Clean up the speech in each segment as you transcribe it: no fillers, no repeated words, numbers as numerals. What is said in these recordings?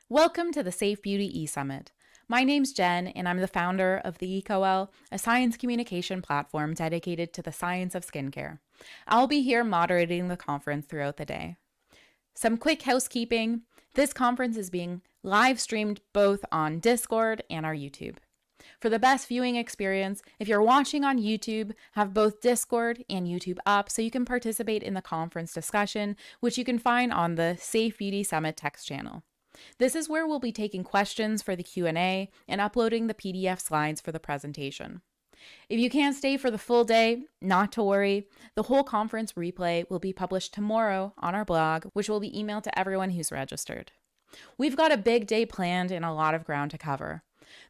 Welcome to the Safe Beauty eSummit. My name's Jen, and I'm the founder of the EcoL, a science communication platform dedicated to the science of skincare. I'll be here moderating the conference throughout the day. Some quick housekeeping. This conference is being live streamed both on Discord and our YouTube. For the best viewing experience, if you're watching on YouTube, have both Discord and YouTube up so you can participate in the conference discussion, which you can find on the Safe Beauty Summit text channel. This is where we'll be taking questions for the Q&A and uploading the PDF slides for the presentation. If you can't stay for the full day, not to worry. The whole conference replay will be published tomorrow on our blog, which will be emailed to everyone who's registered. We've got a big day planned and a lot of ground to cover.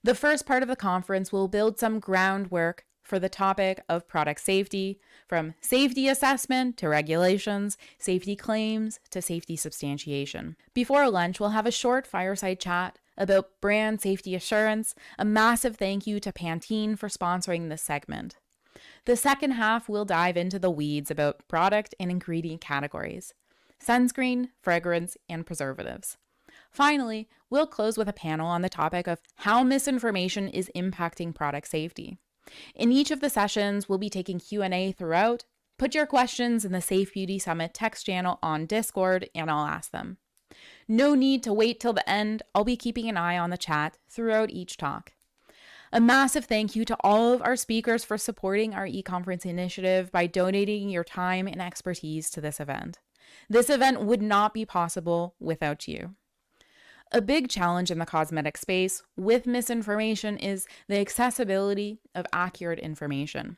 The first part of the conference will build some groundwork for the topic of product safety, from safety assessment to regulations, safety claims to safety substantiation. Before lunch, we'll have a short fireside chat about brand safety assurance. A massive thank you to Pantene for sponsoring this segment. The second half, we'll dive into the weeds about product and ingredient categories, sunscreen, fragrance, and preservatives. Finally, we'll close with a panel on the topic of how misinformation is impacting product safety. In each of the sessions, we'll be taking Q&A throughout. Put your questions in the Safe Beauty Summit text channel on Discord and I'll ask them. No need to wait till the end. I'll be keeping an eye on the chat throughout each talk. A massive thank you to all of our speakers for supporting our e-conference initiative by donating your time and expertise to this event. This event would not be possible without you. A big challenge in the cosmetic space with misinformation is the accessibility of accurate information.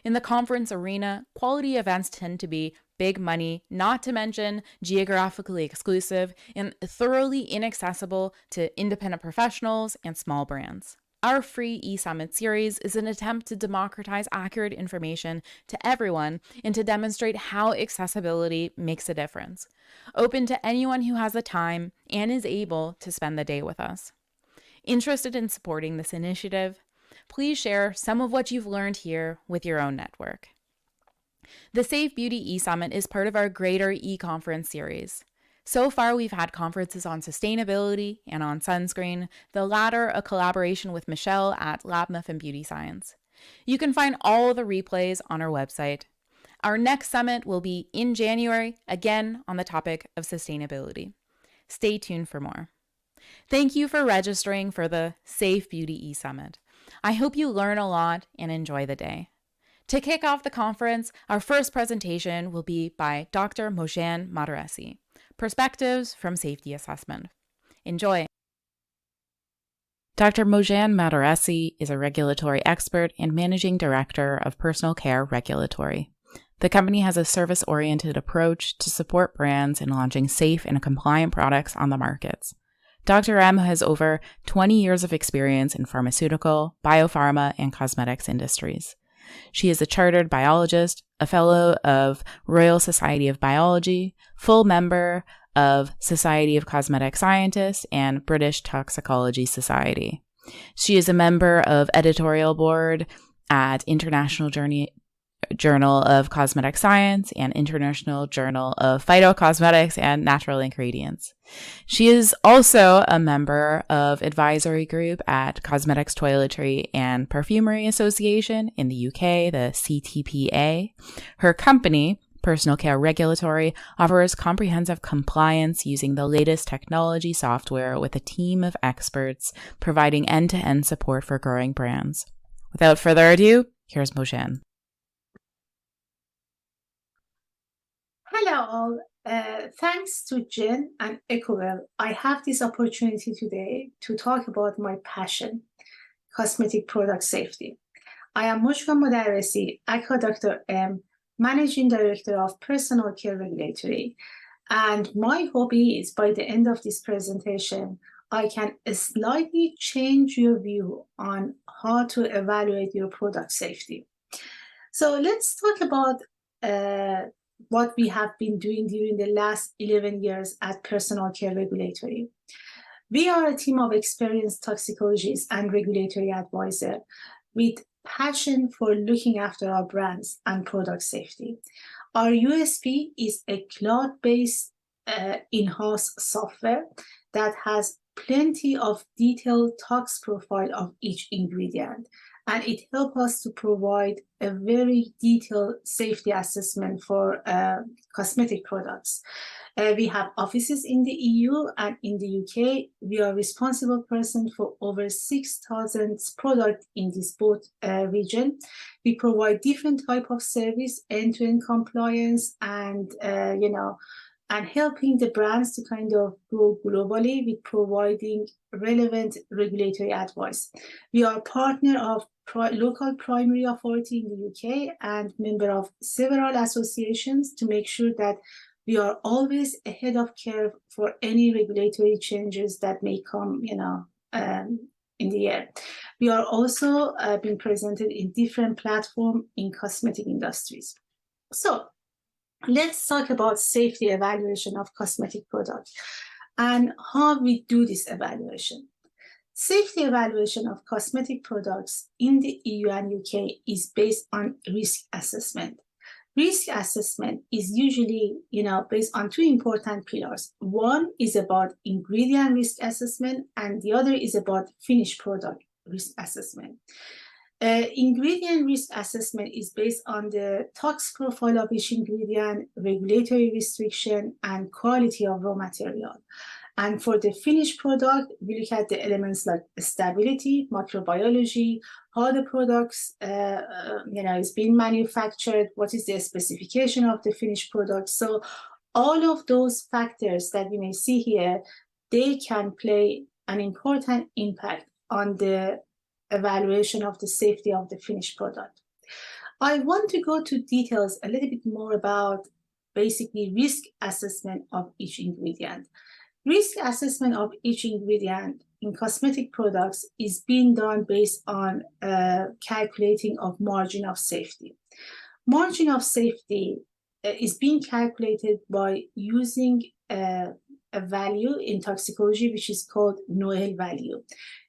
In the conference arena, quality events tend to be big money, not to mention geographically exclusive and thoroughly inaccessible to independent professionals and small brands. Our free eSummit series is an attempt to democratize accurate information to everyone and to demonstrate how accessibility makes a difference. Open to anyone who has the time and is able to spend the day with us. Interested in supporting this initiative? Please share some of what you've learned here with your own network. The Safe Beauty eSummit is part of our greater e-conference series. So far, we've had conferences on sustainability and on sunscreen, the latter a collaboration with Michelle at Lab Muffin Beauty Science. You can find all the replays on our website. Our next summit will be in January, again on the topic of sustainability. Stay tuned for more. Thank you for registering for the Safe Beauty eSummit. I hope you learn a lot and enjoy the day. To kick off the conference, our first presentation will be by Dr. Mojgan Moddaresi, Perspectives from Safety Assessment. Enjoy. Dr. Mojgan Moddaresi is a regulatory expert and managing director of Personal Care Regulatory. The company has a service-oriented approach to support brands in launching safe and compliant products on the markets. Dr. M has over 20 years of experience in pharmaceutical, biopharma, and cosmetics industries. She is a chartered biologist, a fellow of Royal Society of Biology, full member of Society of Cosmetic Scientists, and British Toxicology Society. She is a member of editorial board at International Journal of Cosmetic Science and International Journal of Phytocosmetics and Natural Ingredients. She is also a member of advisory group at Cosmetics Toiletry and Perfumery Association in the UK, the CTPA. Her company, Personal Care Regulatory, offers comprehensive compliance using the latest technology software with a team of experts providing end-to-end support for growing brands. Without further ado, here's Mojgan. Hello all. Thanks to Jen and EcoWell, I have this opportunity today to talk about my passion, cosmetic product safety. I am Mojgan Moddaresi, aka Dr. M, Managing Director of Personal Care Regulatory, and my hope is by the end of this presentation, I can slightly change your view on how to evaluate your product safety. So let's talk about what we have been doing during the last 11 years at Personal Care Regulatory. We are a team of experienced toxicologists and regulatory advisors with passion for looking after our brands and product safety. Our USP is a cloud-based in-house software that has plenty of detailed tox profile of each ingredient, and it helps us to provide a very detailed safety assessment for cosmetic products. We have offices in the EU and in the UK. We are responsible person for over 6,000 products in this both region. We provide different type of service, end-to-end compliance, and and helping the brands to kind of grow globally with providing relevant regulatory advice. We are a partner of local primary authority in the UK and member of several associations to make sure that we are always ahead of curve for any regulatory changes that may come, in the year. We are also being presented in different platforms in cosmetic industries. So let's talk about safety evaluation of cosmetic products and how we do this evaluation. Safety evaluation of cosmetic products in the EU and UK is based on risk assessment. Risk assessment is usually, based on two important pillars. One is about ingredient risk assessment, and the other is about finished product risk assessment. Ingredient risk assessment is based on the tox profile of each ingredient, regulatory restriction, and quality of raw material. And for the finished product, we look at the elements like stability, microbiology, how the products, is being manufactured, what is the specification of the finished product. So all of those factors that we may see here, they can play an important impact on the evaluation of the safety of the finished product. I want to go to details a little bit more about basically risk assessment of each ingredient. Risk assessment of each ingredient in cosmetic products is being done based on calculating of margin of safety. Margin of safety is being calculated by using a value in toxicology, which is called NOEL value.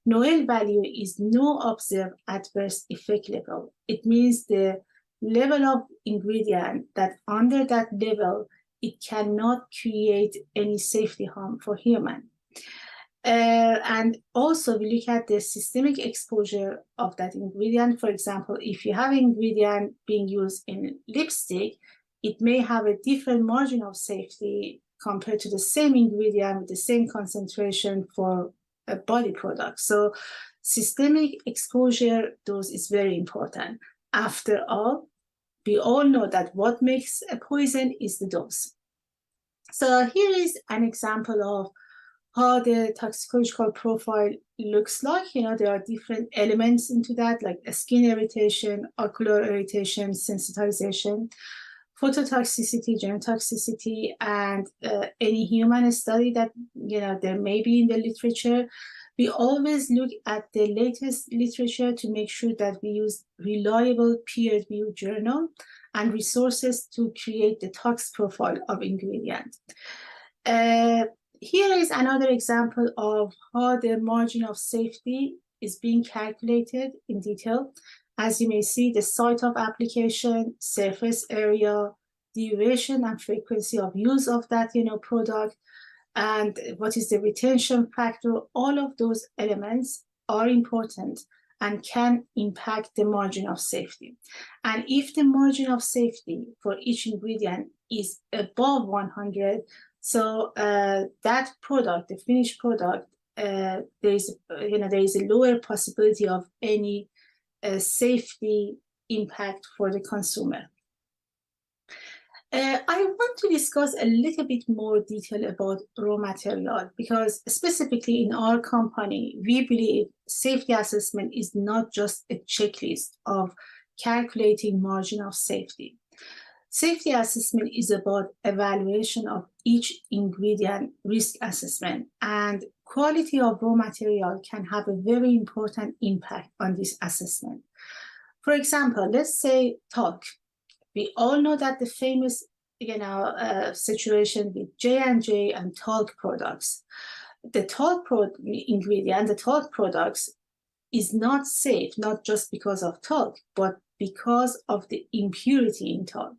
NOEL value is no observed adverse effect level. It means the level of ingredient that under that level, it cannot create any safety harm for human. And also we look at the systemic exposure of that ingredient. For example, if you have an ingredient being used in lipstick, it may have a different margin of safety compared to the same ingredient with the same concentration for a body product. So systemic exposure dose is very important. After all, we all know that what makes a poison is the dose. So here is an example of how the toxicological profile looks like. There are different elements into that, like skin irritation, ocular irritation, sensitization, phototoxicity, genotoxicity, and any human study that there may be in the literature. We always look at the latest literature to make sure that we use reliable peer-reviewed journal and resources to create the tox profile of ingredient. Here is another example of how the margin of safety is being calculated in detail. As you may see, the site of application, surface area, duration and frequency of use of that product, and what is the retention factor. All of those elements are important and can impact the margin of safety. And if the margin of safety for each ingredient is above 100, so that product, the finished product, there is a lower possibility of any safety impact for the consumer. I want to discuss a little bit more detail about raw material, because specifically in our company, we believe safety assessment is not just a checklist of calculating margin of safety. Safety assessment is about evaluation of each ingredient risk assessment, and quality of raw material can have a very important impact on this assessment. For example, let's say talc. We all know that the famous, situation with J&J and talc products. The talc ingredient, the talc products, is not safe, not just because of talc, but because of the impurity in talc.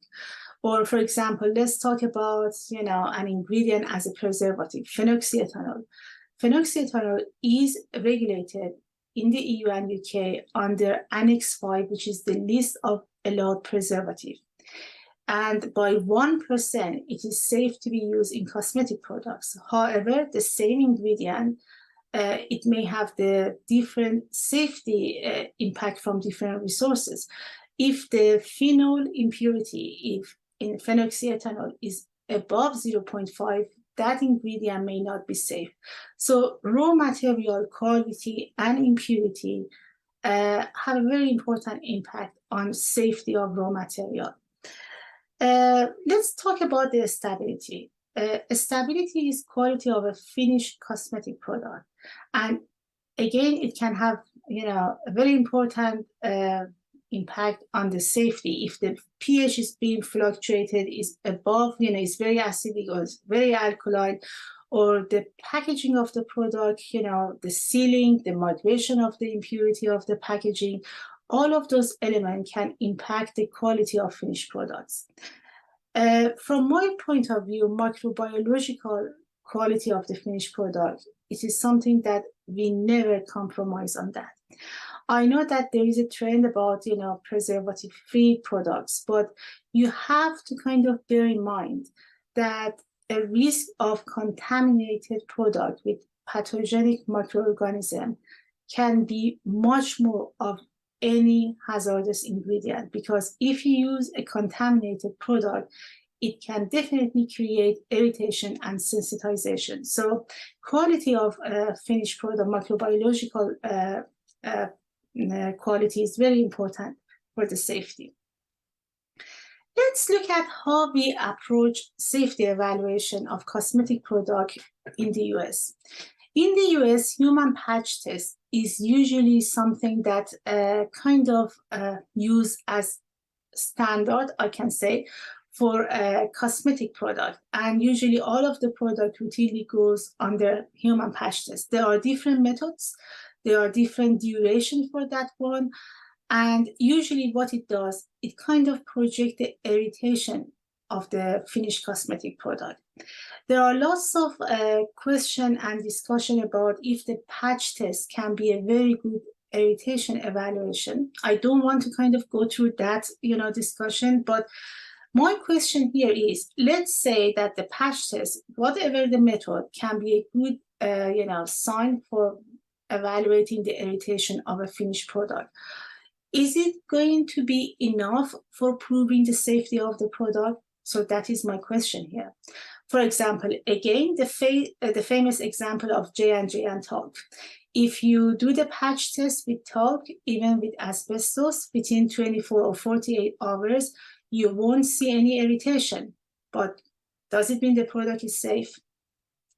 Or, for example, let's talk about, an ingredient as a preservative, phenoxyethanol. phenoxyethanol is regulated in the EU and UK under Annex 5, which is the list of allowed preservative. And by 1%, it is safe to be used in cosmetic products. However, the same ingredient, it may have the different safety impact from different resources. If the phenol impurity, if in phenoxyethanol is above 0.5, that ingredient may not be safe. So raw material quality and impurity have a very important impact on safety of raw material. Let's talk about the stability. Stability is quality of a finished cosmetic product. And again, it can have, a very important impact on the safety. If the pH is being fluctuated, is above, is very acidic or very alkaline, or the packaging of the product, the sealing, the moderation of the impurity of the packaging, all of those elements can impact the quality of finished products. From my point of view, microbiological quality of the finished product, it is something that we never compromise on that. I know that there is a trend about, preservative-free products, but you have to kind of bear in mind that a risk of contaminated product with pathogenic microorganism can be much more of any hazardous ingredient, because if you use a contaminated product, it can definitely create irritation and sensitization. So quality of finished product, microbiological quality is very important for the safety. Let's look at how we approach safety evaluation of cosmetic product in the US. In the US, human patch test is usually something that kind of used as standard, I can say, for a cosmetic product. And usually all of the product routinely goes under human patch test. There are different methods. There are different duration for that one. And usually what it does, it kind of projects the irritation of the finished cosmetic product. There are lots of question and discussion about if the patch test can be a very good irritation evaluation. I don't want to kind of go through that, discussion, but my question here is, let's say that the patch test, whatever the method, can be a good, sign for evaluating the irritation of a finished product. Is it going to be enough for proving the safety of the product? So that is my question here. For example, again, the famous example of J&J and talc. If you do the patch test with talc, even with asbestos, within 24 or 48 hours, you won't see any irritation. But does it mean the product is safe?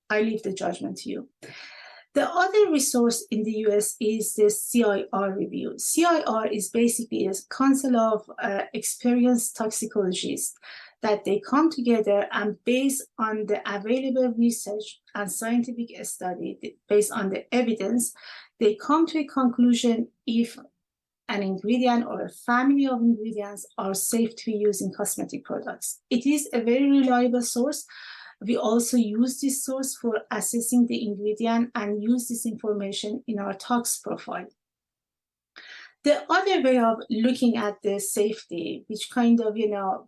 I leave the judgment to you. The other resource in the US is the CIR review. CIR is basically a council of experienced toxicologists that they come together and based on the available research and scientific study, based on the evidence, they come to a conclusion if an ingredient or a family of ingredients are safe to be used in cosmetic products. It is a very reliable source. We also use this source for assessing the ingredient and use this information in our tox profile. The other way of looking at the safety, which kind of,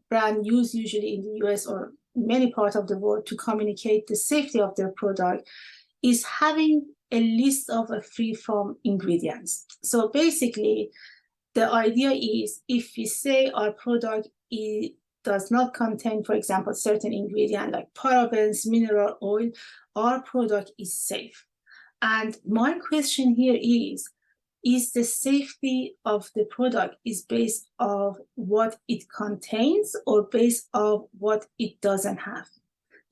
brand use usually in the US or many parts of the world to communicate the safety of their product, is having a list of free from ingredients. So basically, the idea is if we say our product does not contain, for example, certain ingredient like parabens, mineral oil, our product is safe. And my question here is the safety of the product is based on what it contains or based on what it doesn't have?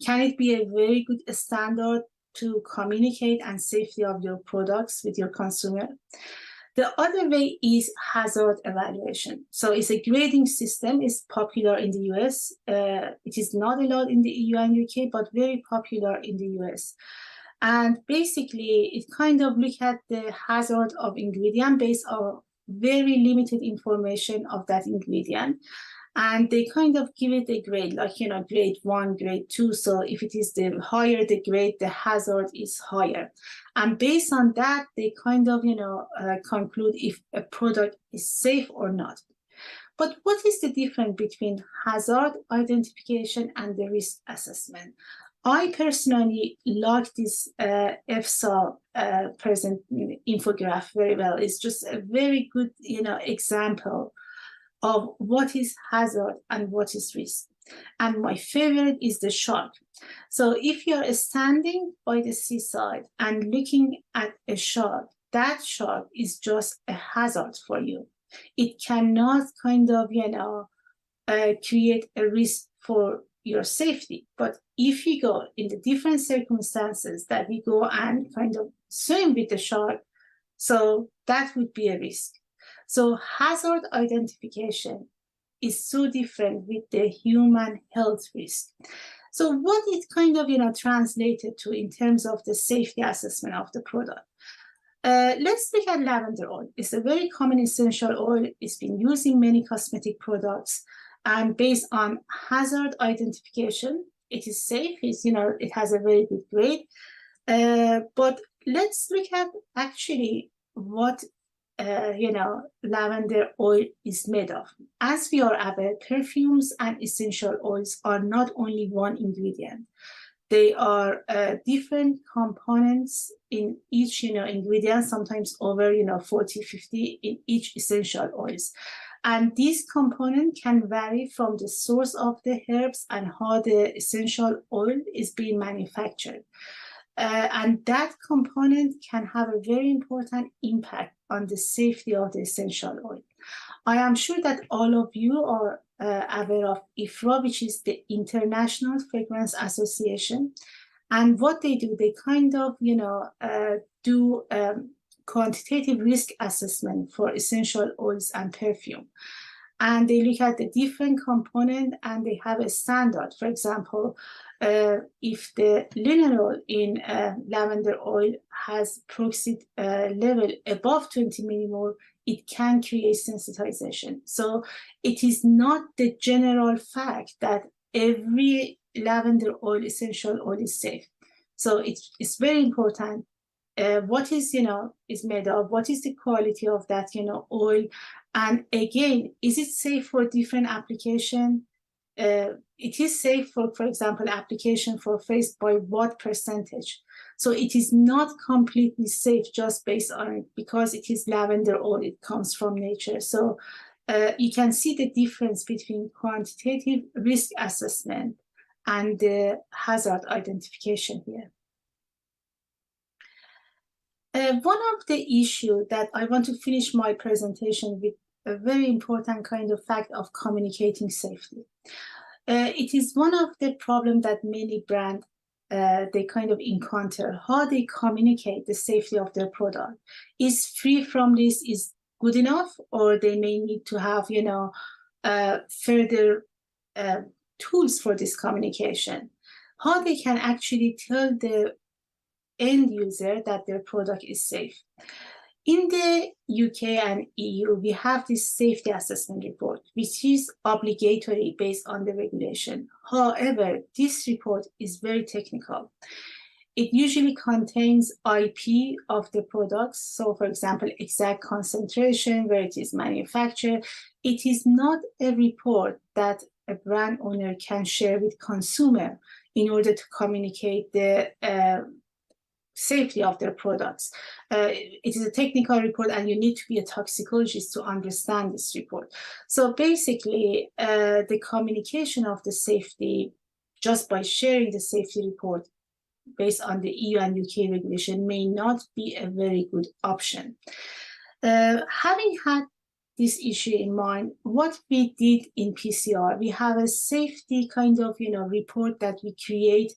Can it be a very good standard to communicate and safety of your products with your consumer? The other way is hazard evaluation. So it's a grading system. It's popular in the US. It is not allowed in the EU and UK, but very popular in the US. And basically, it kind of look at the hazard of ingredient based on very limited information of that ingredient. And they kind of give it a grade, like, grade 1, grade 2. So if it is the higher the grade, the hazard is higher. And based on that, they kind of, conclude if a product is safe or not. But what is the difference between hazard identification and the risk assessment? I personally like this EFSA present infographic very well. It's just a very good, example of what is hazard and what is risk. And my favorite is the shark. So if you're standing by the seaside and looking at a shark, that shark is just a hazard for you. It cannot kind of, create a risk for your safety. But if you go in the different circumstances that we go and kind of swim with the shark, so that would be a risk. So hazard identification is so different with the human health risk. So what it kind of, translated to in terms of the safety assessment of the product. Let's look at lavender oil. It's a very common essential oil. It's been used in many cosmetic products. And based on hazard identification, it is safe. It has a very good grade. But let's look at actually what lavender oil is made of. As we are aware, perfumes and essential oils are not only one ingredient. They are different components in each, ingredient, sometimes over, 40, 50 in each essential oils. And this component can vary from the source of the herbs and how the essential oil is being manufactured. And that component can have a very important impact on the safety of the essential oil. I am sure that all of you are aware of IFRA, which is the International Fragrance Association. And what they do, they kind of, do quantitative risk assessment for essential oils and perfume. And they look at the different component and they have a standard. For example, if the linalool in lavender oil has peroxide level above 20 millimole, it can create sensitization. So it is not the general fact that every lavender oil, essential oil is safe. So it's very important what is, is made of, what is the quality of that, oil. And again, is it safe for different application? It is safe for example, application for face by what percentage? So it is not completely safe just based on it because it is lavender oil, it comes from nature. So you can see the difference between quantitative risk assessment and the hazard identification here. One of the issues that I want to finish my presentation with a very important kind of fact of communicating safety. It is one of the problems that many brands they kind of encounter, how they communicate the safety of their product. Is free from this is good enough, or they may need to have, further tools for this communication. How they can actually tell the end user that their product is safe. In the UK and EU, we have this safety assessment report, which is obligatory based on the regulation. However, this report is very technical. It usually contains IP of the products. So, for example, exact concentration, where it is manufactured. It is not a report that a brand owner can share with consumer in order to communicate the safety of their products. It is a technical report and you need to be a toxicologist to understand this report. So basically, the communication of the safety, just by sharing the safety report based on the EU and UK regulation, may not be a very good option. Having had this issue in mind, what we did in PCR, we have a safety kind of report that we create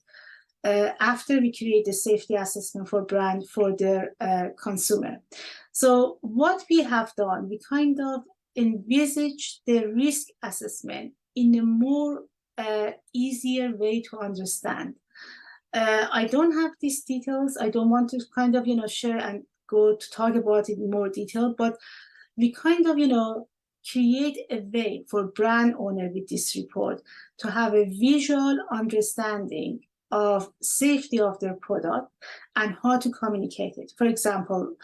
after we create the safety assessment for brand for their consumer. So what we have done, we kind of envisage the risk assessment in a more easier way to understand. I don't have these details. I don't want to kind of, share and go to talk about it in more detail, but we kind of, create a way for brand owner with this report to have a visual understanding of safety of their product and how to communicate it. For example,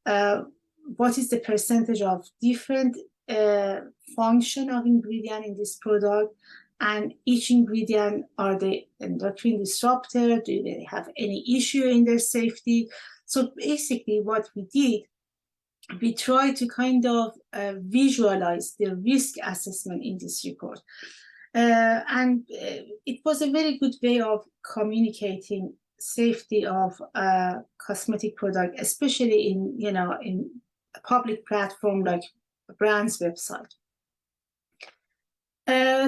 what is the percentage of different function of ingredient in this product, and each ingredient, are they endocrine disruptor? Do they have any issue in their safety? So basically what we did, we tried to kind of visualize the risk assessment in this report. And it was a very good way of communicating safety of cosmetic product, especially in, in a public platform like a brand's website.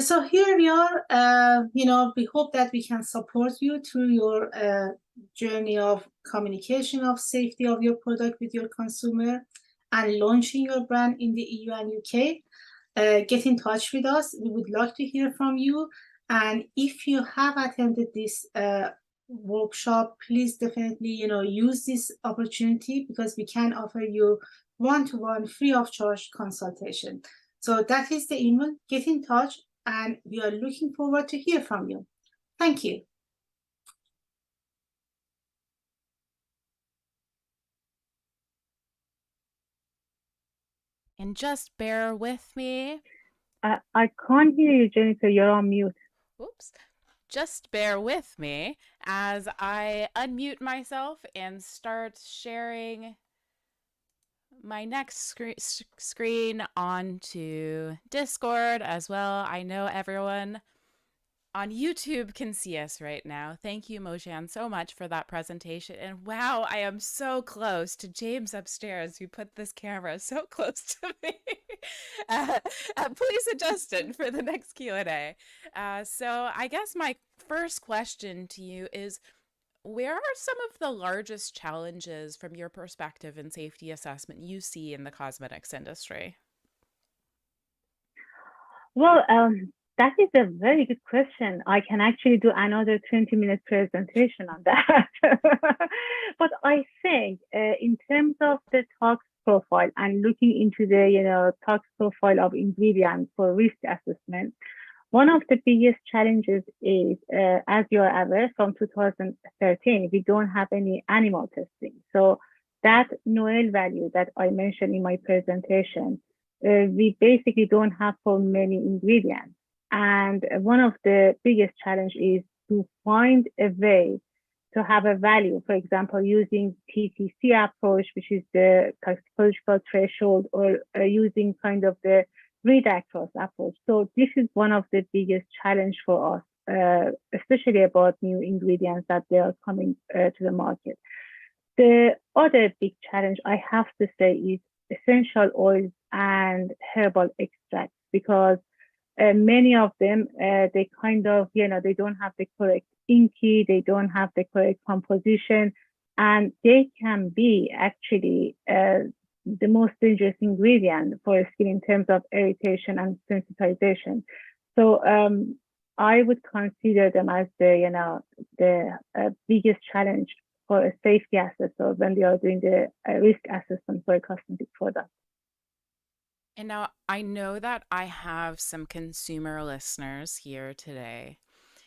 So here we are. We hope that we can support you through your journey of communication of safety of your product with your consumer and launching your brand in the EU and UK. Get in touch with us. We would like to hear from you. And if you have attended this workshop, please definitely, use this opportunity, because we can offer you one-to-one free of charge consultation. So that is the email. Get in touch, and we are looking forward to hear from you. Thank you. And just bear with me. I can't hear you, Jennifer. You're on mute. Oops. Just bear with me as I unmute myself and start sharing my next screen onto Discord as well. I know everyone on YouTube can see us right now. Thank you, Mojgan, so much for that presentation. And wow, I am so close to James upstairs, who put this camera so close to me. Please adjust it for the next Q&A. So I guess my first question to you is, where are some of the largest challenges from your perspective in safety assessment you see in the cosmetics industry? Well, that is a very good question. I can actually do another 20-minute presentation on that. But I think in terms of the tox profile and looking into the tox profile of ingredients for risk assessment, one of the biggest challenges is, as you are aware, from 2013, we don't have any animal testing. So that Noel value that I mentioned in my presentation, we basically don't have for many ingredients. And one of the biggest challenges is to find a way to have a value, for example, using TTC approach, which is the toxicological threshold, or using kind of the read-across approach. So this is one of the biggest challenge for us, especially about new ingredients that they are coming to the market. The other big challenge I have to say is essential oils and herbal extracts, because many of them, they kind of, they don't have the correct INCI, they don't have the correct composition, and they can be actually the most dangerous ingredient for skin in terms of irritation and sensitization. So I would consider them as the biggest challenge for a safety assessor when they are doing the risk assessment for a cosmetic product. And now I know that I have some consumer listeners here today.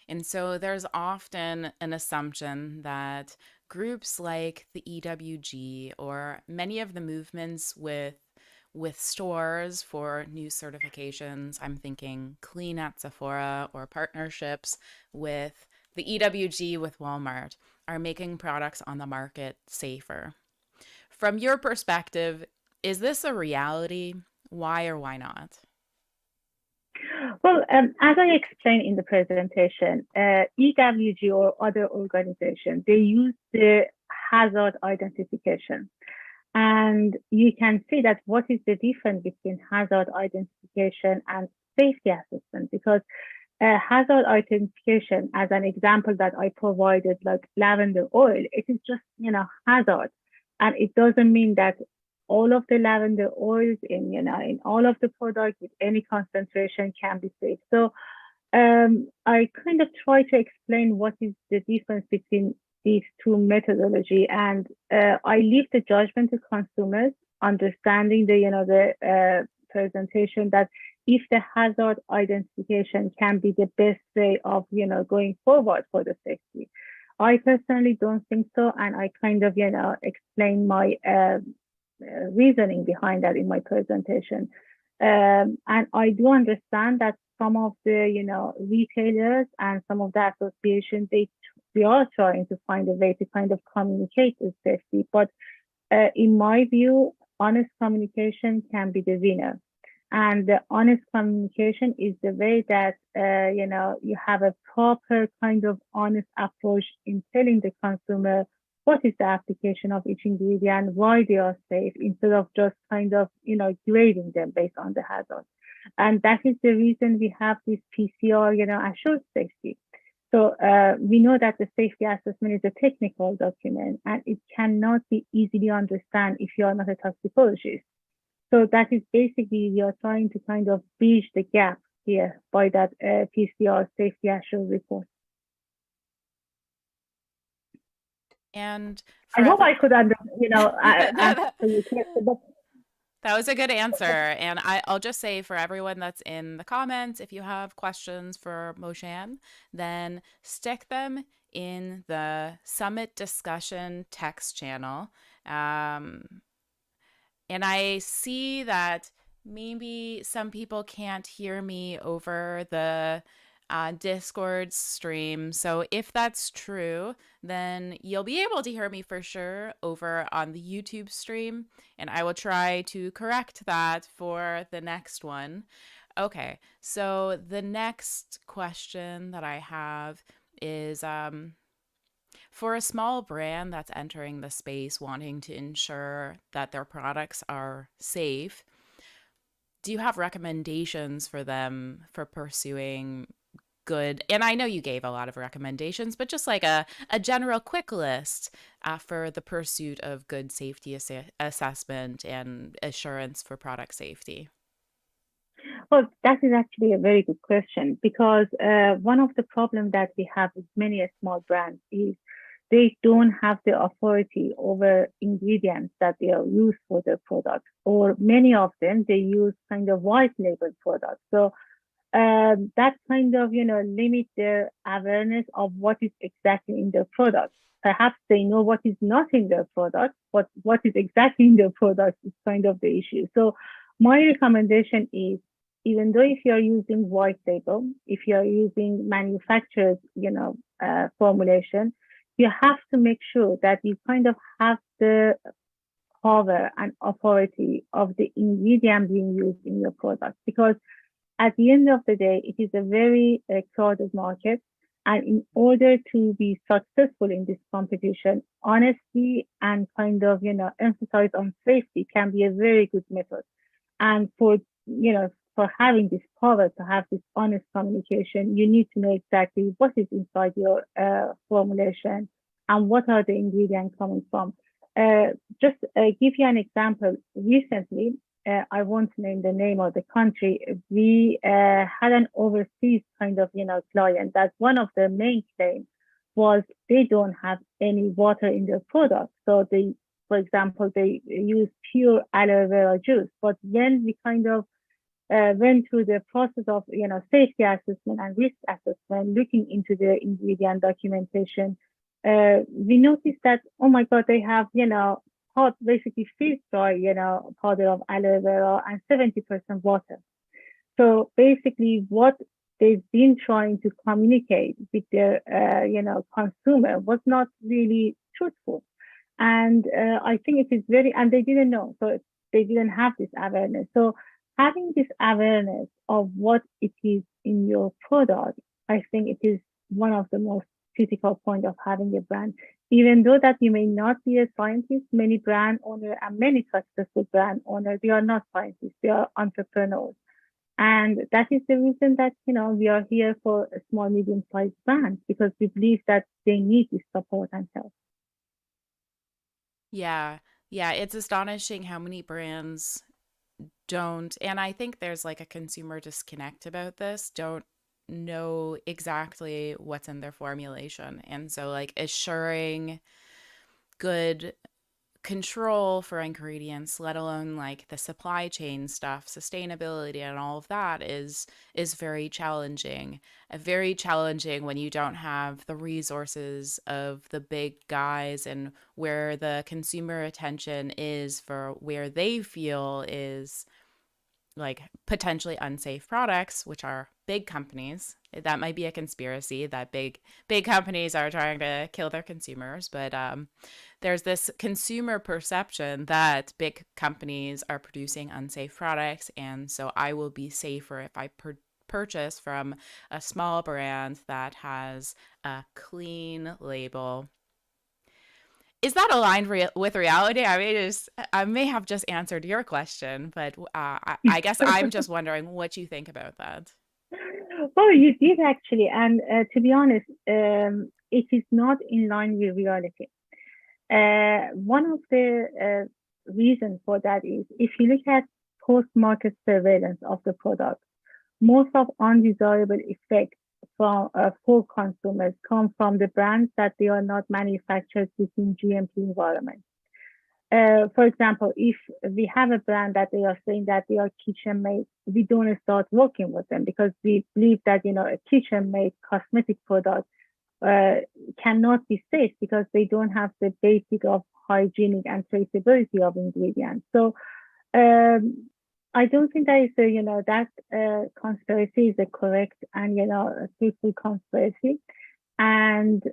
And so there's often an assumption that groups like the EWG or many of the movements with stores for new certifications, I'm thinking Clean at Sephora, or partnerships with the EWG with Walmart, are making products on the market safer. From your perspective, is this a reality? Why or why not? Well, as I explained in the presentation, EWG or other organizations, they use the hazard identification. And you can see that what is the difference between hazard identification and safety assessment, because hazard identification, as an example that I provided, like lavender oil, it is just, hazard. And it doesn't mean that all of the lavender oils in all of the products with any concentration can be safe. So I kind of try to explain what is the difference between these two methodology, and I leave the judgment to consumers, understanding the presentation that if the hazard identification can be the best way of, going forward for the safety. I personally don't think so, and I kind of, explain my reasoning behind that in my presentation. And I do understand that some of the, retailers and some of the associations, they are trying to find a way to kind of communicate with safety. But in my view, honest communication can be the winner. And the honest communication is the way that, you have a proper kind of honest approach in telling the consumer what is the application of each ingredient, why they are safe, instead of just kind of, grading them based on the hazard. And that is the reason we have this PCR, assured safety. So we know that the safety assessment is a technical document and it cannot be easily understood if you are not a toxicologist. So that is basically, we are trying to kind of bridge the gap here by that PCR safety assurance report. And I hope I could, answer you. That was a good answer. And I'll just say for everyone that's in the comments, if you have questions for Mojgan, then stick them in the summit discussion text channel. And I see that maybe some people can't hear me over the Discord stream. So if that's true, then you'll be able to hear me for sure over on the YouTube stream. And I will try to correct that for the next one. Okay, so the next question that I have is for a small brand that's entering the space wanting to ensure that their products are safe, do you have recommendations for them for pursuing good? And I know you gave a lot of recommendations, but just like a general quick list for the pursuit of good safety assessment and assurance for product safety. Well, that is actually a very good question, because one of the problems that we have with many small brands is they don't have the authority over ingredients that they are used for their products, or many of them, they use kind of white label products. So that kind of, limit their awareness of what is exactly in their product. Perhaps they know what is not in their product, but what is exactly in their product is kind of the issue. So my recommendation is, even though if you're using white label, if you're using manufacturer's, formulation, you have to make sure that you kind of have the power and authority of the ingredient being used in your product. Because at the end of the day, it is a very crowded market. And in order to be successful in this competition, honesty and kind of, emphasize on safety can be a very good method. And for having this power to have this honest communication, you need to know exactly what is inside your formulation and what are the ingredients coming from. Just give you an example. Recently, I won't name the name of the country. We had an overseas kind of, client that one of the main claims was they don't have any water in their product. So they, for example, they use pure aloe vera juice. But when we kind of went through the process of, safety assessment and risk assessment, looking into the ingredient documentation, we noticed that, oh my God, they have, basically freeze dry, powder of aloe vera and 70% water. So basically what they've been trying to communicate with their, consumer was not really truthful. And I think it is and they didn't know. So they didn't have this awareness. So having this awareness of what it is in your product, I think it is one of the most critical points of having a brand. Even though that you may not be a scientist, many brand owners and many successful brand owners, they are not scientists, they are entrepreneurs. And that is the reason that, we are here for a small, medium-sized brands, because we believe that they need this support and help. Yeah. It's astonishing how many brands don't, and I think there's like a consumer disconnect about this, don't know exactly what's in their formulation. And so like assuring good control for ingredients, let alone like the supply chain stuff, sustainability and all of that is very challenging. Very challenging when you don't have the resources of the big guys and where the consumer attention is for where they feel is like potentially unsafe products, which are big companies. That might be a conspiracy that big companies are trying to kill their consumers, but there's this consumer perception that big companies are producing unsafe products, and so I will be safer if I purchase from a small brand that has a clean label. Is that aligned with reality? I may have just answered your question, but I guess I'm just wondering what you think about that. Well, you did actually, and to be honest, it is not in line with reality. One of the reasons for that is if you look at post-market surveillance of the product, most of undesirable effects for consumers come from the brands that they are not manufactured within GMP environment. For example, if we have a brand that they are saying that they are kitchen made, we don't start working with them because we believe that a kitchen made cosmetic product cannot be safe because they don't have the basic of hygienic and traceability of ingredients. So I don't think that is that conspiracy is a correct and a truthful conspiracy. And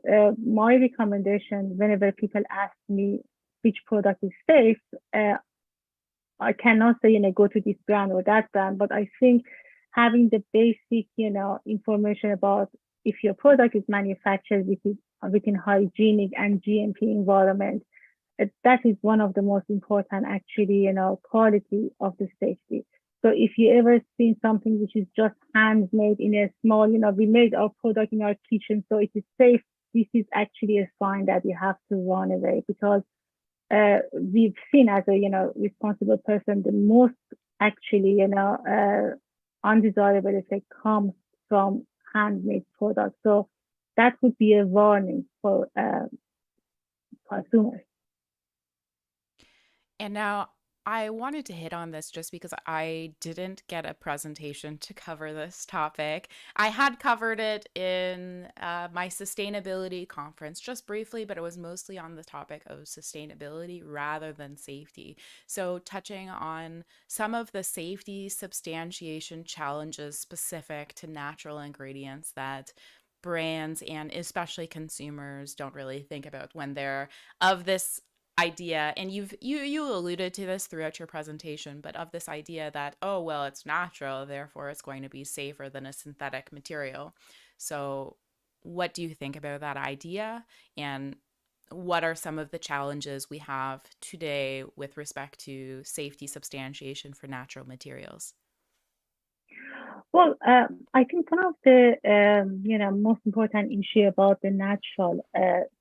my recommendation, whenever people ask me which product is safe, I cannot say go to this brand or that brand, but I think having the basic information about if your product is manufactured within hygienic and GMP environment, that is one of the most important actually quality of the safety. So if you ever seen something which is just handmade in a small, we made our product in our kitchen, so it is safe. This is actually a sign that you have to run away because we've seen as a responsible person, the most actually undesirable effect comes from handmade products. So that would be a warning for consumers. And now I wanted to hit on this just because I didn't get a presentation to cover this topic. I had covered it in my sustainability conference just briefly, but it was mostly on the topic of sustainability rather than safety. So touching on some of the safety substantiation challenges specific to natural ingredients that brands and especially consumers don't really think about when they're of this idea, and you alluded to this throughout your presentation, but of this idea that, oh well, it's natural, therefore it's going to be safer than a synthetic material. So what do you think about that idea, and what are some of the challenges we have today with respect to safety substantiation for natural materials? Well, I think one of the most important issue about the natural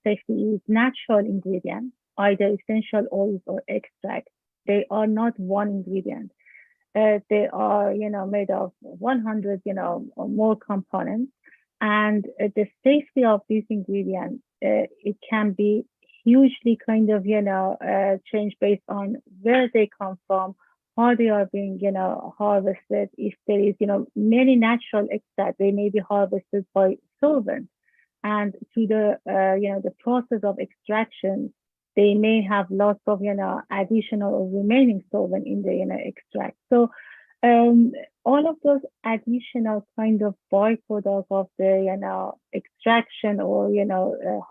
safety is natural ingredients, either essential oils or extract. They are not one ingredient. They are made of 100 or more components, and the safety of these ingredients it can be hugely kind of changed based on where they come from, how they are being harvested. If there is many natural extracts, they may be harvested by solvents, and through the process of extraction, they may have lots of additional or remaining solvent in the extract. So all of those additional kind of byproduct of the extraction or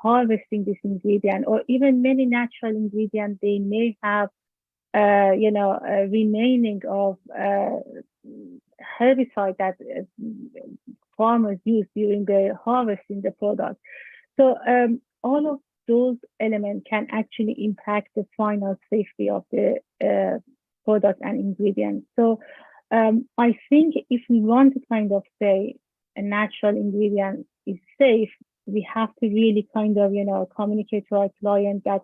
harvesting this ingredient, or even many natural ingredients, they may have remaining of herbicide that farmers use during the harvesting the product. So all of those elements can actually impact the final safety of the product and ingredients. So I think if we want to kind of say a natural ingredient is safe, we have to really kind of communicate to our client that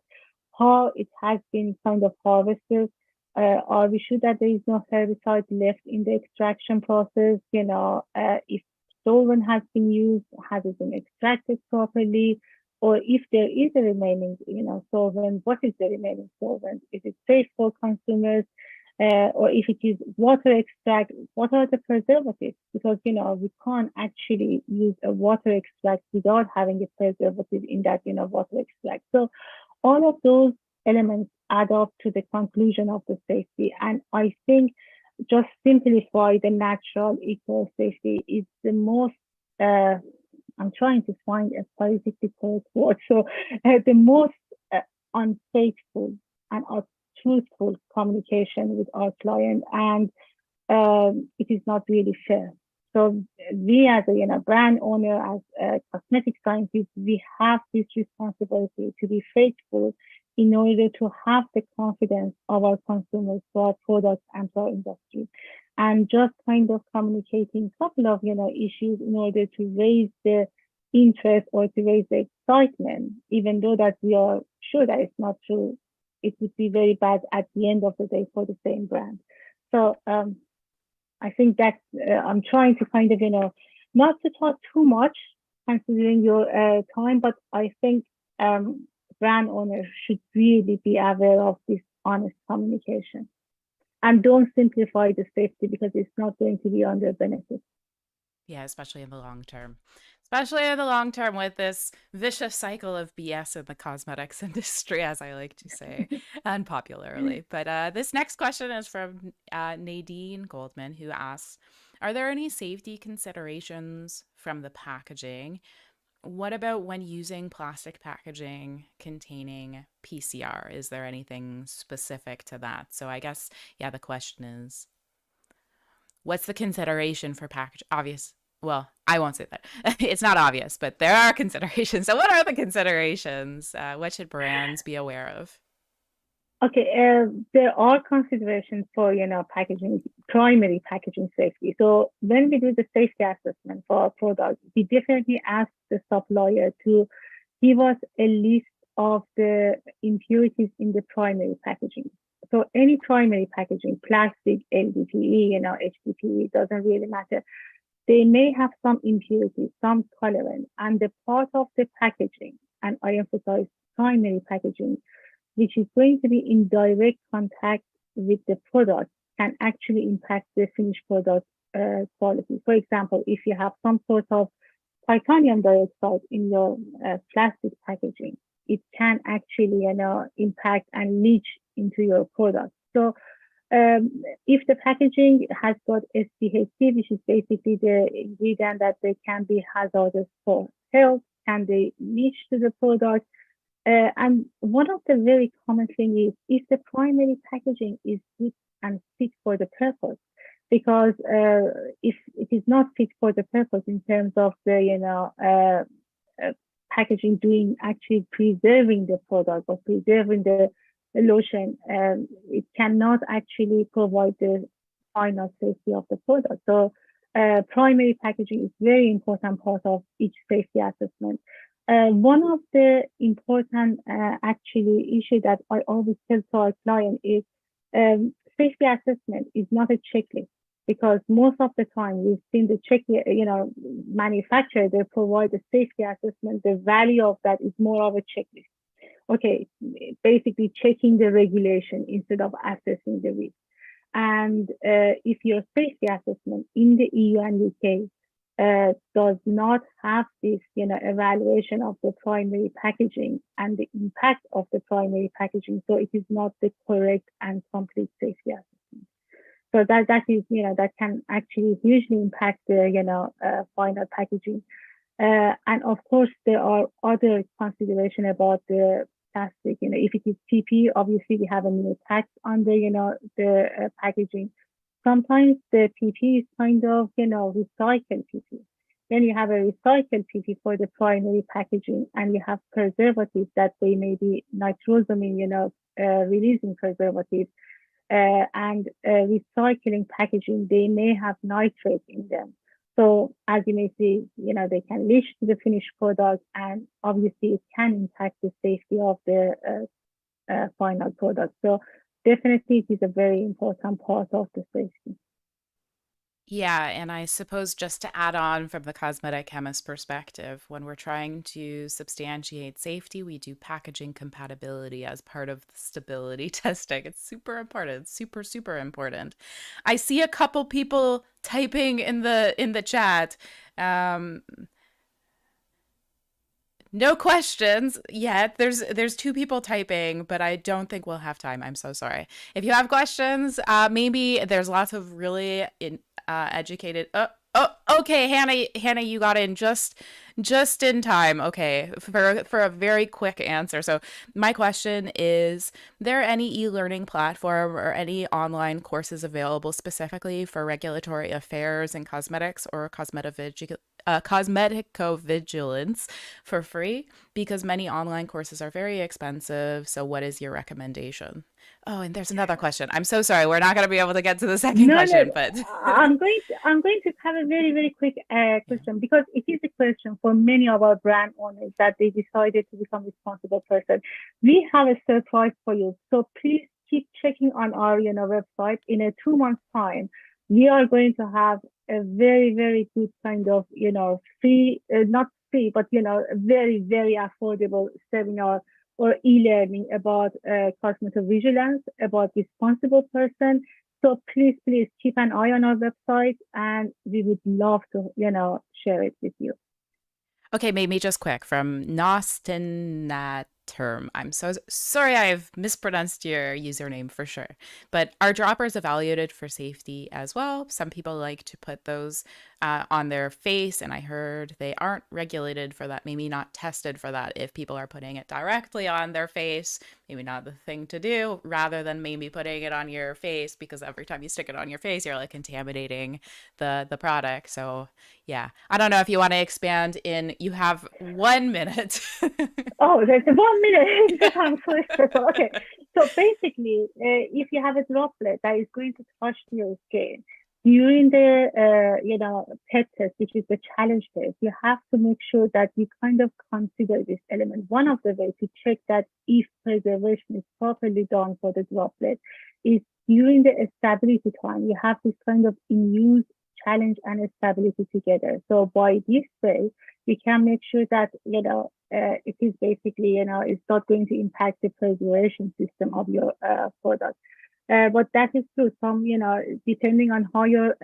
how it has been kind of harvested. Are we sure that there is no herbicide left in the extraction process? If solvent has been used, has it been extracted properly? or if there is a remaining, solvent, what is the remaining solvent? Is it safe for consumers? Or if it is water extract, what are the preservatives? Because, we can't actually use a water extract without having a preservative in that, water extract. So all of those elements add up to the conclusion of the safety. And I think just simplify the natural eco safety is the most, I'm trying to find a politically correct word. So the most unfaithful and truthful communication with our client, and it is not really fair. So we as a brand owner, as cosmetic scientists, we have this responsibility to be faithful in order to have the confidence of our consumers for our products and for our industry. And just kind of communicating a couple of issues in order to raise the interest or to raise the excitement, even though that we are sure that it's not true, it would be very bad at the end of the day for the same brand. So I think that I'm trying to kind of, not to talk too much considering your time, but I think brand owners should really be aware of this honest communication. And don't simplify the safety because it's not going to be on their benefit. Yeah, especially in the long term. Especially in the long term with this vicious cycle of BS in the cosmetics industry, as I like to say, unpopularly. But this next question is from Nadine Goldman, who asks, are there any safety considerations from the packaging? What about when using plastic packaging containing PCR? Is there anything specific to that? So I guess, yeah, the question is, what's the consideration for package? Obvious. Well, I won't say that. It's not obvious, but there are considerations. So what are the considerations? What should brands be aware of? Okay, there are considerations for, packaging, primary packaging safety. So when we do the safety assessment for our product, we definitely ask the supplier to give us a list of the impurities in the primary packaging. So any primary packaging, plastic, LDPE, HDPE, doesn't really matter. They may have some impurities, some colorant, and the part of the packaging, and I emphasize primary packaging, which is going to be in direct contact with the product, can actually impact the finished product quality. For example, if you have some sort of titanium dioxide in your plastic packaging, it can actually, impact and leach into your product. So if the packaging has got SDHC, which is basically the ingredient that they can be hazardous for health, can they leach to the product? And one of the very common things is if the primary packaging is good and fit for the purpose, because if it is not fit for the purpose in terms of the packaging doing actually preserving the product or preserving the lotion, it cannot actually provide the final safety of the product. So primary packaging is very important part of each safety assessment. One of the important actually issue that I always tell to our client is safety assessment is not a checklist, because most of the time we've seen the checklist, manufacturer, they provide a safety assessment. The value of that is more of a checklist. Okay, basically checking the regulation instead of assessing the risk. And if your safety assessment in the EU and UK does not have this, evaluation of the primary packaging and the impact of the primary packaging, so it is not the correct and complete safety assessment. So that is, that can actually hugely impact the, final packaging. And of course, there are other considerations about the plastic. If it is PP, obviously we have a new tax on the, the packaging. Sometimes the PP is kind of, recycled PP. Then you have a recycled PP for the primary packaging, and you have preservatives that they may be nitrosamine, releasing preservatives. And recycling packaging, they may have nitrate in them. So as you may see, they can leach to the finished product, and obviously it can impact the safety of the final product. So definitely it is a very important part of the safety. Yeah, and I suppose just to add on from the cosmetic chemist perspective, when we're trying to substantiate safety, we do packaging compatibility as part of the stability testing. It's super important, super, super important. I see a couple people typing in the chat. Um, no questions yet. There's two people typing, but I don't think we'll have time. I'm so sorry. If you have questions, maybe there's lots of really educated. Okay, Hannah, you got in just in time. Okay, for a very quick answer. So my question is: there any e-learning platform or any online courses available specifically for regulatory affairs and cosmetics or cosmeticovigilance for free? Because many online courses are very expensive. So what is your recommendation? Oh, and there's another question. I'm so sorry. We're not going to be able to get to the second No, no, question, but I'm going to have a very, very quick yeah. question because it is a question for many of our brand owners that they decided to become responsible person. We have a surprise for you. So please keep checking on our, website. In a 2 months time, we are going to have a very, very good kind of, free, not free, but, a very, very affordable seminar or e-learning about cosmetovigilance, about responsible person. So please, please keep an eye on our website and we would love to, share it with you. Okay, maybe just quick from Nostinaterm. I'm so sorry I've mispronounced your username for sure. But are droppers evaluated for safety as well? Some people like to put those on their face, and I heard they aren't regulated for that, maybe not tested for that. If people are putting it directly on their face, maybe not the thing to do, rather than maybe putting it on your face, because every time you stick it on your face, you're like contaminating the product. So yeah, I don't know if you want to expand in. You have 1 minute. Oh, there's 1 minute because I'm so stressed. Okay. So basically, if you have a droplet that is going to touch your skin during the, PET test, which is the challenge test, you have to make sure that you kind of consider this element. One of the ways to check that if preservation is properly done for the droplet is during the stability time, you have this kind of infuse challenge and stability together. So by this way, we can make sure that, it is basically, it's not going to impact the preservation system of your product. But that is true. Some, depending on how your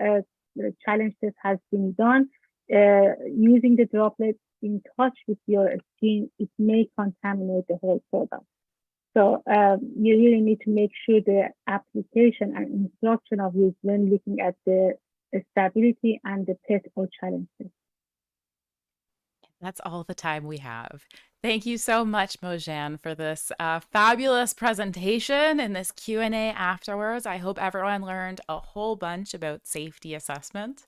challenge test has been done, using the droplet in touch with your skin, it may contaminate the whole product. So you really need to make sure the application and instruction of use when looking at the stability and the PET or challenge test. That's all the time we have. Thank you so much, Mojgan, for this fabulous presentation and this Q&A afterwards. I hope everyone learned a whole bunch about safety assessment.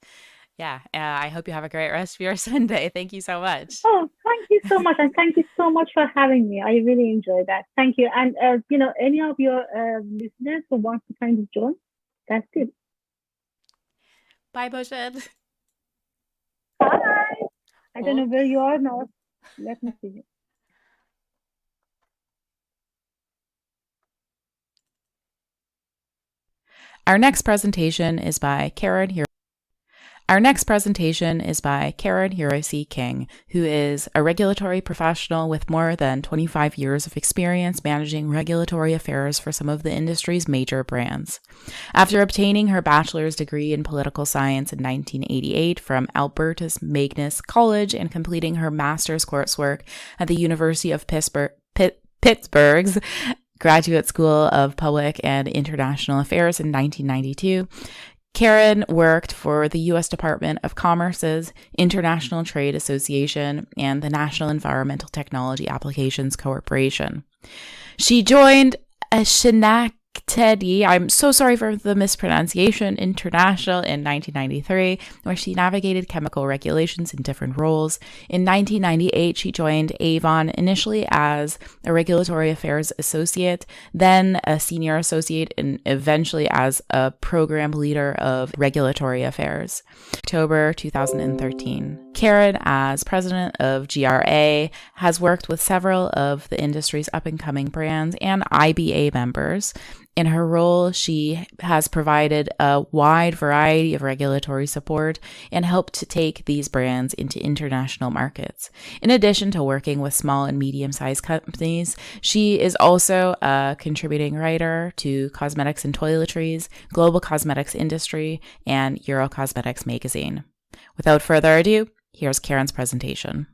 Yeah, I hope you have a great rest of your Sunday. Thank you so much. Oh, thank you so much. And thank you so much for having me. I really enjoyed that. Thank you. And, any of your listeners who want to kind of join, that's it. Bye, Mojgan. Bye. I don't know where you are now. Let me see. Our next presentation is by Karen Yarussi King, who is a regulatory professional with more than 25 years of experience managing regulatory affairs for some of the industry's major brands. After obtaining her bachelor's degree in political science in 1988 from Albertus Magnus College and completing her master's coursework at the University of Pittsburgh's Graduate School of Public and International Affairs in 1992, Karen worked for the U.S. Department of Commerce's International Trade Association and the National Environmental Technology Applications Corporation. She joined Schenectady, I'm so sorry for the mispronunciation, International in 1993, where she navigated chemical regulations in different roles. In 1998, she joined Avon initially as a regulatory affairs associate, then a senior associate, and eventually as a program leader of regulatory affairs. October 2013. Karen, as president of GRA, has worked with several of the industry's up-and-coming brands and IBA members, In her role, she has provided a wide variety of regulatory support and helped to take these brands into international markets. In addition to working with small and medium-sized companies, she is also a contributing writer to Cosmetics and Toiletries, Global Cosmetics Industry, and Eurocosmetics magazine. Without further ado, here's Karen's presentation.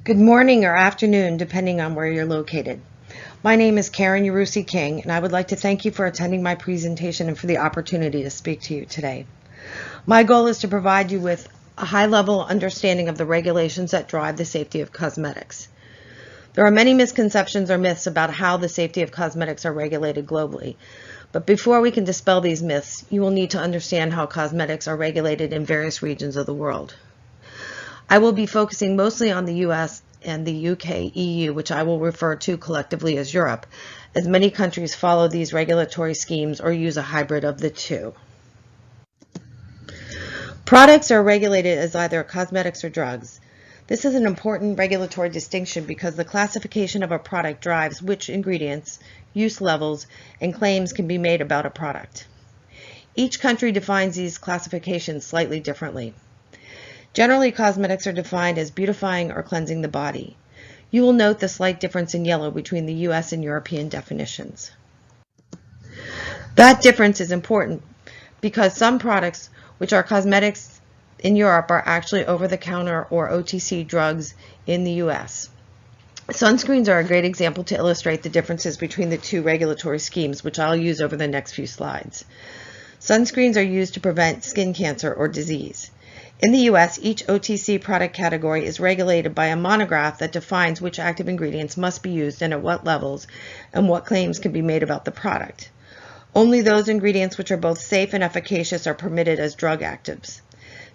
Good morning or afternoon, depending on where you're located. My name is Karen Yarussi King, and I would like to thank you for attending my presentation and for the opportunity to speak to you today. My goal is to provide you with a high-level understanding of the regulations that drive the safety of cosmetics. There are many misconceptions or myths about how the safety of cosmetics are regulated globally, but before we can dispel these myths, you will need to understand how cosmetics are regulated in various regions of the world. I will be focusing mostly on the US and the UK, EU, which I will refer to collectively as Europe, as many countries follow these regulatory schemes or use a hybrid of the two. Products are regulated as either cosmetics or drugs. This is an important regulatory distinction because the classification of a product drives which ingredients, use levels, and claims can be made about a product. Each country defines these classifications slightly differently. Generally, cosmetics are defined as beautifying or cleansing the body. You will note the slight difference in yellow between the US and European definitions. That difference is important because some products, which are cosmetics in Europe, are actually over-the-counter or OTC drugs in the US. Sunscreens are a great example to illustrate the differences between the two regulatory schemes, which I'll use over the next few slides. Sunscreens are used to prevent skin cancer or disease. In the US, each OTC product category is regulated by a monograph that defines which active ingredients must be used and at what levels, and what claims can be made about the product. Only those ingredients which are both safe and efficacious are permitted as drug actives.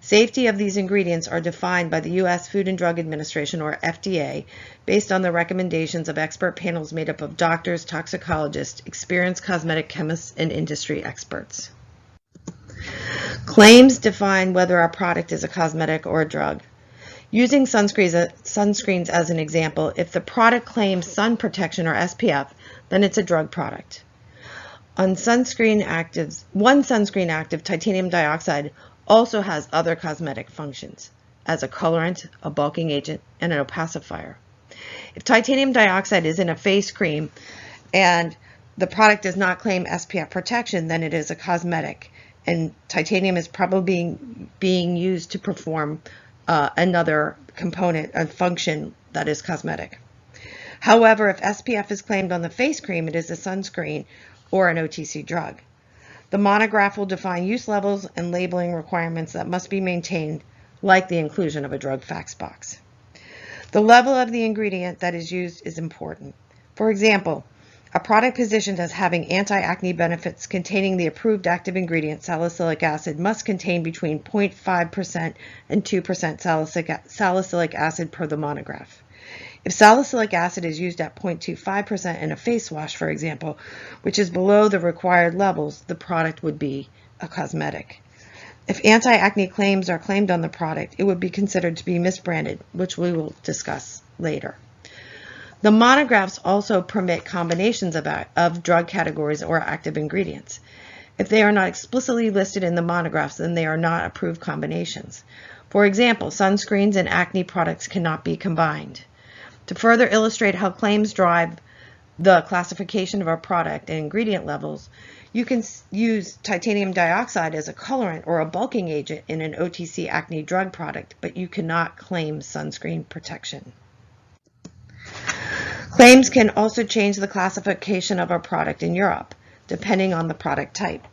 Safety of these ingredients are defined by the US Food and Drug Administration, or FDA, based on the recommendations of expert panels made up of doctors, toxicologists, experienced cosmetic chemists, and industry experts. Claims define whether a product is a cosmetic or a drug. Using sunscreens as an example, if the product claims sun protection or SPF, then it's a drug product. One sunscreen active, titanium dioxide, also has other cosmetic functions as a colorant, a bulking agent, and an opacifier. If titanium dioxide is in a face cream and the product does not claim SPF protection, then it is a cosmetic. And titanium is probably being used to perform another component, a function that is cosmetic. However, if SPF is claimed on the face cream, it is a sunscreen or an OTC drug. The monograph will define use levels and labeling requirements that must be maintained, like the inclusion of a drug facts box. The level of the ingredient that is used is important. For example, a product positioned as having anti-acne benefits containing the approved active ingredient salicylic acid must contain between 0.5% and 2% salicylic acid per the monograph. If salicylic acid is used at 0.25% in a face wash, for example, which is below the required levels, the product would be a cosmetic. If anti-acne claims are claimed on the product, it would be considered to be misbranded, which we will discuss later. The monographs also permit combinations of drug categories or active ingredients. If they are not explicitly listed in the monographs, then they are not approved combinations. For example, sunscreens and acne products cannot be combined. To further illustrate how claims drive the classification of a product and ingredient levels, you can use titanium dioxide as a colorant or a bulking agent in an OTC acne drug product, but you cannot claim sunscreen protection. Claims can also change the classification of a product in Europe, depending on the product type.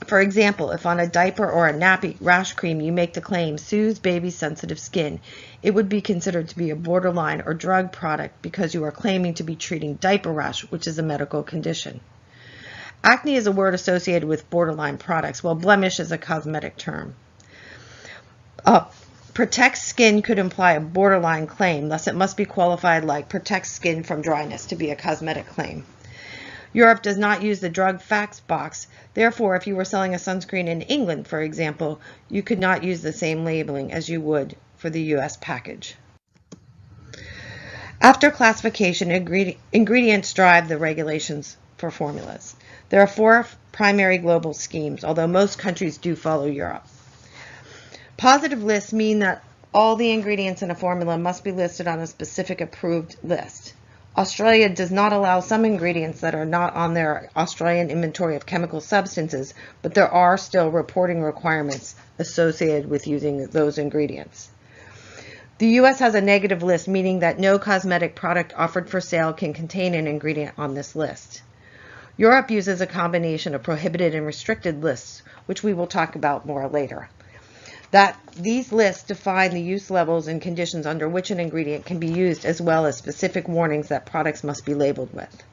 For example, if on a diaper or a nappy rash cream you make the claim soothes baby sensitive skin, it would be considered to be a borderline or drug product because you are claiming to be treating diaper rash, which is a medical condition. Acne is a word associated with borderline products, while blemish is a cosmetic term. Protects skin could imply a borderline claim, thus it must be qualified like protects skin from dryness to be a cosmetic claim. Europe does not use the drug facts box, therefore if you were selling a sunscreen in England, for example, you could not use the same labeling as you would for the US package. After classification, ingredients drive the regulations for formulas. There are 4 primary global schemes, although most countries do follow Europe. Positive lists mean that all the ingredients in a formula must be listed on a specific approved list. Australia does not allow some ingredients that are not on their Australian inventory of chemical substances, but there are still reporting requirements associated with using those ingredients. The U.S. has a negative list, meaning that no cosmetic product offered for sale can contain an ingredient on this list. Europe uses a combination of prohibited and restricted lists, which we will talk about more later. These lists define the use levels and conditions under which an ingredient can be used, as well as specific warnings that products must be labeled with.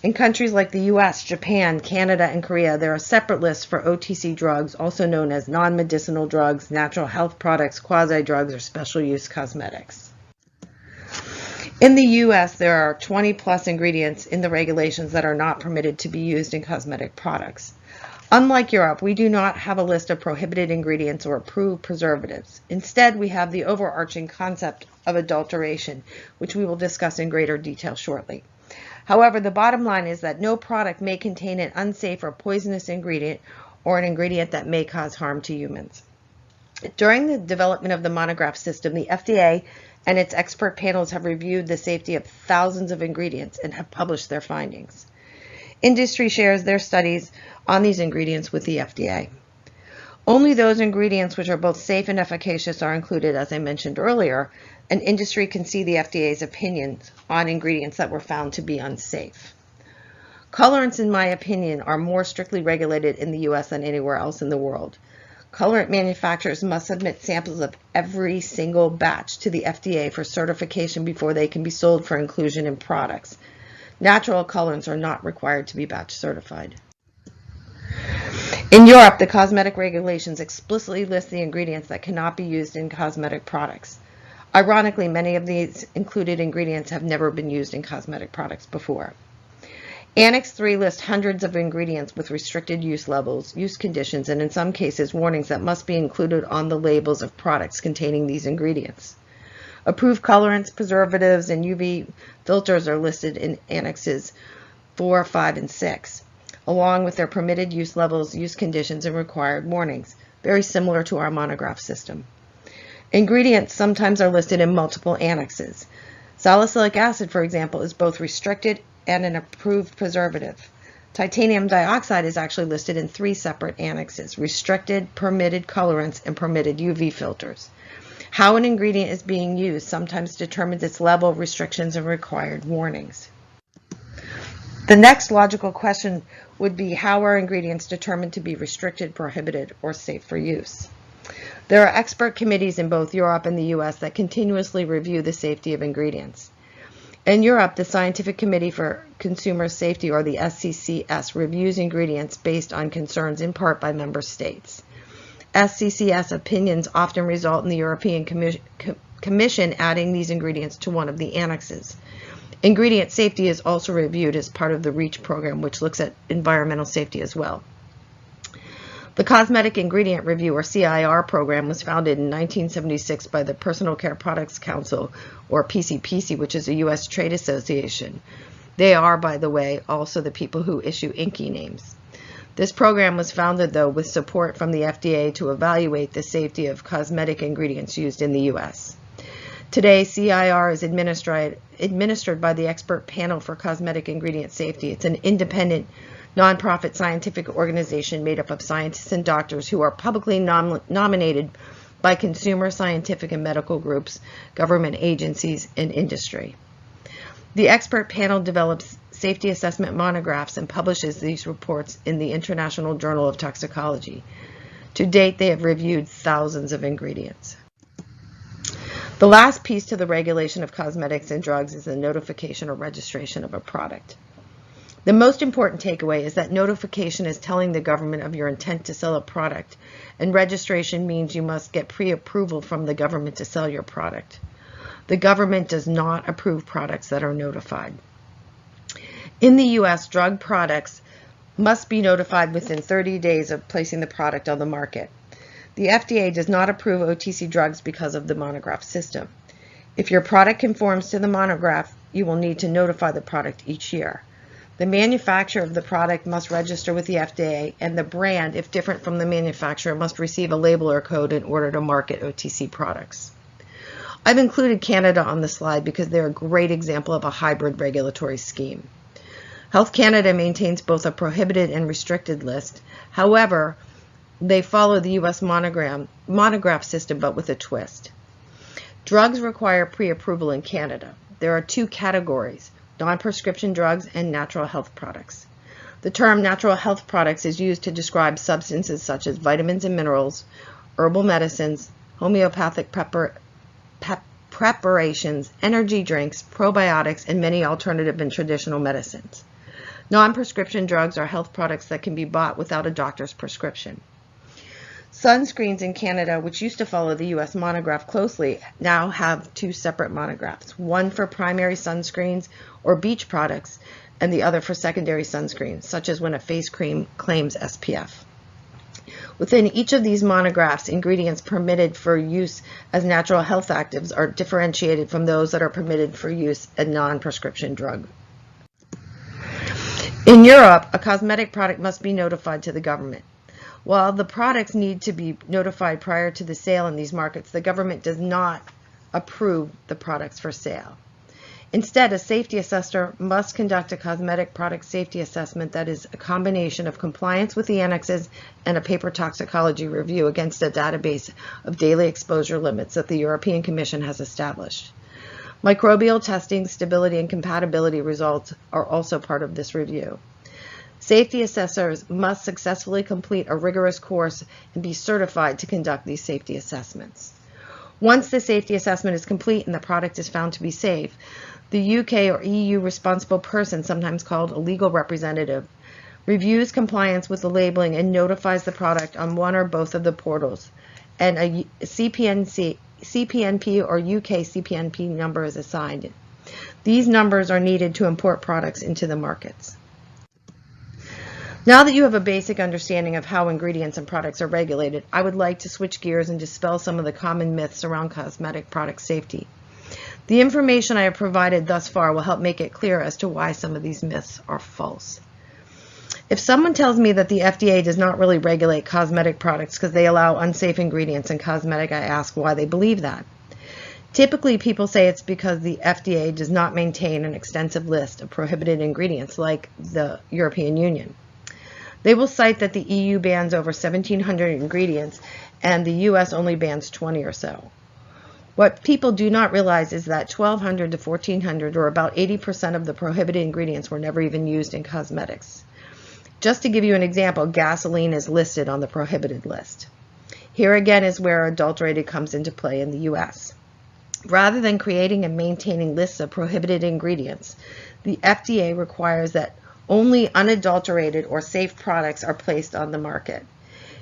In countries like the US, Japan, Canada, and Korea, there are separate lists for OTC drugs, also known as non-medicinal drugs, natural health products, quasi-drugs, or special use cosmetics. In the US, there are 20+ ingredients in the regulations that are not permitted to be used in cosmetic products. Unlike Europe, we do not have a list of prohibited ingredients or approved preservatives. Instead, we have the overarching concept of adulteration, which we will discuss in greater detail shortly. However, the bottom line is that no product may contain an unsafe or poisonous ingredient or an ingredient that may cause harm to humans. During the development of the monograph system, the FDA and its expert panels have reviewed the safety of thousands of ingredients and have published their findings. Industry shares their studies on these ingredients with the FDA. Only those ingredients which are both safe and efficacious are included, as I mentioned earlier, and industry can see the FDA's opinions on ingredients that were found to be unsafe. Colorants, in my opinion, are more strictly regulated in the US than anywhere else in the world. Colorant manufacturers must submit samples of every single batch to the FDA for certification before they can be sold for inclusion in products. Natural colorants are not required to be batch certified. In Europe, the cosmetic regulations explicitly list the ingredients that cannot be used in cosmetic products. Ironically, many of these included ingredients have never been used in cosmetic products before. Annex 3 lists hundreds of ingredients with restricted use levels, use conditions, and in some cases warnings that must be included on the labels of products containing these ingredients. Approved colorants, preservatives, and UV filters are listed in Annexes 4, 5, and 6, along with their permitted use levels, use conditions, and required warnings, very similar to our monograph system. Ingredients sometimes are listed in multiple annexes. Salicylic acid, for example, is both restricted and an approved preservative. Titanium dioxide is actually listed in 3 separate annexes: restricted, permitted colorants, and permitted UV filters. How an ingredient is being used sometimes determines its level of restrictions and required warnings. The next logical question would be, how are ingredients determined to be restricted, prohibited, or safe for use? There are expert committees in both Europe and the US that continuously review the safety of ingredients. In Europe, the Scientific Committee for Consumer Safety, or the SCCS, reviews ingredients based on concerns in part by member states. SCCS opinions often result in the European Commission adding these ingredients to one of the annexes. Ingredient safety is also reviewed as part of the REACH program, which looks at environmental safety as well. The Cosmetic Ingredient Review, or CIR program, was founded in 1976 by the Personal Care Products Council, or PCPC, which is a U.S. trade association. They are, by the way, also the people who issue INCI names. This program was founded, though, with support from the FDA to evaluate the safety of cosmetic ingredients used in the U.S. Today, CIR is administered by the Expert Panel for Cosmetic Ingredient Safety. It's an independent, nonprofit scientific organization made up of scientists and doctors who are publicly nominated by consumer, scientific, and medical groups, government agencies, and industry. The expert panel develops safety assessment monographs and publishes these reports in the International Journal of Toxicology. To date, they have reviewed thousands of ingredients. The last piece to the regulation of cosmetics and drugs is the notification or registration of a product. The most important takeaway is that notification is telling the government of your intent to sell a product, and registration means you must get pre-approval from the government to sell your product. The government does not approve products that are notified. In the U.S., drug products must be notified within 30 days of placing the product on the market. The FDA does not approve OTC drugs because of the monograph system. If your product conforms to the monograph, you will need to notify the product each year. The manufacturer of the product must register with the FDA, and the brand, if different from the manufacturer, must receive a label or code in order to market OTC products. I've included Canada on the slide because they're a great example of a hybrid regulatory scheme. Health Canada maintains both a prohibited and restricted list. However, they follow the U.S. monograph system, but with a twist. Drugs require pre-approval in Canada. There are two categories: non-prescription drugs and natural health products. The term natural health products is used to describe substances such as vitamins and minerals, herbal medicines, homeopathic preparations, energy drinks, probiotics, and many alternative and traditional medicines. Non-prescription drugs are health products that can be bought without a doctor's prescription. Sunscreens in Canada, which used to follow the U.S. monograph closely, now have two separate monographs, one for primary sunscreens or beach products, and the other for secondary sunscreens, such as when a face cream claims SPF. Within each of these monographs, ingredients permitted for use as natural health actives are differentiated from those that are permitted for use as non-prescription drug. In Europe, a cosmetic product must be notified to the government. While the products need to be notified prior to the sale in these markets, the government does not approve the products for sale. Instead, a safety assessor must conduct a cosmetic product safety assessment that is a combination of compliance with the annexes and a paper toxicology review against a database of daily exposure limits that the European Commission has established. Microbial testing, stability, and compatibility results are also part of this review. Safety assessors must successfully complete a rigorous course and be certified to conduct these safety assessments. Once the safety assessment is complete and the product is found to be safe, the UK or EU responsible person, sometimes called a legal representative, reviews compliance with the labeling and notifies the product on one or both of the portals, and a CPNP or UK CPNP number is assigned. These numbers are needed to import products into the markets. Now that you have a basic understanding of how ingredients and products are regulated, I would like to switch gears and dispel some of the common myths around cosmetic product safety. The information I have provided thus far will help make it clear as to why some of these myths are false. If someone tells me that the FDA does not really regulate cosmetic products because they allow unsafe ingredients in cosmetic, I ask why they believe that. Typically, people say it's because the FDA does not maintain an extensive list of prohibited ingredients like the European Union. They will cite that the EU bans over 1,700 ingredients and the US only bans 20 or so. What people do not realize is that 1,200 to 1,400, or about 80% of the prohibited ingredients, were never even used in cosmetics. Just to give you an example, gasoline is listed on the prohibited list. Here again is where adulterated comes into play in the US. Rather than creating and maintaining lists of prohibited ingredients, the FDA requires that only unadulterated or safe products are placed on the market.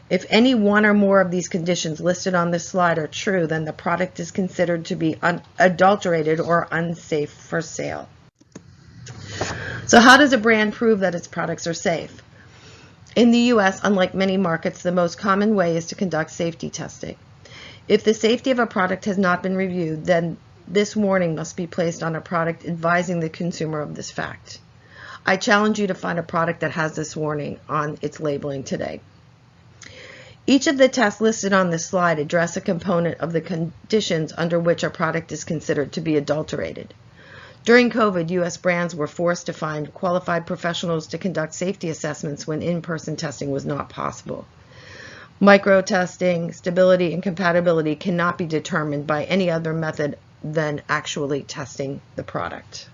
If any one or more of these conditions listed on this slide are true, then the product is considered to be unadulterated or unsafe for sale. So how does a brand prove that its products are safe? In the US, unlike many markets, the most common way is to conduct safety testing. If the safety of a product has not been reviewed, then this warning must be placed on a product advising the consumer of this fact. I challenge you to find a product that has this warning on its labeling today. Each of the tests listed on this slide address a component of the conditions under which a product is considered to be adulterated. During COVID, U.S. brands were forced to find qualified professionals to conduct safety assessments when in-person testing was not possible. Micro-testing, stability, and compatibility cannot be determined by any other method than actually testing the product.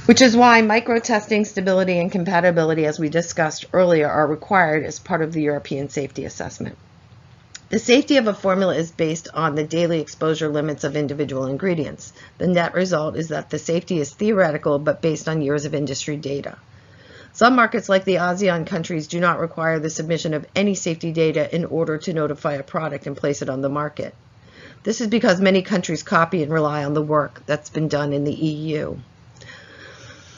Which is why micro-testing, stability, and compatibility, as we discussed earlier, are required as part of the European safety assessment. The safety of a formula is based on the daily exposure limits of individual ingredients. The net result is that the safety is theoretical but based on years of industry data. Some markets, like the ASEAN countries, do not require the submission of any safety data in order to notify a product and place it on the market. This is because many countries copy and rely on the work that's been done in the EU.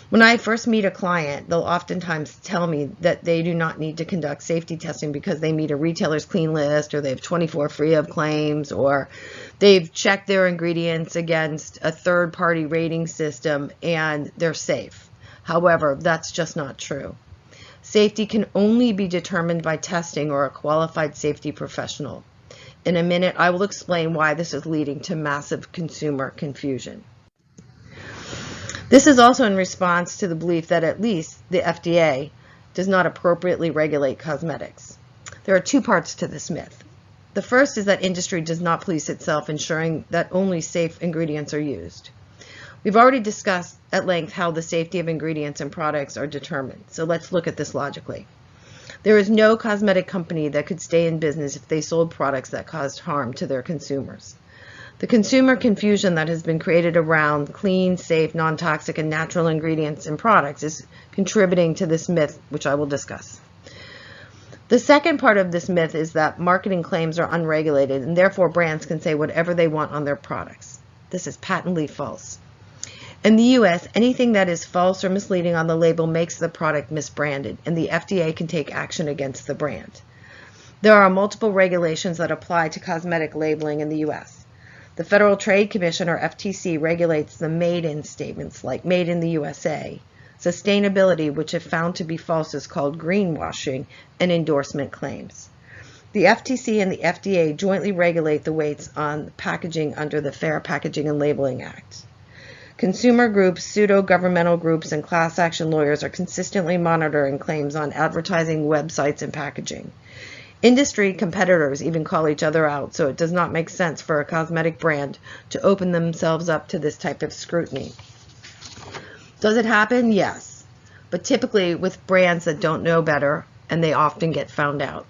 When I first meet a client, they'll oftentimes tell me that they do not need to conduct safety testing because they meet a retailer's clean list, or they have 24 free of claims, or they've checked their ingredients against a third-party rating system and they're safe. However, that's just not true. Safety can only be determined by testing or a qualified safety professional. In a minute, I will explain why this is leading to massive consumer confusion. This is also in response to the belief that at least the FDA does not appropriately regulate cosmetics. There are two parts to this myth. The first is that industry does not police itself, ensuring that only safe ingredients are used. We've already discussed at length how the safety of ingredients and products are determined, so let's look at this logically. There is no cosmetic company that could stay in business if they sold products that caused harm to their consumers. The consumer confusion that has been created around clean, safe, non-toxic, and natural ingredients and products is contributing to this myth, which I will discuss. The second part of this myth is that marketing claims are unregulated and therefore brands can say whatever they want on their products. This is patently false. In the US, anything that is false or misleading on the label makes the product misbranded, and the FDA can take action against the brand. There are multiple regulations that apply to cosmetic labeling in the US. The Federal Trade Commission, or FTC, regulates the made-in statements like made in the USA. Sustainability, which if found to be false, is called greenwashing, and endorsement claims. The FTC and the FDA jointly regulate the weights on packaging under the Fair Packaging and Labeling Act. Consumer groups, pseudo-governmental groups, and class action lawyers are consistently monitoring claims on advertising, websites, and packaging. Industry competitors even call each other out, so it does not make sense for a cosmetic brand to open themselves up to this type of scrutiny. Does it happen? Yes, but typically with brands that don't know better, and they often get found out.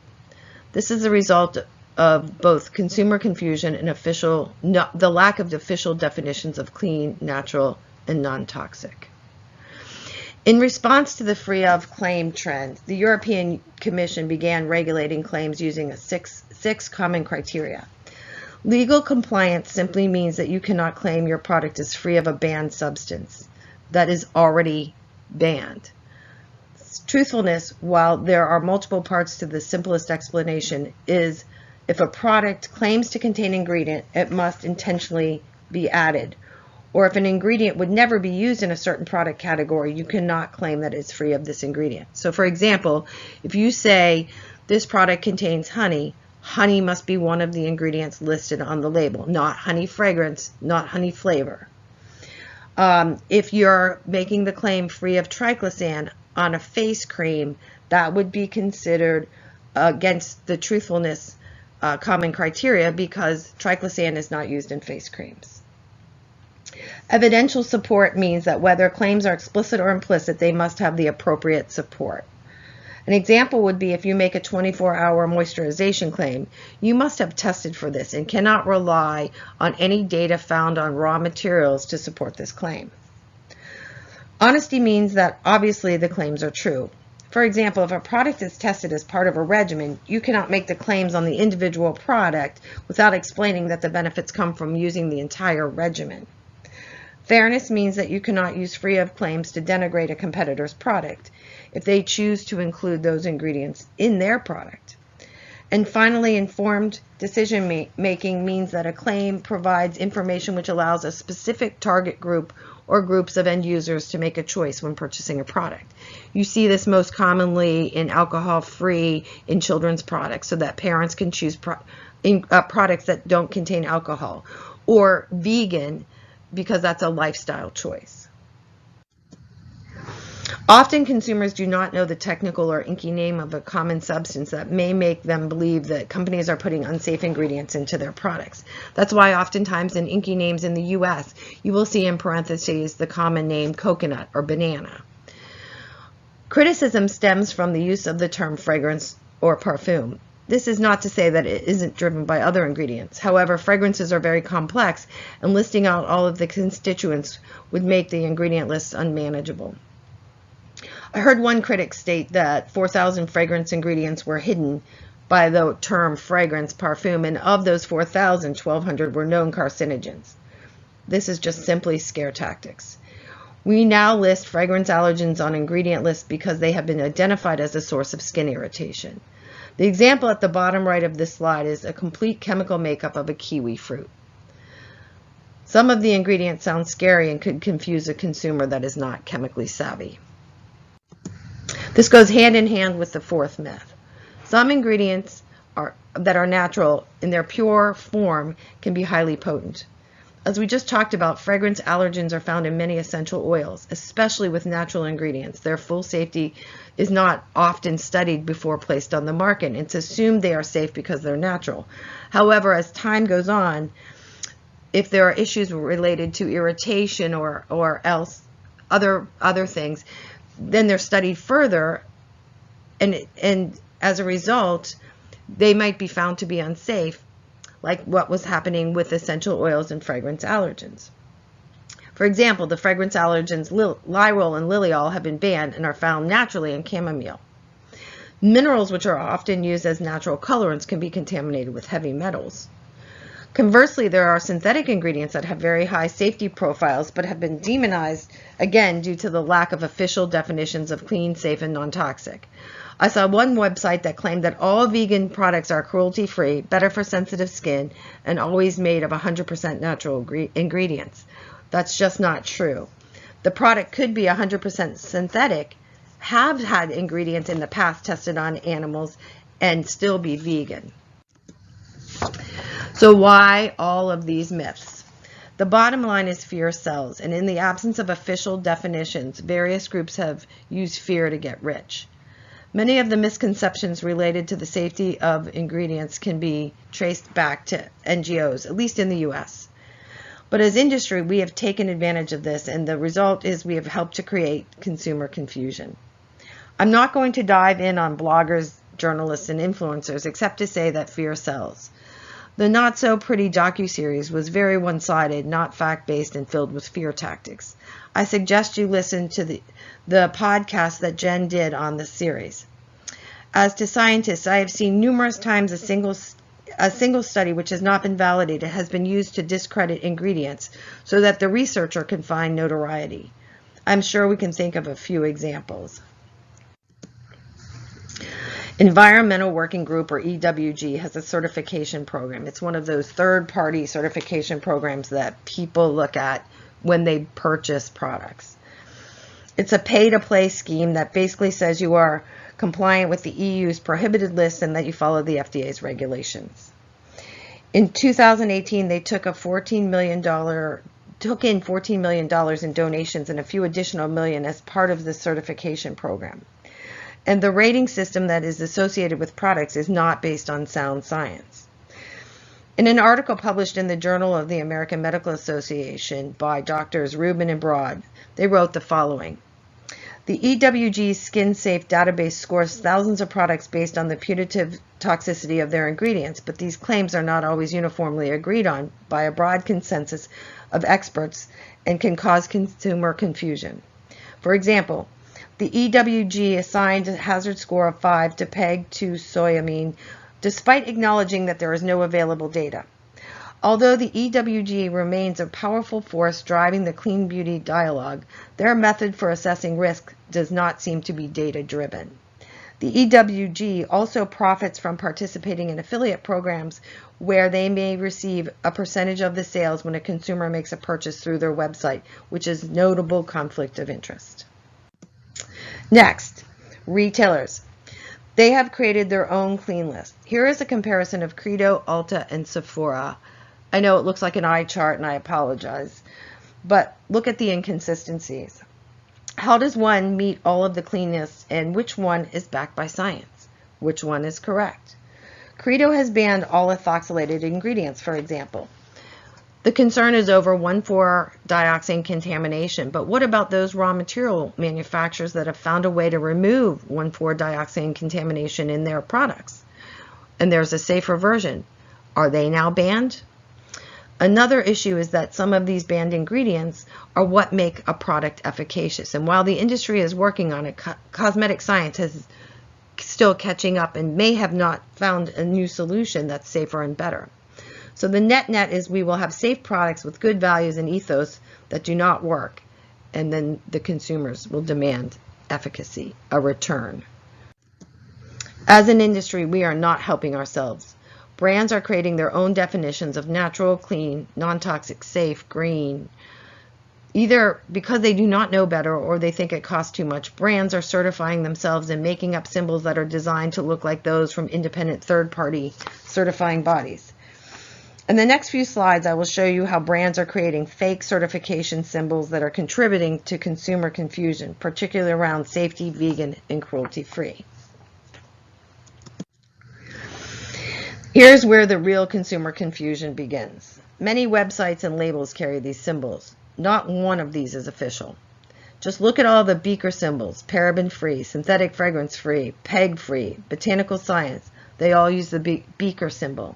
This is a result of both consumer confusion and the lack of official definitions of clean, natural, and non-toxic. In response to the free of claim trend, the European Commission began regulating claims using six common criteria. Legal compliance simply means that you cannot claim your product is free of a banned substance that is already banned. Truthfulness, while there are multiple parts to the simplest explanation, is if a product claims to contain ingredient, it must intentionally be added. Or if an ingredient would never be used in a certain product category, you cannot claim that it's free of this ingredient. So for example, if you say this product contains honey, honey must be one of the ingredients listed on the label, not honey fragrance, not honey flavor. If you're making the claim free of triclosan on a face cream, that would be considered against the truthfulness common criteria because triclosan is not used in face creams. Evidential support means that whether claims are explicit or implicit, they must have the appropriate support. An example would be if you make a 24-hour moisturization claim, you must have tested for this and cannot rely on any data found on raw materials to support this claim. Honesty means that obviously the claims are true. For example, if a product is tested as part of a regimen, you cannot make the claims on the individual product without explaining that the benefits come from using the entire regimen. Fairness means that you cannot use free of claims to denigrate a competitor's product if they choose to include those ingredients in their product. And finally, informed decision making means that a claim provides information which allows a specific target group or groups of end users to make a choice when purchasing a product. You see this most commonly in alcohol-free in children's products so that parents can choose products that don't contain alcohol, or vegan because that's a lifestyle choice. Often consumers do not know the technical or inky name of a common substance that may make them believe that companies are putting unsafe ingredients into their products. That's why oftentimes in inky names in the US, you will see in parentheses the common name coconut or banana. Criticism stems from the use of the term fragrance or parfum. This is not to say that it isn't driven by other ingredients. However, fragrances are very complex, and listing out all of the constituents would make the ingredient list unmanageable. I heard one critic state that 4,000 fragrance ingredients were hidden by the term fragrance parfum, and of those 4,000, 1,200 were known carcinogens. This is just simply scare tactics. We now list fragrance allergens on ingredient lists because they have been identified as a source of skin irritation. The example at the bottom right of this slide is a complete chemical makeup of a kiwi fruit. Some of the ingredients sound scary and could confuse a consumer that is not chemically savvy. This goes hand in hand with the fourth myth. Some ingredients that are natural in their pure form can be highly potent. As we just talked about, fragrance allergens are found in many essential oils, especially with natural ingredients. Their full safety is not often studied before placed on the market. It's assumed they are safe because they're natural. However, as time goes on, if there are issues related to irritation or else other things, then they're studied further, and as a result, they might be found to be unsafe, like what was happening with essential oils and fragrance allergens. For example, the fragrance allergens lirol and liliol have been banned and are found naturally in chamomile. Minerals, which are often used as natural colorants, can be contaminated with heavy metals. Conversely, there are synthetic ingredients that have very high safety profiles but have been demonized, again, due to the lack of official definitions of clean, safe, and non-toxic. I saw one website that claimed that all vegan products are cruelty-free, better for sensitive skin, and always made of 100% natural ingredients. That's just not true. The product could be 100% synthetic, have had ingredients in the past tested on animals, and still be vegan. So why all of these myths? The bottom line is fear sells, and in the absence of official definitions, various groups have used fear to get rich. Many of the misconceptions related to the safety of ingredients can be traced back to NGOs, at least in the US. But as industry, we have taken advantage of this, and the result is we have helped to create consumer confusion. I'm not going to dive in on bloggers, journalists, and influencers, except to say that fear sells. The not-so-pretty docuseries was very one-sided, not fact-based, and filled with fear tactics. I suggest you listen to the podcast that Jen did on this series. As to scientists, I have seen numerous times a single study which has not been validated has been used to discredit ingredients so that the researcher can find notoriety. I'm sure we can think of a few examples. Environmental Working Group, or EWG, has a certification program. It's one of those third-party certification programs that people look at when they purchase products. It's a pay-to-play scheme that basically says you are compliant with the EU's prohibited list and that you follow the FDA's regulations. In 2018, they took in $14 million in donations and a few additional million as part of the certification program. And the rating system that is associated with products is not based on sound science. In an article published in the Journal of the American Medical Association by Drs. Rubin and Broad, they wrote the following. The EWG Skin Safe database scores thousands of products based on the putative toxicity of their ingredients, but these claims are not always uniformly agreed on by a broad consensus of experts and can cause consumer confusion. For example, the EWG assigned a hazard score of 5 to PEG-2-soyamine, despite acknowledging that there is no available data. Although the EWG remains a powerful force driving the clean beauty dialogue, their method for assessing risk does not seem to be data-driven. The EWG also profits from participating in affiliate programs where they may receive a percentage of the sales when a consumer makes a purchase through their website, which is notable conflict of interest. Next, retailers. They have created their own clean list. Here is a comparison of Credo, Ulta, and Sephora. I know it looks like an eye chart, and I apologize, but look at the inconsistencies. How does one meet all of the cleanness, and which one is backed by science? Which one is correct? Credo has banned all ethoxylated ingredients, for example. The concern is over 1,4-dioxane contamination, but what about those raw material manufacturers that have found a way to remove 1,4-dioxane contamination in their products? And there's a safer version. Are they now banned? Another issue is that some of these banned ingredients are what make a product efficacious. And while the industry is working on it, cosmetic science is still catching up and may have not found a new solution that's safer and better. So the net is we will have safe products with good values and ethos that do not work. and then the consumers will demand efficacy, a return. As an industry, we are not helping ourselves. Brands are creating their own definitions of natural, clean, non-toxic, safe, green. Either because they do not know better or they think it costs too much, brands are certifying themselves and making up symbols that are designed to look like those from independent third-party certifying bodies. In the next few slides, I will show you how brands are creating fake certification symbols that are contributing to consumer confusion, particularly around safety, vegan, and cruelty-free. Here's where the real consumer confusion begins. Many websites and labels carry these symbols. Not one of these is official. Just look at all the beaker symbols: paraben-free, synthetic fragrance-free, PEG-free, botanical science. They all use the beaker symbol.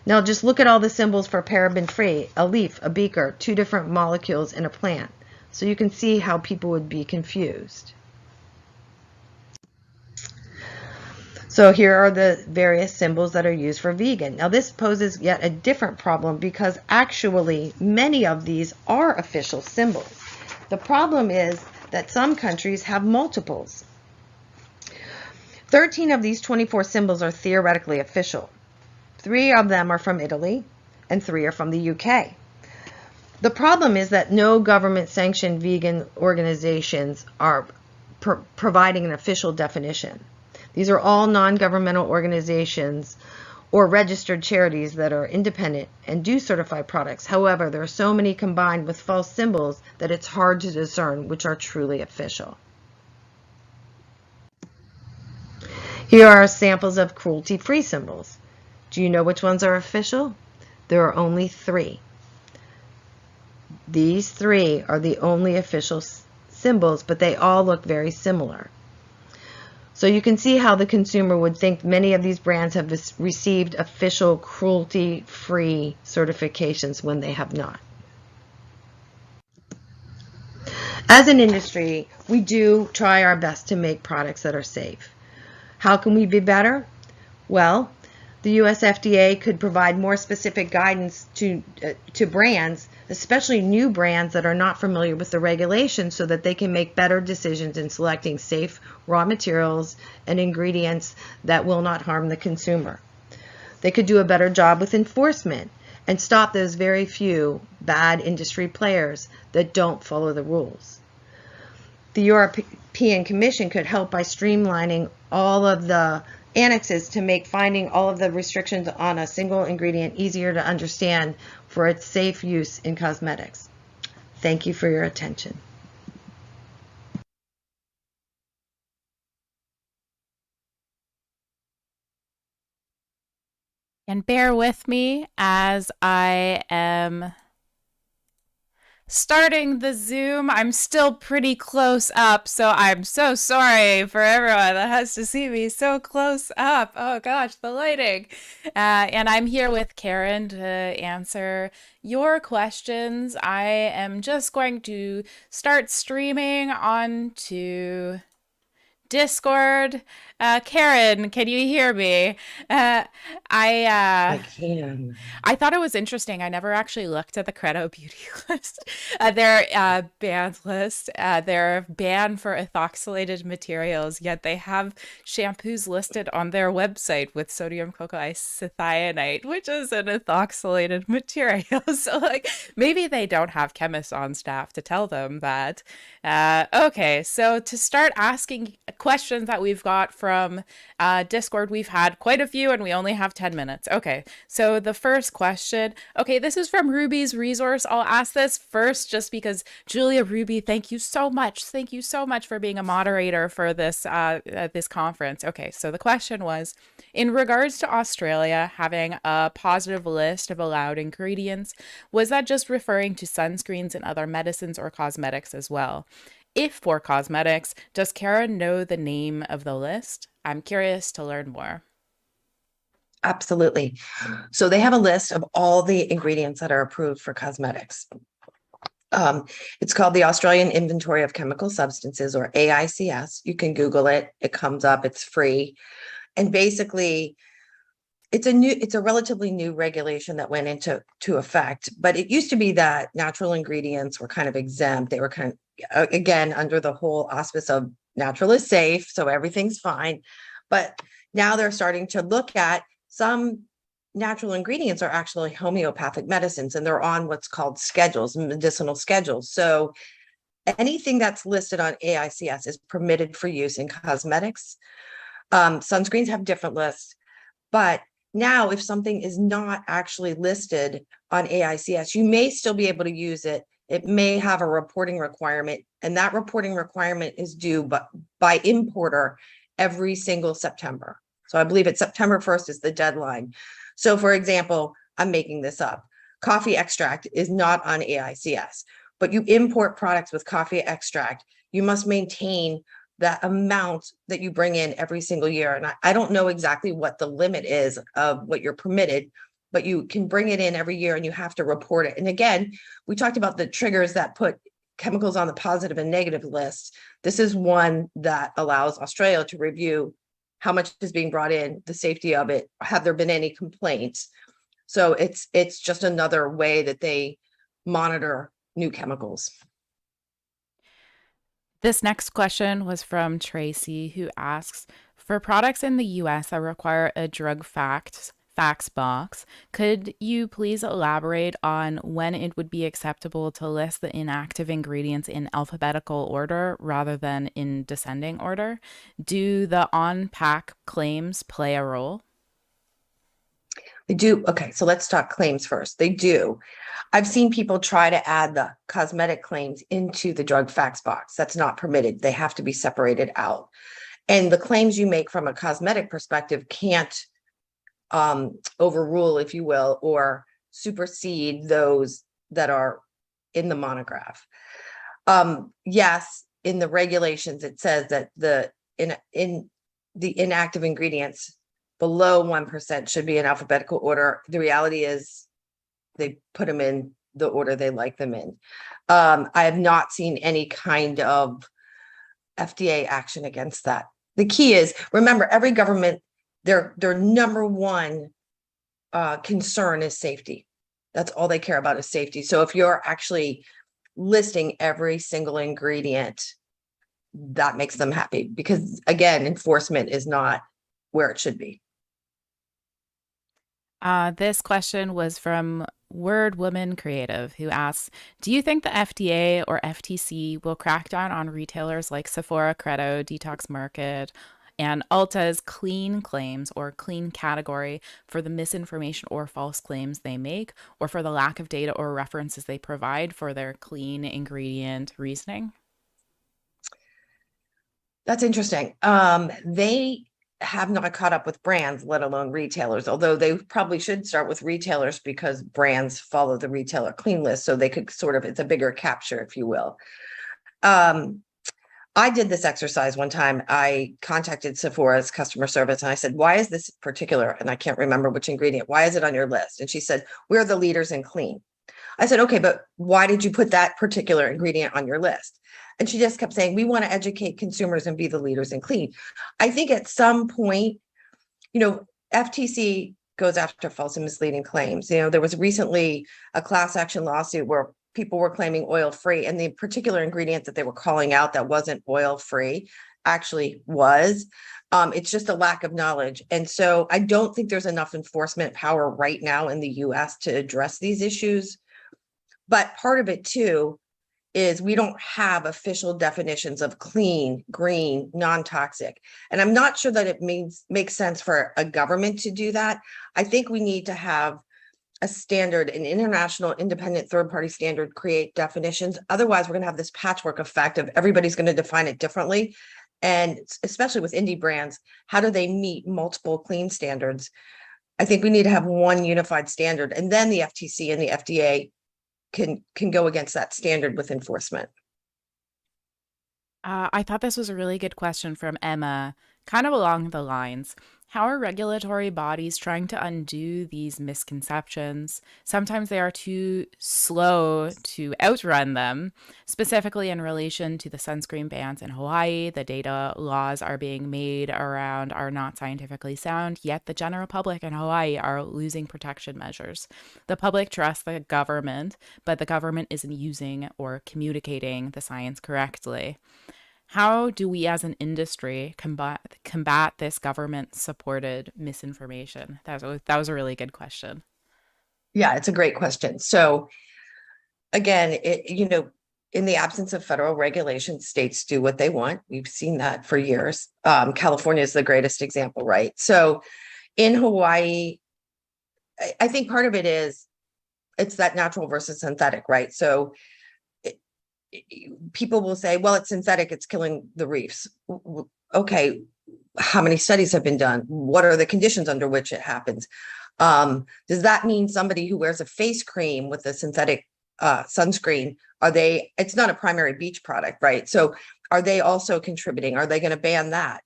Now just look at all the symbols for paraben-free: a leaf, a beaker, 2 different molecules in a plant. So you can see how people would be confused. So here are the various symbols that are used for vegan. Now this poses yet a different problem because actually many of these are official symbols. The problem is that some countries have multiples. 13 of these 24 symbols are theoretically official. 3 of them are from Italy and 3 are from the UK. The problem is that no government-sanctioned vegan organizations are providing an official definition. These are all non-governmental organizations or registered charities that are independent and do certify products. However, there are so many combined with false symbols that it's hard to discern which are truly official. Here are samples of cruelty-free symbols. Do you know which ones are official? There are only 3. These 3 are the only official symbols, but they all look very similar. So you can see how the consumer would think many of these brands have received official cruelty-free certifications when they have not. As an industry, we do try our best to make products that are safe. How can we be better? Well, the US FDA could provide more specific guidance to brands, especially new brands that are not familiar with the regulations, so that they can make better decisions in selecting safe raw materials and ingredients that will not harm the consumer. They could do a better job with enforcement and stop those very few bad industry players that don't follow the rules. The European Commission could help by streamlining all of the annexes to make finding all of the restrictions on a single ingredient easier to understand for its safe use in cosmetics. Thank you for your attention. And bear with me as I am starting the Zoom. I'm still pretty close up, so I'm so sorry for everyone that has to see me so close up. Oh gosh, the lighting. And I'm here with Karen to answer your questions. I am just going to start streaming onto Discord. Karen, can you hear me? I can. I thought it was interesting. I never actually looked at the Credo Beauty list. Their banned list. They're banned for ethoxylated materials, yet they have shampoos listed on their website with sodium cocoisocyanate, which is an ethoxylated material. So, like, maybe they don't have chemists on staff to tell them that. Okay, so to start asking questions that we've got from Discord, we've had quite a few and we only have 10 minutes. Okay, so the first question, okay, this is from Ruby's Resource. I'll ask this first just because Julia Ruby, thank you so much. Thank you so much for being a moderator for this this conference. Okay, so the question was, in regards to Australia having a positive list of allowed ingredients, was that just referring to sunscreens and other medicines or cosmetics as well? If for cosmetics, does Karen know the name of the list? I'm curious to learn more. Absolutely. So they have a list of all the ingredients that are approved for cosmetics. It's called the Australian Inventory of Chemical Substances, or AICS. You can Google it. It comes up. It's free. And basically, it's a relatively new regulation that went into effect. But it used to be that natural ingredients were kind of exempt. They were kind of again, under the whole auspice of natural is safe, so everything's fine. But now they're starting to look at some natural ingredients are actually homeopathic medicines, and they're on what's called schedules, medicinal schedules. So anything that's listed on AICS is permitted for use in cosmetics. Sunscreens have different lists, but now if something is not actually listed on AICS, you may still be able to use it. It may have a reporting requirement, and that reporting requirement is due by importer every single September. So I believe it's September 1st is the deadline. So for example, I'm making this up. Coffee extract is not on AICS, but you import products with coffee extract, you must maintain that amount that you bring in every single year. And I don't know exactly what the limit is of what you're permitted, but you can bring it in every year and you have to report it. And again, we talked about the triggers that put chemicals on the positive and negative list. This is one that allows Australia to review how much is being brought in, the safety of it, have there been any complaints? So it's just another way that they monitor new chemicals. This next question was from Tracy, who asks, for products in the US that require a drug facts box, could you please elaborate on when it would be acceptable to list the inactive ingredients in alphabetical order rather than in descending order? Do the on-pack claims play a role? They do. Okay, so let's talk claims first. They do. I've seen people try to add the cosmetic claims into the drug facts box. That's not permitted. They have to be separated out. And the claims you make from a cosmetic perspective can't overrule, if you will, or supersede those that are in the monograph. Yes, in the regulations, it says that in the inactive ingredients below 1% should be in alphabetical order. The reality is they put them in the order they like them in. I have not seen any kind of FDA action against that. The key is, remember, every government, their number one concern is safety. That's all they care about is safety. So if you're actually listing every single ingredient, that makes them happy because, again, enforcement is not where it should be. This question was from Word Woman Creative, who asks, do you think the FDA or FTC will crack down on retailers like Sephora, Credo, Detox Market, and Ulta's clean claims or clean category for the misinformation or false claims they make, or for the lack of data or references they provide for their clean ingredient reasoning? That's interesting. They have not caught up with brands, let alone retailers, although they probably should start with retailers because brands follow the retailer clean list. So they could sort of, it's a bigger capture, if you will. I did this exercise one time. I contacted Sephora's customer service and I said, why is this particular, and I can't remember which ingredient, why is it on your list? And she said, we're the leaders in clean. I said, okay, but why did you put that particular ingredient on your list? And she just kept saying, we want to educate consumers and be the leaders in clean. I think at some point, FTC goes after false and misleading claims. There was recently a class action lawsuit where people were claiming oil-free, and the particular ingredient that they were calling out that wasn't oil-free actually was. It's just a lack of knowledge. And so I don't think there's enough enforcement power right now in the US to address these issues. But part of it too is we don't have official definitions of clean, green, non-toxic. And I'm not sure that it makes sense for a government to do that. I think we need to have a standard, an international independent third-party standard, create definitions. Otherwise, we're going to have this patchwork effect of everybody's going to define it differently. And especially with indie brands, how do they meet multiple clean standards? I think we need to have one unified standard, and then the FTC and the FDA can go against that standard with enforcement. I thought this was a really good question from Emma, kind of along the lines. How are regulatory bodies trying to undo these misconceptions? Sometimes they are too slow to outrun them, specifically in relation to the sunscreen bans in Hawaii. The data laws are being made around are not scientifically sound, yet the general public in Hawaii are losing protection measures. The public trusts the government, but the government isn't using or communicating the science correctly. How do we as an industry combat this government supported misinformation? That was a really good question. Yeah, it's a great question. So again, in the absence of federal regulation, states do what they want. We've seen that for years. California is the greatest example, right? So in Hawaii, I think part of it is it's that natural versus synthetic, right? So people will say, well, it's synthetic, it's killing the reefs. Okay, how many studies have been done? What are the conditions under which it happens? Does that mean somebody who wears a face cream with a synthetic sunscreen, it's not a primary beach product, right? So are they also contributing? Are they going to ban that?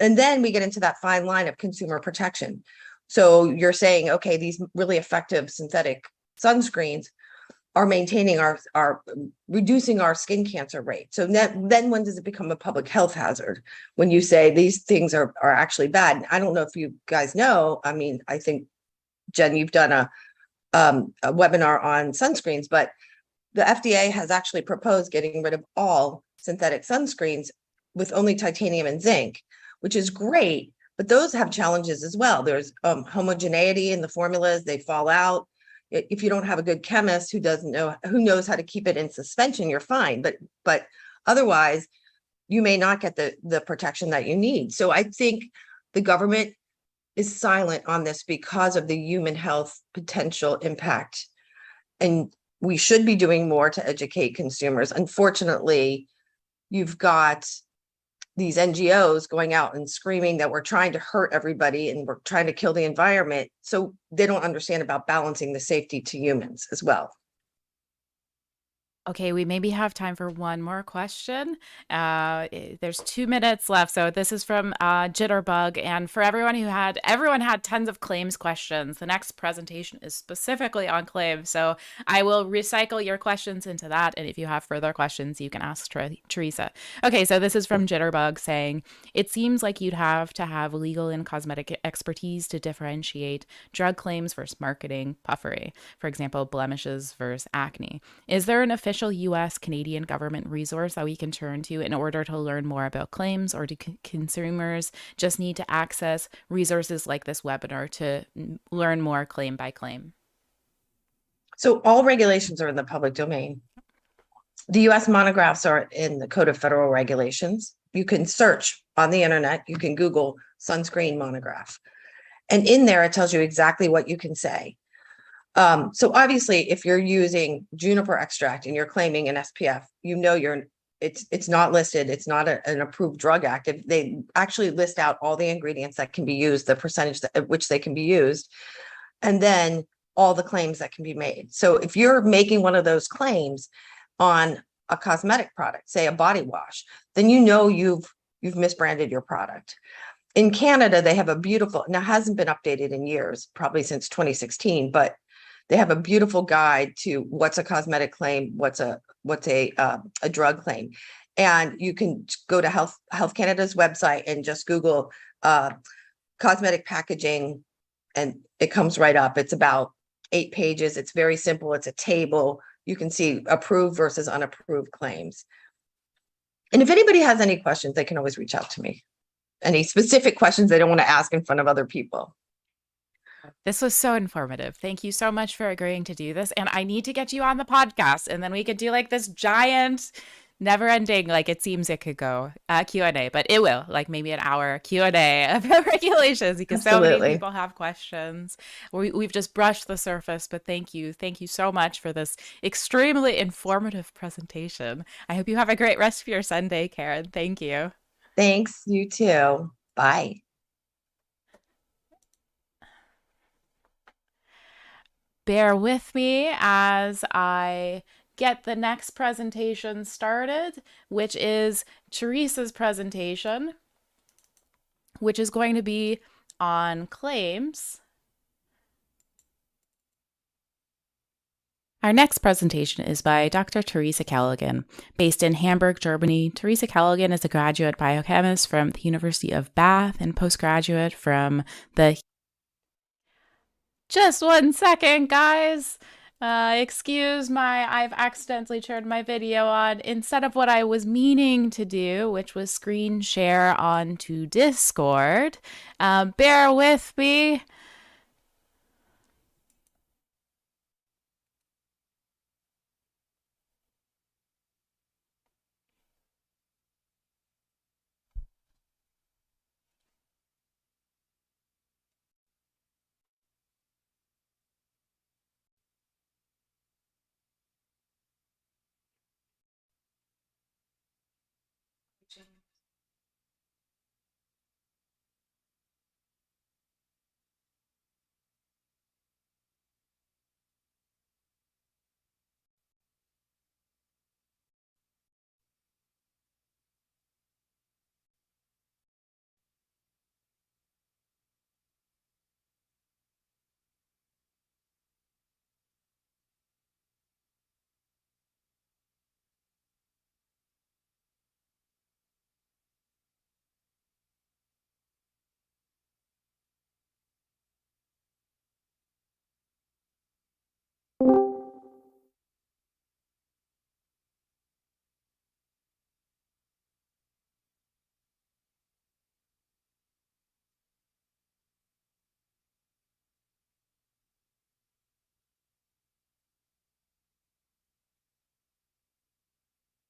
And then we get into that fine line of consumer protection. So you're saying, okay, these really effective synthetic sunscreens are maintaining our reducing our skin cancer rate. So then when does it become a public health hazard? When you say these things are actually bad? I don't know if you guys know. I mean, I think, Jen, you've done a webinar on sunscreens, but the FDA has actually proposed getting rid of all synthetic sunscreens with only titanium and zinc, which is great, but those have challenges as well. There's homogeneity in the formulas, they fall out. If you don't have a good chemist who knows how to keep it in suspension, you're fine. But otherwise, you may not get the protection that you need. So I think the government is silent on this because of the human health potential impact. And we should be doing more to educate consumers. Unfortunately, you've got these NGOs going out and screaming that we're trying to hurt everybody and we're trying to kill the environment. So they don't understand about balancing the safety to humans as well. Okay, we maybe have time for one more question. There's 2 minutes left. So this is from Jitterbug. And for everyone everyone had tons of claims questions. The next presentation is specifically on claims. So I will recycle your questions into that. And if you have further questions, you can ask Theresa. Okay, so this is from Jitterbug saying, it seems like you'd have to have legal and cosmetic expertise to differentiate drug claims versus marketing puffery. For example, blemishes versus acne. Is there an official U.S. Canadian government resource that we can turn to in order to learn more about claims, or do consumers just need to access resources like this webinar to learn more claim by claim? So all regulations are in the public domain. The U.S. monographs are in the Code of Federal Regulations. You can search on the internet, you can Google sunscreen monograph. And in there, it tells you exactly what you can say. So obviously, if you're using juniper extract and you're claiming an SPF, it's not listed. It's not an approved drug active. They actually list out all the ingredients that can be used, the percentage at which they can be used, and then all the claims that can be made. So if you're making one of those claims on a cosmetic product, say a body wash, then you've misbranded your product. In Canada, they have a beautiful, now it hasn't been updated in years, probably since 2016, but they have a beautiful guide to what's a cosmetic claim, what's a drug claim. And you can go to Health Canada's website and just Google cosmetic packaging, and it comes right up. It's about 8 pages. It's very simple. It's a table. You can see approved versus unapproved claims. And if anybody has any questions, they can always reach out to me. Any specific questions they don't want to ask in front of other people. This was so informative. Thank you so much for agreeing to do this. And I need to get you on the podcast, and then we could do like this giant, never ending, like it seems it could go, Q&A, but it will, like maybe an hour Q&A about regulations, because Absolutely. So many people have questions. We've just brushed the surface, but thank you. Thank you so much for this extremely informative presentation. I hope you have a great rest of your Sunday, Karen. Thank you. Thanks. You too. Bye. Bear with me as I get the next presentation started, which is Theresa's presentation, which is going to be on claims. Our next presentation is by Dr. Theresa Callaghan. Based in Hamburg, Germany, Theresa Callaghan is a graduate biochemist from the University of Bath and postgraduate from the... Just 1 second, guys. I've accidentally turned my video on instead of what I was meaning to do, which was screen share onto Discord. Bear with me.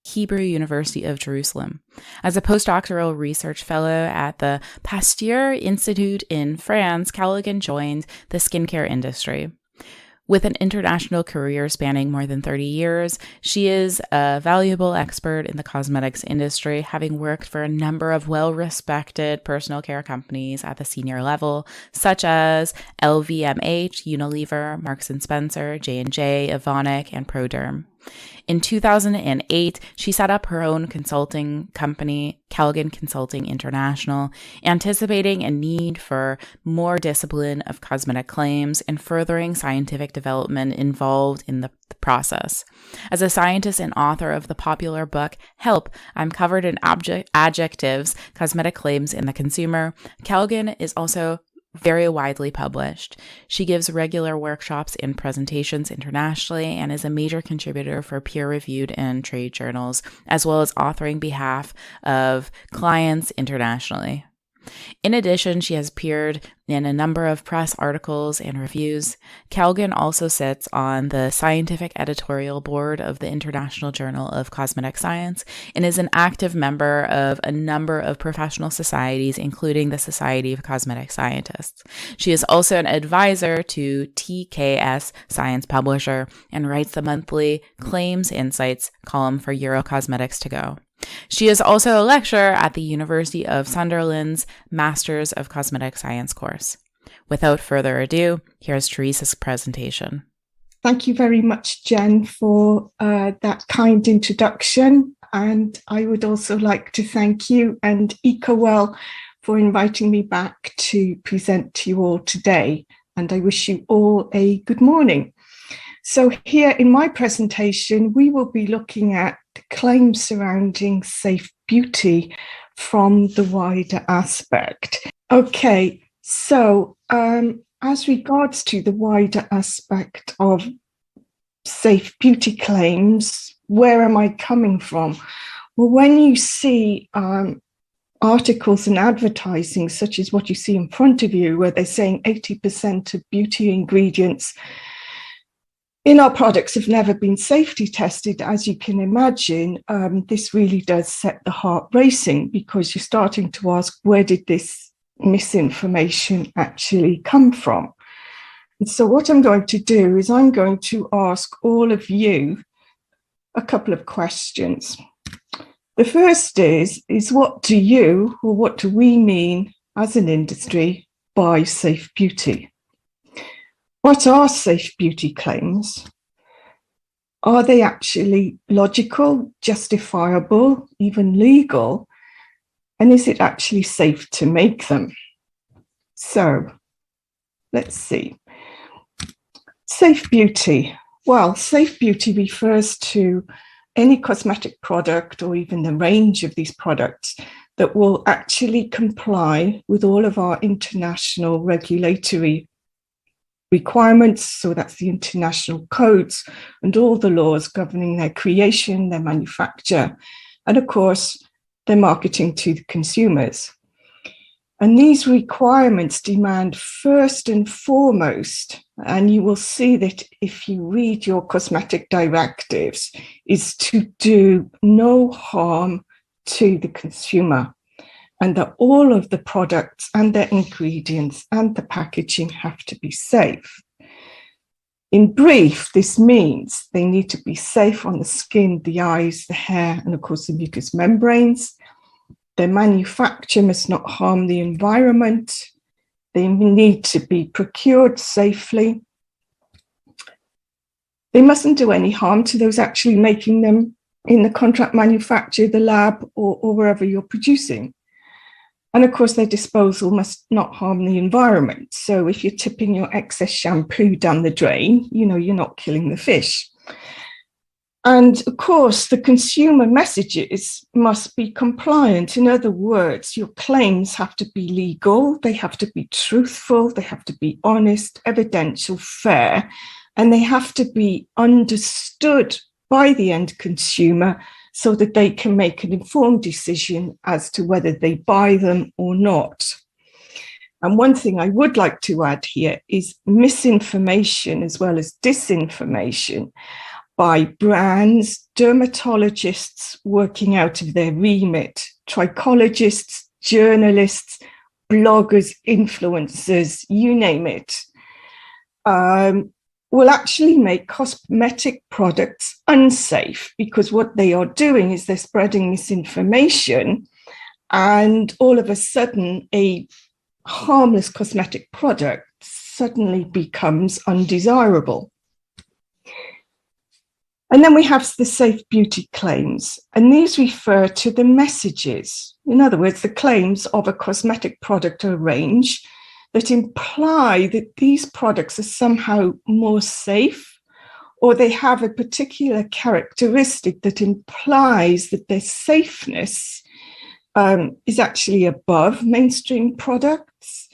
Hebrew University of Jerusalem. As a postdoctoral research fellow at the Pasteur Institute in France, Callaghan joined the skincare industry. With an international career spanning more than 30 years, she is a valuable expert in the cosmetics industry, having worked for a number of well-respected personal care companies at the senior level, such as LVMH, Unilever, Marks & Spencer, J&J, Evonik, and Proderm. In 2008, she set up her own consulting company, Callaghan Consulting International, anticipating a need for more discipline of cosmetic claims and furthering scientific development involved in the process. As a scientist and author of the popular book, Help, I'm Covered in Adjectives, Cosmetic Claims in the Consumer, Callaghan is also very widely published. She gives regular workshops and presentations internationally and is a major contributor for peer-reviewed and trade journals, as well as authoring behalf of clients internationally. In addition, she has appeared in a number of press articles and reviews. Callaghan also sits on the scientific editorial board of the International Journal of Cosmetic Science and is an active member of a number of professional societies, including the Society of Cosmetic Scientists. She is also an advisor to TKS Science Publisher and writes the monthly Claims Insights column for Eurocosmetics to Go. She is also a lecturer at the University of Sunderland's Masters of Cosmetic Science course. Without further ado, here's Theresa's presentation. Thank you very much, Jen, for that kind introduction. And I would also like to thank you and EcoWell for inviting me back to present to you all today. And I wish you all a good morning. So here in my presentation, we will be looking at claims surrounding safe beauty from the wider aspect. Okay, so as regards to the wider aspect of safe beauty claims, where am I coming from? Well, when you see articles and advertising, such as what you see in front of you, where they're saying 80% of beauty ingredients in our products have never been safety tested, as you can imagine, this really does set the heart racing, because you're starting to ask, where did this misinformation actually come from? And so what I'm going to do is I'm going to ask all of you a couple of questions. The first is what do you, or what do we mean as an industry by safe beauty? What are safe beauty claims? Are they actually logical, justifiable, even legal? And is it actually safe to make them? So let's see. Safe beauty. Well, safe beauty refers to any cosmetic product or even the range of these products that will actually comply with all of our international regulatory requirements. So that's the international codes and all the laws governing their creation, their manufacture, and of course, their marketing to the consumers. And these requirements demand first and foremost, and you will see that if you read your cosmetic directives, is to do no harm to the consumer, and that all of the products and their ingredients and the packaging have to be safe. In brief, this means they need to be safe on the skin, the eyes, the hair, and of course the mucous membranes. Their manufacture must not harm the environment. They need to be procured safely. They mustn't do any harm to those actually making them in the contract manufacture, the lab, or wherever you're producing. And of course, their disposal must not harm the environment. So if you're tipping your excess shampoo down the drain, you're not killing the fish. And of course, the consumer messages must be compliant. In other words, your claims have to be legal, they have to be truthful, they have to be honest, evidential, fair, and they have to be understood by the end consumer so that they can make an informed decision as to whether they buy them or not. And one thing I would like to add here is misinformation as well as disinformation by brands, dermatologists working out of their remit, trichologists, journalists, bloggers, influencers, you name it, will actually make cosmetic products unsafe, because what they are doing is they're spreading misinformation, and all of a sudden a harmless cosmetic product suddenly becomes undesirable. And then we have the safe beauty claims, and these refer to the messages. In other words, the claims of a cosmetic product or range that imply that these products are somehow more safe, or they have a particular characteristic that implies that their safeness is actually above mainstream products.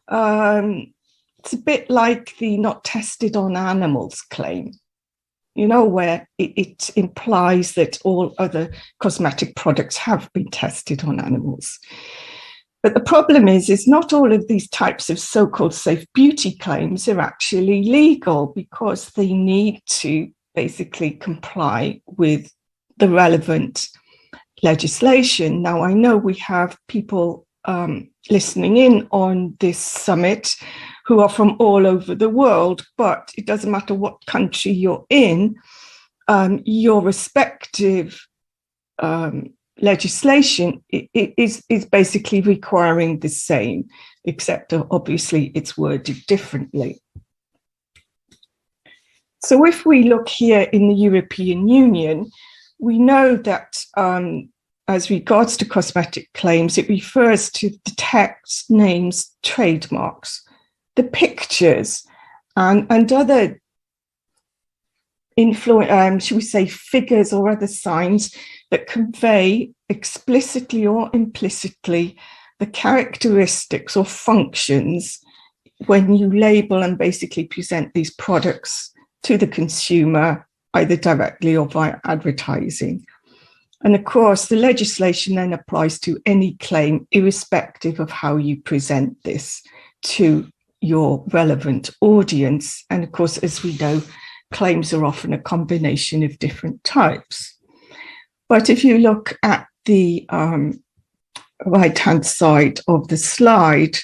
It's a bit like the not tested on animals claim, where it implies that all other cosmetic products have been tested on animals. But the problem is not all of these types of so-called safe beauty claims are actually legal, because they need to basically comply with the relevant legislation. Now, I know we have people listening in on this summit who are from all over the world, but it doesn't matter what country you're in, your respective legislation is basically requiring the same, except obviously it's worded differently. So if we look here in the European Union, we know that as regards to cosmetic claims, it refers to the text, names, trademarks, the pictures, and other should we say figures or other signs that convey explicitly or implicitly the characteristics or functions when you label and basically present these products to the consumer, either directly or via advertising. And of course, the legislation then applies to any claim, irrespective of how you present this to your relevant audience. And of course, as we know, claims are often a combination of different types. But if you look at the right-hand side of the slide,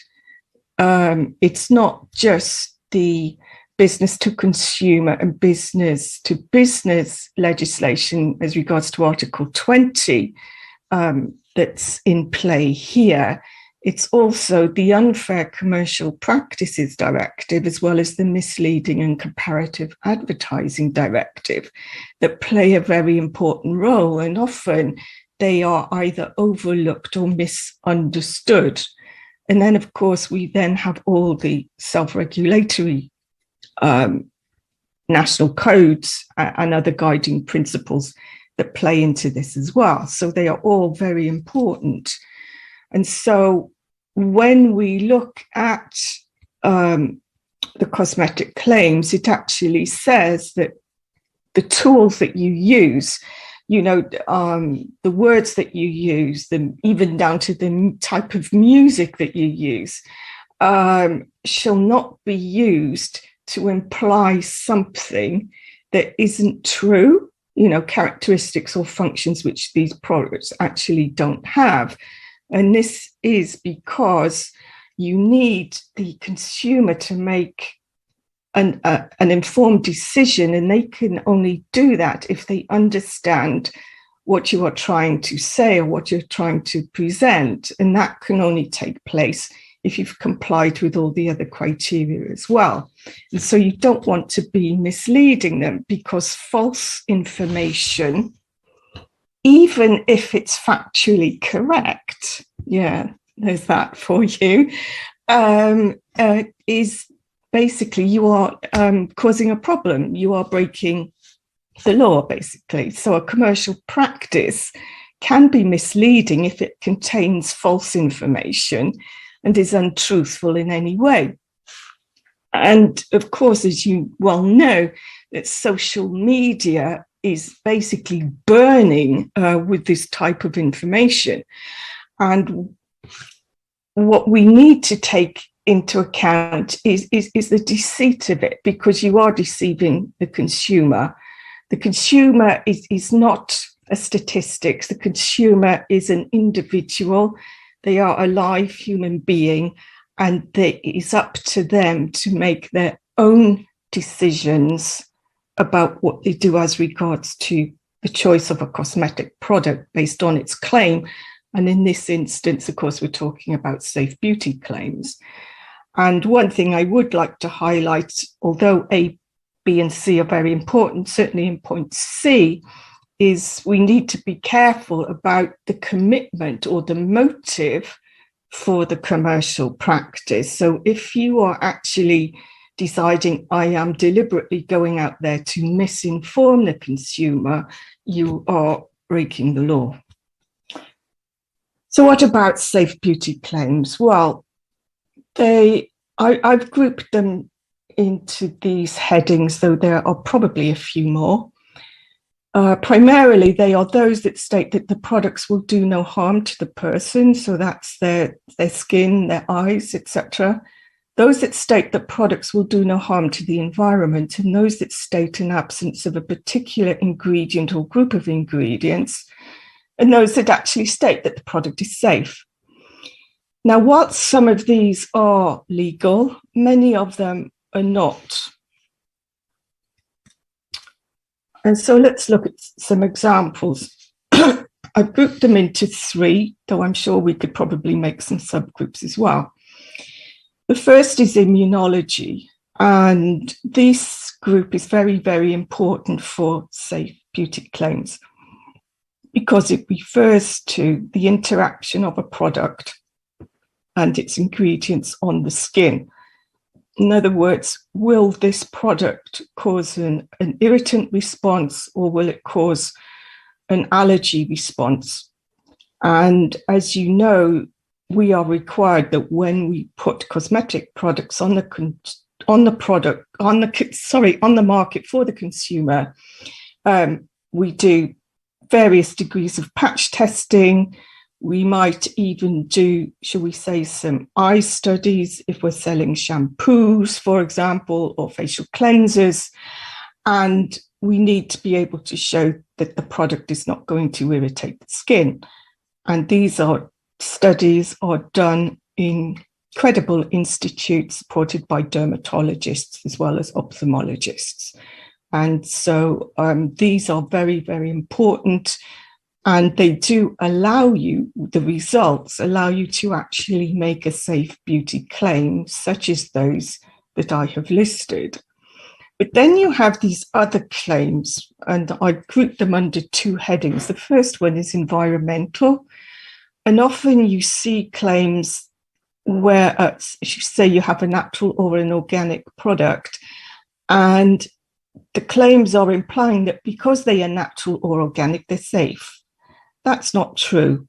it's not just the business to consumer and business to business legislation as regards to Article 20 that's in play here. It's also the Unfair Commercial Practices Directive, as well as the Misleading and Comparative Advertising Directive, that play a very important role, and often they are either overlooked or misunderstood. And then, of course, we then have all the self-regulatory national codes and other guiding principles that play into this as well. So they are all very important. And so when we look at the cosmetic claims, it actually says that the tools that you use, the words that you use, even down to the type of music that you use, shall not be used to imply something that isn't true, characteristics or functions which these products actually don't have. And this is because you need the consumer to make an informed decision, and they can only do that if they understand what you are trying to say or what you're trying to present. And that can only take place if you've complied with all the other criteria as well. And so you don't want to be misleading them, because false information, even if it's factually correct, there's that for you, is basically you are causing a problem. You are breaking the law, basically. So a commercial practice can be misleading if it contains false information and is untruthful in any way. And of course, as you well know, that social media is basically burning with this type of information. And what we need to take into account is the deceit of it, because you are deceiving the consumer. The consumer is not a statistics. The consumer is an individual. They are a live human being, and it is up to them to make their own decisions about what they do as regards to the choice of a cosmetic product based on its claim. And in this instance, of course, we're talking about safe beauty claims. And one thing I would like to highlight, although A, B, and C are very important, certainly in point C, is we need to be careful about the commitment or the motive for the commercial practice. So if you are actually deciding, I am deliberately going out there to misinform the consumer, you are breaking the law. So what about safe beauty claims? Well, I've grouped them into these headings, though there are probably a few more. Primarily, they are those that state that the products will do no harm to the person, so that's their skin, their eyes, etc. Those that state that products will do no harm to the environment, and those that state an absence of a particular ingredient or group of ingredients, and those that actually state that the product is safe. Now, while some of these are legal, many of them are not. And so let's look at some examples. I've grouped them into three, though I'm sure we could probably make some subgroups as well. The first is immunology, and this group is very, very important for safe beauty claims because it refers to the interaction of a product and its ingredients on the skin. In other words, will this product cause an irritant response, or will it cause an allergy response? And as you know, we are required that when we put cosmetic products on the market for the consumer, we do various degrees of patch testing. We might even do, shall we say, some eye studies if we're selling shampoos, for example, or facial cleansers. And we need to be able to show that the product is not going to irritate the skin. And these studies are done in credible institutes supported by dermatologists as well as ophthalmologists. And so these are very, very important. And they do allow you, the results allow you to actually make a safe beauty claim, such as those that I have listed. But then you have these other claims, and I group them under two headings. The first one is environmental. And often you see claims where, say you have a natural or an organic product, and the claims are implying that because they are natural or organic, they're safe. That's not true.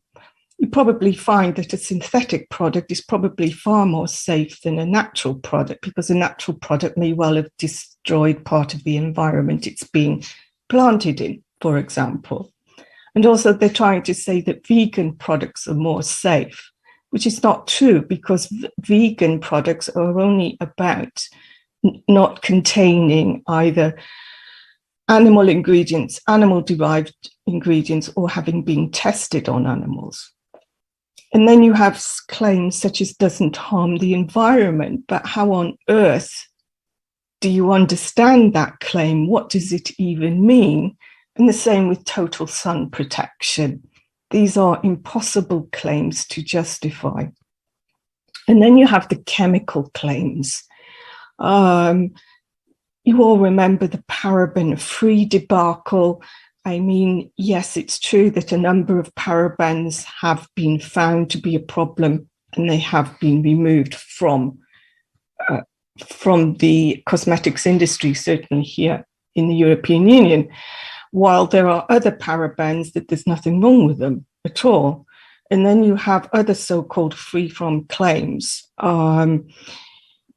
You probably find that a synthetic product is probably far more safe than a natural product, because a natural product may well have destroyed part of the environment it's being planted in, for example. And also they're trying to say that vegan products are more safe, which is not true, because vegan products are only about not containing either animal ingredients, animal-derived ingredients, or having been tested on animals. And then you have claims such as doesn't harm the environment, but how on earth do you understand that claim? What does it even mean? And the same with total sun protection. These are impossible claims to justify. And then you have the chemical claims. You all remember the paraben-free debacle. I mean, yes, it's true that a number of parabens have been found to be a problem, and they have been removed from the cosmetics industry, certainly here in the European Union, while there are other parabens that there's nothing wrong with them at all. And then you have other so-called free-from claims.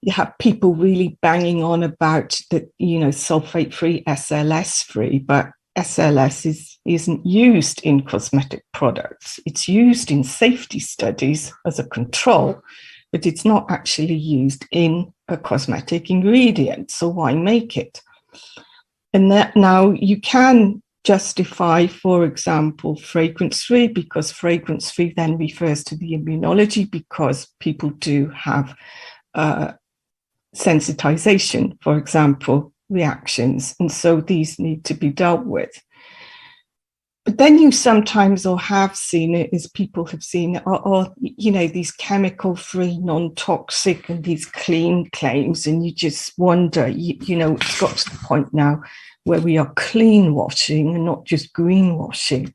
You have people really banging on about that, sulfate-free, SLS-free, but SLS isn't used in cosmetic products. It's used in safety studies as a control, but it's not actually used in a cosmetic ingredient. So why make it? And that now you can justify, for example, fragrance-free, because fragrance-free then refers to the immunology, because people do have sensitization, for example, reactions. And so these need to be dealt with. But then you sometimes, or have seen it, as people have seen it, or these chemical-free, non-toxic, and these clean claims, and you just wonder, it's got to the point now where we are clean washing and not just greenwashing.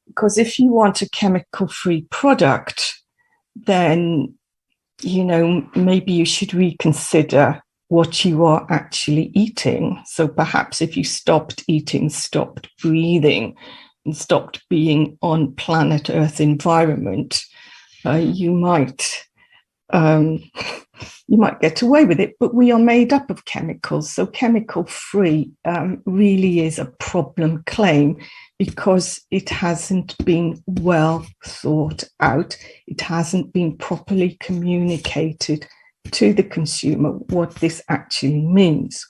Because if you want a chemical-free product, then, maybe you should reconsider what you are actually eating. So perhaps if you stopped eating, stopped breathing, and stopped being on planet Earth environment, you might get away with it. But we are made up of chemicals, so chemical-free really is a problem claim, because it hasn't been well thought out. It hasn't been properly communicated to the consumer what this actually means.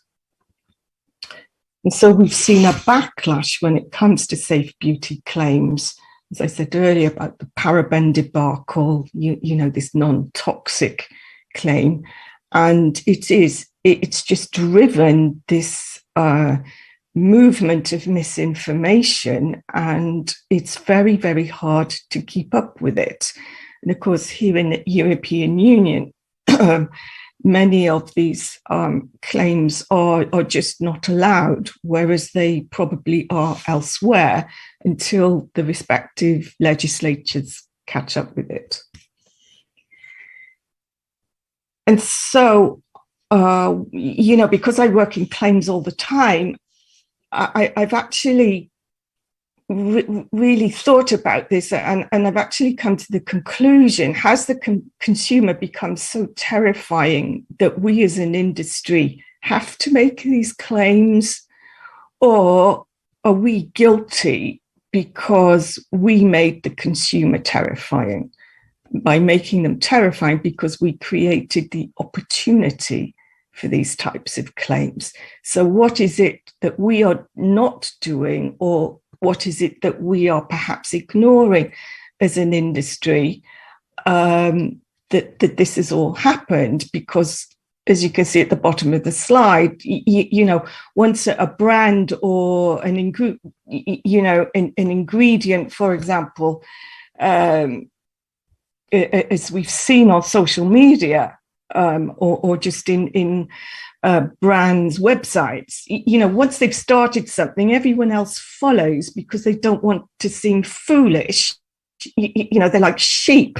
And so we've seen a backlash when it comes to safe beauty claims. As I said earlier about the paraben debacle, this non-toxic claim. And it's just driven this movement of misinformation, and it's very, very hard to keep up with it. And of course, here in the European Union, many of these claims are just not allowed, whereas they probably are elsewhere, until the respective legislatures catch up with it. And so, because I work in claims all the time, I've actually really thought about this, and I've actually come to the conclusion: has the consumer become so terrifying that we as an industry have to make these claims, or are we guilty because we made the consumer terrifying by making them terrifying because we created the opportunity for these types of claims? So what is it that we are not doing, or what is it that we are perhaps ignoring as an industry, that this has all happened? Because, as you can see at the bottom of the slide, once a brand or an ingredient, for example, as we've seen on social media, or just in brands' websites, once they've started something, everyone else follows because they don't want to seem foolish. They're like sheep.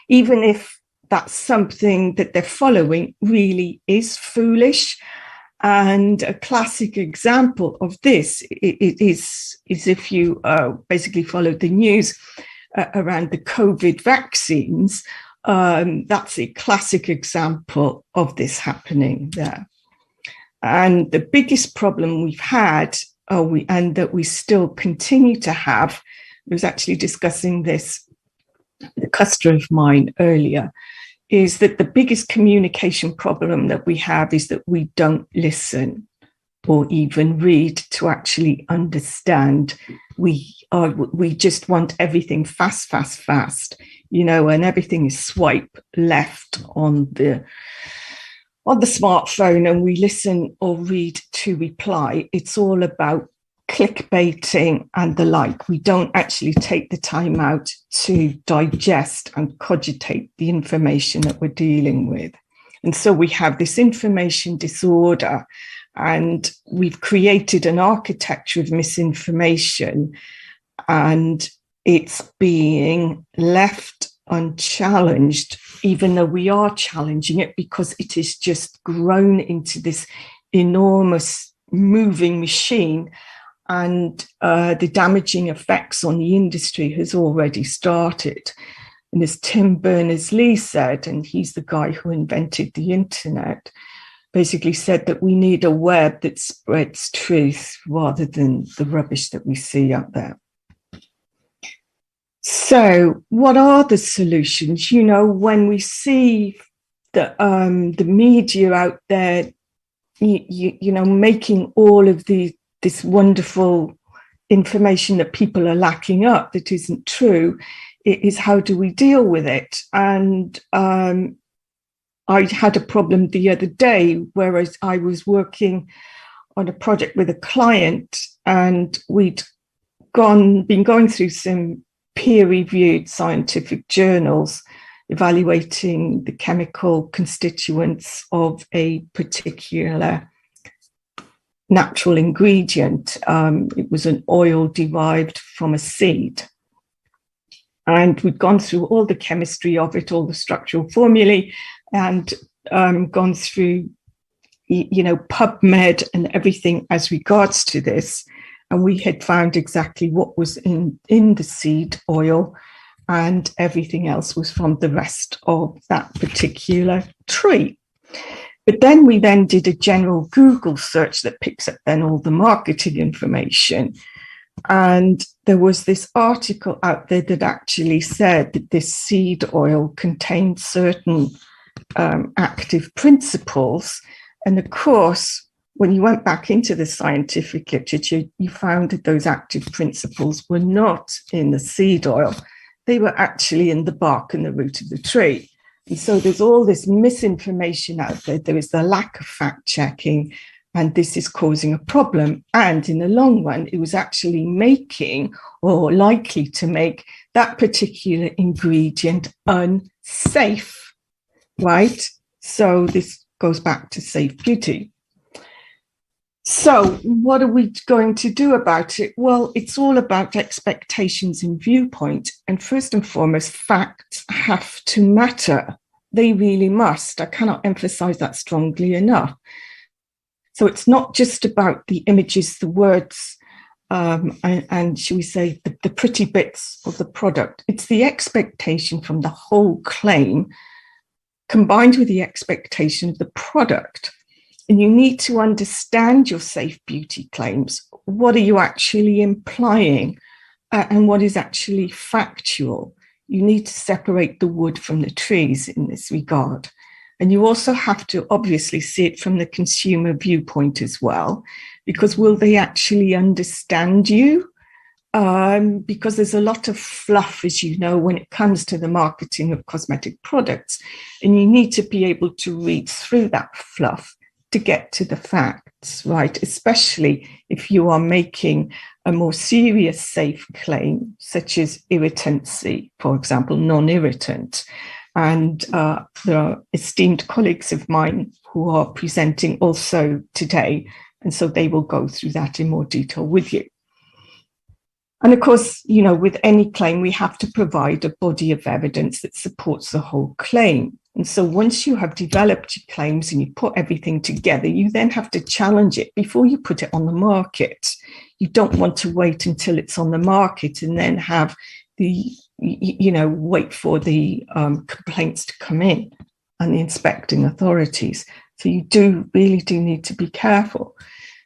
Even if that something that they're following really is foolish. And a classic example of this is if you basically followed the news around the COVID vaccines. That's a classic example of this happening there. And the biggest problem we've had, and that we still continue to have, I was actually discussing this with a customer of mine earlier, is that the biggest communication problem that we have is that we don't listen or even read to actually understand. We just want everything fast, and everything is swipe left on the smartphone, and we listen or read to reply. It's all about clickbaiting and the like. We don't actually take the time out to digest and cogitate the information that we're dealing with. And so we have this information disorder, and we've created an architecture of misinformation, and it's being left unchallenged, even though we are challenging it, because it is just grown into this enormous moving machine. And the damaging effects on the industry has already started. And as Tim Berners-Lee said, and he's the guy who invented the internet, basically said that we need a web that spreads truth rather than the rubbish that we see out there. So what are the solutions? When we see the media out there, making all of this wonderful information that people are lacking up that isn't true, is how do we deal with it? And I had a problem the other day, whereas I was working on a project with a client, and we'd been going through some peer-reviewed scientific journals evaluating the chemical constituents of a particular natural ingredient. It was an oil derived from a seed. And we'd gone through all the chemistry of it, all the structural formulae, and gone through, PubMed and everything as regards to this. And we had found exactly what was in the seed oil, and everything else was from the rest of that particular tree. But then we did a general Google search that picks up then all the marketing information. And there was this article out there that actually said that this seed oil contained certain active principles. And of course, when you went back into the scientific literature, you found that those active principles were not in the seed oil. They were actually in the bark and the root of the tree. And so there's all this misinformation out there. There is the lack of fact checking, and this is causing a problem. And in the long run, it was actually making, or likely to make, that particular ingredient unsafe, right? So this goes back to safe beauty. So what are we going to do about it? Well, it's all about expectations and viewpoint. And first and foremost, facts have to matter. They really must. I cannot emphasize that strongly enough. So it's not just about the images, the words, and shall we say, the pretty bits of the product. It's the expectation from the whole claim combined with the expectation of the product. And you need to understand your safe beauty claims. What are you actually implying, and what is actually factual? You need to separate the wood from the trees in this regard. And you also have to obviously see it from the consumer viewpoint as well, because will they actually understand you? Because there's a lot of fluff, as you know, when it comes to the marketing of cosmetic products. And you need to be able to read through that fluff to get to the facts, right? Especially if you are making a more serious safe claim, such as irritancy, for example, non-irritant. And there are esteemed colleagues of mine who are presenting also today, and so they will go through that in more detail with you. And of course, you know, with any claim, we have to provide a body of evidence that supports the whole claim. And so once you have developed your claims and you put everything together, you then have to challenge it before you put it on the market. You don't want to wait until it's on the market and then have the, you know, wait for the complaints to come in and the inspecting authorities. So you really do need to be careful.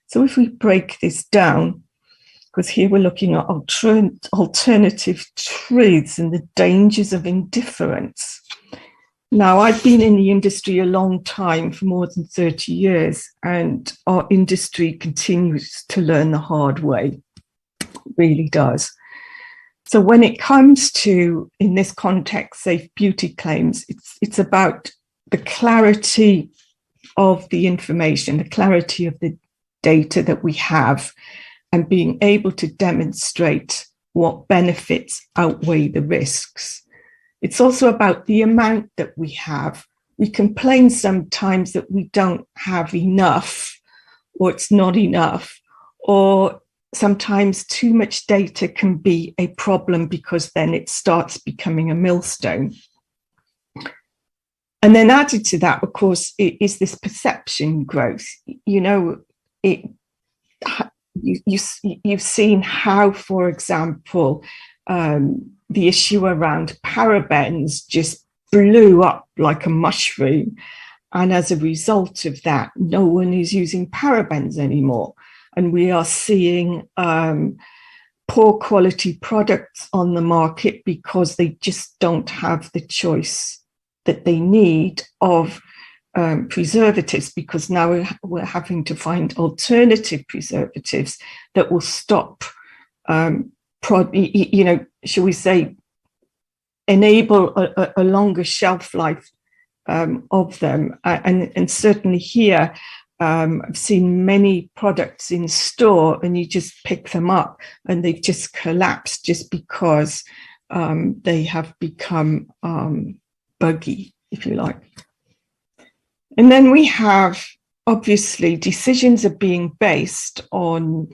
So if we break this down, because here we're looking at alternative truths and the dangers of indifference. Now, I've been in the industry a long time, for more than 30 years, and our industry continues to learn the hard way. It really does. So when it comes to, in this context, safe beauty claims, it's about the clarity of the information, the clarity of the data that we have, and being able to demonstrate what benefits outweigh the risks. It's also about the amount that we have. We complain sometimes that we don't have enough, or it's not enough, or sometimes too much data can be a problem because then it starts becoming a millstone. And then added to that, of course, is this perception growth. You know, you've seen how, for example, the issue around parabens just blew up like a mushroom. And as a result of that, no one is using parabens anymore. And we are seeing poor quality products on the market because they just don't have the choice that they need of preservatives, because now we're having to find alternative preservatives that will stop, you know, shall we say, enable a longer shelf life of them. And certainly here, I've seen many products in store and you just pick them up and they've just collapsed just because they have become buggy, if you like. And then we have, obviously, decisions are being based on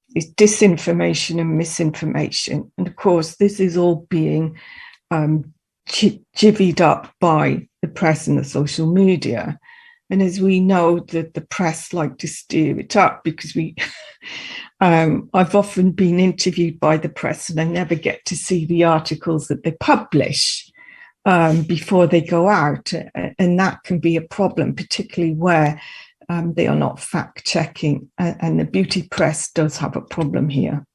this disinformation and misinformation. And of course, this is all being jivvied up by the press and the social media. And as we know, that the press like to steer it up because I've often been interviewed by the press and I never get to see the articles that they publish before they go out. And that can be a problem, particularly where they are not fact checking. And the beauty press does have a problem here.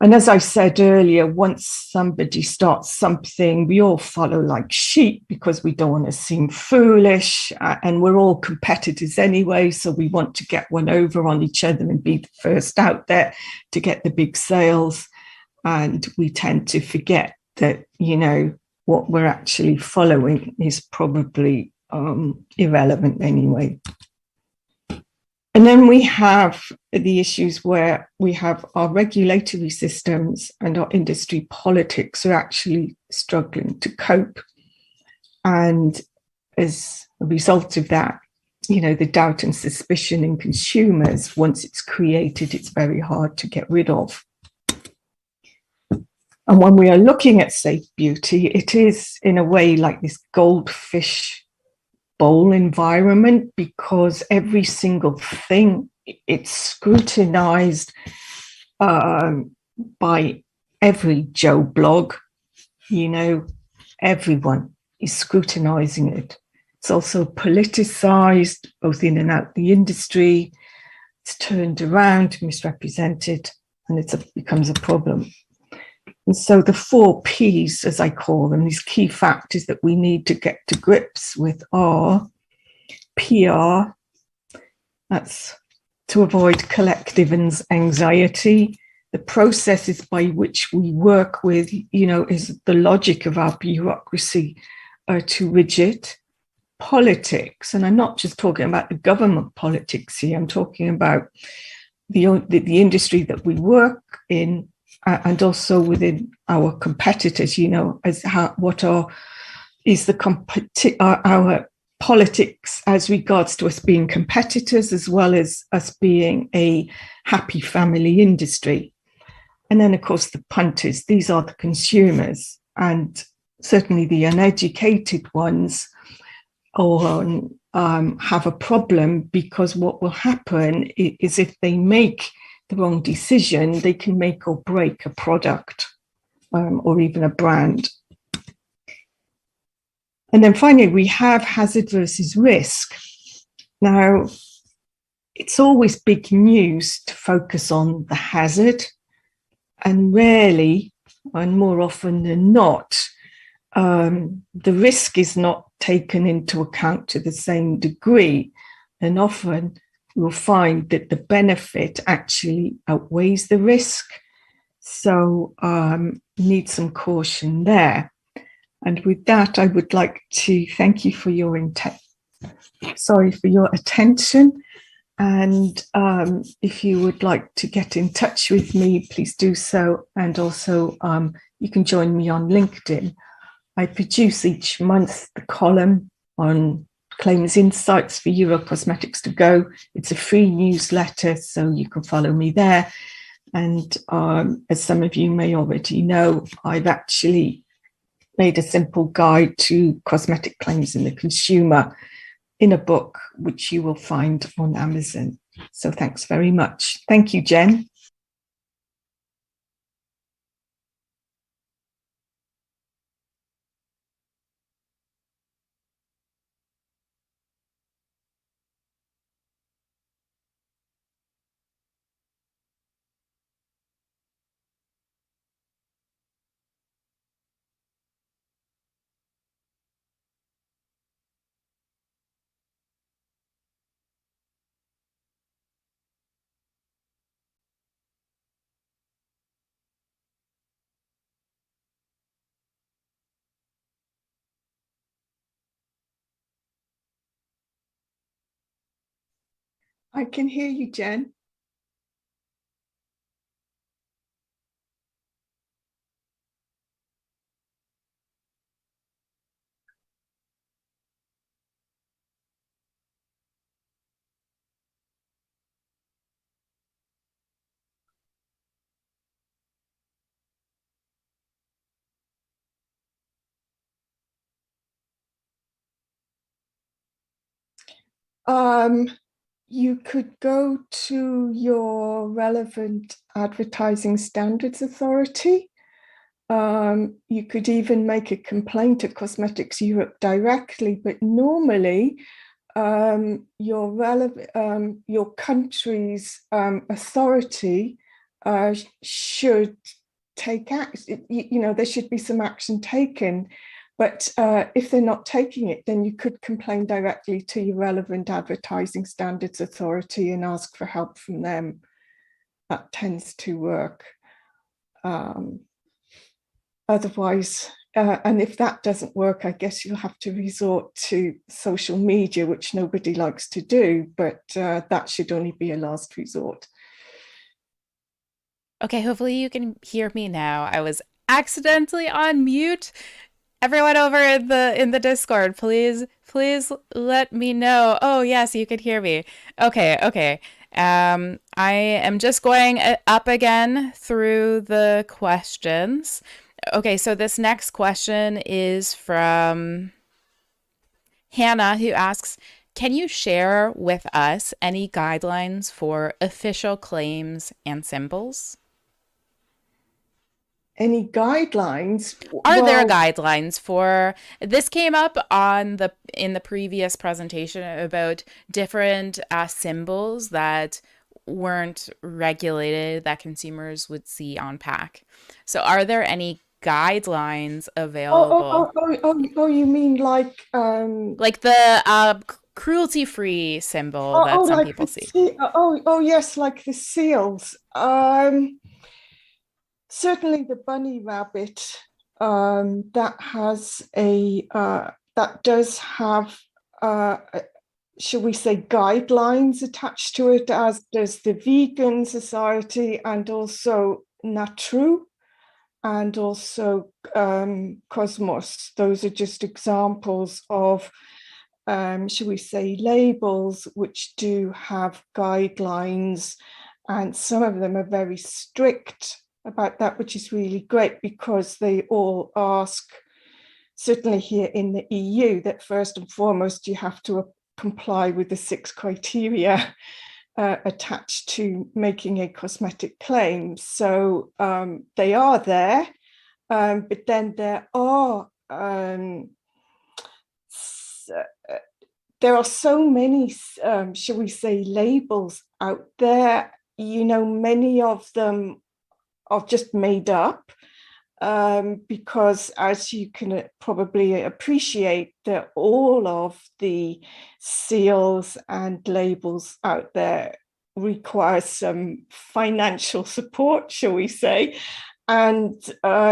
And as I said earlier, once somebody starts something, we all follow like sheep because we don't want to seem foolish. And we're all competitors anyway. So we want to get one over on each other and be the first out there to get the big sales. And we tend to forget that, you know, what we're actually following is probably irrelevant anyway. And then we have the issues where we have our regulatory systems and our industry politics are actually struggling to cope. And as a result of that, you know, the doubt and suspicion in consumers, once it's created, it's very hard to get rid of. And when we are looking at safe beauty, it is in a way like this goldfish bowl environment, because every single thing, it's scrutinized by every Joe blog, you know, everyone is scrutinizing it. It's also politicized, both in and out the industry. It's turned around, misrepresented, and it becomes a problem. And so the 4 Ps, as I call them, these key factors that we need to get to grips with are PR, that's to avoid collective anxiety. The processes by which we work with, you know, is the logic of our bureaucracy too rigid. Politics, and I'm not just talking about the government politics here, I'm talking about the industry that we work in, and also within our competitors, you know, as our politics as regards to us being competitors as well as us being a happy family industry. And then, of course, the punters, these are the consumers, and certainly the uneducated ones or have a problem, because what will happen is if they make the wrong decision, they can make or break a product or even a brand. And then finally, we have hazard versus risk. Now, it's always big news to focus on the hazard, and rarely, and more often than not, the risk is not taken into account to the same degree. And often you'll find that the benefit actually outweighs the risk. So need some caution there. And with that, I would like to thank you for your attention. And if you would like to get in touch with me, please do so. And also you can join me on LinkedIn. I produce each month the column on claims insights for Eurocosmetics to Go. It's a free newsletter, so you can follow me there. And as some of you may already know, I've actually made a simple guide to cosmetic claims in the consumer in a book, which you will find on Amazon. So thanks very much. Thank you, Jen. I can hear you, Jen. You could go to your relevant advertising standards authority. You could even make a complaint to Cosmetics Europe directly, but normally your country's authority should take action. There should be some action taken. But if they're not taking it, then you could complain directly to your relevant advertising standards authority and ask for help from them. That tends to work. Otherwise, and if that doesn't work, I guess you'll have to resort to social media, which nobody likes to do, but that should only be a last resort. Okay, hopefully you can hear me now. I was accidentally on mute. Everyone over in the Discord, please let me know. Oh, yes, you can hear me. Okay. I am just going up again through the questions. Okay, so this next question is from Hannah, who asks, can you share with us any guidelines for official claims and symbols? Any guidelines? Are there guidelines for this? Came up in the previous presentation about different symbols that weren't regulated that consumers would see on pack. So are there any guidelines available? Oh, you mean like the cruelty-free symbol that some people see? Yes, like the seals. Certainly the bunny rabbit that does have shall we say guidelines attached to it, as does the Vegan Society and also Natru and also Cosmos. Those are just examples of shall we say, labels which do have guidelines, and some of them are very strict about that, which is really great because they all ask, certainly here in the EU, that first and foremost you have to comply with the 6 criteria attached to making a cosmetic claim. So they are there, but then there are so many, shall we say, labels out there. You know, many of them are just made up because, as you can probably appreciate, that all of the seals and labels out there require some financial support, shall we say. And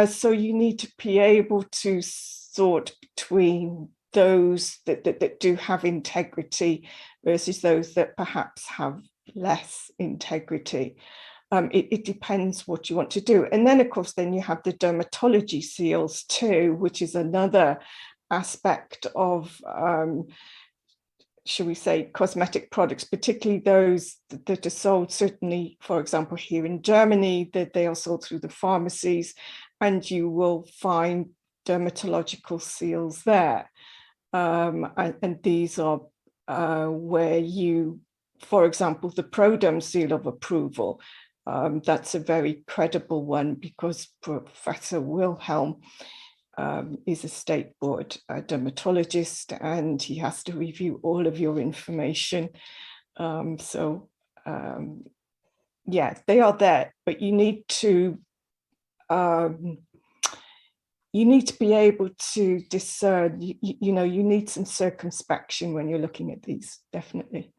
so you need to be able to sort between those that do have integrity versus those that perhaps have less integrity. It depends what you want to do. And then, of course, then you have the dermatology seals too, which is another aspect of, shall we say, cosmetic products, particularly those that are sold, certainly, for example, here in Germany, that they are sold through the pharmacies, and you will find dermatological seals there. And these are where you, for example, the Proderm seal of approval, that's a very credible one because Professor Wilhelm is a state board dermatologist, and he has to review all of your information. Yeah, they are there, but you need to be able to discern. You know, you need some circumspection when you're looking at these, definitely.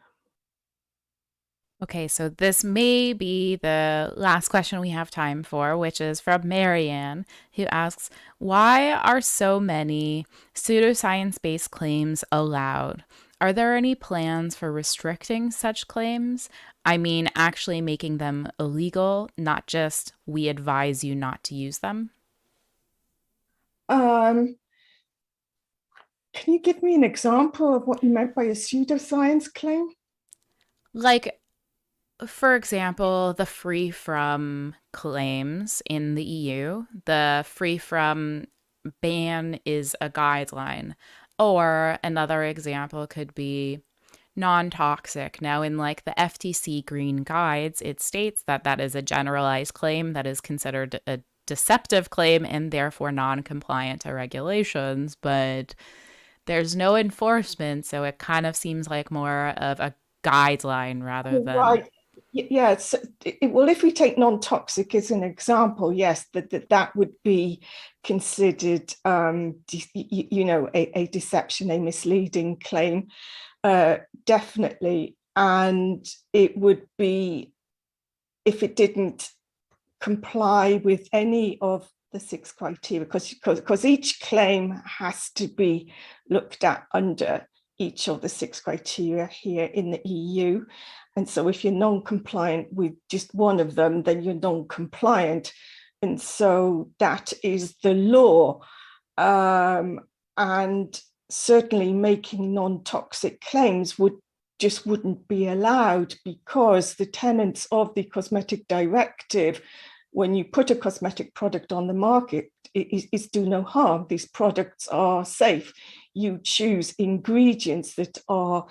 Okay, so this may be the last question we have time for, which is from Marianne, who asks, why are so many pseudoscience-based claims allowed? Are there any plans for restricting such claims? I mean, actually making them illegal, not just we advise you not to use them? Can you give me an example of what you meant by a pseudoscience claim? Like, for example, the free from claims in the EU, the free from ban is a guideline. Or another example could be non-toxic. Now, in like the FTC green guides, it states that that is a generalized claim that is considered a deceptive claim and therefore non-compliant to regulations, but there's no enforcement, so it kind of seems like more of a guideline rather than... Right. Yeah, well, if we take non-toxic as an example, yes, that would be considered, you know, a deception, a misleading claim, definitely. And it would be, if it didn't comply with any of the 6 criteria, because each claim has to be looked at under each of the 6 criteria here in the EU. And so if you're non-compliant with just one of them, then you're non-compliant. And so that is the law. And certainly making non-toxic claims wouldn't be allowed, because the tenets of the cosmetic directive, when you put a cosmetic product on the market, is do no harm. These products are safe. You choose ingredients that are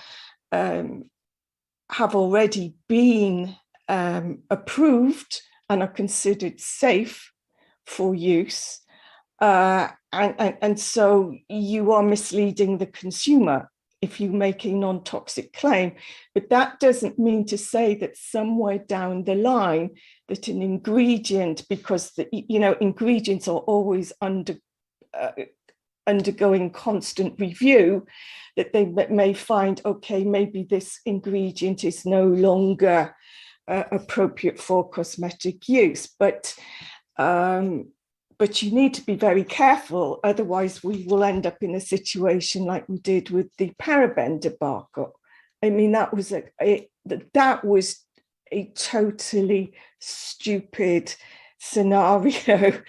have already been approved and are considered safe for use. And so you are misleading the consumer if you make a non-toxic claim. But that doesn't mean to say that somewhere down the line that an ingredient, because ingredients are always undergoing constant review, that they may find, okay, maybe this ingredient is no longer appropriate for cosmetic use. But you need to be very careful, otherwise we will end up in a situation like we did with the paraben debacle. I mean, that was a totally stupid scenario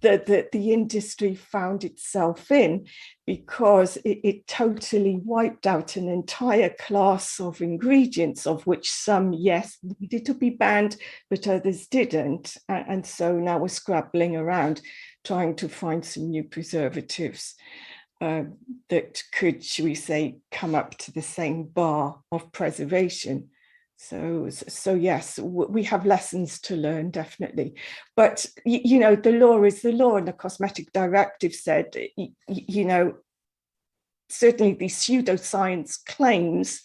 that the industry found itself in, because it totally wiped out an entire class of ingredients, of which some, yes, needed to be banned, but others didn't. And so now we're scrabbling around trying to find some new preservatives that could, should we say, come up to the same bar of preservation. So yes, we have lessons to learn, definitely. But, the law is the law, and the cosmetic directive said, certainly these pseudoscience claims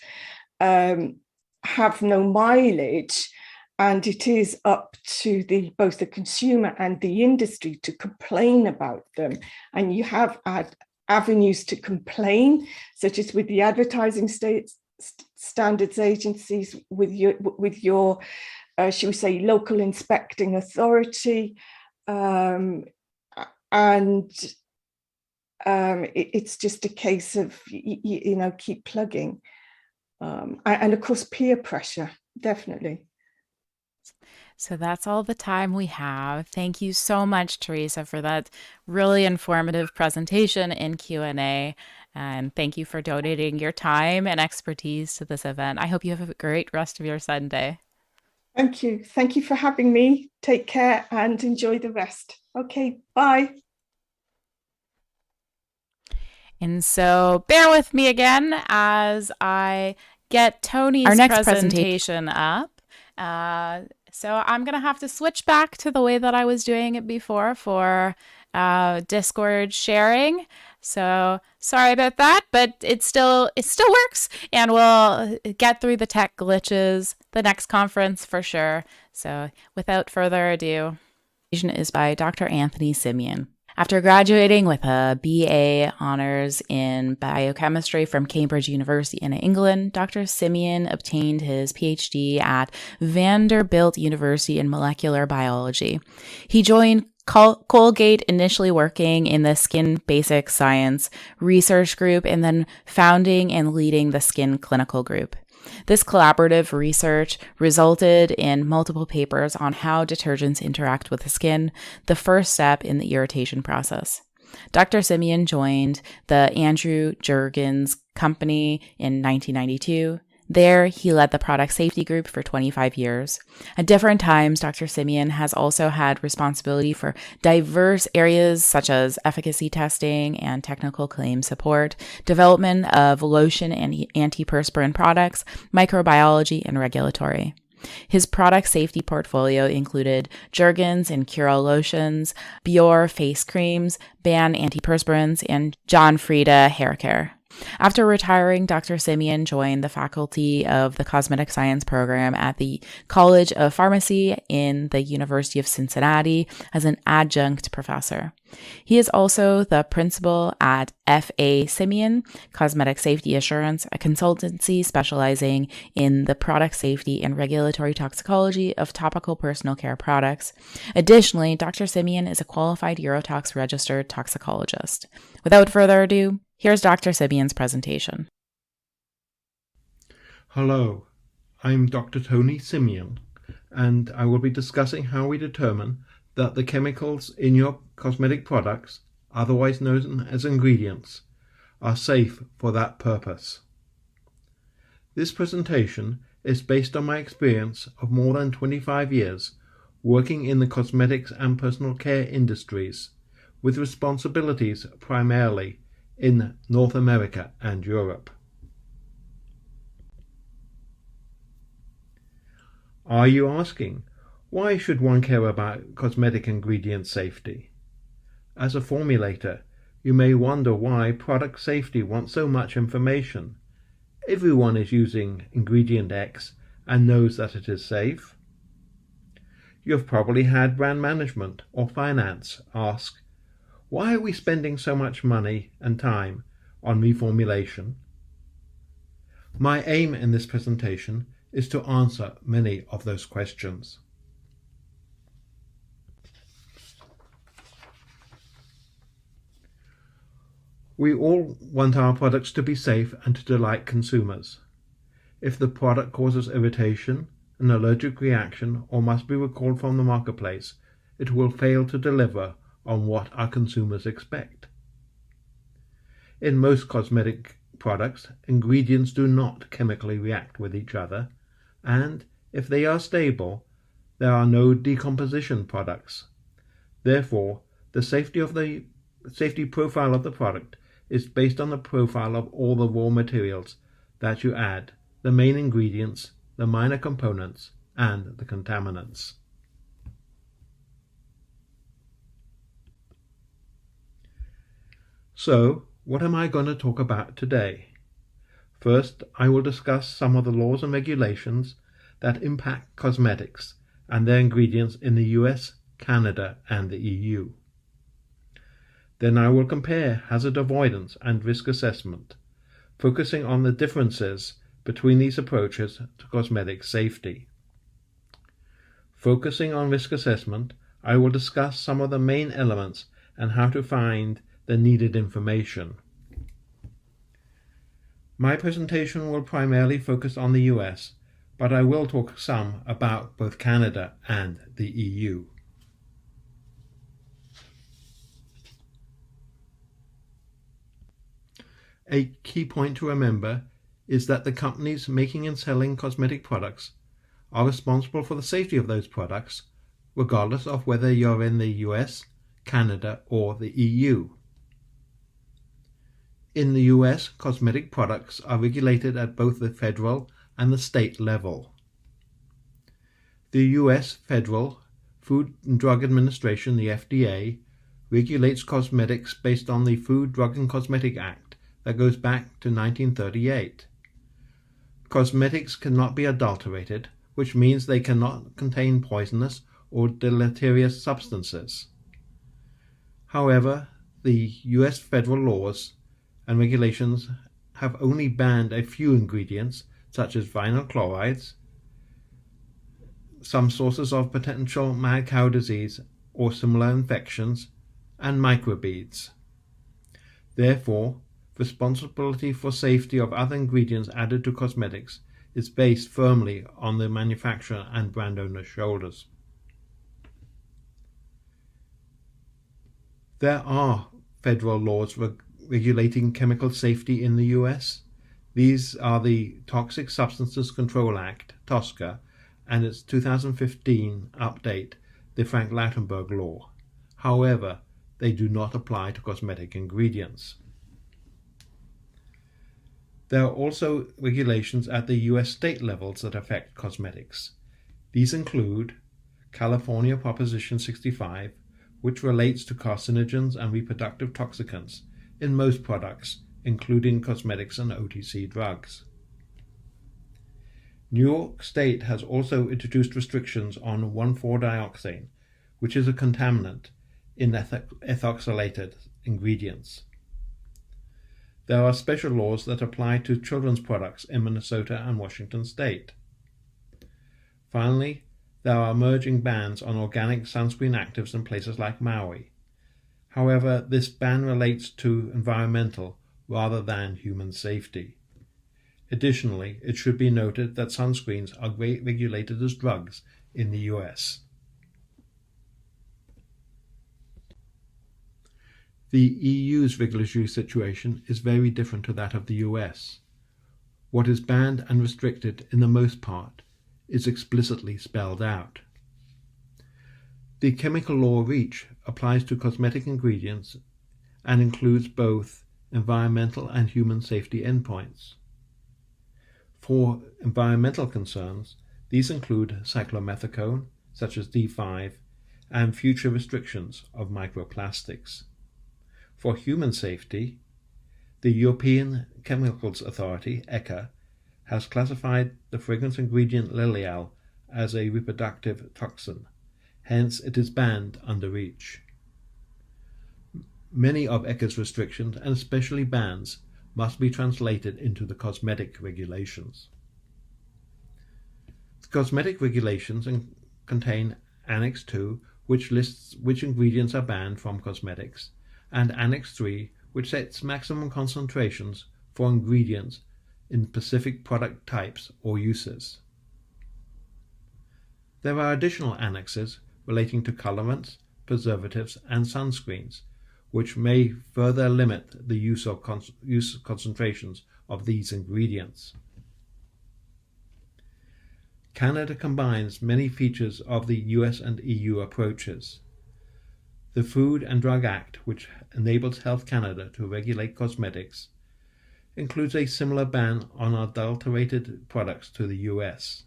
have no mileage, and it is up to both the consumer and the industry to complain about them. And you have avenues to complain, such as with the advertising standards agencies, with your should we say, local inspecting authority, and it's just a case of keep plugging, and of course peer pressure, definitely. So that's all the time we have. Thank you so much, Theresa, for that really informative presentation in Q&A. And thank you for donating your time and expertise to this event. I hope you have a great rest of your Sunday. Thank you. Thank you for having me. Take care and enjoy the rest. Okay, bye. And so bear with me again as I get Tony's next presentation up. So I'm going to have to switch back to the way that I was doing it before for Discord sharing. So sorry about that, but it still works, and we'll get through the tech glitches the next conference for sure. So without further ado, is by Dr. Anthony Simeon. After graduating with a BA honors in biochemistry from Cambridge University in England, Dr. Simeon obtained his Ph.D. at Vanderbilt University in molecular biology. He joined Colgate, initially working in the Skin Basic Science research group and then founding and leading the Skin Clinical Group. This collaborative research resulted in multiple papers on how detergents interact with the skin, the first step in the irritation process. Dr. Simeon joined the Andrew Jergens Company in 1992. There, he led the product safety group for 25 years. At different times, Dr. Simeon has also had responsibility for diverse areas such as efficacy testing and technical claim support, development of lotion and antiperspirant products, microbiology, and regulatory. His product safety portfolio included Jergens and Curel lotions, Bior face creams, Ban antiperspirants, and John Frieda hair care. After retiring, Dr. Simeon joined the faculty of the Cosmetic Science program at the College of Pharmacy in the University of Cincinnati as an adjunct professor. He is also the principal at F.A. Simeon, Cosmetic Safety Assurance, a consultancy specializing in the product safety and regulatory toxicology of topical personal care products. Additionally, Dr. Simeon is a qualified Eurotox registered toxicologist. Without further ado, here's Dr. Simeon's presentation. Hello, I'm Dr. Tony Simeon, and I will be discussing how we determine that the chemicals in your cosmetic products, otherwise known as ingredients, are safe for that purpose. This presentation is based on my experience of more than 25 years working in the cosmetics and personal care industries, with responsibilities primarily in North America and Europe. Are you asking, why should one care about cosmetic ingredient safety? As a formulator, you may wonder why product safety wants so much information. Everyone is using ingredient X and knows that it is safe. You've probably had brand management or finance ask, why are we spending so much money and time on reformulation? My aim in this presentation is to answer many of those questions. We all want our products to be safe and to delight consumers. If the product causes irritation, an allergic reaction, or must be recalled from the marketplace, it will fail to deliver on what our consumers expect. In most cosmetic products, ingredients do not chemically react with each other, and if they are stable, there are no decomposition products. Therefore, the safety profile of the product is based on the profile of all the raw materials that you add, the main ingredients, the minor components, and the contaminants. So, what am I going to talk about today? First, I will discuss some of the laws and regulations that impact cosmetics and their ingredients in the US, Canada, and the EU. Then I will compare hazard avoidance and risk assessment, focusing on the differences between these approaches to cosmetic safety. Focusing on risk assessment, I will discuss some of the main elements and how to find the needed information. My presentation will primarily focus on the US, but I will talk some about both Canada and the EU. A key point to remember is that the companies making and selling cosmetic products are responsible for the safety of those products, regardless of whether you're in the US, Canada, or the EU. In the US, cosmetic products are regulated at both the federal and the state level. The US Federal Food and Drug Administration, the FDA, regulates cosmetics based on the Food, Drug and Cosmetic Act that goes back to 1938. Cosmetics cannot be adulterated, which means they cannot contain poisonous or deleterious substances. However, the US federal laws and regulations have only banned a few ingredients, such as vinyl chlorides, some sources of potential mad cow disease or similar infections, and microbeads. Therefore, responsibility for safety of other ingredients added to cosmetics is based firmly on the manufacturer and brand owner's shoulders. There are federal laws regulating chemical safety in the US. These are the Toxic Substances Control Act, TSCA, and its 2015 update, the Frank-Lautenberg Law. However, they do not apply to cosmetic ingredients. There are also regulations at the US state levels that affect cosmetics. These include California Proposition 65, which relates to carcinogens and reproductive toxicants in most products, including cosmetics and OTC drugs. New York State has also introduced restrictions on 1,4-dioxane, which is a contaminant in ethoxylated ingredients. There are special laws that apply to children's products in Minnesota and Washington State. Finally, there are emerging bans on organic sunscreen actives in places like Maui. However, this ban relates to environmental rather than human safety. Additionally, it should be noted that sunscreens are regulated as drugs in the US. The EU's regulatory situation is very different to that of the US. What is banned and restricted in the most part is explicitly spelled out. The chemical law REACH applies to cosmetic ingredients and includes both environmental and human safety endpoints. For environmental concerns, these include cyclomethicone, such as D5, and future restrictions of microplastics. For human safety, the European Chemicals Authority, ECHA, has classified the fragrance ingredient Lilial as a reproductive toxin. Hence, it is banned under REACH. Many of ECHA's restrictions, and especially bans, must be translated into the cosmetic regulations. The cosmetic regulations contain Annex 2, which lists which ingredients are banned from cosmetics, and Annex 3, which sets maximum concentrations for ingredients in specific product types or uses. There are additional annexes relating to colorants, preservatives, and sunscreens, which may further limit the use concentrations of these ingredients. Canada combines many features of the US and EU approaches. The Food and Drug Act, which enables Health Canada to regulate cosmetics, includes a similar ban on adulterated products to the US.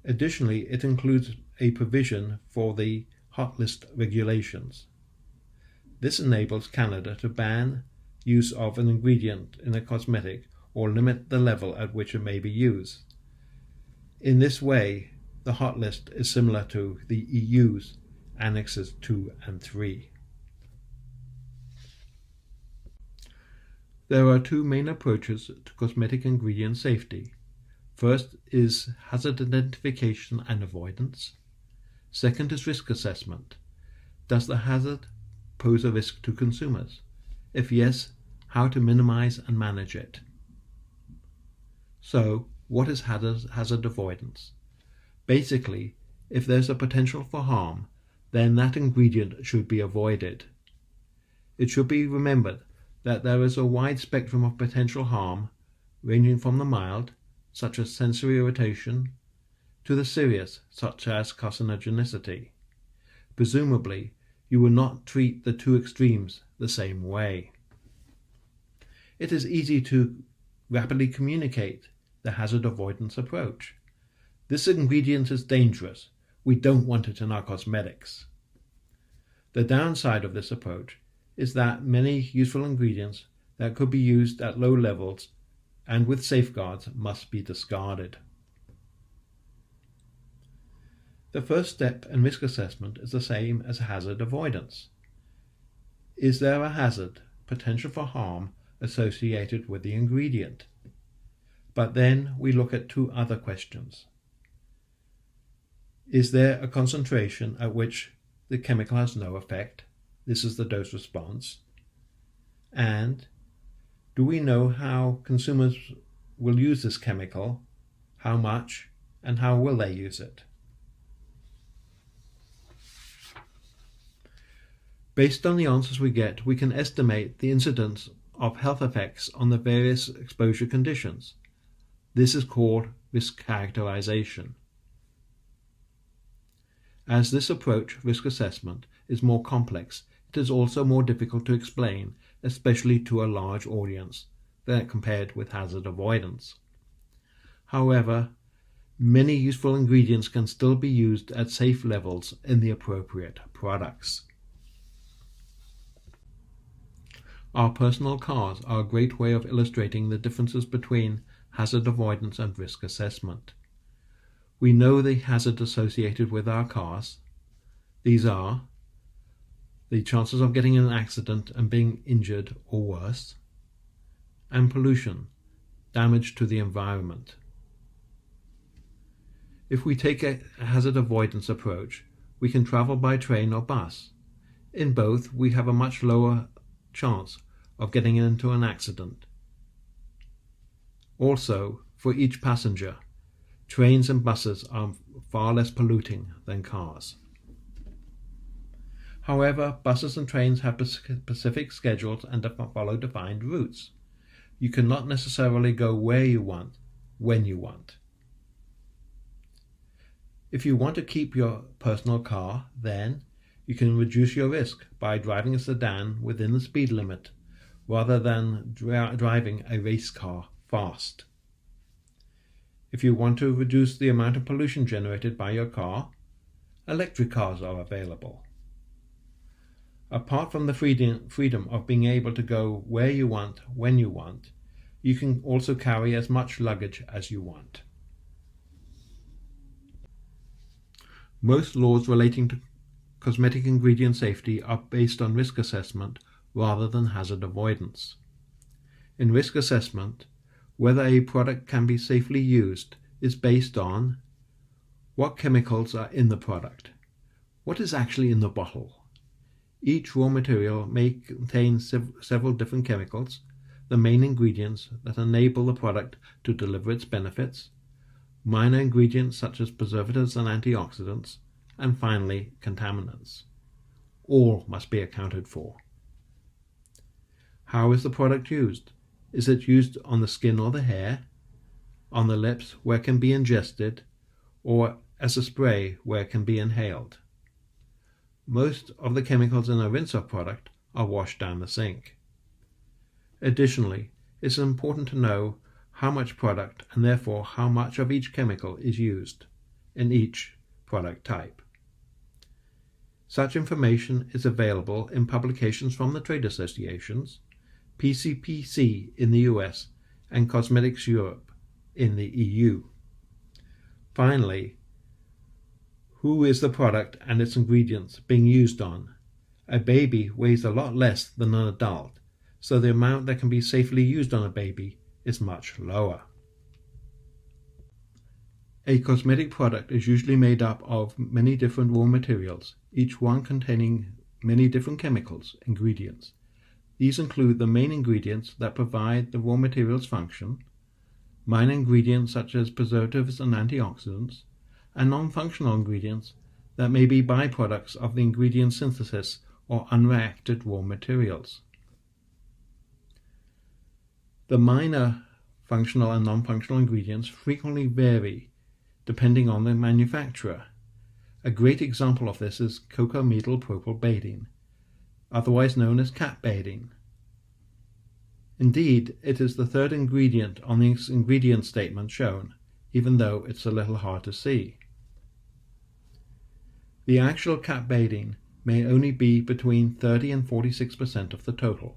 Additionally, it includes a provision for the hot list regulations. This enables Canada to ban use of an ingredient in a cosmetic or limit the level at which it may be used. In this way, the hot list is similar to the EU's Annexes 2 and 3. There are two main approaches to cosmetic ingredient safety. First is hazard identification and avoidance. Second is risk assessment. Does the hazard pose a risk to consumers? If yes, how to minimize and manage it? So, what is hazard avoidance? Basically, if there's a potential for harm, then that ingredient should be avoided. It should be remembered that there is a wide spectrum of potential harm, ranging from the mild, such as sensory irritation, to the serious, such as carcinogenicity. Presumably, you will not treat the two extremes the same way. It is easy to rapidly communicate the hazard avoidance approach. This ingredient is dangerous. We don't want it in our cosmetics. The downside of this approach is that many useful ingredients that could be used at low levels and with safeguards must be discarded. The first step in risk assessment is the same as hazard avoidance. Is there a hazard, potential for harm, associated with the ingredient? But then we look at two other questions. Is there a concentration at which the chemical has no effect? This is the dose response. And do we know how consumers will use this chemical, how much, and how will they use it? Based on the answers we get, we can estimate the incidence of health effects on the various exposure conditions. This is called risk characterization. As this approach, risk assessment, is more complex, it is also more difficult to explain, especially to a large audience, than compared with hazard avoidance. However, many useful ingredients can still be used at safe levels in the appropriate products. Our personal cars are a great way of illustrating the differences between hazard avoidance and risk assessment. We know the hazard associated with our cars. These are the chances of getting in an accident and being injured or worse, and pollution, damage to the environment. If we take a hazard avoidance approach, we can travel by train or bus. In both, we have a much lower chance of getting into an accident. Also, for each passenger, trains and buses are far less polluting than cars. However, buses and trains have specific schedules and follow defined routes. You cannot necessarily go where you want, when you want. If you want to keep your personal car, then you can reduce your risk by driving a sedan within the speed limit rather than driving a race car fast. If you want to reduce the amount of pollution generated by your car, electric cars are available. Apart from the freedom of being able to go where you want, when you want, you can also carry as much luggage as you want. Most laws relating to cosmetic ingredient safety are based on risk assessment rather than hazard avoidance. In risk assessment, whether a product can be safely used is based on what chemicals are in the product, what is actually in the bottle. Each raw material may contain several different chemicals, the main ingredients that enable the product to deliver its benefits, minor ingredients such as preservatives and antioxidants, and finally contaminants. All must be accounted for. How is the product used? Is it used on the skin or the hair, on the lips where it can be ingested, or as a spray where it can be inhaled? Most of the chemicals in a rinse-off product are washed down the sink. Additionally, it's important to know how much product and therefore how much of each chemical is used in each product type. Such information is available in publications from the trade associations, PCPC in the US, and Cosmetics Europe in the EU. Finally, who is the product and its ingredients being used on? A baby weighs a lot less than an adult, so the amount that can be safely used on a baby is much lower. A cosmetic product is usually made up of many different raw materials, each one containing many different chemicals, ingredients. These include the main ingredients that provide the raw material's function, minor ingredients such as preservatives and antioxidants, and non-functional ingredients that may be byproducts of the ingredient synthesis or unreacted raw materials. The minor functional and non-functional ingredients frequently vary depending on the manufacturer. A great example of this is cocamidopropylbetaine, otherwise known as cat betaine. Indeed, it is the third ingredient on the ingredient statement shown, even though it's a little hard to see. The actual cat betaine may only be between 30 and 46% of the total.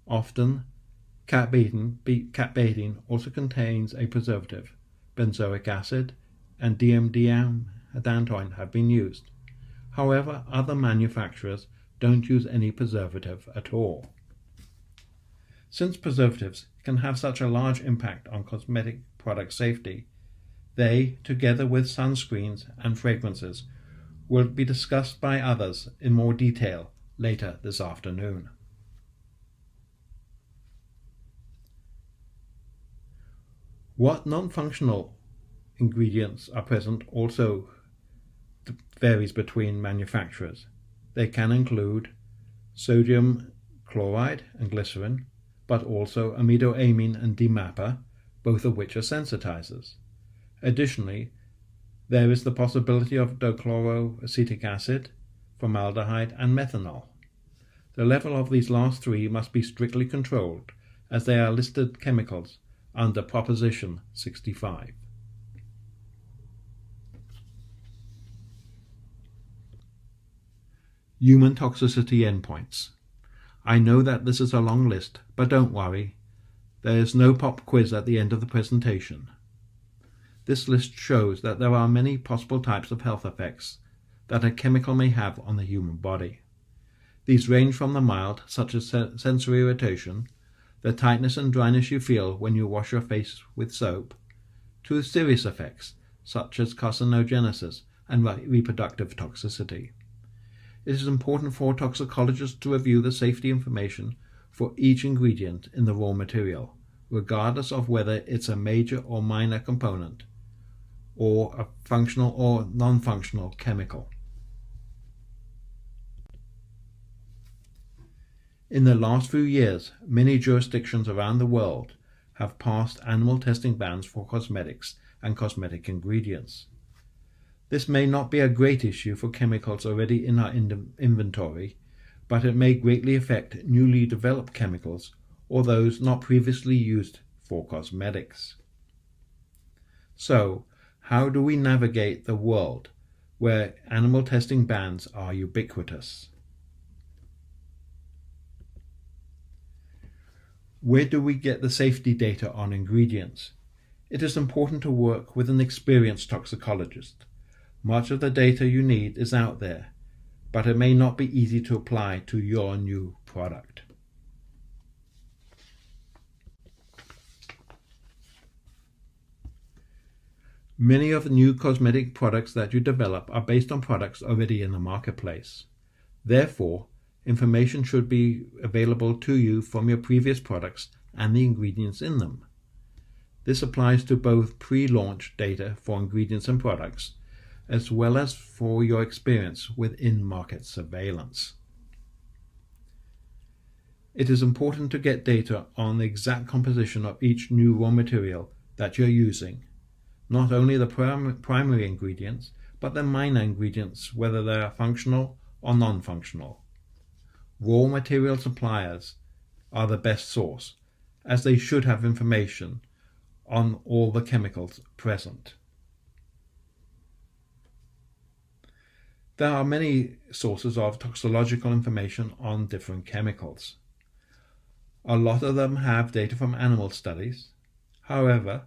Often, cat betaine also contains a preservative. Benzoic acid and diamdiadantoin have been used. However, other manufacturers don't use any preservative at all. Since preservatives can have such a large impact on cosmetic product safety, they, together with sunscreens and fragrances, will be discussed by others in more detail later this afternoon. What non-functional ingredients are present also varies between manufacturers. They can include sodium chloride and glycerin, but also amidoamine and DMAPA, both of which are sensitizers. Additionally, there is the possibility of dichloroacetic acid, formaldehyde, and methanol. The level of these last three must be strictly controlled, as they are listed chemicals under Proposition 65. Human toxicity endpoints. I know that this is a long list, but don't worry. There is no pop quiz at the end of the presentation. This list shows that there are many possible types of health effects that a chemical may have on the human body. These range from the mild, such as sensory irritation, the tightness and dryness you feel when you wash your face with soap, to serious effects such as carcinogenesis and reproductive toxicity. It is important for toxicologists to review the safety information for each ingredient in the raw material, regardless of whether it's a major or minor component, or a functional or non-functional chemical. In the last few years, many jurisdictions around the world have passed animal testing bans for cosmetics and cosmetic ingredients. This may not be a great issue for chemicals already in our inventory, but it may greatly affect newly developed chemicals or those not previously used for cosmetics. So, how do we navigate the world where animal testing bans are ubiquitous? Where do we get the safety data on ingredients? It is important to work with an experienced toxicologist. Much of the data you need is out there, but it may not be easy to apply to your new product. Many of the new cosmetic products that you develop are based on products already in the marketplace. Therefore, information should be available to you from your previous products and the ingredients in them. This applies to both pre-launch data for ingredients and products, as well as for your experience with in-market surveillance. It is important to get data on the exact composition of each new raw material that you're using, not only the primary ingredients, but the minor ingredients, whether they are functional or non-functional. Raw material suppliers are the best source, as they should have information on all the chemicals present. There are many sources of toxicological information on different chemicals. A lot of them have data from animal studies. However,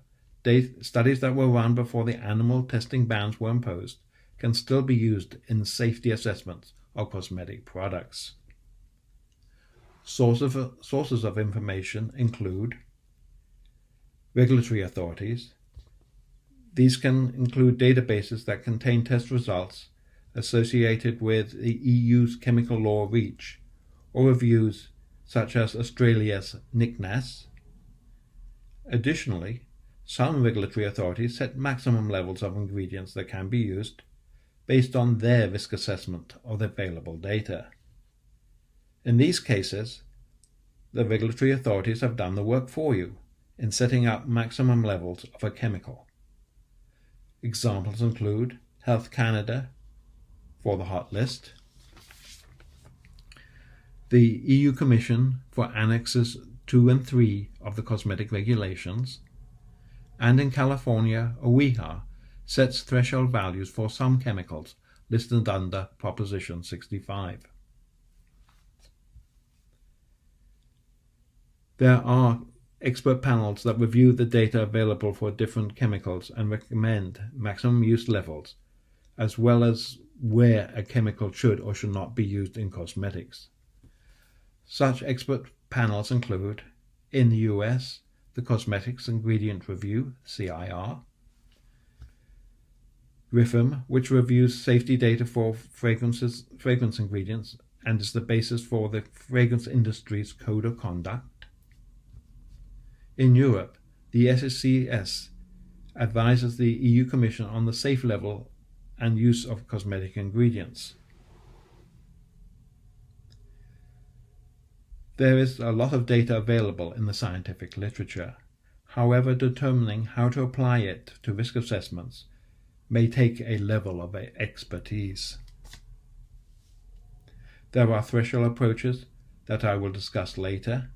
studies that were run before the animal testing bans were imposed can still be used in safety assessments of cosmetic products. Sources of information include regulatory authorities. These can include databases that contain test results associated with the EU's chemical law REACH, or reviews such as Australia's NICNAS. Additionally, some regulatory authorities set maximum levels of ingredients that can be used based on their risk assessment of the available data. In these cases, the regulatory authorities have done the work for you in setting up maximum levels of a chemical. Examples include Health Canada for the hot list, the EU Commission for Annexes 2 and 3 of the cosmetic regulations, and in California, OEHA sets threshold values for some chemicals listed under Proposition 65. There are expert panels that review the data available for different chemicals and recommend maximum use levels, as well as where a chemical should or should not be used in cosmetics. Such expert panels include, in the US, the Cosmetics Ingredient Review, CIR, RIFM, which reviews safety data for fragrance ingredients and is the basis for the fragrance industry's code of conduct. In Europe, the SSCS advises the EU Commission on the safe level and use of cosmetic ingredients. There is a lot of data available in the scientific literature. However, determining how to apply it to risk assessments may take a level of expertise. There are threshold approaches that I will discuss later.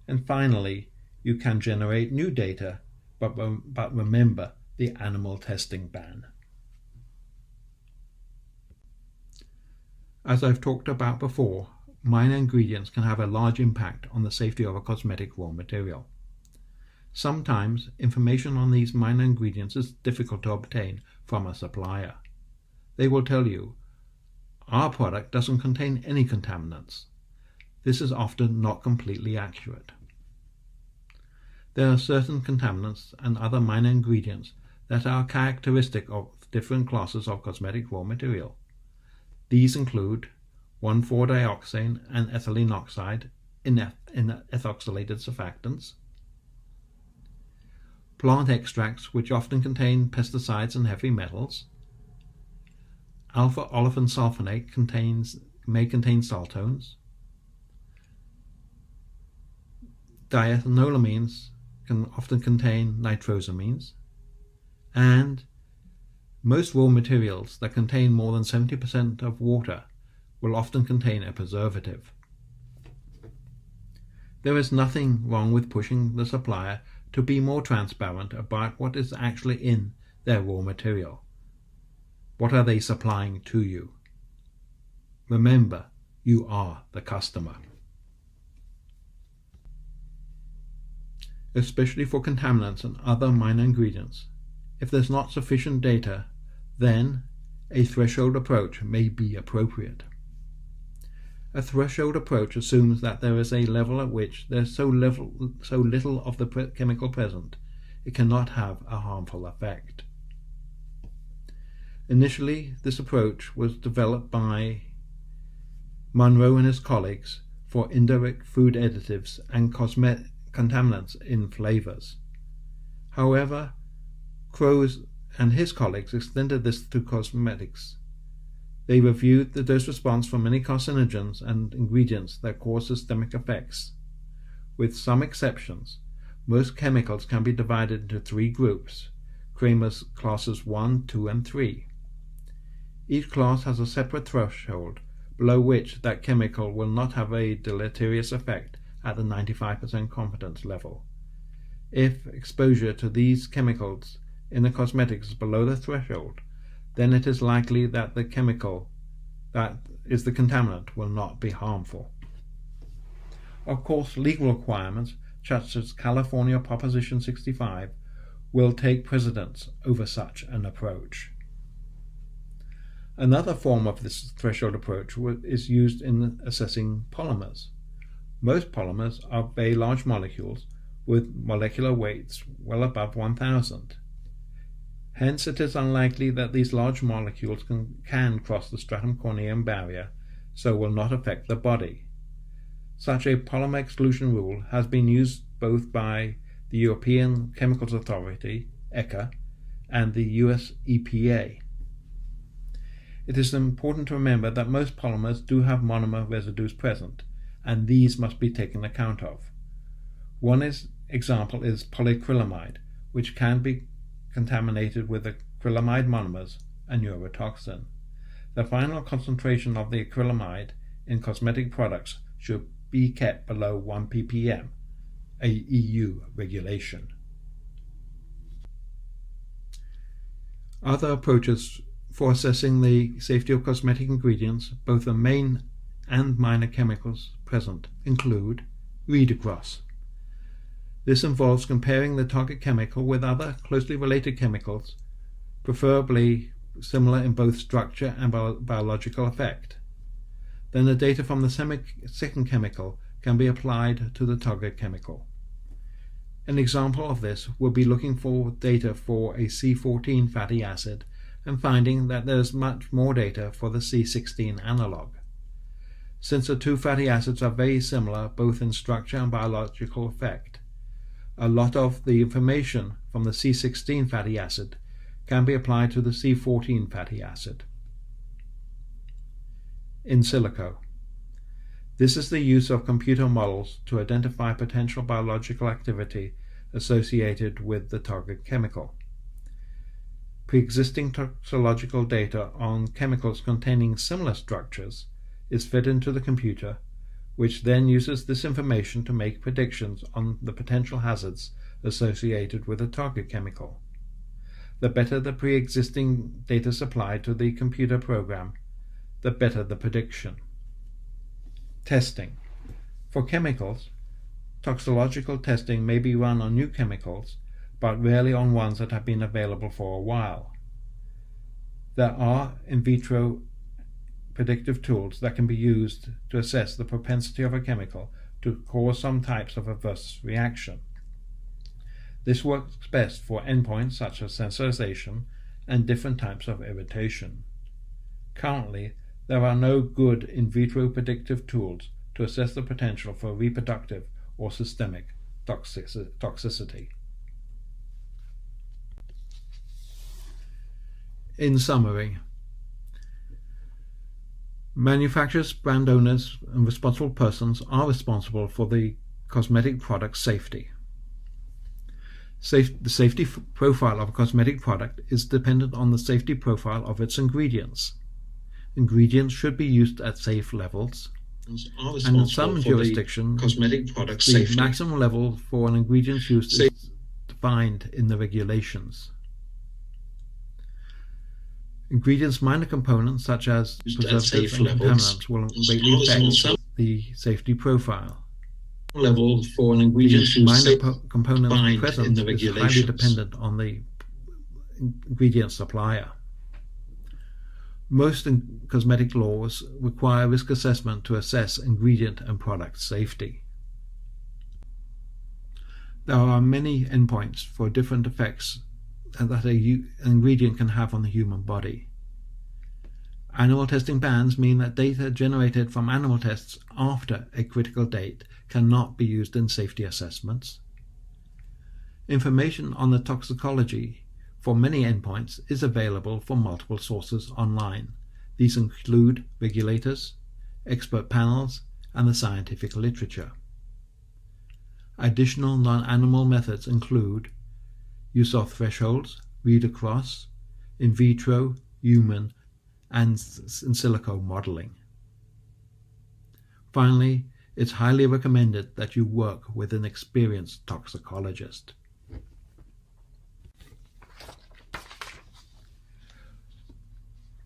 And finally, you can generate new data, but remember the animal testing ban. As I've talked about before, minor ingredients can have a large impact on the safety of a cosmetic raw material. Sometimes, information on these minor ingredients is difficult to obtain from a supplier. They will tell you, our product doesn't contain any contaminants. This is often not completely accurate. There are certain contaminants and other minor ingredients that are characteristic of different classes of cosmetic raw material. These include 1,4-dioxane and ethylene oxide in ethoxylated surfactants, plant extracts which often contain pesticides and heavy metals, alpha-olefin sulfonate may contain saltones, diethanolamines can often contain nitrosamines, and most raw materials that contain more than 70% of water will often contain a preservative. There is nothing wrong with pushing the supplier to be more transparent about what is actually in their raw material. What are they supplying to you? Remember, you are the customer. Especially for contaminants and other minor ingredients, if there's not sufficient data, then a threshold approach may be appropriate. A threshold approach assumes that there is a level at which there's so little of the chemical present, it cannot have a harmful effect. Initially, this approach was developed by Monroe and his colleagues for indirect food additives and contaminants in flavors. However, Crowe's and his colleagues extended this to cosmetics. They reviewed the dose response for many carcinogens and ingredients that cause systemic effects. With some exceptions, most chemicals can be divided into 3 groups, Kramer's classes 1, 2, and 3. Each class has a separate threshold, below which that chemical will not have a deleterious effect at the 95% confidence level. If exposure to these chemicals in the cosmetics is below the threshold, then it is likely that the chemical that is the contaminant will not be harmful. Of course, legal requirements, such as California Proposition 65, will take precedence over such an approach. Another form of this threshold approach is used in assessing polymers. Most polymers are very large molecules with molecular weights well above 1,000. Hence, it is unlikely that these large molecules can cross the stratum corneum barrier, so will not affect the body. Such a polymer exclusion rule has been used both by the European Chemicals Authority, ECHA, and the US EPA. It is important to remember that most polymers do have monomer residues present, and these must be taken account of. One example is polyacrylamide, which can be contaminated with acrylamide monomers and neurotoxin. The final concentration of the acrylamide in cosmetic products should be kept below 1 ppm, a EU regulation. Other approaches for assessing the safety of cosmetic ingredients, both the main and minor chemicals present, include read-across. This involves comparing the target chemical with other closely related chemicals, preferably similar in both structure and biological effect. Then the data from the second chemical can be applied to the target chemical. An example of this would be looking for data for a C14 fatty acid and finding that there is much more data for the C16 analog. Since the 2 fatty acids are very similar both in structure and biological effect, a lot of the information from the C16 fatty acid can be applied to the C14 fatty acid. In silico. This is the use of computer models to identify potential biological activity associated with the target chemical. Pre-existing toxicological data on chemicals containing similar structures is fed into the computer, which then uses this information to make predictions on the potential hazards associated with a target chemical. The better the pre-existing data supplied to the computer program, the better the prediction. Testing. For chemicals, toxicological testing may be run on new chemicals, but rarely on ones that have been available for a while. There are in vitro predictive tools that can be used to assess the propensity of a chemical to cause some types of adverse reaction. This works best for endpoints such as sensitization and different types of irritation. Currently, there are no good in vitro predictive tools to assess the potential for reproductive or systemic toxicity. In summary, manufacturers, brand owners, and responsible persons are responsible for the cosmetic product safety. The safety profile of a cosmetic product is dependent on the safety profile of its ingredients. Ingredients should be used at safe levels, and in some jurisdictions, the maximum level for an ingredient's use is defined in the regulations. Ingredients' minor components, such as preservatives and contaminants, will greatly affect the safety profile. For an ingredient's minor components present is highly dependent on the ingredient supplier. Most cosmetic laws require risk assessment to assess ingredient and product safety. There are many endpoints for different effects that an ingredient can have on the human body. Animal testing bans mean that data generated from animal tests after a critical date cannot be used in safety assessments. Information on the toxicology for many endpoints is available from multiple sources online. These include regulators, expert panels, and the scientific literature. Additional non-animal methods include use of thresholds, read-across, in vitro, human, and in silico modeling. Finally, it's highly recommended that you work with an experienced toxicologist.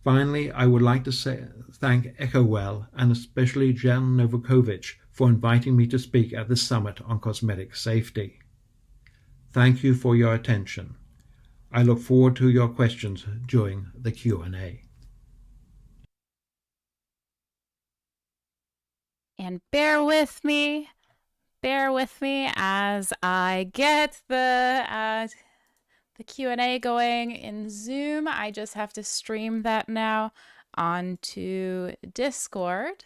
Finally, I would like to thank EcoWell and especially Jen Novakovich for inviting me to speak at this summit on cosmetic safety. Thank you for your attention. I look forward to your questions during the Q&A. And bear with me as I get the Q&A going in Zoom. I just have to stream that now onto Discord.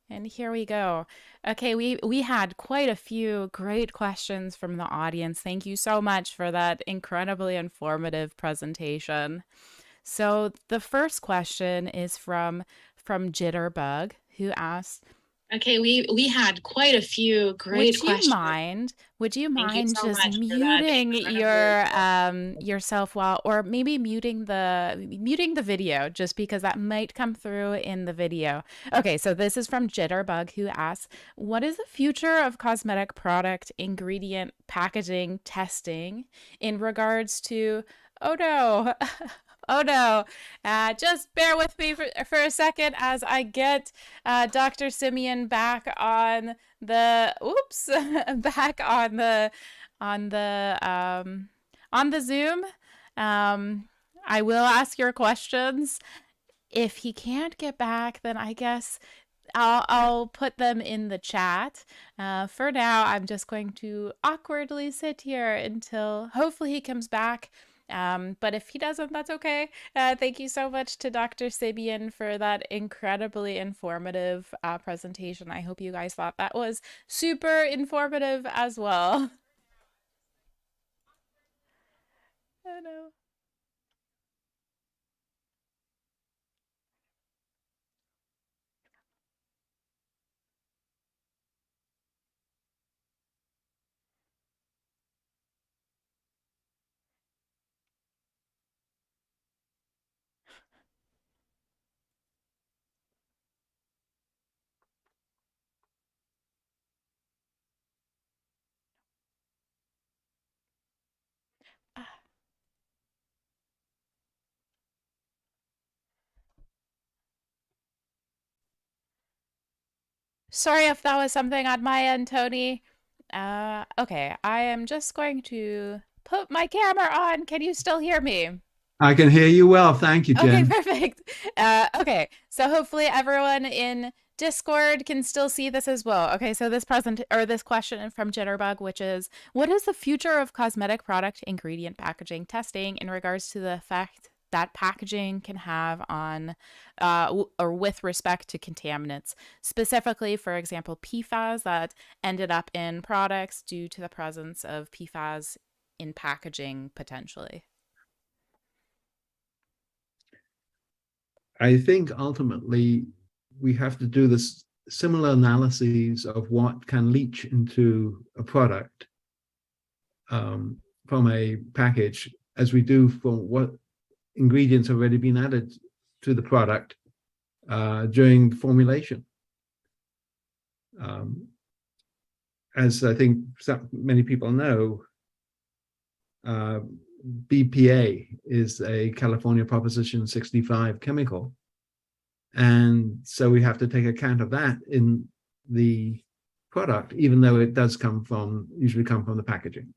And here we go. Okay, we had quite a few great questions from the audience. Thank you so much for that incredibly informative presentation. So the first question is from Jitterbug, who asked, okay, we had quite a few great questions. Would you mind so just muting yourself while, or maybe muting the video, just because that might come through in the video. Okay, so this is from Jitterbug, who asks, what is the future of cosmetic product ingredient packaging testing in regards to, oh no, oh no, just bear with me for a second as I get Dr. Simeon back on the, back on the Zoom. I will ask your questions. If he can't get back, then I guess I'll put them in the chat. For now, I'm just going to awkwardly sit here until hopefully he comes back. But if he doesn't, that's okay. Thank you so much to Dr. Simeon for that incredibly informative presentation. I hope you guys thought that was super informative as well. Oh no. Sorry if that was something on my end, Tony. Okay, I am just going to put my camera on. Can you still hear me? I can hear you well. Thank you, Jen. Okay, perfect. Okay, so hopefully everyone in Discord can still see this as well. Okay, so this question from Jitterbug, which is, what is the future of cosmetic product ingredient packaging testing in regards to the effect that packaging can have on or with respect to contaminants, specifically, for example, PFAS that ended up in products due to the presence of PFAS in packaging potentially? I think ultimately we have to do this similar analyses of what can leach into a product from a package as we do for what ingredients have already been added to the product during formulation. As I think many people know, BPA is a California Proposition 65 chemical. And so we have to take account of that in the product, even though it does usually come from the packaging.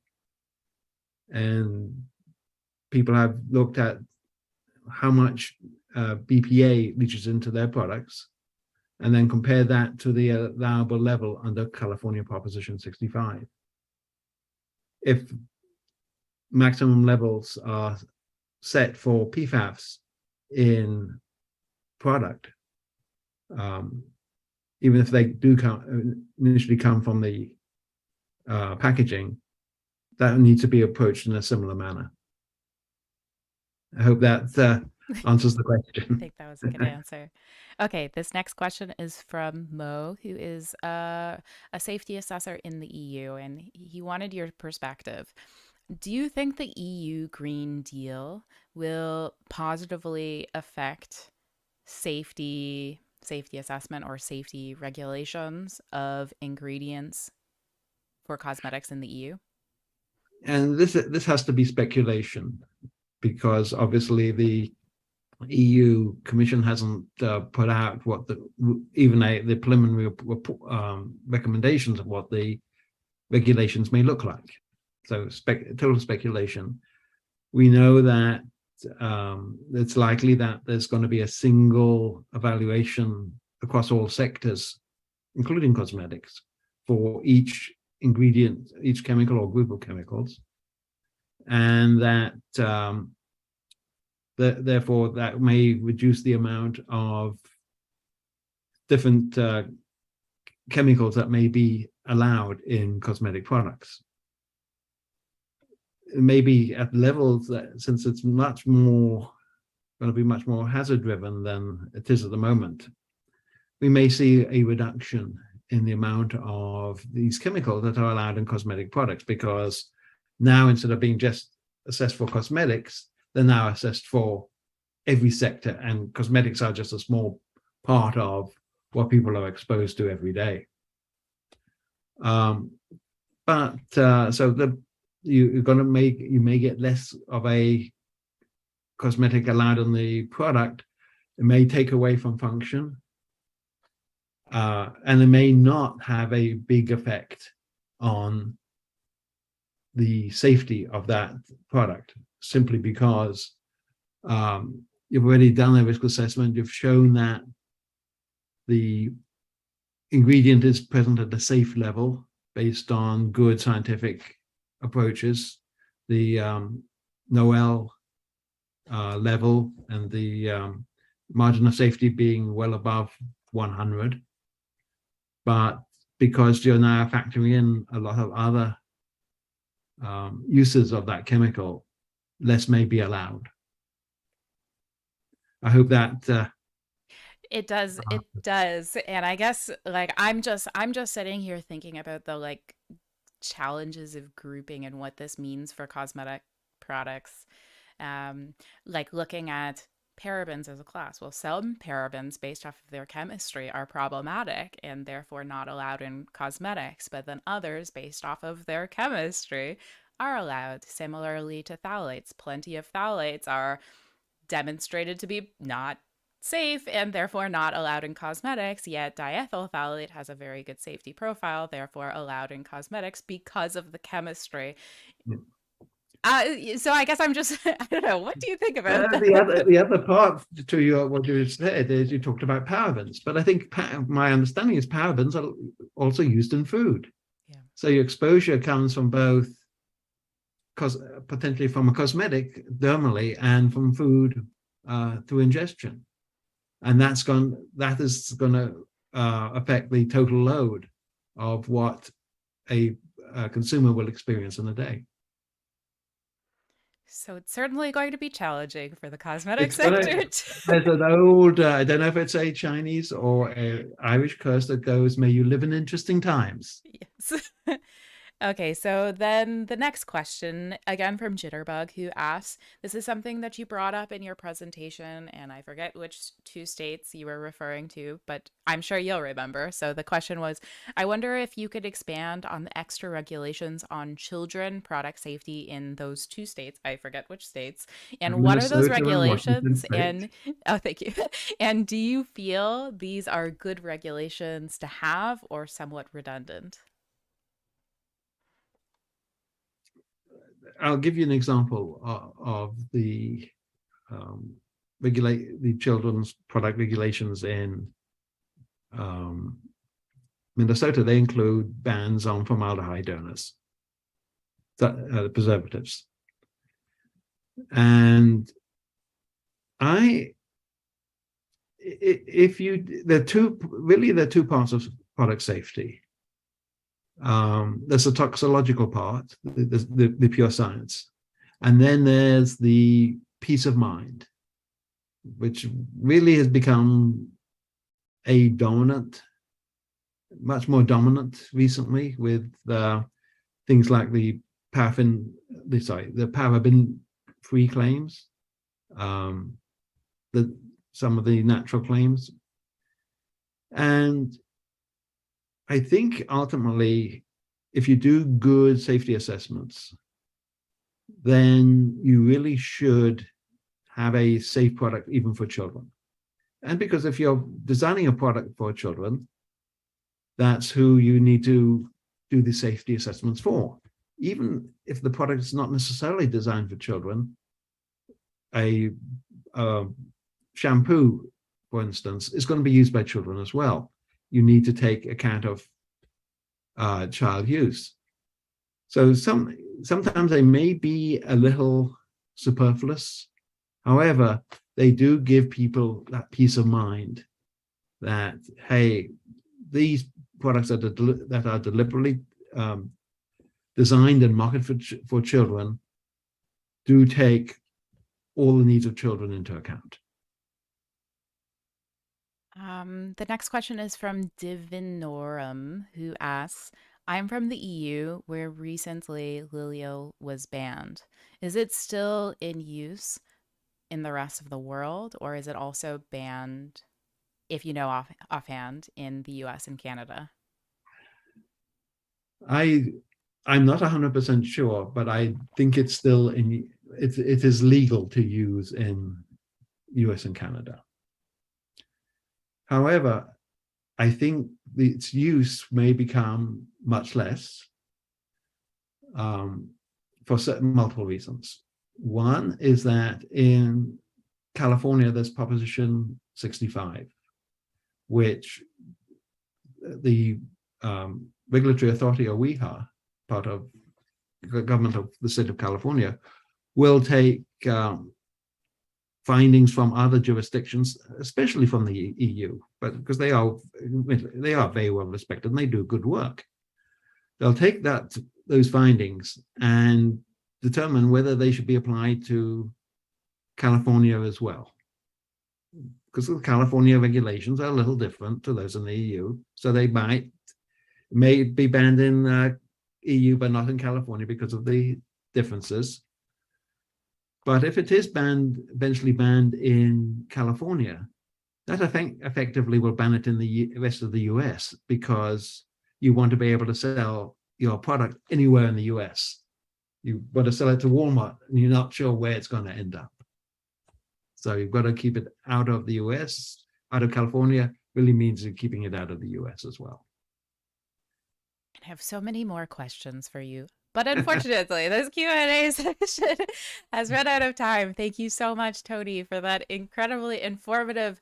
And people have looked at how much BPA leaches into their products and then compare that to the allowable level under California Proposition 65. If maximum levels are set for PFAS in product, even if they do initially come from the packaging, that needs to be approached in a similar manner. I hope that answers the I question. think that was a good answer. Okay, this next question is from Mo, who is a safety assessor in the EU, and he wanted your perspective. Do you think the EU Green Deal will positively affect safety assessment or safety regulations of ingredients for cosmetics in the EU? And this has to be speculation, because obviously the EU Commission hasn't put out what the preliminary recommendations of what the regulations may look like. So total speculation. We know that it's likely that there's going to be a single evaluation across all sectors, including cosmetics, for each ingredient, each chemical or group of chemicals, and that therefore that may reduce the amount of different chemicals that may be allowed in cosmetic products. Maybe at levels that, since it's much more going to be much more hazard driven than it is at the moment, we may see a reduction in the amount of these chemicals that are allowed in cosmetic products, because now, instead of being just assessed for cosmetics, they're now assessed for every sector, and cosmetics are just a small part of what people are exposed to every day. So you may get less of a cosmetic allowed in the product. It may take away from function, and it may not have a big effect on the safety of that product, simply because you've already done a risk assessment. You've shown that the ingredient is present at a safe level based on good scientific approaches. The NOEL level and the margin of safety being well above 100. But because you're now factoring in a lot of other uses of that chemical, less may be allowed. I hope that it does. And I guess like I'm just sitting here thinking about the challenges of grouping and what this means for cosmetic products. Like looking at parabens as a class. Well, some parabens based off of their chemistry are problematic and therefore not allowed in cosmetics, but then others based off of their chemistry are allowed. Similarly to phthalates, plenty of phthalates are demonstrated to be not safe and therefore not allowed in cosmetics, yet diethyl phthalate has a very good safety profile, therefore allowed in cosmetics because of the chemistry. So I guess I'm just, I don't know, what do you think about that? The other part to what you said is you talked about parabens, but I think my understanding is parabens are also used in food. Yeah. So your exposure comes from both, potentially from a cosmetic dermally and from food through ingestion. And that is going to affect the total load of what a consumer will experience in a day. So it's certainly going to be challenging for the cosmetic sector. There's an old, I don't know if it's a Chinese or an Irish curse that goes, "May you live in interesting times." Yes. Okay, so then the next question, again from Jitterbug, who asks, this is something that you brought up in your presentation, and I forget which two states you were referring to, but I'm sure you'll remember. So the question was, I wonder if you could expand on the extra regulations on children product safety in those two states. I forget which states. And what are those regulations? And oh, thank you. And do you feel these are good regulations to have or somewhat redundant? I'll give you an example of the children's product regulations in Minnesota. They include bans on formaldehyde donors, the preservatives, and there are two parts of product safety. There's a toxicological part, the pure science, and then there's the peace of mind, which really has become a much more dominant recently with things like the paraben-free claims, some of the natural claims. And I think ultimately, if you do good safety assessments, then you really should have a safe product even for children. And because if you're designing a product for children, that's who you need to do the safety assessments for. Even if the product is not necessarily designed for children, a shampoo, for instance, is going to be used by children as well. You need to take account of child use. So sometimes they may be a little superfluous. However, they do give people that peace of mind that, hey, these products that are deliberately designed and marketed for children do take all the needs of children into account. The next question is from Divinorum, who asks, I'm from the EU, where recently Lilial was banned. Is it still in use in the rest of the world, or is it also banned, if you know offhand, in the US and Canada? I'm not 100% sure, but I think it's still it is legal to use in US and Canada. However, I think its use may become much less for multiple reasons. One is that in California, there's Proposition 65, which the regulatory authority, or WIHA, part of the government of the state of California, will take findings from other jurisdictions, especially from the EU, but because they are very well respected and they do good work. They'll take those findings and determine whether they should be applied to California as well. Because the California regulations are a little different to those in the EU, so they may be banned in EU but not in California because of the differences. But if it is eventually banned in California, that effectively will ban it in the rest of the US, because you want to be able to sell your product anywhere in the US. You want to sell it to Walmart and you're not sure where it's going to end up. So you've got to keep it out of the US. Out of California really means you're keeping it out of the US as well. I have so many more questions for you, but unfortunately, this Q&A session has run out of time. Thank you so much, Tony, for that incredibly informative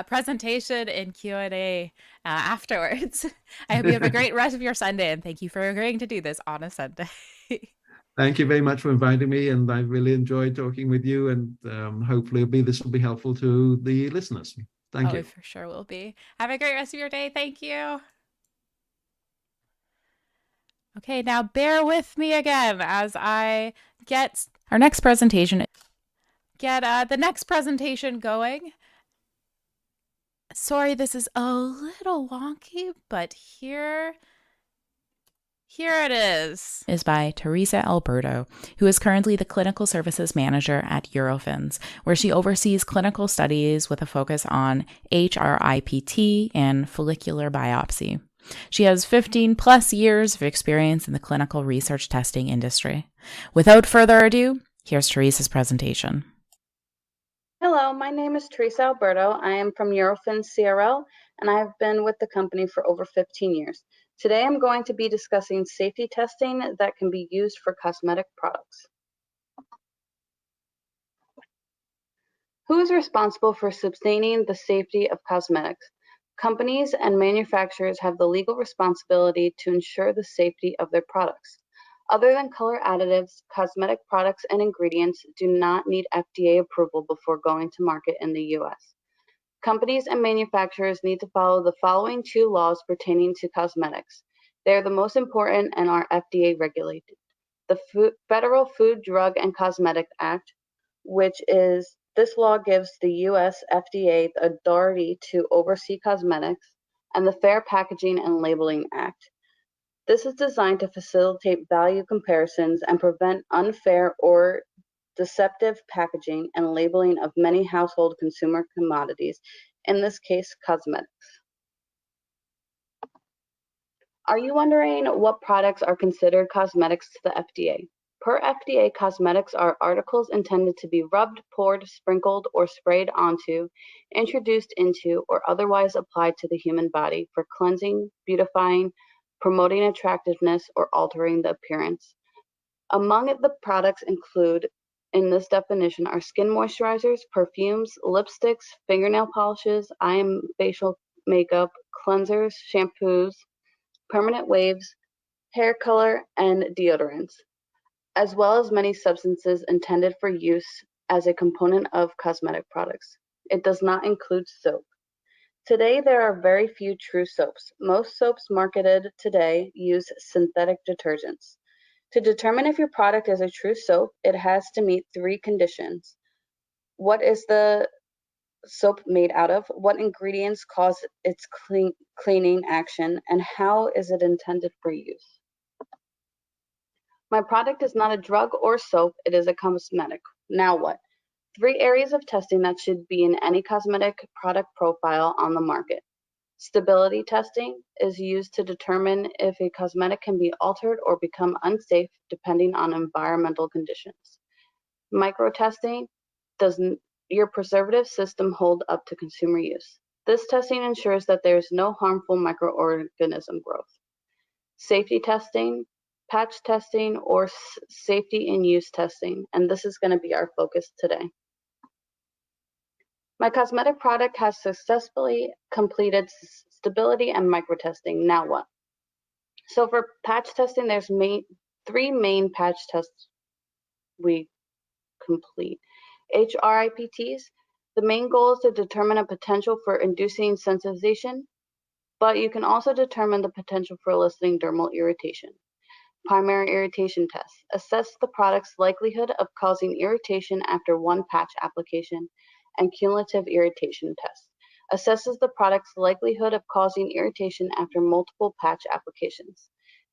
presentation and Q&A afterwards. I hope you have a great rest of your Sunday, and thank you for agreeing to do this on a Sunday. Thank you very much for inviting me, and I really enjoyed talking with you, and hopefully this will be helpful to the listeners. Thank you. It for sure will be. Have a great rest of your day. Thank you. Okay, now bear with me again as I get our next presentation. The next presentation going. Sorry, this is a little wonky, but here it is by Theresa Alberto, who is currently the Clinical Services Manager at Eurofins, where she oversees clinical studies with a focus on HRIPT and follicular biopsy. She has 15 plus years of experience in the clinical research testing industry. Without further ado, here's Theresa's presentation. Hello, my name is Theresa Alberto. I am from Eurofins CRL, and I have been with the company for over 15 years. Today, I'm going to be discussing safety testing that can be used for cosmetic products. Who is responsible for sustaining the safety of cosmetics? Companies and manufacturers have the legal responsibility to ensure the safety of their products. Other than color additives, cosmetic products and ingredients do not need FDA approval before going to market in the US. Companies and manufacturers need to follow the following 2 laws pertaining to cosmetics. They are the most important and are FDA regulated. The Federal Food, Drug, and Cosmetic Act, this law gives the US FDA the authority to oversee cosmetics, and the Fair Packaging and Labeling Act. This is designed to facilitate value comparisons and prevent unfair or deceptive packaging and labeling of many household consumer commodities, in this case, cosmetics. Are you wondering what products are considered cosmetics to the FDA? Per FDA, cosmetics are articles intended to be rubbed, poured, sprinkled, or sprayed onto, introduced into, or otherwise applied to the human body for cleansing, beautifying, promoting attractiveness, or altering the appearance. Among the products include in this definition are skin moisturizers, perfumes, lipsticks, fingernail polishes, eye and facial makeup, cleansers, shampoos, permanent waves, hair color, and deodorants, as well as many substances intended for use as a component of cosmetic products. It does not include soap. Today, there are very few true soaps. Most soaps marketed today use synthetic detergents. To determine if your product is a true soap, it has to meet 3 conditions. What is the soap made out of? What ingredients cause its cleaning action? And how is it intended for use? My product is not a drug or soap, it is a cosmetic. Now what? 3 areas of testing that should be in any cosmetic product profile on the market. Stability testing is used to determine if a cosmetic can be altered or become unsafe depending on environmental conditions. Microtesting, does your preservative system hold up to consumer use? This testing ensures that there is no harmful microorganism growth. Safety testing, patch testing, or safety in use testing, and this is going to be our focus today. My cosmetic product has successfully completed stability and microtesting. Now what? So for patch testing, there's 3 main patch tests we complete. HRIPTs, the main goal is to determine a potential for inducing sensitization, but you can also determine the potential for eliciting dermal irritation. Primary irritation test, assess the product's likelihood of causing irritation after 1 patch application, and cumulative irritation test, assesses the product's likelihood of causing irritation after multiple patch applications.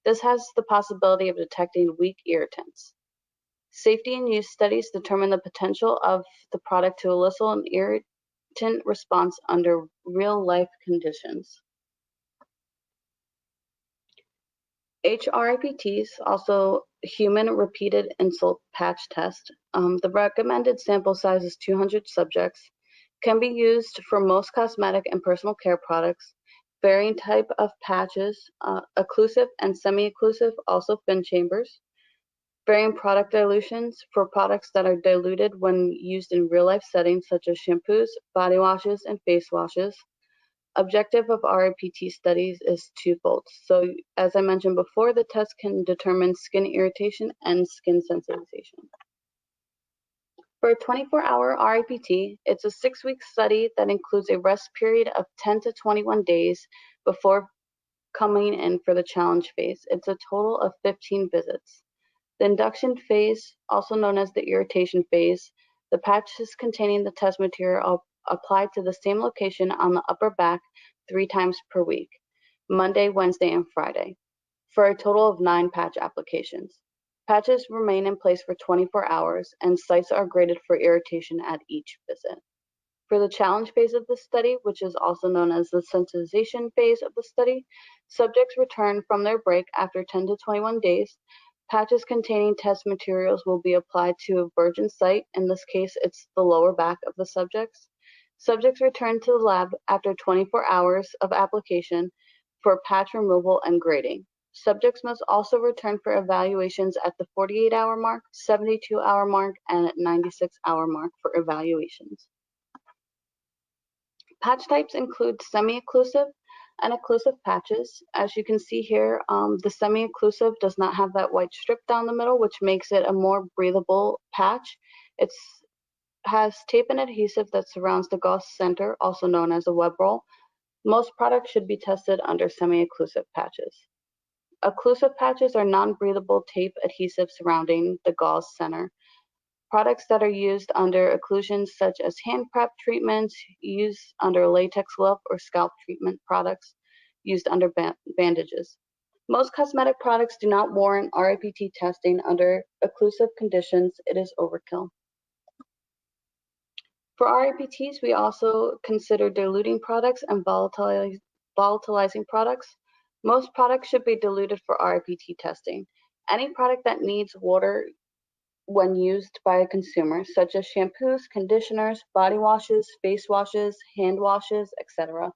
This has the possibility of detecting weak irritants. Safety and use studies determine the potential of the product to elicit an irritant response under real-life conditions. HRIPTs, also human repeated insult patch test. The recommended sample size is 200 subjects, can be used for most cosmetic and personal care products, varying type of patches, occlusive and semi-occlusive, also fin chambers, varying product dilutions for products that are diluted when used in real-life settings such as shampoos, body washes, and face washes. Objective of RIPT studies is twofold. So as I mentioned before, the test can determine skin irritation and skin sensitization. For a 24-hour RIPT, it's a 6-week study that includes a rest period of 10 to 21 days before coming in for the challenge phase. It's a total of 15 visits. The induction phase, also known as the irritation phase, the patches containing the test material applied to the same location on the upper back 3 times per week, Monday, Wednesday, and Friday, for a total of 9 patch applications. Patches remain in place for 24 hours, and sites are graded for irritation at each visit. For the challenge phase of the study, which is also known as the sensitization phase of the study, subjects return from their break after 10 to 21 days. Patches containing test materials will be applied to a virgin site. In this case, it's the lower back of the subjects. Subjects return to the lab after 24 hours of application for patch removal and grading. Subjects must also return for evaluations at the 48-hour mark, 72-hour mark, and 96-hour mark for evaluations. Patch types include semi-occlusive and occlusive patches. As you can see here, the semi-occlusive does not have that white strip down the middle, which makes it a more breathable patch. It has tape and adhesive that surrounds the gauze center, also known as a web roll. Most products should be tested under semi-occlusive patches. Occlusive patches are non-breathable tape adhesive surrounding the gauze center. Products that are used under occlusions such as hand prep treatments, used under latex glove or scalp treatment products, used under bandages. Most cosmetic products do not warrant RIPT testing under occlusive conditions. It is overkill. For RIPTs, we also consider diluting products and volatilizing products. Most products should be diluted for RIPT testing. Any product that needs water when used by a consumer, such as shampoos, conditioners, body washes, face washes, hand washes, etc.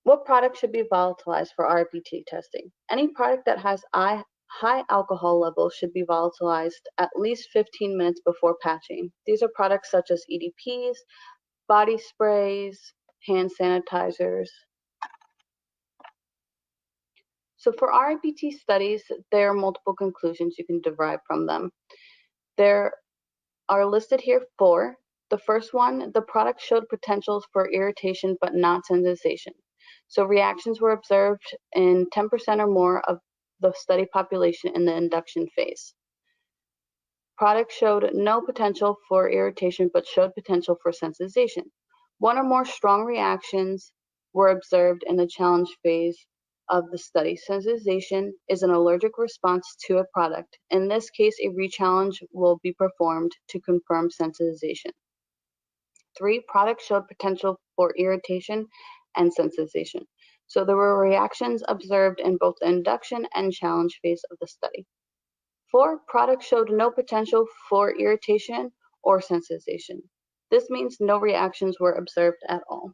What product should be volatilized for RIPT testing? Any product that has high alcohol levels should be volatilized at least 15 minutes before patching. These are products such as EDPs, body sprays, hand sanitizers. So for RIPT studies, there are multiple conclusions you can derive from them. There are listed here 4. The first one, the product showed potentials for irritation but not sensitization. So reactions were observed in 10% or more of the study population in the induction phase. Product showed no potential for irritation but showed potential for sensitization. 1 or more strong reactions were observed in the challenge phase of the study. Sensitization is an allergic response to a product. In this case, a rechallenge will be performed to confirm sensitization. 3, products showed potential for irritation and sensitization. So there were reactions observed in both the induction and challenge phase of the study. 4, products showed no potential for irritation or sensitization. This means no reactions were observed at all.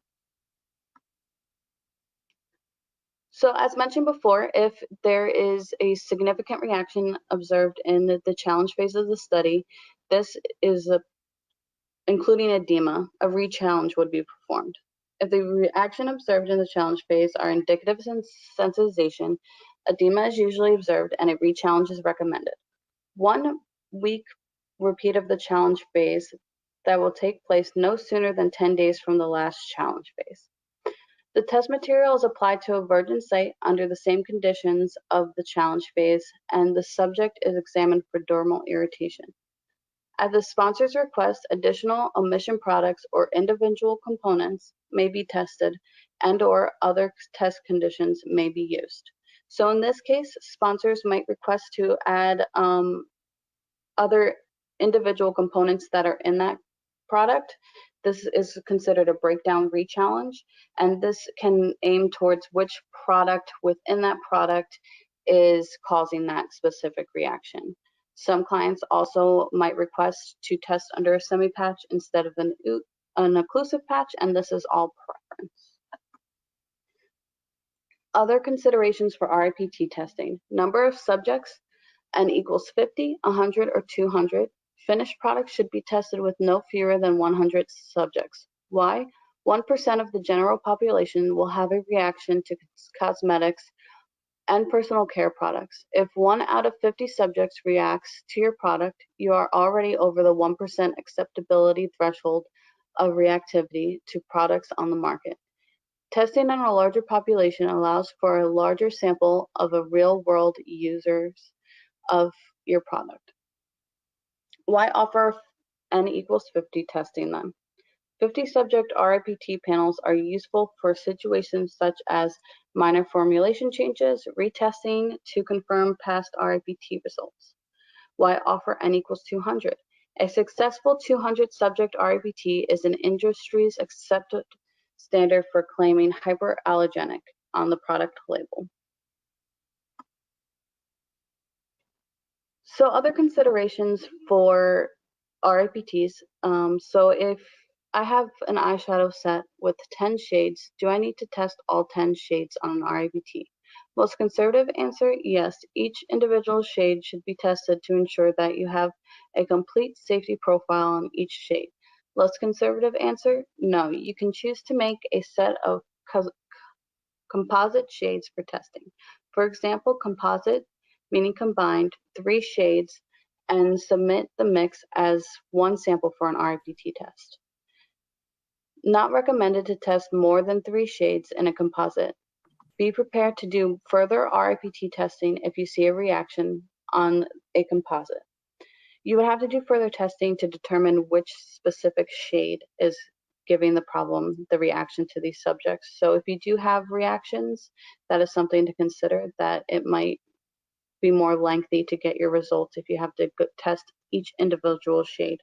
So as mentioned before, if there is a significant reaction observed in the challenge phase of the study, this is including edema, a rechallenge would be performed. If the reaction observed in the challenge phase are indicative of sensitization, edema is usually observed and a rechallenge is recommended. 1 week repeat of the challenge phase that will take place no sooner than 10 days from the last challenge phase. The test material is applied to a virgin site under the same conditions of the challenge phase, and the subject is examined for dermal irritation. At the sponsor's request, additional omission products or individual components may be tested and/or other test conditions may be used. So in this case, sponsors might request to add other individual components that are in that product. This is considered a breakdown rechallenge, and this can aim towards which product within that product is causing that specific reaction. Some clients also might request to test under a semi-patch instead of an occlusive patch, and this is all preference. Other considerations for RIPT testing: number of subjects, N equals 50, 100, or 200. Finished products should be tested with no fewer than 100 subjects. Why? 1% of the general population will have a reaction to cosmetics and personal care products. If 1 out of 50 subjects reacts to your product, you are already over the 1% acceptability threshold of reactivity to products on the market. Testing on a larger population allows for a larger sample of a real-world users of your product. Why offer N equals 50 testing then? 50 subject RIPT panels are useful for situations such as minor formulation changes, retesting to confirm past RIPT results. Why offer N equals 200? A successful 200 subject RIPT is an industry's accepted standard for claiming hyperallergenic on the product label. So other considerations for RIPTs. So if I have an eyeshadow set with 10 shades, do I need to test all 10 shades on an RIPT? Most conservative answer, yes. Each individual shade should be tested to ensure that you have a complete safety profile on each shade. Less conservative answer, no. You can choose to make a set of composite shades for testing. For example, composite, meaning combined, 3 shades, and submit the mix as 1 sample for an RIPT test. Not recommended to test more than 3 shades in a composite. Be prepared to do further RIPT testing if you see a reaction on a composite. You would have to do further testing to determine which specific shade is giving the problem, the reaction to these subjects. So if you do have reactions, that is something to consider, that it might be more lengthy to get your results if you have to test each individual shade.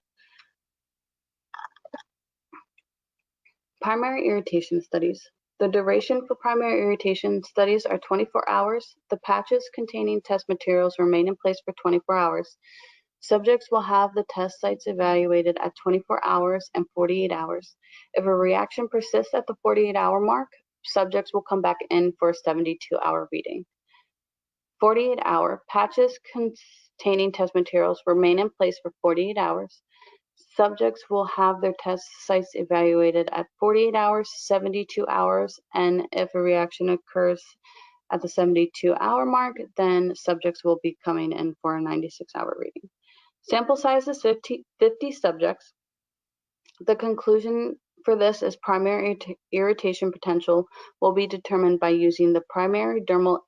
Primary irritation studies. The duration for primary irritation studies are 24 hours. The patches containing test materials remain in place for 24 hours. Subjects will have the test sites evaluated at 24 hours and 48 hours. If a reaction persists at the 48-hour mark, subjects will come back in for a 72-hour reading. 48-hour patches containing test materials remain in place for 48 hours. Subjects will have their test sites evaluated at 48 hours, 72 hours, and if a reaction occurs at the 72-hour mark, then subjects will be coming in for a 96-hour reading. Sample size is 50 subjects. The conclusion for this is primary irritation potential will be determined by using the primary dermal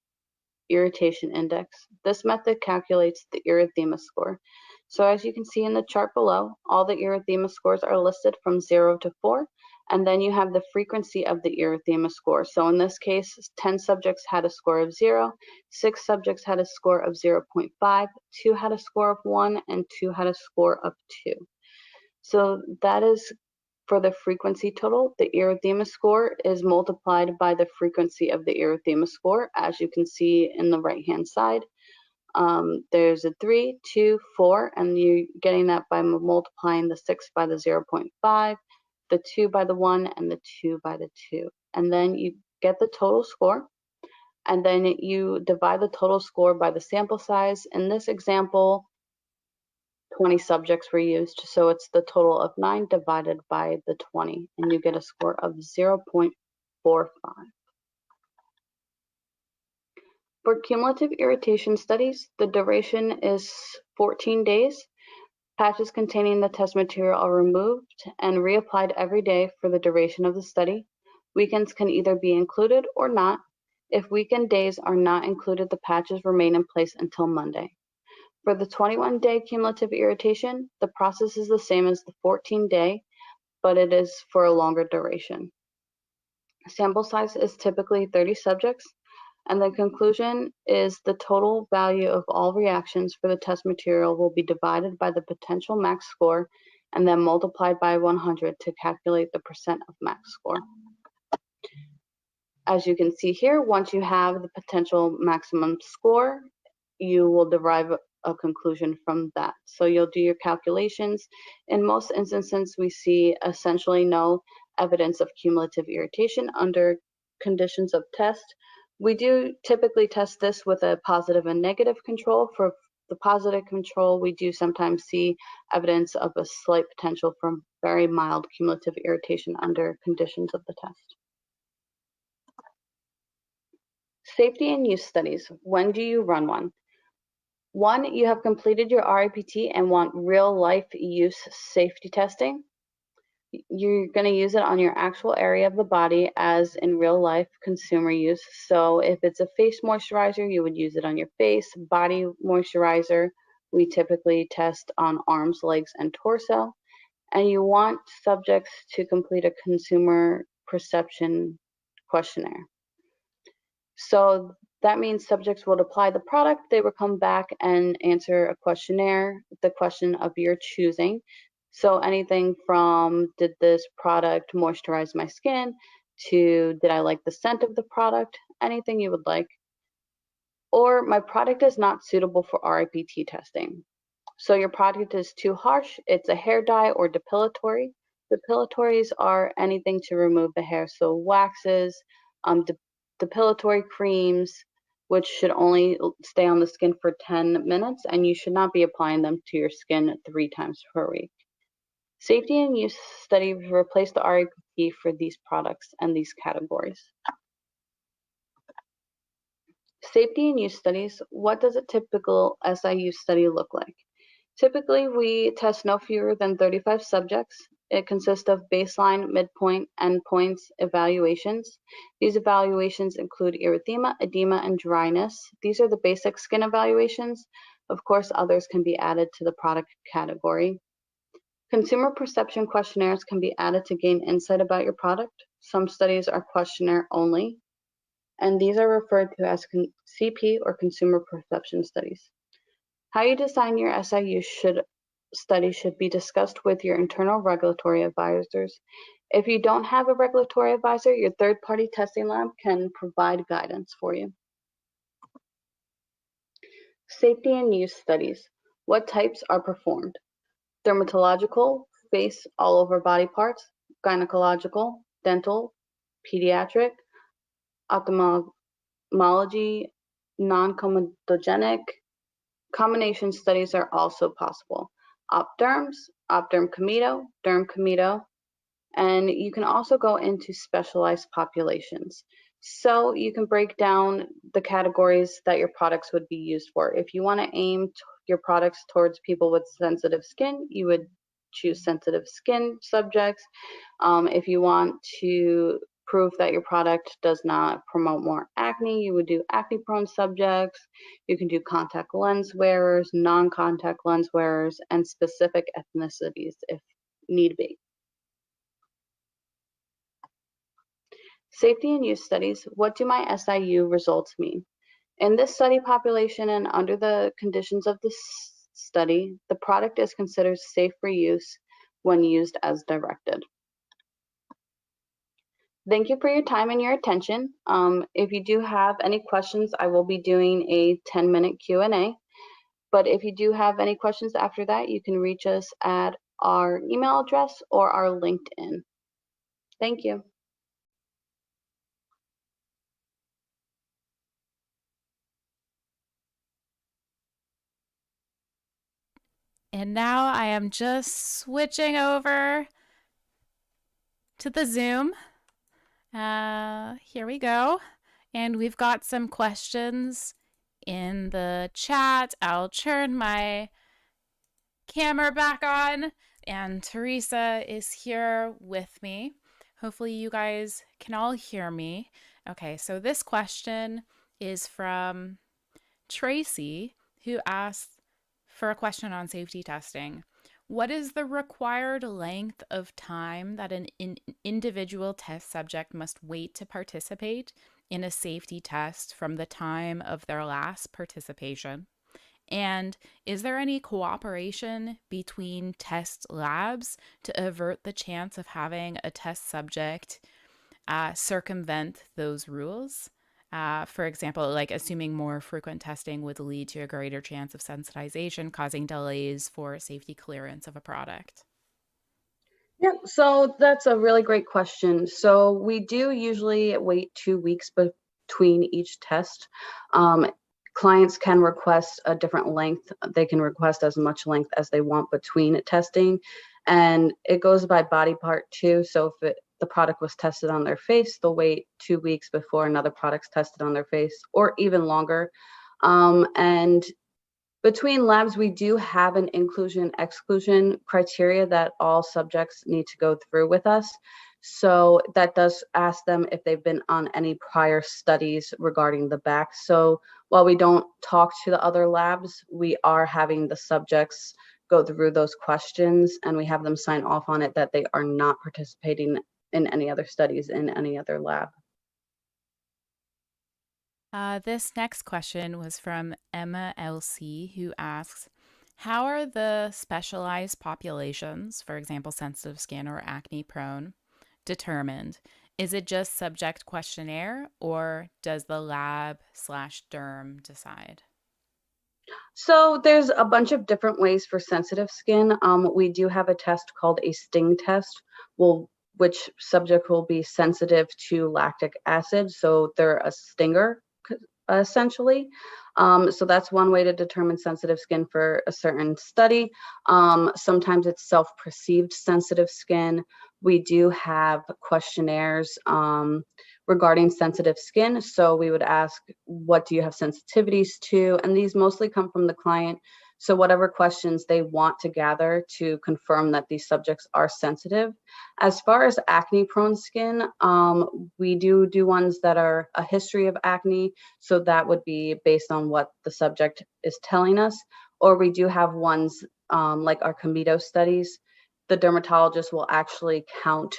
irritation index. This method calculates the erythema score. So as you can see in the chart below, all the erythema scores are listed from 0 to 4, and then you have the frequency of the erythema score. So in this case, 10 subjects had a score of 0, 6 subjects had a score of 0.5, 2 had a score of 1, and 2 had a score of 2. So that is for the frequency total. The erythema score is multiplied by the frequency of the erythema score, as you can see in the right-hand side. There's a 3, 2, 4, and you're getting that by multiplying the 6 by the 0.5, the 2 by the 1, and the 2 by the 2. And then you get the total score, and then you divide the total score by the sample size. In this example, 20 subjects were used, so it's the total of 9 divided by the 20, and you get a score of 0.45. For cumulative irritation studies, the duration is 14 days. Patches containing the test material are removed and reapplied every day for the duration of the study. Weekends can either be included or not. If weekend days are not included, the patches remain in place until Monday. For the 21-day cumulative irritation, the process is the same as the 14-day, but it is for a longer duration. Sample size is typically 30 subjects, and the conclusion is the total value of all reactions for the test material will be divided by the potential max score and then multiplied by 100 to calculate the percent of max score. As you can see here, once you have the potential maximum score, you will derive a conclusion from that. So you'll do your calculations. In most instances, we see essentially no evidence of cumulative irritation under conditions of test. We do typically test this with a positive and negative control. For the positive control, we do sometimes see evidence of a slight potential for very mild cumulative irritation under conditions of the test. Safety and use studies. When do you run one? One, you have completed your RIPT and want real-life use safety testing. You're going to use it on your actual area of the body as in real-life consumer use. So if it's a face moisturizer, you would use it on your face. Body moisturizer, we typically test on arms, legs, and torso. And you want subjects to complete a consumer perception questionnaire. So that means subjects will apply the product, they will come back and answer a questionnaire, the question of your choosing. So anything from, did this product moisturize my skin, to did I like the scent of the product, anything you would like. Or my product is not suitable for RIPT testing. So your product is too harsh, it's a hair dye or depilatory. Depilatories are anything to remove the hair, so waxes, depilatory creams, which should only stay on the skin for 10 minutes, and you should not be applying them to your skin 3 times per week. Safety and use studies replace the RIPT for these products and these categories. Safety and use studies, what does a typical SIU study look like? Typically, we test no fewer than 35 subjects. It consists of baseline, midpoint, endpoints, evaluations. These evaluations include erythema, edema, and dryness. These are the basic skin evaluations. Of course, others can be added to the product category. Consumer perception questionnaires can be added to gain insight about your product. Some studies are questionnaire only, and these are referred to as CP or consumer perception studies. How you design your SIU study should be discussed with your internal regulatory advisors. If you don't have a regulatory advisor, your third-party testing lab can provide guidance for you. Safety and use studies. What types are performed? Dermatological, face all over body parts, gynecological, dental, pediatric, ophthalmology, non-comedogenic. Combination studies are also possible. Opderms, opderm comedo, derm comedo, and you can also go into specialized populations. So you can break down the categories that your products would be used for. If you want to aim your products towards people with sensitive skin, you would choose sensitive skin subjects. If you want to prove that your product does not promote more acne, you would do acne prone subjects. You can do contact lens wearers, non-contact lens wearers, and specific ethnicities if need be. Safety and use studies. What do my SIU results mean? In this study population and under the conditions of this study, the product is considered safe for use when used as directed. Thank you for your time and your attention. If you do have any questions, I will be doing a 10-minute Q&A. But if you do have any questions after that, you can reach us at our email address or our LinkedIn. Thank you. And now I am just switching over to the Zoom. Here we go. And we've got some questions in the chat. I'll turn my camera back on, and Theresa is here with me. Hopefully you guys can all hear me. Okay, so this question is from Tracy, who asked for a question on safety testing. What is the required length of time that an individual test subject must wait to participate in a safety test from the time of their last participation? And is there any cooperation between test labs to avert the chance of having a test subject circumvent those rules? For example, like assuming more frequent testing would lead to a greater chance of sensitization, causing delays for safety clearance of a product. Yeah, so that's a really great question. So we do usually wait 2 weeks between each test. Clients can request a different length. They can request as much length as they want between testing. And it goes by body part too. So if the product was tested on their face, they'll wait 2 weeks before another product's tested on their face, or even longer. And between labs, we do have an inclusion-exclusion criteria that all subjects need to go through with us. So that does ask them if they've been on any prior studies regarding the back. So while we don't talk to the other labs, we are having the subjects go through those questions, and we have them sign off on it that they are not participating in any other studies in any other lab. This next question was from Emma LC, who asks, how are the specialized populations, for example, sensitive skin or acne prone, determined? Is it just subject questionnaire, or does the lab/derm decide? So there's a bunch of different ways for sensitive skin. We do have a test called a sting test, which subject will be sensitive to lactic acid. So they're a stinger, essentially. So that's one way to determine sensitive skin for a certain study. Sometimes it's self-perceived sensitive skin. We do have questionnaires regarding sensitive skin. So we would ask, what do you have sensitivities to? And these mostly come from the client So whatever questions they want to gather to confirm that these subjects are sensitive. As far as acne prone skin, we do ones that are a history of acne. So that would be based on what the subject is telling us. Or we do have ones like our Comito studies. The dermatologist will actually count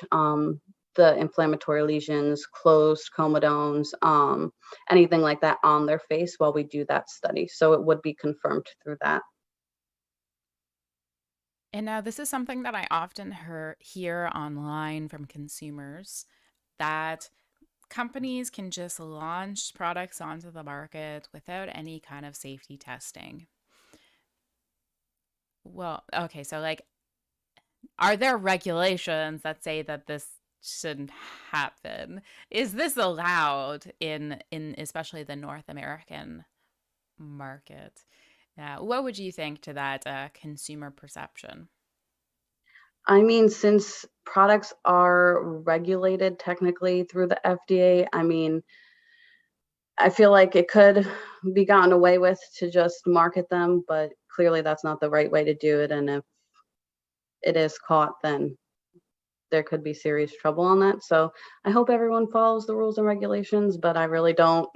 the inflammatory lesions, closed comedones, anything like that on their face while we do that study. So it would be confirmed through that. And now this is something that I often hear online from consumers, that companies can just launch products onto the market without any kind of safety testing. Well, okay, so like, are there regulations that say that this shouldn't happen? Is this allowed in especially the North American market? What would you think to that consumer perception? I mean, since products are regulated technically through the FDA, I mean, I feel like it could be gotten away with to just market them, but clearly that's not the right way to do it. And if it is caught, then there could be serious trouble on that. So I hope everyone follows the rules and regulations, but I really don't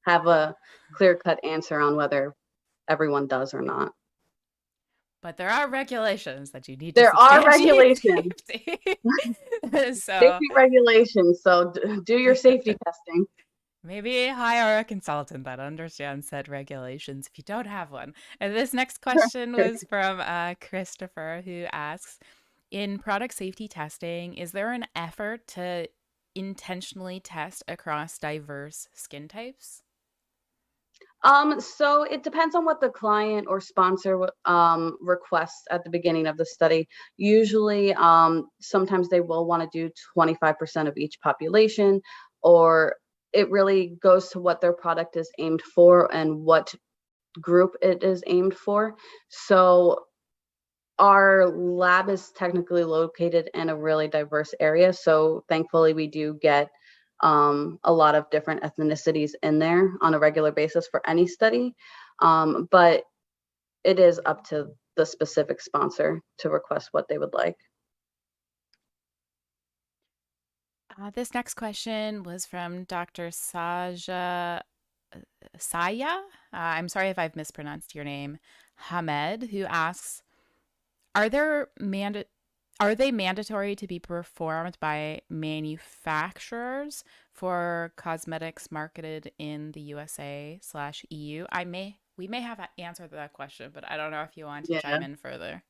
have a clear-cut answer on whether everyone does or not. But there are regulations that you need to There are substantiate regulations. safety. So Safety regulations. So do your safety testing. maybe hire a consultant that understands said regulations if you don't have one. And this next question was from Christopher, who asks, in product safety testing, is there an effort to intentionally test across diverse skin types? So it depends on what the client or sponsor requests at the beginning of the study. Usually, sometimes they will want to do 25% of each population, or it really goes to what their product is aimed for and what group it is aimed for. So our lab is technically located in a really diverse area. So thankfully, we do get a lot of different ethnicities in there on a regular basis for any study. But it is up to the specific sponsor to request what they would like. This next question was from Dr. Saya. I'm sorry if I've mispronounced your name, Hamed, who asks, are they mandatory to be performed by manufacturers for cosmetics marketed in the USA/EU? We may have answered that question, but I don't know if you want to chime in further.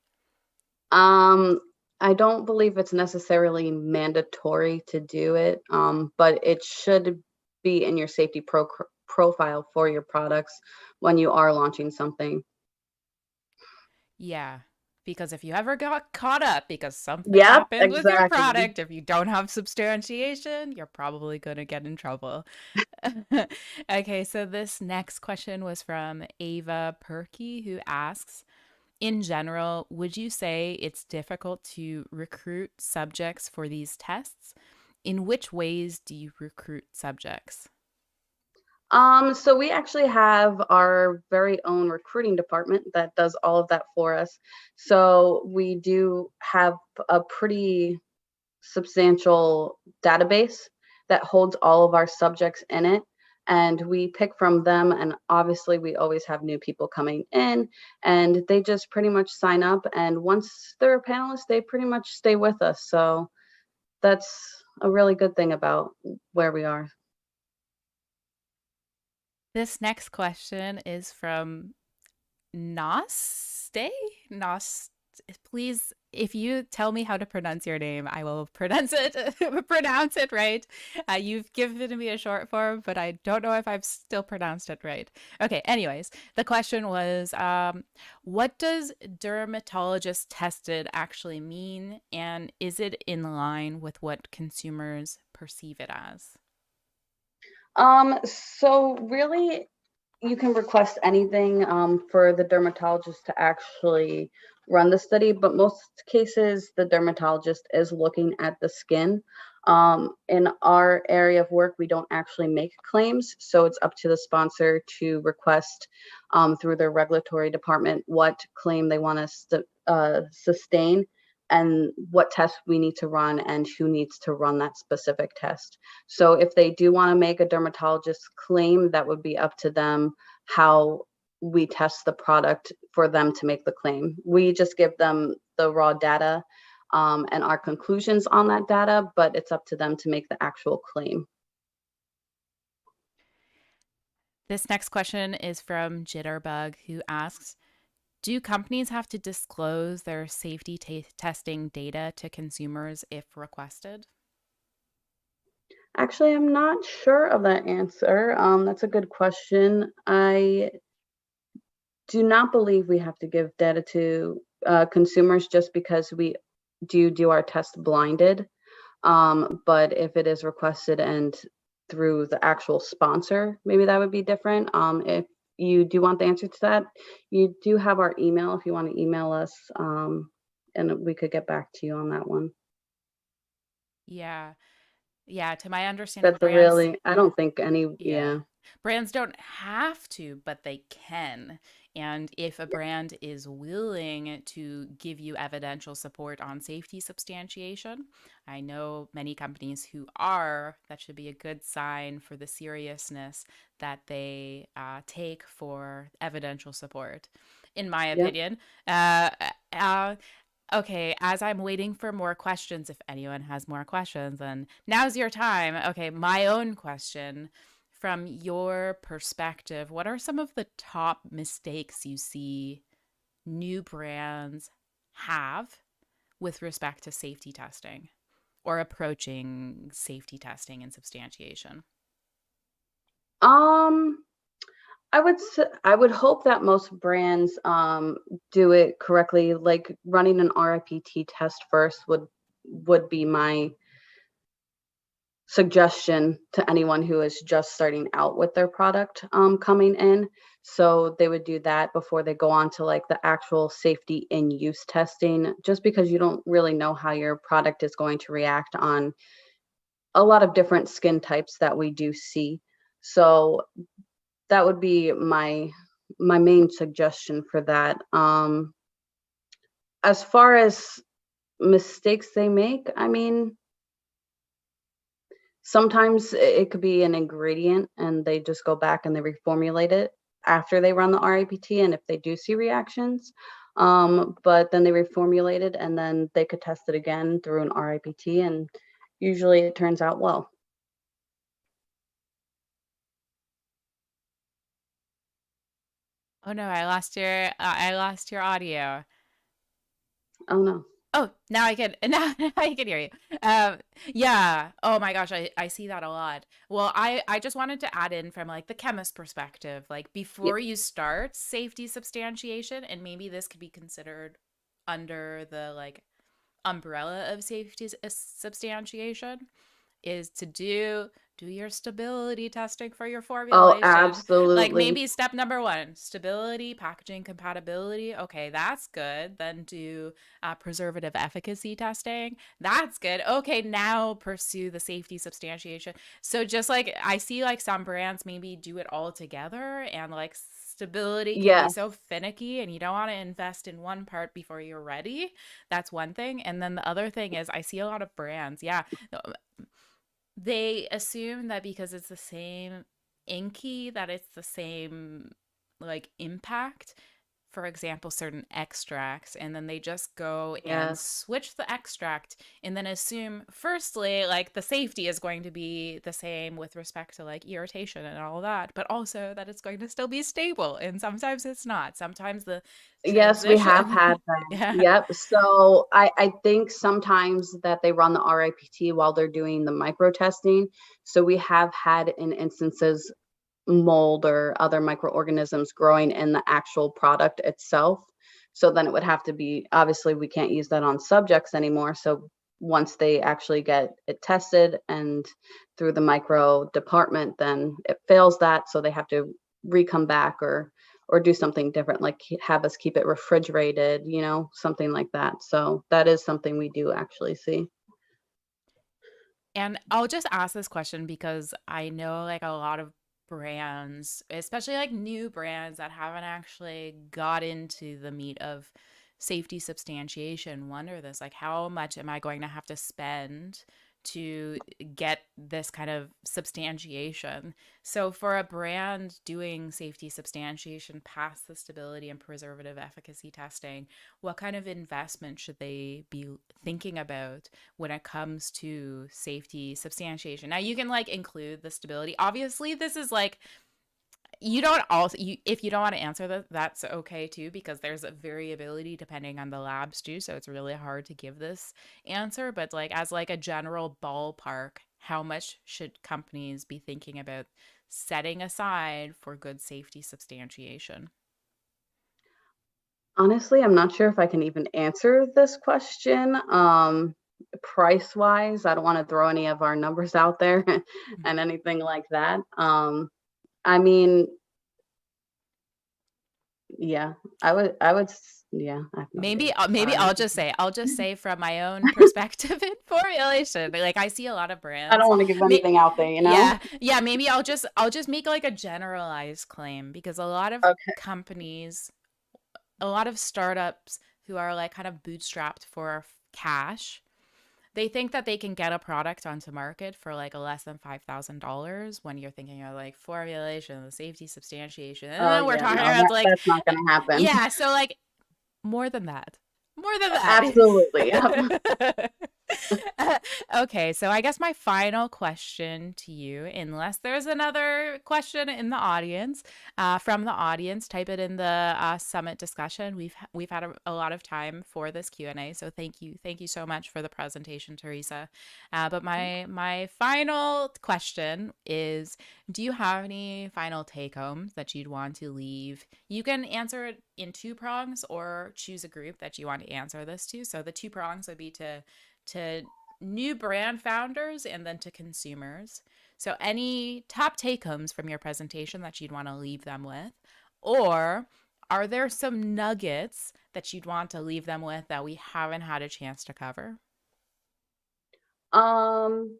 I don't believe it's necessarily mandatory to do it, but it should be in your safety profile for your products when you are launching something. Yeah. Because if you ever got caught up because something happened with your product, if you don't have substantiation, you're probably going to get in trouble. Okay, so this next question was from Ava Perky, who asks, in general, would you say it's difficult to recruit subjects for these tests? In which ways do you recruit subjects? So we actually have our very own recruiting department that does all of that for us. So we do have a pretty substantial database that holds all of our subjects in it. And we pick from them. And obviously we always have new people coming in, and they just pretty much sign up. And once they're a panelist, they pretty much stay with us. So that's a really good thing about where we are. This next question is from Noste. Please, if you tell me how to pronounce your name, I will pronounce it right. You've given me a short form, but I don't know if I've still pronounced it right. Okay, anyways, the question was, what does dermatologist tested actually mean? And is it in line with what consumers perceive it as? So really, you can request anything for the dermatologist to actually run the study, but most cases the dermatologist is looking at the skin. In our area of work, we don't actually make claims, so it's up to the sponsor to request through their regulatory department what claim they want us to sustain and what test we need to run and who needs to run that specific test. So if they do want to make a dermatologist claim, that would be up to them how we test the product for them to make the claim. We just give them the raw data and our conclusions on that data, but it's up to them to make the actual claim. This next question is from Jitterbug, who asks, do companies have to disclose their safety testing data to consumers if requested? Actually, I'm not sure of that answer. That's a good question. I do not believe we have to give data to consumers just because we do our test blinded. But if it is requested and through the actual sponsor, maybe that would be different. If you do want the answer to that, you do have our email if you want to email us, and we could get back to you on that one. Yeah. To my understanding, That's really, I don't think any, yeah. Brands don't have to, but they can. And if a brand is willing to give you evidential support on safety substantiation, I know many companies who are, that should be a good sign for the seriousness that they take for evidential support, in my opinion. Okay, as I'm waiting for more questions, if anyone has more questions, then now's your time. Okay, my own question. From your perspective, what are some of the top mistakes you see new brands have with respect to safety testing or approaching safety testing and substantiation? I would hope that most brands do it correctly. Like running an RIPT test first would be my suggestion to anyone who is just starting out with their product coming in. So they would do that before they go on to like the actual safety in use testing, just because you don't really know how your product is going to react on a lot of different skin types that we do see. So that would be my main suggestion for that. As far as mistakes they make, I mean, sometimes it could be an ingredient and they just go back and they reformulate it after they run the RIPT, and if they do see reactions, but then they reformulate it and then they could test it again through an RIPT, and usually it turns out well. Oh no, I lost your audio. Oh no. Oh, now I can hear you. Yeah. Oh my gosh, I see that a lot. Well, I just wanted to add in from like the chemist perspective, like before you start safety substantiation, and maybe this could be considered under the like umbrella of safety substantiation, is to do your stability testing for your formulation. Oh, absolutely. Like maybe step number 1, stability, packaging compatibility. Okay, that's good. Then do preservative efficacy testing. That's good. Okay, now pursue the safety substantiation. So just like I see like some brands maybe do it all together, and like stability can be so finicky and you don't want to invest in one part before you're ready. That's one thing. And then the other thing is I see a lot of brands, they assume that because it's the same inky that it's the same like impact, for example, certain extracts, and then they just go and switch the extract and then assume firstly like the safety is going to be the same with respect to like irritation and all that, but also that it's going to still be stable, and sometimes it's not. Sometimes the Yes, we have had that. Yep. So I think sometimes that they run the RIPT while they're doing the micro testing. So we have had in instances mold or other microorganisms growing in the actual product itself. So then it would have to be, obviously we can't use that on subjects anymore. So once they actually get it tested and through the micro department, then it fails that. So they have to re-come back or do something different, like have us keep it refrigerated, something like that. So that is something we do actually see. And I'll just ask this question because I know like a lot of brands, especially like new brands that haven't actually got into the meat of safety substantiation, wonder this, like how much am I going to have to spend to get this kind of substantiation? So for a brand doing safety substantiation past the stability and preservative efficacy testing, what kind of investment should they be thinking about when it comes to safety substantiation? Now you can like include the stability. Obviously, this is like you don't also if you don't want to answer that, that's okay too, because there's a variability depending on the labs too, so it's really hard to give this answer. But like as like a general ballpark, how much should companies be thinking about setting aside for good safety substantiation? Honestly, I'm not sure if I can even answer this question. Price wise, I don't want to throw any of our numbers out there and anything like that. I mean, yeah, yeah. I have no Maybe idea. maybe Sorry. I'll just say from my own perspective in formulation, like I see a lot of I don't brands. want to give anything out there, you know? Yeah, maybe I'll just make like a generalized claim, because a lot of Okay. companies, a lot of startups who are like kind of bootstrapped for cash, they think that they can get a product onto market for like less than $5,000 when you're thinking of like formulation, the safety substantiation. And Oh then we're yeah, talking no, about like, that's not gonna happen. yeah, so like more than that. More than Absolutely. Yep. that. Okay, so I guess my final question to you, unless there's another question in the audience, from the audience, type it in the summit discussion. We've had a lot of time for this Q&A, so thank you so much for the presentation, Theresa. But my final question is, do you have any final take homes that you'd want to leave? You can answer it in two prongs or choose a group that you want to answer this to. So the two prongs would be to new brand founders and then to consumers. So any top take homes from your presentation that you'd want to leave them with, or are there some nuggets that you'd want to leave them with that we haven't had a chance to cover? Um,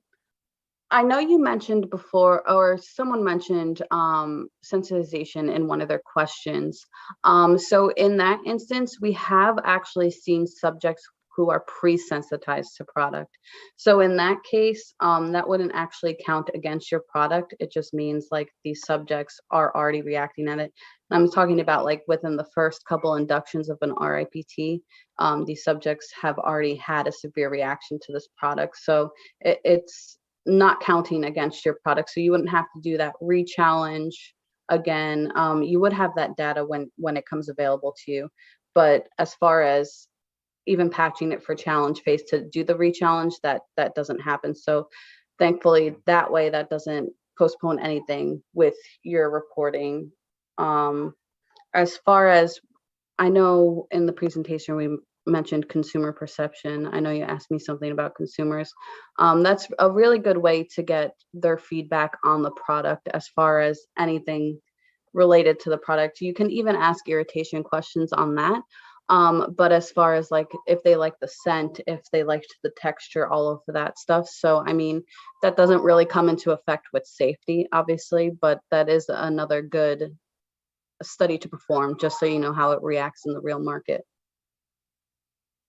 I know you mentioned before, or someone mentioned sensitization in one of their questions. So in that instance, we have actually seen subjects who are pre-sensitized to product. So in that case, that wouldn't actually count against your product. It just means like these subjects are already reacting at it. And I'm talking about like within the first couple inductions of an RIPT, these subjects have already had a severe reaction to this product. So it's not counting against your product. So you wouldn't have to do that re-challenge again. You would have that data when it comes available to you. But as far as even patching it for challenge phase to do the re-challenge, that doesn't happen. So thankfully that way that doesn't postpone anything with your reporting. As far as I know, in the presentation we mentioned consumer perception. I know you asked me something about consumers. That's a really good way to get their feedback on the product as far as anything related to the product. You can even ask irritation questions on that. But as far as like if they like the scent, if they liked the texture, all of that stuff. So, I mean, that doesn't really come into effect with safety, obviously, but that is another good study to perform just so you know how it reacts in the real market.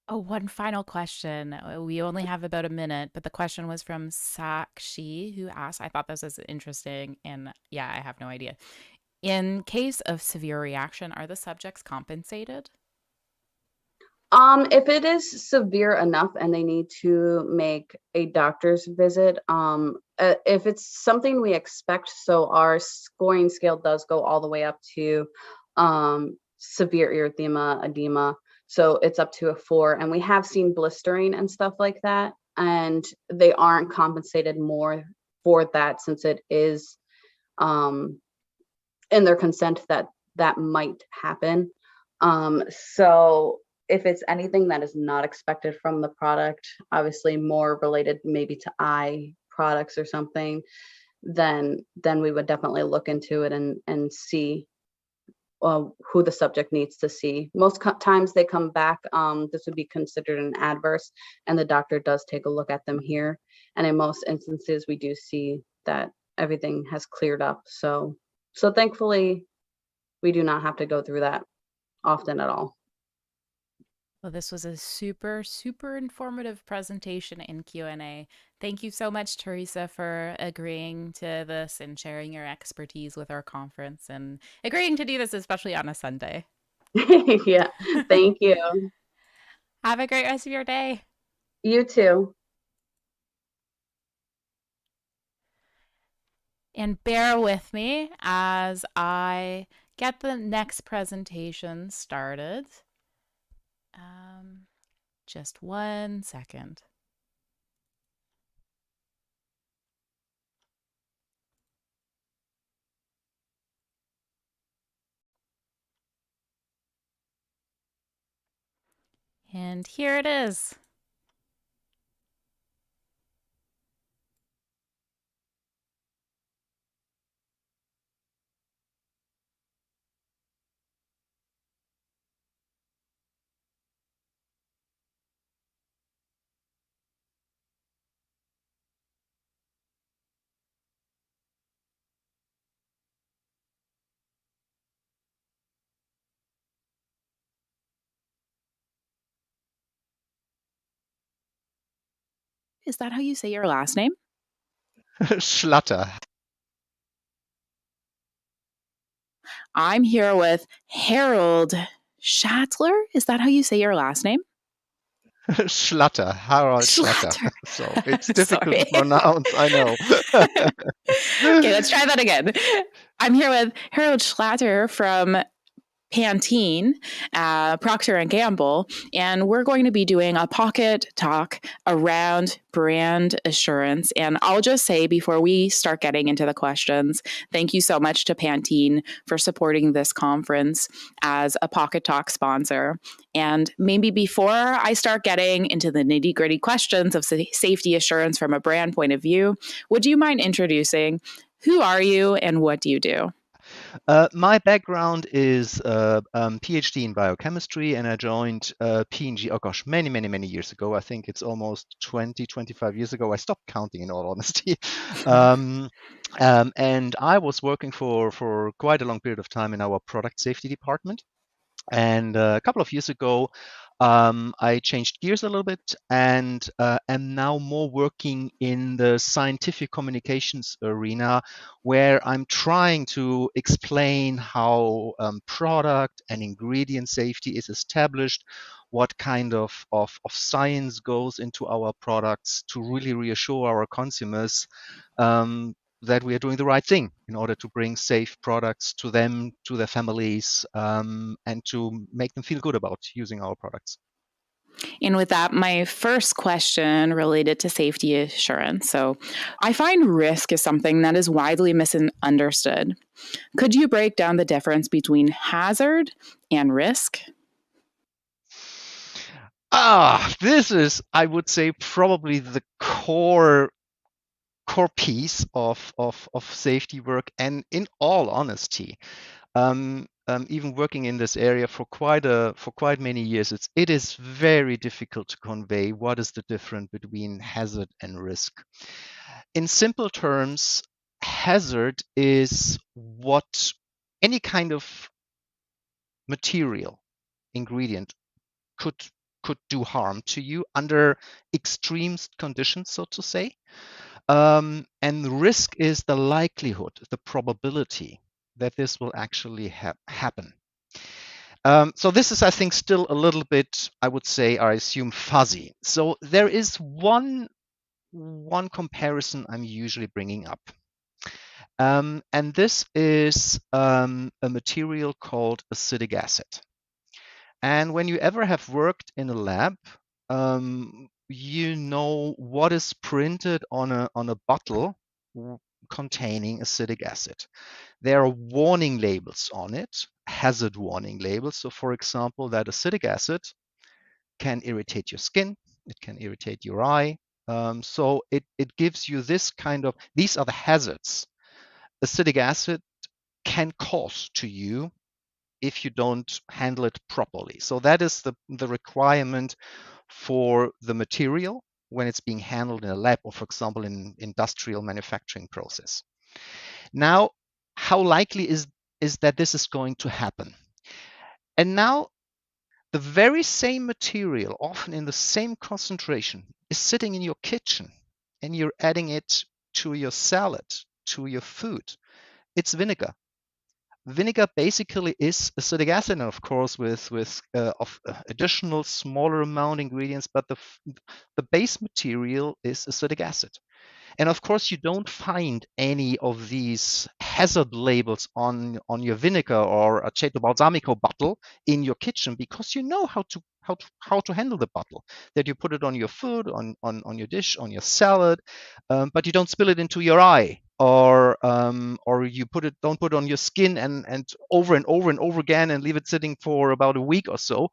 Oh, one final question. We only have about a minute, but the question was from Sakshi, who asked, I thought this was interesting, and yeah, I have no idea. In case of severe reaction, are the subjects compensated? If it is severe enough and they need to make a doctor's visit, if it's something we expect, so our scoring scale does go all the way up to severe erythema, edema. So it's up to a 4, and we have seen blistering and stuff like that, and they aren't compensated more for that since it is in their consent that might happen. So if it's anything that is not expected from the product, obviously more related maybe to eye products or something, then we would definitely look into it and see who the subject needs to see. Most times they come back, this would be considered an adverse, and the doctor does take a look at them here. And in most instances, we do see that everything has cleared up. So thankfully, we do not have to go through that often at all. Well, this was a super, super informative presentation and Q&A. Thank you so much, Theresa, for agreeing to this and sharing your expertise with our conference and agreeing to do this, especially on a Sunday. Yeah, thank you. Have a great rest of your day. You too. And bear with me as I get the next presentation started. Just 1 second. And here it is. Is that how you say your last name? Schlatter. I'm here with Harold Schattler. Is that how you say your last name? Schlatter, Harold Schlatter. So it's difficult to pronounce, I know. Okay, let's try that again. I'm here with Harold Schlatter from Pantene, Procter & Gamble, and we're going to be doing a pocket talk around brand assurance. And I'll just say before we start getting into the questions, thank you so much to Pantene for supporting this conference as a pocket talk sponsor. And maybe before I start getting into the nitty-gritty questions of safety assurance from a brand point of view, would you mind introducing who are you and what do you do? My background is Ph.D. in biochemistry, and I joined P&G, oh gosh, many years ago. I think it's almost 25 years ago. I stopped counting, in all honesty. And I was working for quite a long period of time in our product safety department. And a couple of years ago, I changed gears a little bit and am now more working in the scientific communications arena, where I'm trying to explain how product and ingredient safety is established, what kind of science goes into our products to really reassure our consumers that we are doing the right thing in order to bring safe products to them, to their families, and to make them feel good about using our products. And with that, my first question related to safety assurance. So I find risk is something that is widely misunderstood. Could you break down the difference between hazard and risk? This is, I would say, probably the core piece of safety work. And in all honesty, even working in this area for quite many years, it is very difficult to convey what is the difference between hazard and risk. In simple terms, hazard is what any kind of material ingredient could do harm to you under extreme conditions, so to say. And risk is the likelihood, the probability that this will actually happen. So this is, I think, still a little bit, I would say, I assume, fuzzy. So there is one comparison I'm usually bringing up. And this is a material called acetic acid. And when you ever have worked in a lab, you know what is printed on a bottle containing acetic acid. There are warning labels on it, hazard warning labels. So for example, that acetic acid can irritate your skin, it can irritate your eye. So it gives you this kind of, these are the hazards acetic acid can cause to you if you don't handle it properly. So that is the requirement for the material when it's being handled in a lab or, for example, in industrial manufacturing process. Now, how likely is that this is going to happen? And now the very same material, often in the same concentration, is sitting in your kitchen and you're adding it to your salad, to your food. It's vinegar. Vinegar basically is acetic acid, and of course with additional smaller amount ingredients, but the base material is acetic acid. And of course, you don't find any of these hazard labels on your vinegar or aceto balsamico bottle in your kitchen, because you know how to handle the bottle. That you put it on your food, on your dish, on your salad, but you don't spill it into your eye, or you don't put it on your skin and over and over and over again and leave it sitting for about a week or so.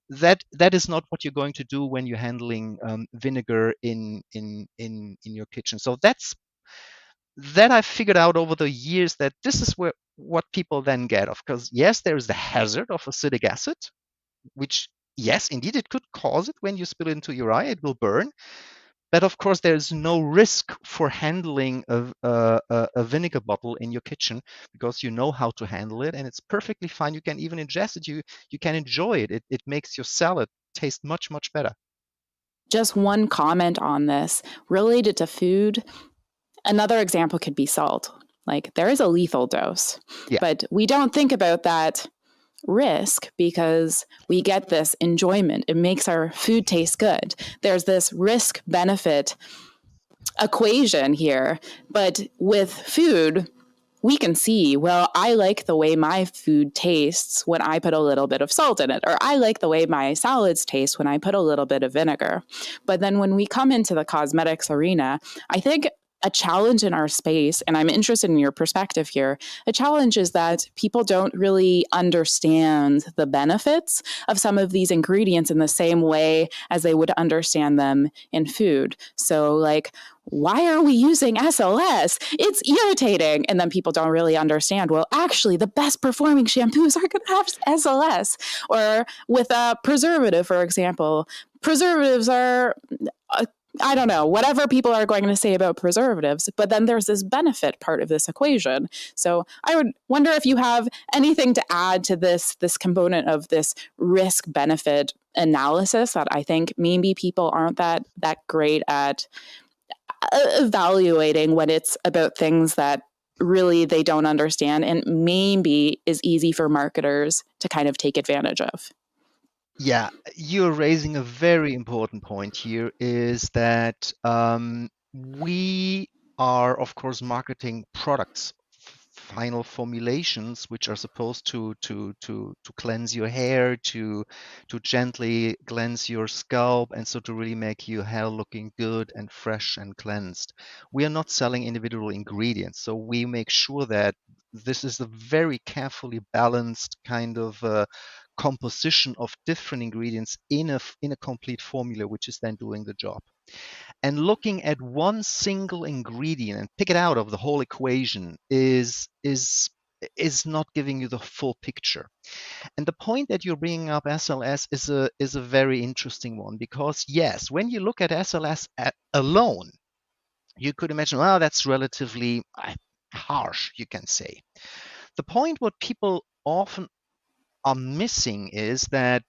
That is not what you're going to do when you're handling vinegar in your kitchen. So that I figured out over the years that this is what people then get. Of course, yes, there is the hazard of acetic acid, which, yes, indeed, it could cause it when you spill it into your eye, it will burn. But of course, there's no risk for handling a vinegar bottle in your kitchen, because you know how to handle it, and it's perfectly fine. You can even ingest it. You can enjoy it. It makes your salad taste much, much better. Just one comment on this related to food. Another example could be salt. Like, there is a lethal dose, but we don't think about that risk because we get this enjoyment. It makes our food taste good. There's this risk benefit equation here. But with food, we can see, well, I like the way my food tastes when I put a little bit of salt in it, or I like the way my salads taste when I put a little bit of vinegar. But then when we come into the cosmetics arena, I think a challenge in our space, and I'm interested in your perspective here, a challenge is that people don't really understand the benefits of some of these ingredients in the same way as they would understand them in food. So, like, why are we using SLS? It's irritating. And then people don't really understand, well, actually, the best performing shampoos are going to have SLS. Or with a preservative, for example, preservatives are I don't know, whatever people are going to say about preservatives, but then there's this benefit part of this equation. So I would wonder if you have anything to add to this component of this risk benefit analysis that I think maybe people aren't that great at evaluating when it's about things that really they don't understand and maybe is easy for marketers to kind of take advantage of. Yeah, you're raising a very important point here, is that we are, of course, marketing products, final formulations, which are supposed to cleanse your hair, to gently cleanse your scalp, and so to really make your hair looking good and fresh and cleansed. We are not selling individual ingredients, so we make sure that this is a very carefully balanced kind of composition of different ingredients in a complete formula, which is then doing the job. And looking at one single ingredient and pick it out of the whole equation is not giving you the full picture. And the point that you're bringing up, SLS, is a very interesting one, because yes, when you look at SLS alone, you could imagine, well, that's relatively harsh, you can say. The point what people often are missing is that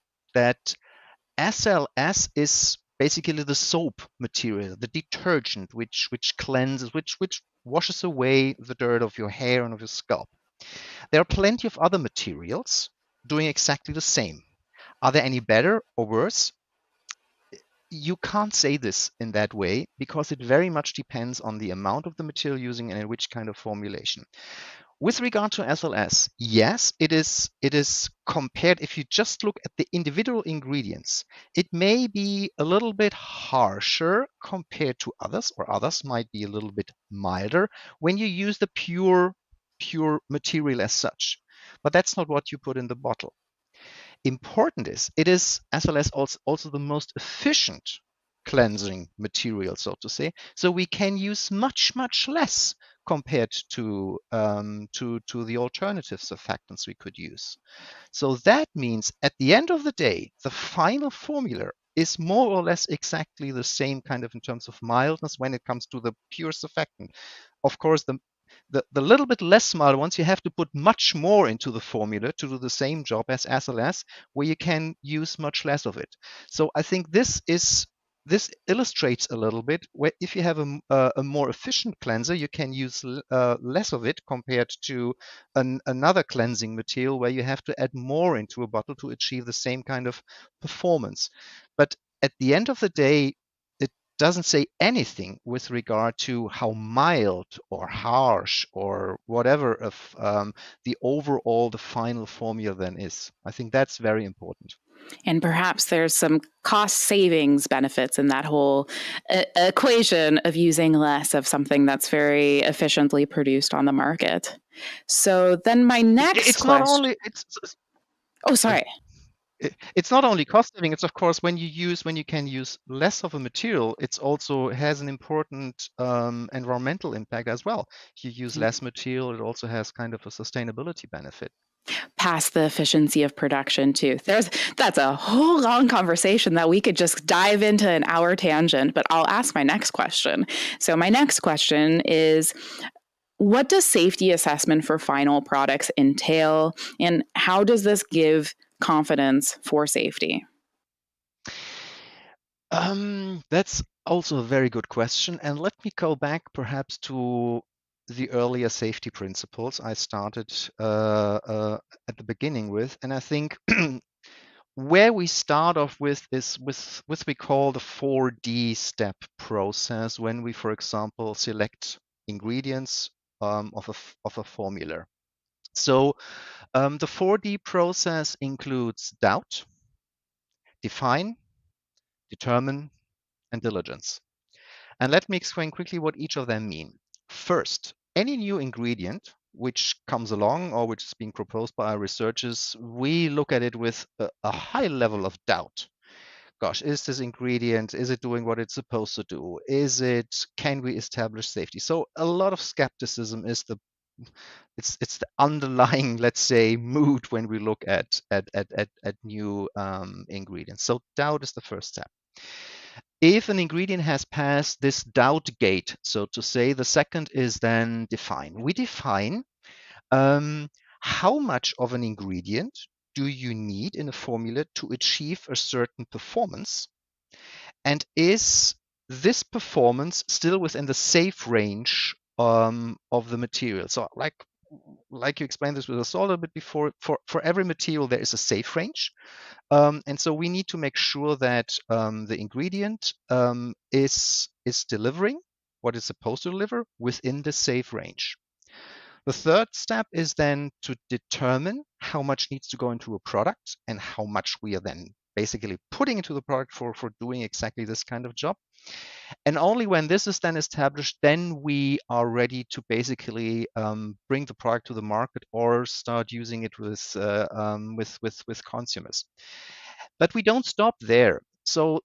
SLS is basically the soap material, the detergent which cleanses, which washes away the dirt of your hair and of your scalp. There are plenty of other materials doing exactly the same. Are they any better or worse? You can't say this in that way, because it very much depends on the amount of the material using and in which kind of formulation. With regard to SLS, yes, it is compared. If you just look at the individual ingredients, it may be a little bit harsher compared to others, or others might be a little bit milder when you use the pure material as such. But that's not what you put in the bottle. Important is, it is SLS also the most efficient cleansing material, so to say. So we can use much less compared to the alternative surfactants we could use. So that means at the end of the day, the final formula is more or less exactly the same kind of in terms of mildness when it comes to the pure surfactant. Of course, the little bit less mild ones, you have to put much more into the formula to do the same job as SLS, where you can use much less of it. So I think this illustrates a little bit where if you have a more efficient cleanser, you can use less of it compared to another cleansing material where you have to add more into a bottle to achieve the same kind of performance. But at the end of the day, it doesn't say anything with regard to how mild or harsh or whatever of the final formula then is. I think that's very important. And perhaps there's some cost savings benefits in that whole equation of using less of something that's very efficiently produced on the market. So then my next it's question. Not only it's not only cost saving, it's of course when you can use less of a material, it's also has an important environmental impact as well. If you use less material, it also has kind of a sustainability benefit. Past the efficiency of production too. That's a whole long conversation that we could just dive into an hour tangent, but I'll ask my next question. So my next question is, what does safety assessment for final products entail, and how does this give confidence for safety? That's also a very good question. And let me go back perhaps to the earlier safety principles I started at the beginning with. And I think where we start off with is with what we call the 4D step process when we, for example, select ingredients of a formula. So the 4D process includes doubt, define, determine, and diligence. And let me explain quickly what each of them mean. First, any new ingredient which comes along or which is being proposed by our researchers, we look at it with a high level of doubt. Gosh, is this ingredient, is it doing what it's supposed to do? Can we establish safety? So a lot of skepticism is it's the underlying, let's say, mood when we look at new ingredients. So doubt is the first step. If an ingredient has passed this doubt gate, so to say, the second is then define. We define how much of an ingredient do you need in a formula to achieve a certain performance? And is this performance still within the safe range of the material? So like you explained this with us all a bit before, for every material, there is a safe range. And so we need to make sure that the ingredient is delivering what it's supposed to deliver within the safe range. The third step is then to determine how much needs to go into a product and how much we are then basically putting into the product for doing exactly this kind of job. And only when this is then established, then we are ready to basically bring the product to the market or start using it with consumers. But we don't stop there. So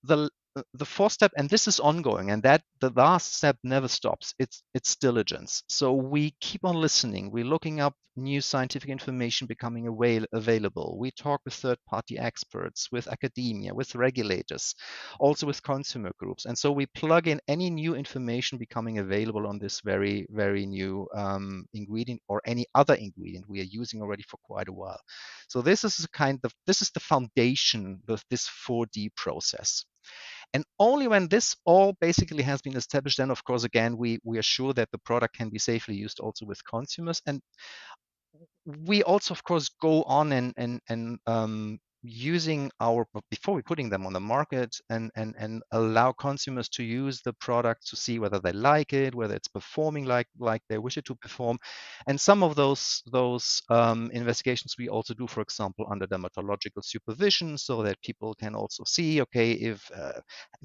the fourth step, and this is ongoing, and that the last step never stops. It's diligence. So we keep on listening. We're looking up new scientific information becoming available. We talk with third-party experts, with academia, with regulators, also with consumer groups. And so we plug in any new information becoming available on this very, very new ingredient or any other ingredient we are using already for quite a while. So this is the foundation of this 4D process. And only when this all basically has been established, then of course, again, we are sure that the product can be safely used also with consumers. And we also, of course, go on and using before we putting them on the market and allow consumers to use the product to see whether they like it, whether it's performing like they wish it to perform. And some of those investigations we also do, for example, under dermatological supervision, so that people can also see, okay, if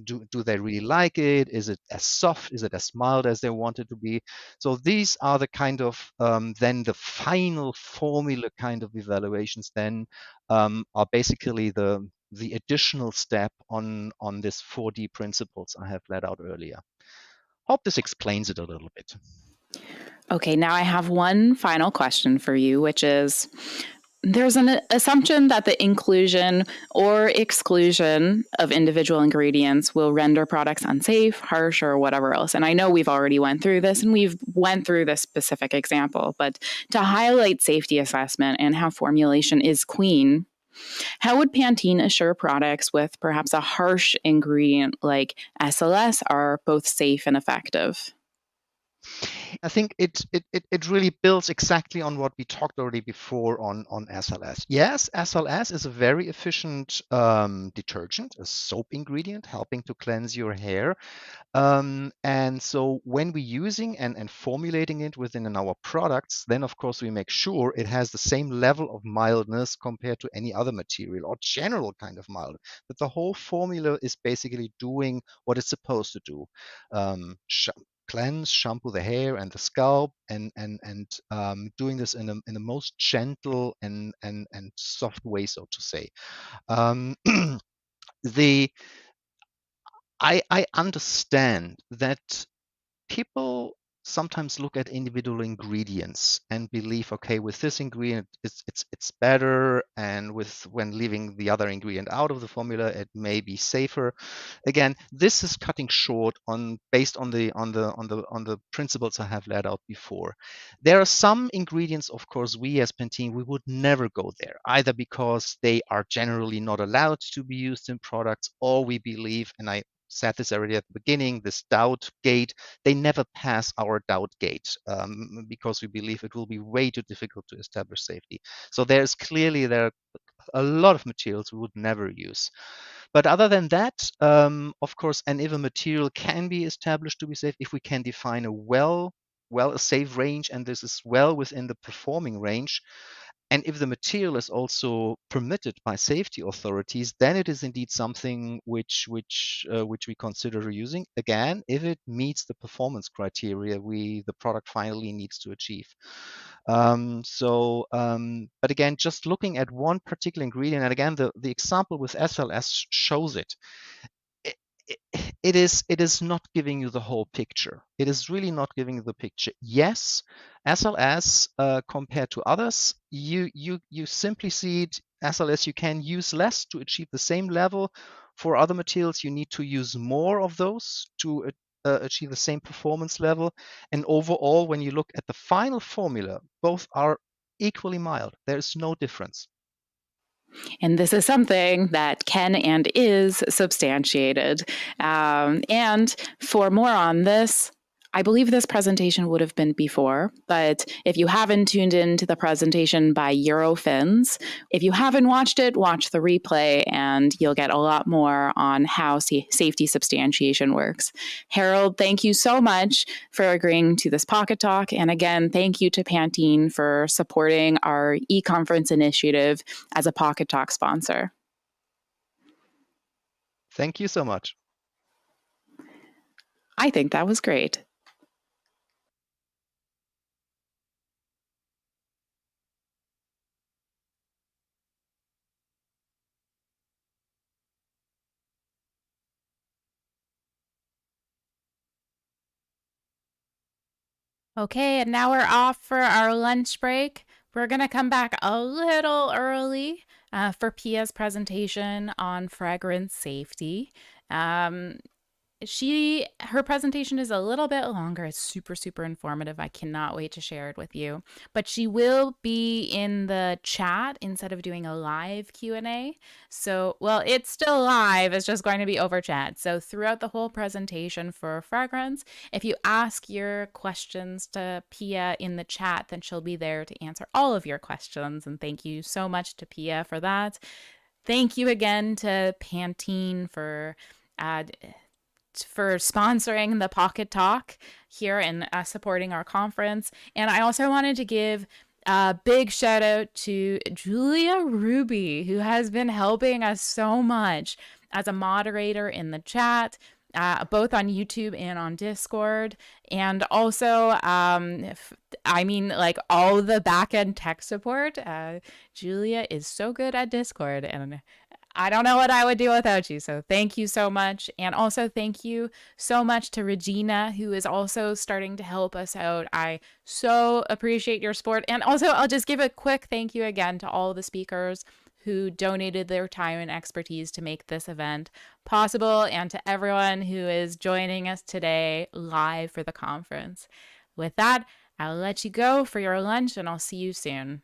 do they really like it? Is it as soft? Is it as mild as they want it to be? So these are the kind of then the final formula kind of evaluations then are basically the additional step on this 4D principles I have laid out earlier. Hope this explains it a little bit. Okay, now I have one final question for you, which is, There's an assumption that the inclusion or exclusion of individual ingredients will render products unsafe, harsh, or whatever else. And I know we've already went through this, and we've went through this specific example, but to highlight safety assessment and how formulation is queen, how would Pantene assure products with perhaps a harsh ingredient like SLS are both safe and effective? I think it really builds exactly on what we talked already before on SLS. Yes, SLS is a very efficient detergent, a soap ingredient helping to cleanse your hair. And so when we're using and formulating it within our products, then of course we make sure it has the same level of mildness compared to any other material or general kind of mild, that the whole formula is basically doing what it's supposed to do. Cleanse, shampoo the hair and the scalp, and doing this in a most gentle and soft way, so to say. I understand that people sometimes look at individual ingredients and believe, okay, with this ingredient it's better, and when leaving the other ingredient out of the formula it may be safer. Again, this is cutting short based on the principles I have laid out before. There are some ingredients, of course, we as Pantene, we would never go there, either because they are generally not allowed to be used in products, or we believe, and I said this already at the beginning, this doubt gate, they never pass our doubt gate because we believe it will be way too difficult to establish safety. So there are a lot of materials we would never use. But other than that, of course, and if a material can be established to be safe, if we can define a safe range, and this is well within the performing range, and if the material is also permitted by safety authorities, then it is indeed something which we consider using. Again, if it meets the performance criteria the product finally needs to achieve. But again, just looking at one particular ingredient, and again, the example with SLS shows it. It is not giving you the whole picture. It is really not giving you the picture. Yes, SLS compared to others, you simply see it. SLS you can use less to achieve the same level. For other materials, you need to use more of those to achieve the same performance level. And overall, when you look at the final formula, both are equally mild. There is no difference. And this is something that can and is substantiated. And for more on this, I believe this presentation would have been before, but if you haven't tuned into the presentation by Eurofins, if you haven't watched it, watch the replay and you'll get a lot more on how safety substantiation works. Harold, thank you so much for agreeing to this Pocket Talk. And again, thank you to Pantene for supporting our e-conference initiative as a Pocket Talk sponsor. Thank you so much. I think that was great. Okay, and now we're off for our lunch break. We're going to come back a little early for Pia's presentation on fragrance safety. Her presentation is a little bit longer. It's super informative. I cannot wait to share it with you. But she will be in the chat instead of doing a live Q&A. So, well, it's still live. It's just going to be over chat. So throughout the whole presentation for fragrance, if you ask your questions to Pia in the chat, then she'll be there to answer all of your questions. And thank you so much to Pia for that. Thank you again to Pantene for sponsoring the Pocket Talk here and supporting our conference. And I also wanted to give a big shout out to Julia Ruby, who has been helping us so much as a moderator in the chat, both on YouTube and on Discord. And also, like all the back-end tech support. Julia is so good at Discord, and I don't know what I would do without you. So thank you so much. And also thank you so much to Regina, who is also starting to help us out. I so appreciate your support. And also, I'll just give a quick thank you again to all the speakers who donated their time and expertise to make this event possible, and to everyone who is joining us today live for the conference. With that, I'll let you go for your lunch, and I'll see you soon.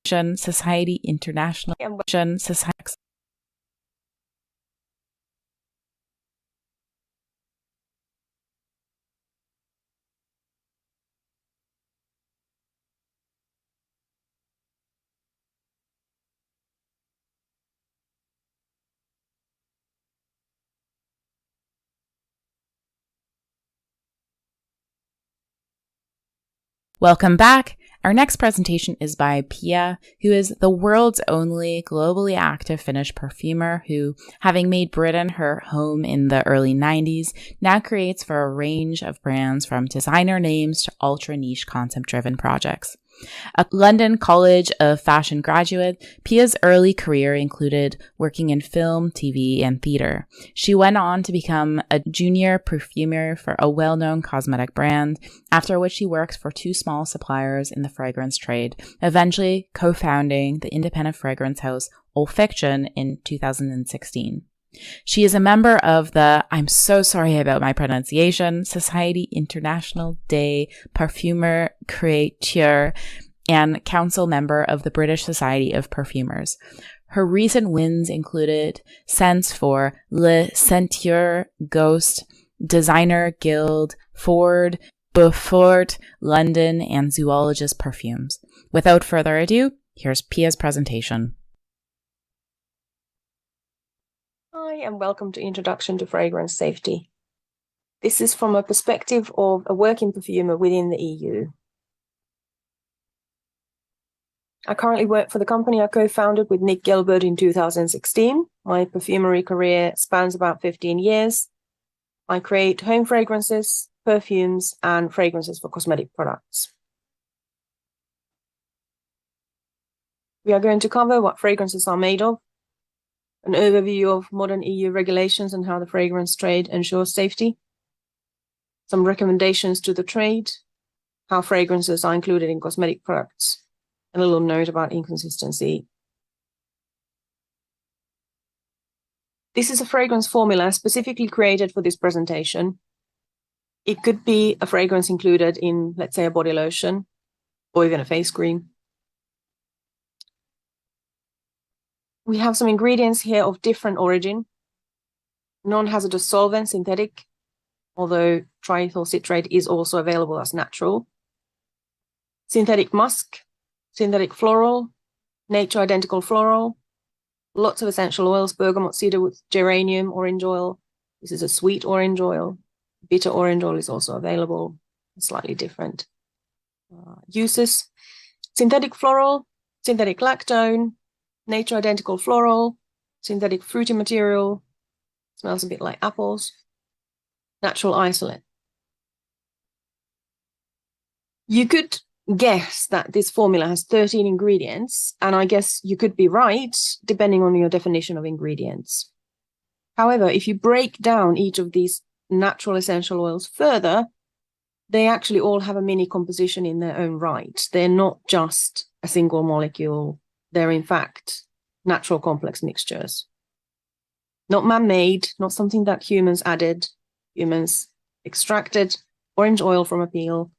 Society International Society. Welcome back. Our next presentation is by Pia, who is the world's only globally active Finnish perfumer who, having made Britain her home in the early 90s, now creates for a range of brands from designer names to ultra-niche concept-driven projects. A London College of Fashion graduate, Pia's early career included working in film, TV, and theater. She went on to become a junior perfumer for a well-known cosmetic brand, after which she worked for two small suppliers in the fragrance trade, eventually co-founding the independent fragrance house Olfaction in 2016. She is a member of the, I'm so sorry about my pronunciation, Society International des Parfumeurs Créateurs, and council member of the British Society of Perfumers. Her recent wins included scents for Le Senteur, Ghost, Designer Guild, Ford, Beaufort, London, and Zoologist Perfumes. Without further ado, here's Pia's presentation. Hi, and welcome to Introduction to Fragrance Safety. This is from a perspective of a working perfumer within the EU. I currently work for the company I co-founded with Nick Gilbert in 2016. My perfumery career spans about 15 years. I create home fragrances, perfumes, and fragrances for cosmetic products. We are going to cover what fragrances are made of, an overview of modern EU regulations and how the fragrance trade ensures safety, some recommendations to the trade, how fragrances are included in cosmetic products, and a little note about inconsistency. This is a fragrance formula specifically created for this presentation. It could be a fragrance included in, let's say, a body lotion or even a face cream. We have some ingredients here of different origin. Non-hazardous solvent, synthetic, although triethyl citrate is also available as natural. Synthetic musk, synthetic floral, nature-identical floral, lots of essential oils, bergamot, cedarwood, geranium, orange oil. This is a sweet orange oil. Bitter orange oil is also available, slightly different. Uses, synthetic floral, synthetic lactone, nature identical floral, synthetic fruity material, smells a bit like apples, natural isolate. You could guess that this formula has 13 ingredients, and I guess you could be right, depending on your definition of ingredients. However, if you break down each of these natural essential oils further, they actually all have a mini composition in their own right. They're not just a single molecule. They're in fact natural complex mixtures. Not man-made, not something that humans added. Humans extracted orange oil from a peel,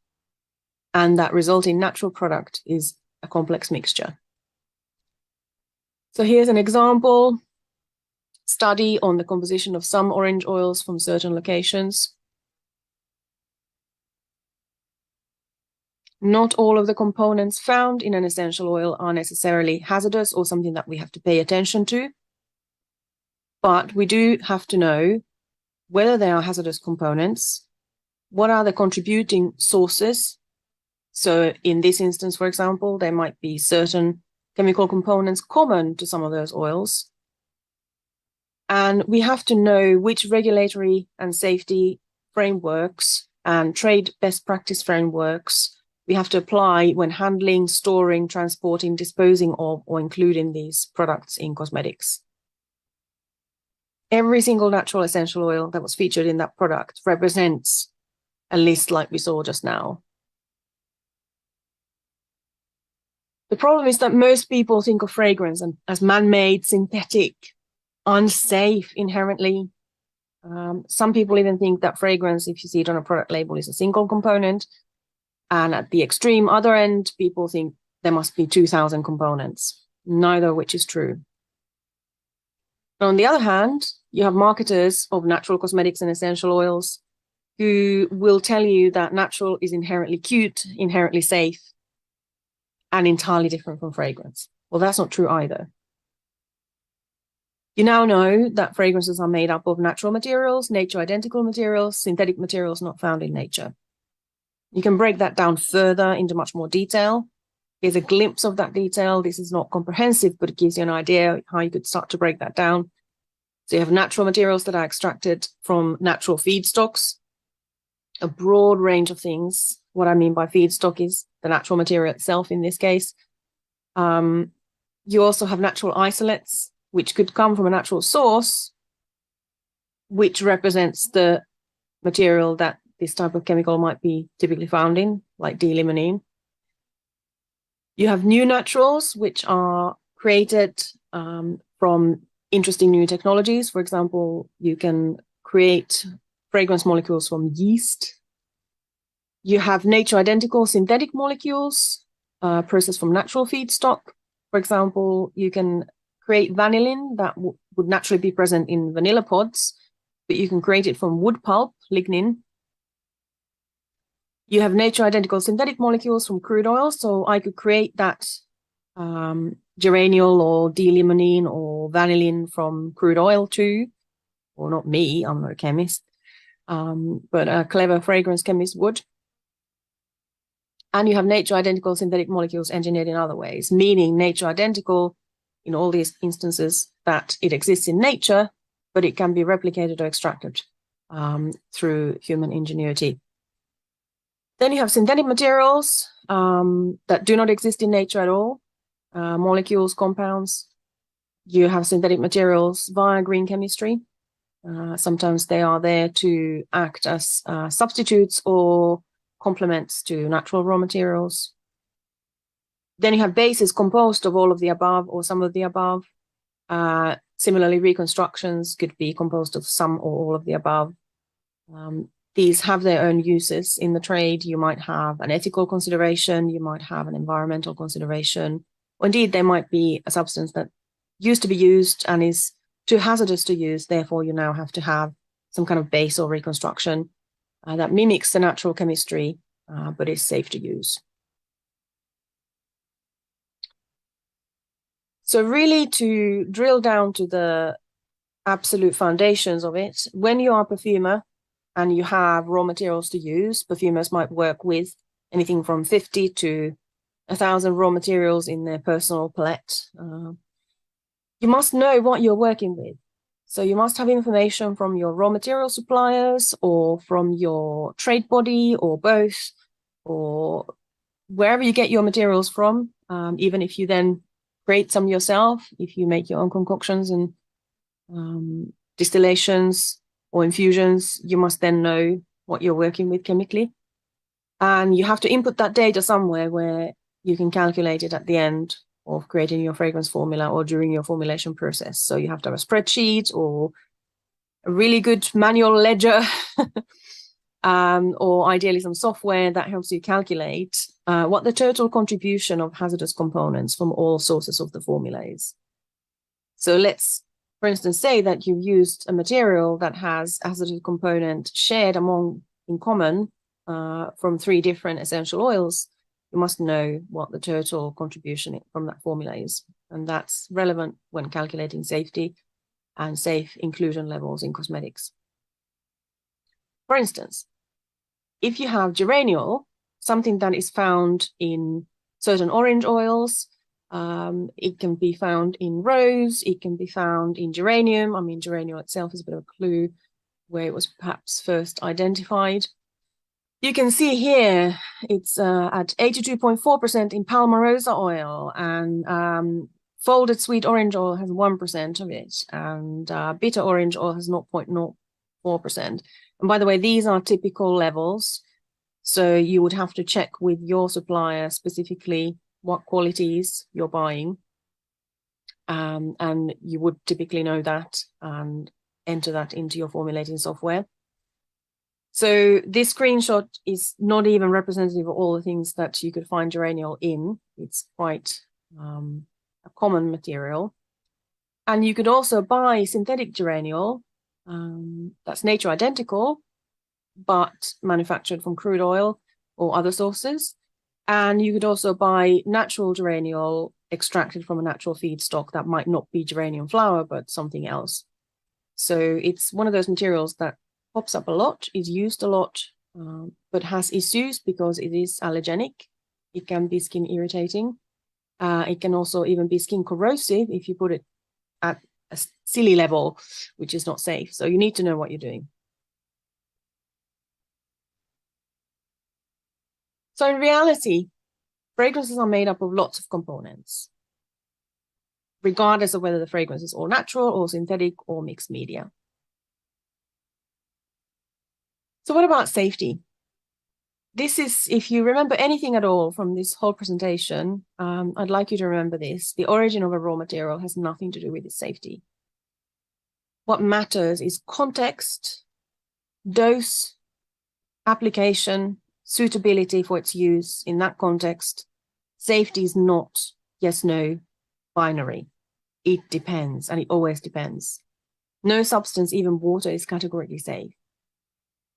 and that resulting natural product is a complex mixture. So here's an example study on the composition of some orange oils from certain locations. Not all of the components found in an essential oil are necessarily hazardous or something that we have to pay attention to. But we do have to know whether they are hazardous components, what are the contributing sources. So in this instance, for example, there might be certain chemical components common to some of those oils. And we have to know which regulatory and safety frameworks and trade best practice frameworks we have to apply when handling, storing, transporting, disposing of, or including these products in cosmetics. Every single natural essential oil that was featured in that product represents a list like we saw just now. The problem is that most people think of fragrance as man-made, synthetic, unsafe inherently. Some people even think that fragrance, if you see it on a product label, is a single component. And at the extreme other end, people think there must be 2,000 components, neither of which is true. On the other hand, you have marketers of natural cosmetics and essential oils who will tell you that natural is inherently cute, inherently safe, and entirely different from fragrance. Well, that's not true either. You now know that fragrances are made up of natural materials, nature-identical materials, synthetic materials not found in nature. You can break that down further into much more detail. Here's a glimpse of that detail. This is not comprehensive, but it gives you an idea how you could start to break that down. So you have natural materials that are extracted from natural feedstocks, a broad range of things. What I mean by feedstock is the natural material itself in this case. You also have natural isolates, which could come from a natural source, which represents the material that this type of chemical might be typically found in, like D-limonene. You have new naturals, which are created from interesting new technologies. For example, you can create fragrance molecules from yeast. You have nature-identical synthetic molecules processed from natural feedstock. For example, you can create vanillin that would naturally be present in vanilla pods, but you can create it from wood pulp, lignin. You have nature-identical synthetic molecules from crude oil, so I could create that geraniol or D-limonene or vanillin from crude oil too. Or not me, I'm not a chemist, but a clever fragrance chemist would. And you have nature-identical synthetic molecules engineered in other ways, meaning nature-identical in all these instances that it exists in nature, but it can be replicated or extracted through human ingenuity. Then you have synthetic materials that do not exist in nature at all, molecules, compounds. You have synthetic materials via green chemistry. Sometimes they are there to act as substitutes or complements to natural raw materials. Then you have bases composed of all of the above or some of the above. Similarly, reconstructions could be composed of some or all of the above. These have their own uses in the trade. You might have an ethical consideration, you might have an environmental consideration, or indeed there might be a substance that used to be used and is too hazardous to use, therefore you now have to have some kind of base or reconstruction that mimics the natural chemistry, but is safe to use. So really to drill down to the absolute foundations of it, when you are a perfumer and you have raw materials to use, perfumers might work with anything from 50 to 1,000 raw materials in their personal palette. You must know what you're working with. So you must have information from your raw material suppliers or from your trade body or both, or wherever you get your materials from, even if you then create some yourself, if you make your own concoctions and distillations or infusions, you must then know what you're working with chemically. And you have to input that data somewhere where you can calculate it at the end of creating your fragrance formula or during your formulation process. So you have to have a spreadsheet or a really good manual ledger or ideally some software that helps you calculate what the total contribution of hazardous components from all sources of the formula is. So let's, for instance, say that you've used a material that has a hazardous component shared in common from 3 different essential oils. You must know what the total contribution from that formula is. And that's relevant when calculating safety and safe inclusion levels in cosmetics. For instance, if you have geraniol, something that is found in certain orange oils, it can be found in rose, it can be found in geranium. I mean, geraniol itself is a bit of a clue where it was perhaps first identified. You can see here it's at 82.4% in palmarosa oil, and folded sweet orange oil has 1% of it, and bitter orange oil has 0.04%. And by the way, these are typical levels. So you would have to check with your supplier specifically what qualities you're buying. And you would typically know that and enter that into your formulating software. So this screenshot is not even representative of all the things that you could find geraniol in. It's quite a common material. And you could also buy synthetic geraniol that's nature identical, but manufactured from crude oil or other sources. And you could also buy natural geraniol extracted from a natural feedstock that might not be geranium flour, but something else. So it's one of those materials that pops up a lot, is used a lot, but has issues because it is allergenic. It can be skin irritating. It can also even be skin corrosive if you put it at a silly level, which is not safe. So you need to know what you're doing. So in reality, fragrances are made up of lots of components, regardless of whether the fragrance is all natural or synthetic or mixed media. So what about safety? This is, if you remember anything at all from this whole presentation, I'd like you to remember this. The origin of a raw material has nothing to do with its safety. What matters is context, dose, application, suitability for its use in that context. Safety is not yes, no, binary. It depends, and it always depends. No substance, even water, is categorically safe.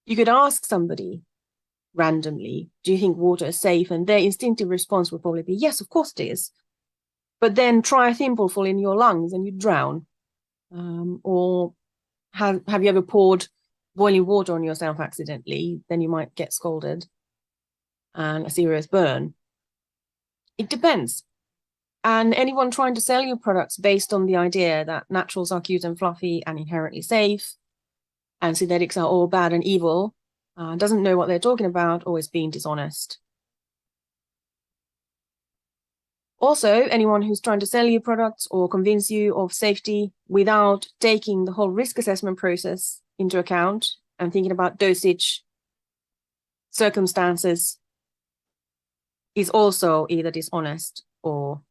You could ask somebody randomly, do you think water is safe? And their instinctive response would probably be, yes, of course it is. But then try a thimbleful in your lungs and you drown. Or have you ever poured boiling water on yourself accidentally? Then you might get scalded and a serious burn. It depends. And anyone trying to sell you products based on the idea that naturals are cute and fluffy and inherently safe, and synthetics are all bad and evil, doesn't know what they're talking about, or is being dishonest. Also, anyone who's trying to sell you products or convince you of safety without taking the whole risk assessment process into account and thinking about dosage, circumstances, is also either dishonest or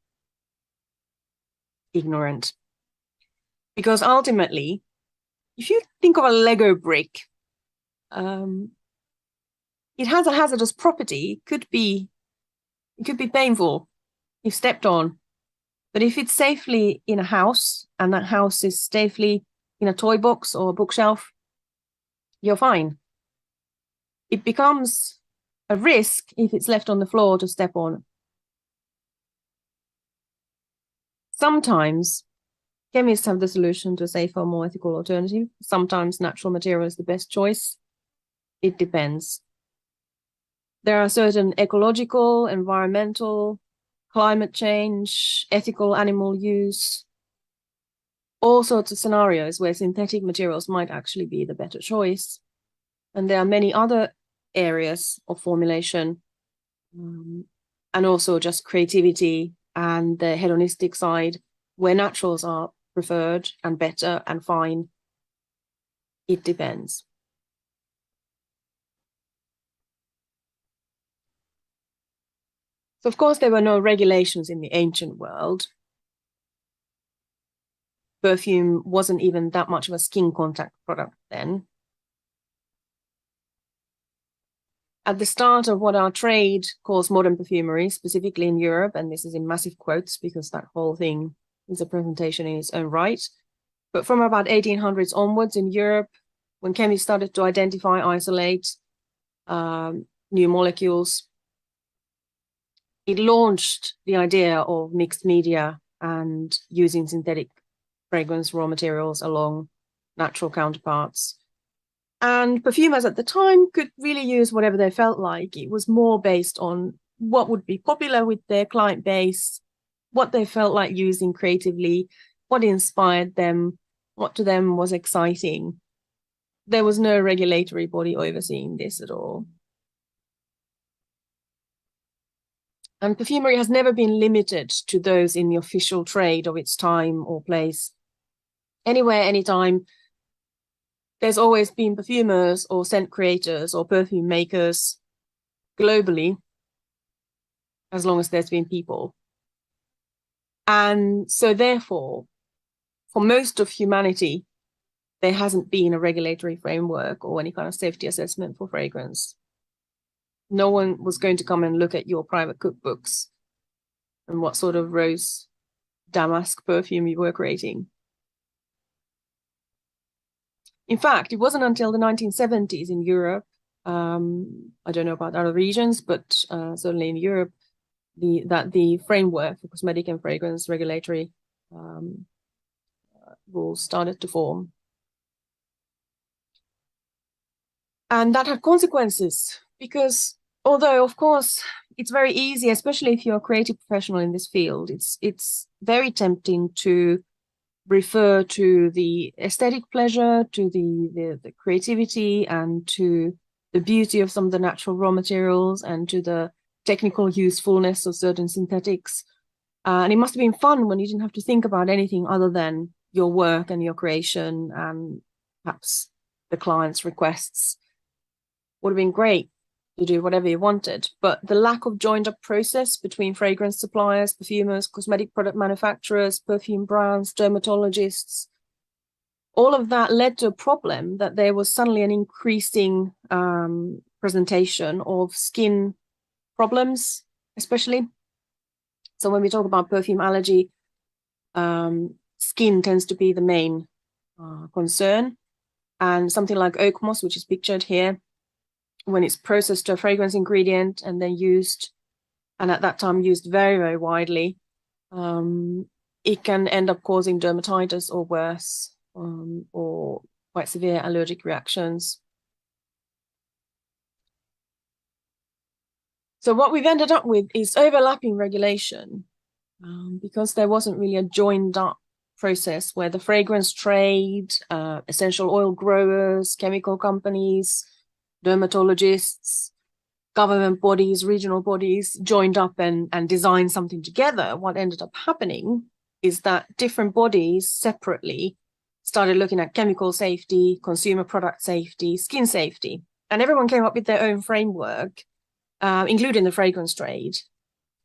ignorant. Because ultimately, if you think of a Lego brick, it has a hazardous property. It could be painful if stepped on. But if it's safely in a house, and that house is safely in a toy box or a bookshelf, you're fine. It becomes a risk if it's left on the floor to step on. Sometimes chemists have the solution to a safer, more ethical alternative. Sometimes natural material is the best choice. It depends. There are certain ecological, environmental, climate change, ethical animal use, all sorts of scenarios where synthetic materials might actually be the better choice. And there are many other areas of formulation, and also just creativity and the hedonistic side, where naturals are preferred and better and fine. It depends. So of course, there were no regulations in the ancient world. Perfume wasn't even that much of a skin contact product then. At the start of what our trade calls modern perfumery, specifically in Europe, and this is in massive quotes because that whole thing is a presentation in its own right. But from about 1800s onwards in Europe, when chemists started to identify, isolate new molecules, it launched the idea of mixed media and using synthetic fragrance raw materials along natural counterparts. And perfumers at the time could really use whatever they felt like. It was more based on what would be popular with their client base, what they felt like using creatively, what inspired them, what to them was exciting. There was no regulatory body overseeing this at all. And perfumery has never been limited to those in the official trade of its time or place. Anywhere, anytime, there's always been perfumers or scent creators or perfume makers globally, as long as there's been people. And so therefore, for most of humanity, there hasn't been a regulatory framework or any kind of safety assessment for fragrance. No one was going to come and look at your private cookbooks and what sort of rose damask perfume you were creating. In fact, it wasn't until the 1970s in Europe, I don't know about other regions, but certainly in Europe, that the framework for cosmetic and fragrance regulatory rules started to form. And that had consequences, because although, of course, it's very easy, especially if you're a creative professional in this field, it's very tempting to refer to the aesthetic pleasure, to the creativity, and to the beauty of some of the natural raw materials, and to the technical usefulness of certain synthetics. And it must have been fun when you didn't have to think about anything other than your work and your creation and perhaps the client's requests. Would have been great to do whatever you wanted, but the lack of joined up process between fragrance suppliers, perfumers, cosmetic product manufacturers, perfume brands, dermatologists, all of that led to a problem that there was suddenly an increasing presentation of skin problems, especially. So when we talk about perfume allergy, skin tends to be the main concern. And something like oak moss, which is pictured here, when it's processed to a fragrance ingredient and then used, and at that time used very, very widely, it can end up causing dermatitis or worse, or quite severe allergic reactions. So what we've ended up with is overlapping regulation, because there wasn't really a joined up process where the fragrance trade, essential oil growers, chemical companies, dermatologists, government bodies, regional bodies joined up and designed something together. What ended up happening is that different bodies separately started looking at chemical safety, consumer product safety, skin safety, and everyone came up with their own framework, including the fragrance trade.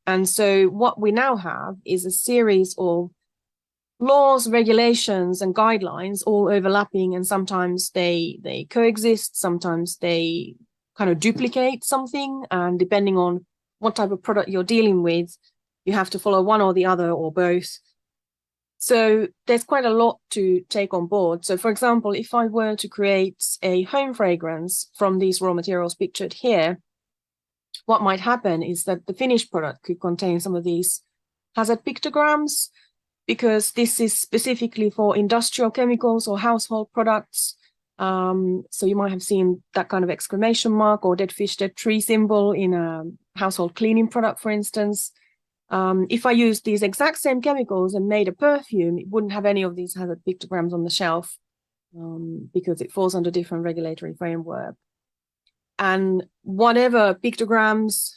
And so what we now have is a series of laws, regulations, and guidelines all overlapping, and sometimes they coexist, sometimes they kind of duplicate something, and depending on what type of product you're dealing with, you have to follow one or the other or both. So there's quite a lot to take on board. So for example, if I were to create a home fragrance from these raw materials pictured here, what might happen is that the finished product could contain some of these hazard pictograms, because this is specifically for industrial chemicals or household products. So you might have seen that kind of exclamation mark or dead fish, dead tree symbol in a household cleaning product, for instance. If I used these exact same chemicals and made a perfume, it wouldn't have any of these hazard pictograms on the shelf, because it falls under different regulatory framework. And whatever pictograms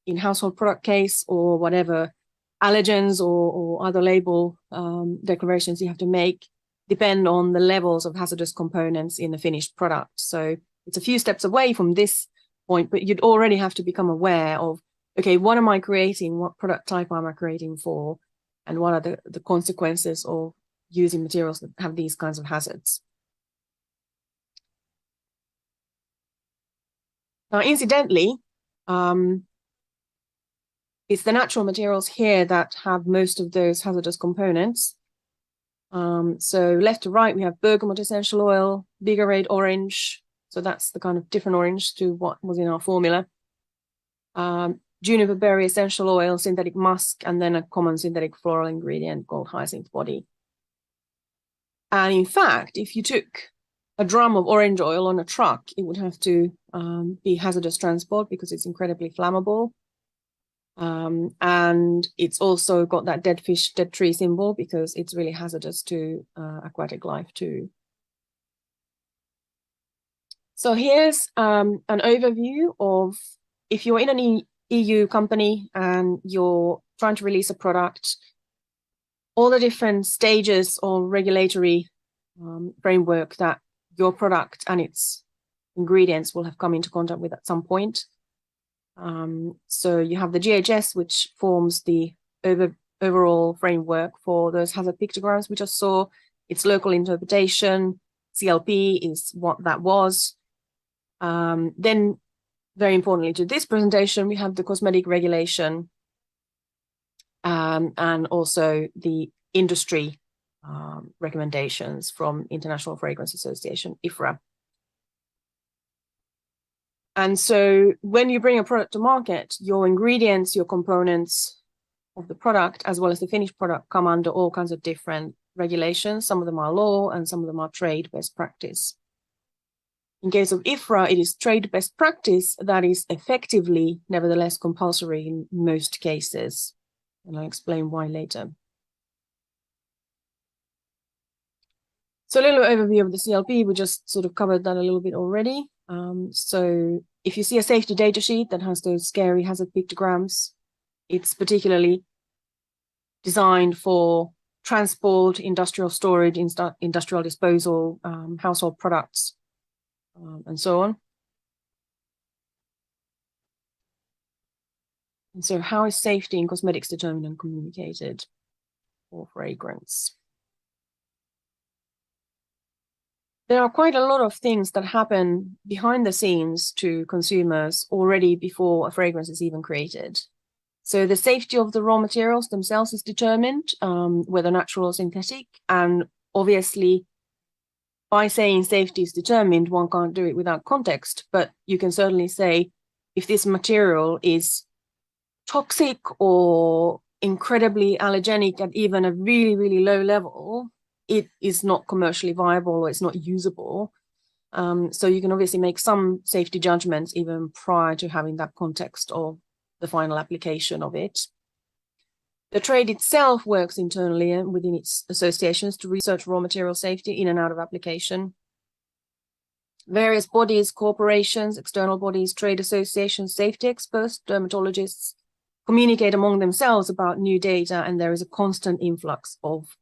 in household product case, or whatever allergens or other label declarations you have to make, depend on the levels of hazardous components in the finished product. So it's a few steps away from this point, but you'd already have to become aware of, okay, what am I creating? What product type am I creating for? And what are the consequences of using materials that have these kinds of hazards? Now, incidentally, it's the natural materials here that have most of those hazardous components. So left to right, we have bergamot essential oil, bigarade orange. So that's the kind of different orange to what was in our formula. Juniper berry essential oil, synthetic musk, and then a common synthetic floral ingredient called hyacinth body. And in fact, if you took a drum of orange oil on a truck, it would have to be hazardous transport because it's incredibly flammable. And it's also got that dead fish, dead tree symbol because it's really hazardous to aquatic life too. So here's an overview of, if you're in an EU company and you're trying to release a product, all the different stages of regulatory framework that your product and its ingredients will have come into contact with at some point. So you have the GHS, which forms the overall framework for those hazard pictograms we just saw, its local interpretation, CLP is what that was. Then, very importantly to this presentation, we have the cosmetic regulation and also the industry recommendations from International Fragrance Association, IFRA. And so when you bring a product to market, your ingredients, your components of the product, as well as the finished product, come under all kinds of different regulations. Some of them are law and some of them are trade best practice. In case of IFRA, it is trade best practice that is effectively, nevertheless, compulsory in most cases. And I'll explain why later. So a little overview of the CLP, we just sort of covered that a little bit already. So if you see a safety data sheet that has those scary hazard pictograms, it's particularly designed for transport, industrial storage, industrial disposal, household products, and so on. And so how is safety in cosmetics determined and communicated for fragrance? There are quite a lot of things that happen behind the scenes to consumers already before a fragrance is even created. So the safety of the raw materials themselves is determined, whether natural or synthetic. And obviously, by saying safety is determined, one can't do it without context. But you can certainly say if this material is toxic or incredibly allergenic at even a really, really low level, it is not commercially viable or it's not usable. So you can obviously make some safety judgments even prior to having that context of the final application of it. The trade itself works internally and within its associations to research raw material safety in and out of application. Various bodies, corporations, external bodies, trade associations, safety experts, dermatologists communicate among themselves about new data, and there is a constant influx of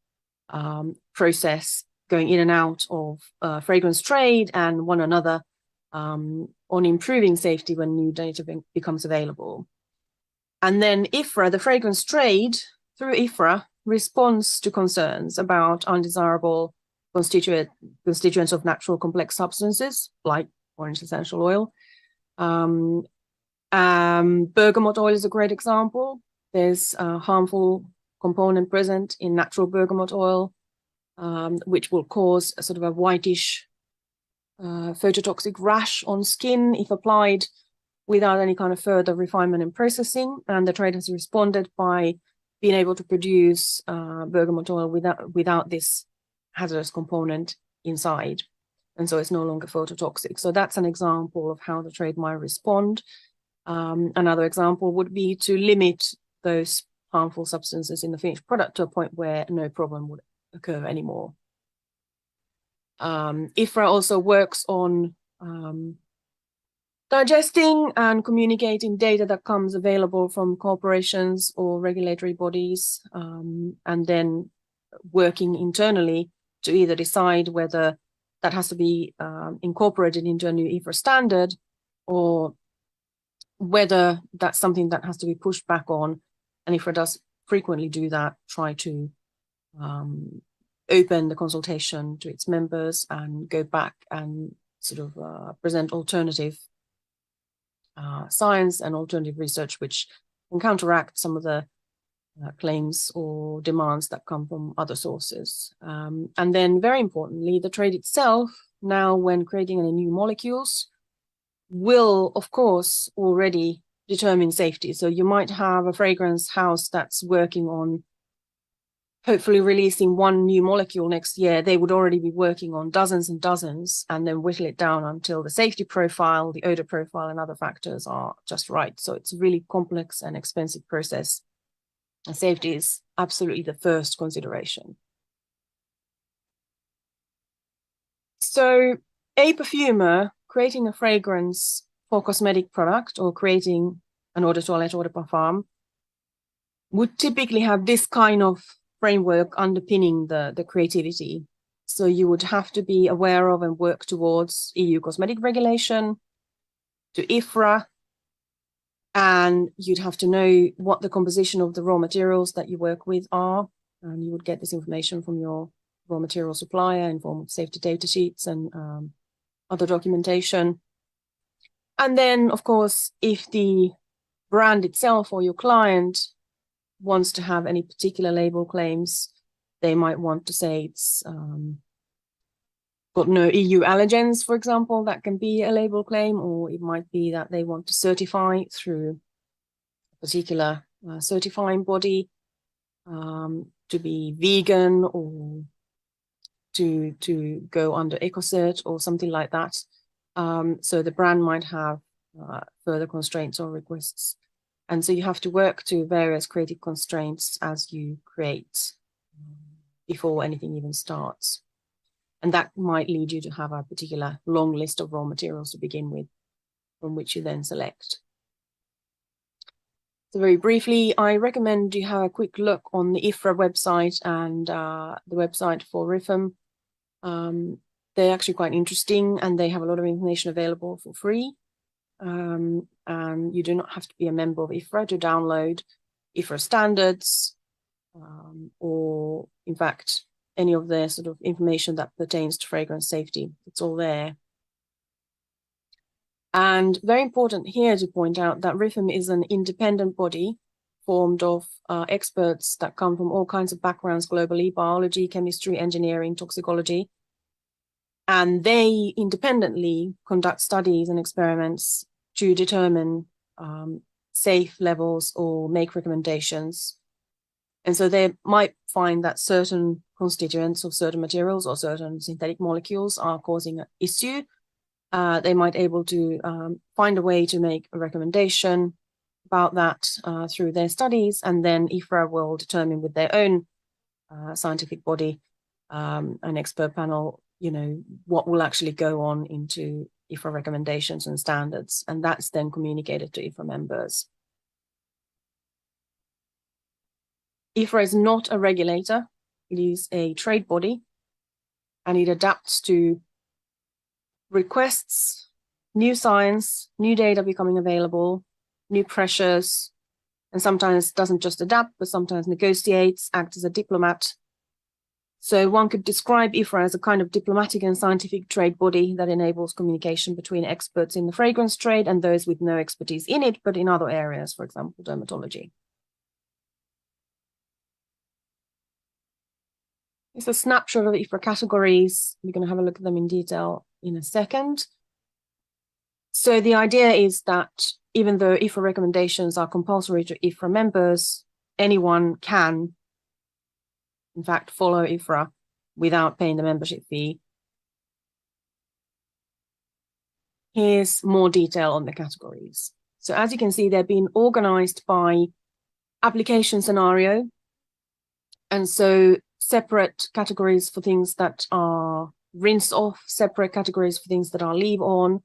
process going in and out of fragrance trade and one another on improving safety when new data becomes available. And then IFRA, the fragrance trade, through IFRA, responds to concerns about undesirable constituents of natural complex substances, like orange essential oil. Bergamot oil is a great example. There's a harmful component present in natural bergamot oil, which will cause a sort of a whitish phototoxic rash on skin if applied without any kind of further refinement and processing. And the trade has responded by being able to produce bergamot oil without this hazardous component inside. And so it's no longer phototoxic. So that's an example of how the trade might respond. Another example would be to limit those harmful substances in the finished product to a point where no problem would occur anymore. IFRA also works on digesting and communicating data that comes available from corporations or regulatory bodies, and then working internally to either decide whether that has to be incorporated into a new IFRA standard or whether that's something that has to be pushed back on. And IFRA does frequently do that, try to open the consultation to its members and go back and sort of present alternative science and alternative research, which can counteract some of the claims or demands that come from other sources. And then very importantly, the trade itself, now when creating any new molecules, will, of course, already determine safety. So you might have a fragrance house that's working on hopefully releasing one new molecule next year. They would already be working on dozens and dozens and then whittle it down until the safety profile, the odor profile, and other factors are just right. So it's a really complex and expensive process. And safety is absolutely the first consideration. So a perfumer creating a fragrance for cosmetic product or creating an eau de toilette, eau de parfum would typically have this kind of framework underpinning the creativity. So you would have to be aware of and work towards EU cosmetic regulation, to IFRA, and you'd have to know what the composition of the raw materials that you work with are. And you would get this information from your raw material supplier in form of safety data sheets and other documentation. And then, of course, if the brand itself or your client wants to have any particular label claims, they might want to say it's got no EU allergens, for example. That can be a label claim, or it might be that they want to certify through a particular certifying body to be vegan or to go under EcoCert or something like that. So the brand might have further constraints or requests. And so you have to work to various creative constraints as you create before anything even starts. And that might lead you to have a particular long list of raw materials to begin with, from which you then select. So very briefly, I recommend you have a quick look on the IFRA website and the website for RIFM. They're actually quite interesting, and they have a lot of information available for free. And you do not have to be a member of IFRA to download IFRA standards, or in fact, any of the sort of information that pertains to fragrance safety. It's all there. And very important here to point out that RIFM is an independent body formed of experts that come from all kinds of backgrounds globally: biology, chemistry, engineering, toxicology. And they independently conduct studies and experiments to determine safe levels or make recommendations. And so they might find that certain constituents of certain materials or certain synthetic molecules are causing an issue. They might be able to find a way to make a recommendation about that through their studies, and then IFRA will determine with their own scientific body, an expert panel, what will actually go on into IFRA recommendations and standards, and that's then communicated to IFRA members. IFRA is not a regulator. It is a trade body, and it adapts to requests, new science, new data becoming available, new pressures, and sometimes doesn't just adapt, but sometimes negotiates, acts as a diplomat. So one could describe IFRA as a kind of diplomatic and scientific trade body that enables communication between experts in the fragrance trade and those with no expertise in it, but in other areas, for example, dermatology. It's a snapshot of IFRA categories. We're going to have a look at them in detail in a second. So the idea is that even though IFRA recommendations are compulsory to IFRA members, anyone can, in fact, follow IFRA without paying the membership fee. Here's more detail on the categories. So as you can see, they're being organized by application scenario. And so separate categories for things that are rinse off, separate categories for things that are leave on.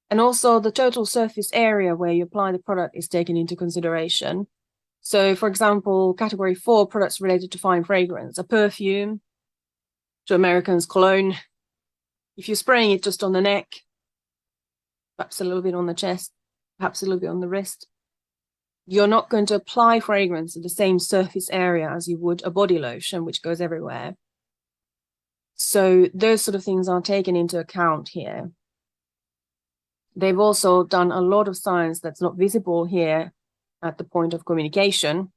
And also the total surface area where you apply the product is taken into consideration. So for example, category 4, products related to fine fragrance, a perfume, to Americans, cologne. If you're spraying it just on the neck, perhaps a little bit on the chest, perhaps a little bit on the wrist, you're not going to apply fragrance at the same surface area as you would a body lotion, which goes everywhere. So those sort of things are taken into account here. They've also done a lot of science that's not visible here at the point of communication,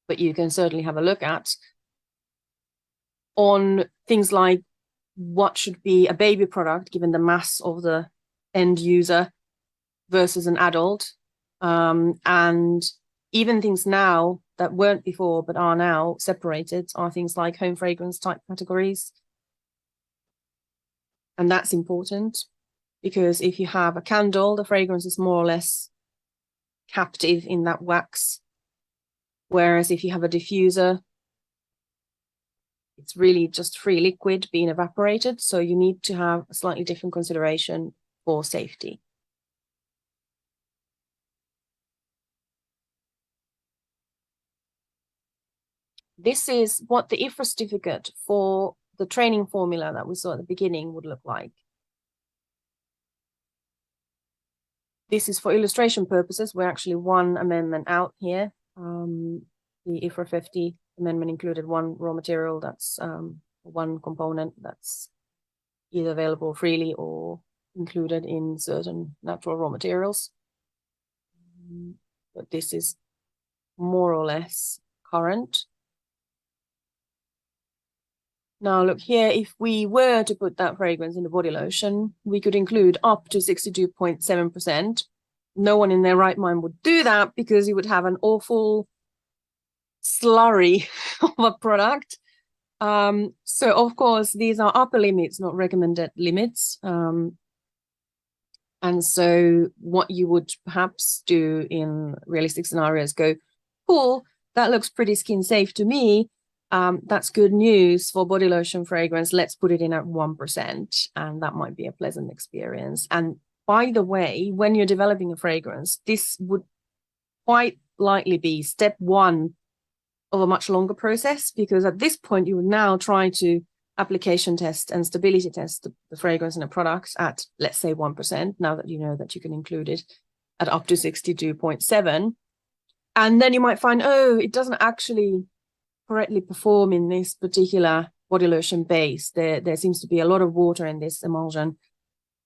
but you can certainly have a look at, on things like what should be a baby product given the mass of the end user versus an adult. And even things now that weren't before but are now separated are things like home fragrance type categories. And that's important because if you have a candle, the fragrance is more or less captive in that wax. Whereas if you have a diffuser, it's really just free liquid being evaporated. So you need to have a slightly different consideration for safety. This is what the IFRA certificate for the training formula that we saw at the beginning would look like. This is for illustration purposes. We're actually one amendment out here. The IFRA 50 amendment included one raw material that's one component that's either available freely or included in certain natural raw materials. But this is more or less current. Now look here, if we were to put that fragrance in the body lotion, we could include up to 62.7%. No one in their right mind would do that because you would have an awful slurry of a product. So of course, these are upper limits, not recommended limits. And so what you would perhaps do in realistic scenarios, go, cool, that looks pretty skin safe to me. That's good news for body lotion fragrance. Let's put it in at 1%, and that might be a pleasant experience. And by the way, when you're developing a fragrance, this would quite likely be step one of a much longer process, because at this point you would now try to application test and stability test the fragrance in a product at, let's say, 1%, now that you know that you can include it at up to 62.7. And then you might find, oh, it doesn't actually correctly perform in this particular body lotion base. There seems to be a lot of water in this emulsion,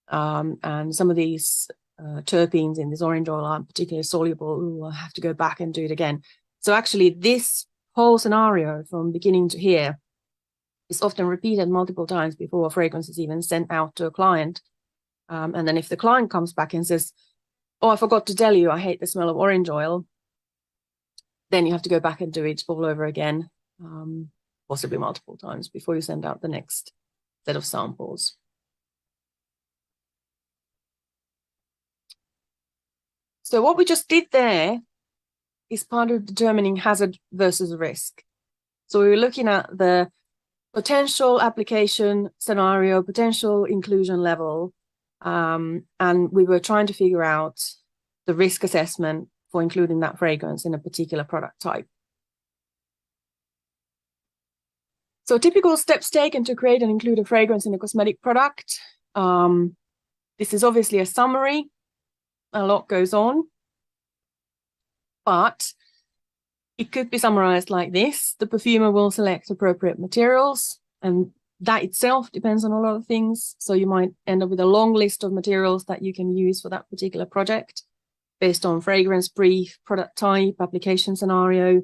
and some of these terpenes in this orange oil aren't particularly soluble. Ooh, I'll have to go back and do it again. So actually this whole scenario from beginning to here is often repeated multiple times before a fragrance is even sent out to a client. And then if the client comes back and says, oh, I forgot to tell you, I hate the smell of orange oil, then you have to go back and do it all over again, possibly multiple times before you send out the next set of samples. So what we just did there is part of determining hazard versus risk. So we were looking at the potential application scenario, potential inclusion level, and we were trying to figure out the risk assessment for including that fragrance in a particular product type. So typical steps taken to create and include a fragrance in a cosmetic product. This is obviously a summary. A lot goes on, but it could be summarized like this. The perfumer will select appropriate materials, and that itself depends on a lot of things. So you might end up with a long list of materials that you can use for that particular project based on fragrance brief, product type, application scenario,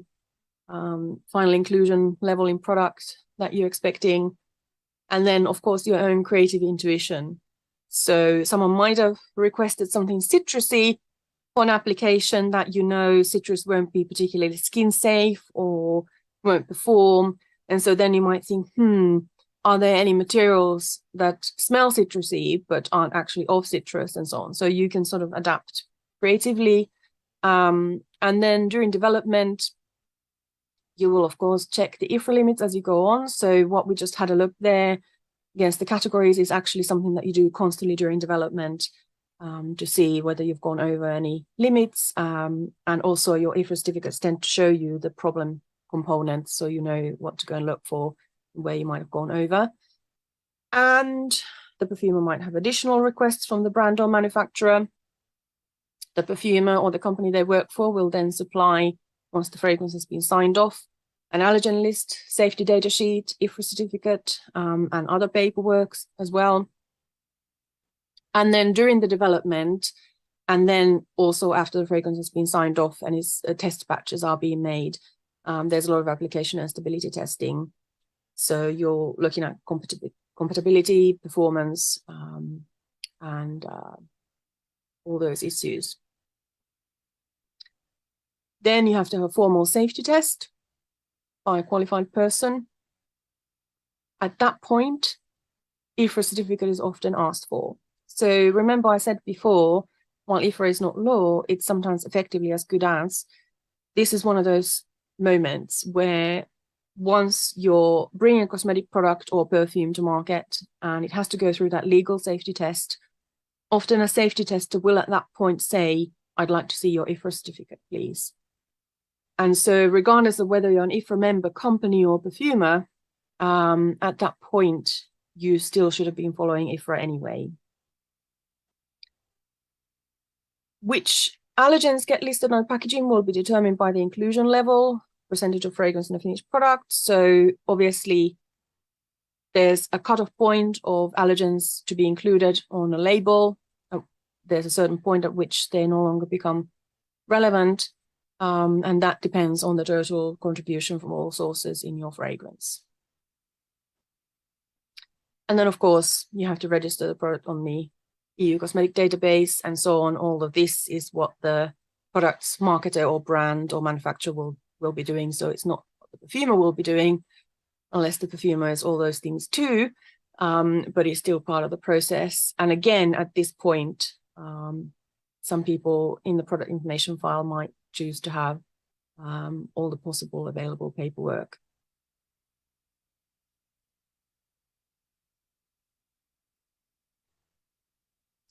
final inclusion level in product that you're expecting, and then of course your own creative intuition. So someone might have requested something citrusy for an application that you know citrus won't be particularly skin safe or won't perform. And so then you might think, are there any materials that smell citrusy but aren't actually of citrus, and so on. So you can sort of adapt creatively. And then during development, you will of course check the IFRA limits as you go on. So what we just had a look there against the categories is actually something that you do constantly during development, to see whether you've gone over any limits. And also your IFRA certificates tend to show you the problem components, so you know what to go and look for, where you might have gone over. And the perfumer might have additional requests from the brand or manufacturer. The perfumer or the company they work for will then supply, once the fragrance has been signed off, an allergen list, safety data sheet, IFRA certificate, and other paperwork as well. And then during the development, and then also after the fragrance has been signed off and its test batches are being made, there's a lot of application and stability testing. So you're looking at compatibility, performance, and all those issues. Then you have to have a formal safety test by a qualified person. At that point, IFRA certificate is often asked for. So remember I said before, while IFRA is not law, it's sometimes effectively as good as. This is one of those moments where once you're bringing a cosmetic product or perfume to market and it has to go through that legal safety test, often a safety tester will at that point say, I'd like to see your IFRA certificate, please. And so regardless of whether you're an IFRA member company or perfumer, at that point, you still should have been following IFRA anyway. Which allergens get listed on packaging will be determined by the inclusion level, percentage of fragrance in a finished product. So obviously, There's a cutoff point of allergens to be included on a label. There's a certain point at which they no longer become relevant, and that depends on the total contribution from all sources in your fragrance. And then, of course, you have to register the product on the EU cosmetic database and so on. All of this is what the product's marketer or brand or manufacturer will be doing. So it's not what the perfumer will be doing, unless the perfumer is all those things too, but it's still part of the process. And again, at this point, some people in the product information file might choose to have all the possible available paperwork.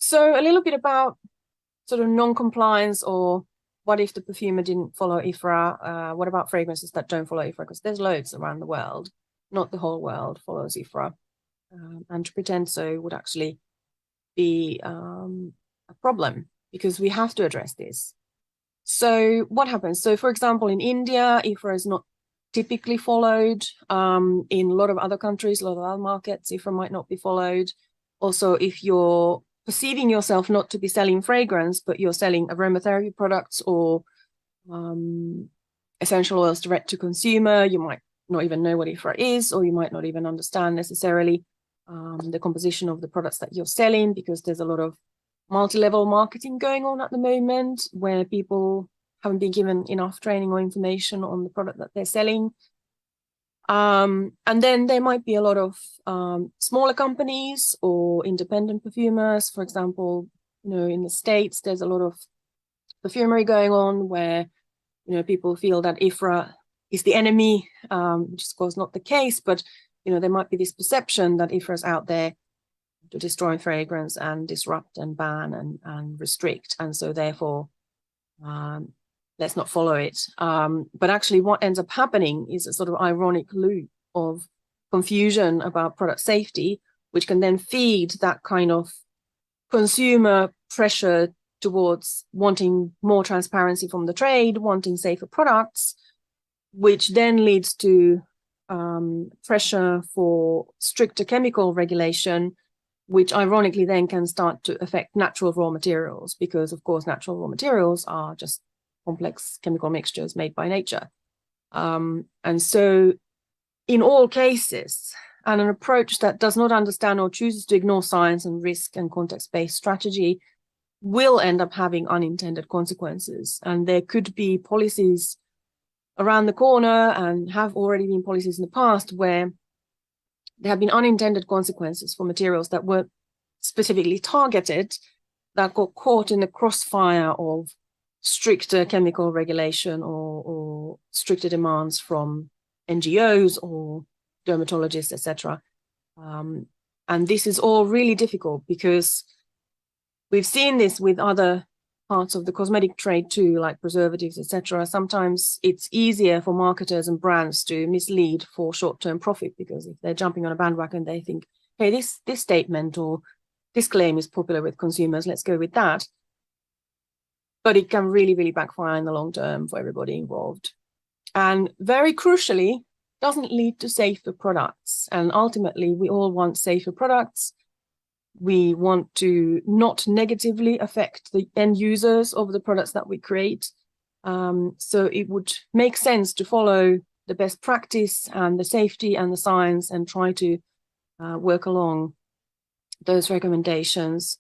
So a little bit about sort of non-compliance, or what if the perfumer didn't follow IFRA? What about fragrances that don't follow IFRA? Because there's loads around the world. Not the whole world follows IFRA. And to pretend so would actually be a problem, because we have to address this. So what happens? So for example, in India, IFRA is not typically followed. In a lot of other countries, a lot of other markets, IFRA might not be followed. Also, if you're perceiving yourself not to be selling fragrance, but you're selling aromatherapy products or essential oils direct to consumer, you might not even know what IFRA is, or you might not even understand necessarily the composition of the products that you're selling, because there's a lot of multi-level marketing going on at the moment where people haven't been given enough training or information on the product that they're selling. And then there might be a lot of smaller companies or independent perfumers. For example, in the States, there's a lot of perfumery going on where, people feel that IFRA is the enemy, which is of course not the case, but, there might be this perception that IFRA is out there to destroy fragrance and disrupt and ban and restrict. And so therefore, let's not follow it. But actually what ends up happening is a sort of ironic loop of confusion about product safety, which can then feed that kind of consumer pressure towards wanting more transparency from the trade, wanting safer products, which then leads to pressure for stricter chemical regulation, which ironically then can start to affect natural raw materials, because of course natural raw materials are just complex chemical mixtures made by nature. And so in all cases, and an approach that does not understand or chooses to ignore science and risk and context-based strategy will end up having unintended consequences. And there could be policies around the corner, and have already been policies in the past, where there have been unintended consequences for materials that were specifically targeted, that got caught in the crossfire of stricter chemical regulation or stricter demands from NGOs or dermatologists, etc. And this is all really difficult, because we've seen this with other parts of the cosmetic trade too, like preservatives, etc. Sometimes it's easier for marketers and brands to mislead for short-term profit, because if they're jumping on a bandwagon, they think, hey, this statement or this claim is popular with consumers, let's go with that. But it can really, really backfire in the long term for everybody involved. And very crucially, doesn't lead to safer products. And ultimately, we all want safer products. We want to not negatively affect the end users of the products that we create. So it would make sense to follow the best practice and the safety and the science, and try to work along those recommendations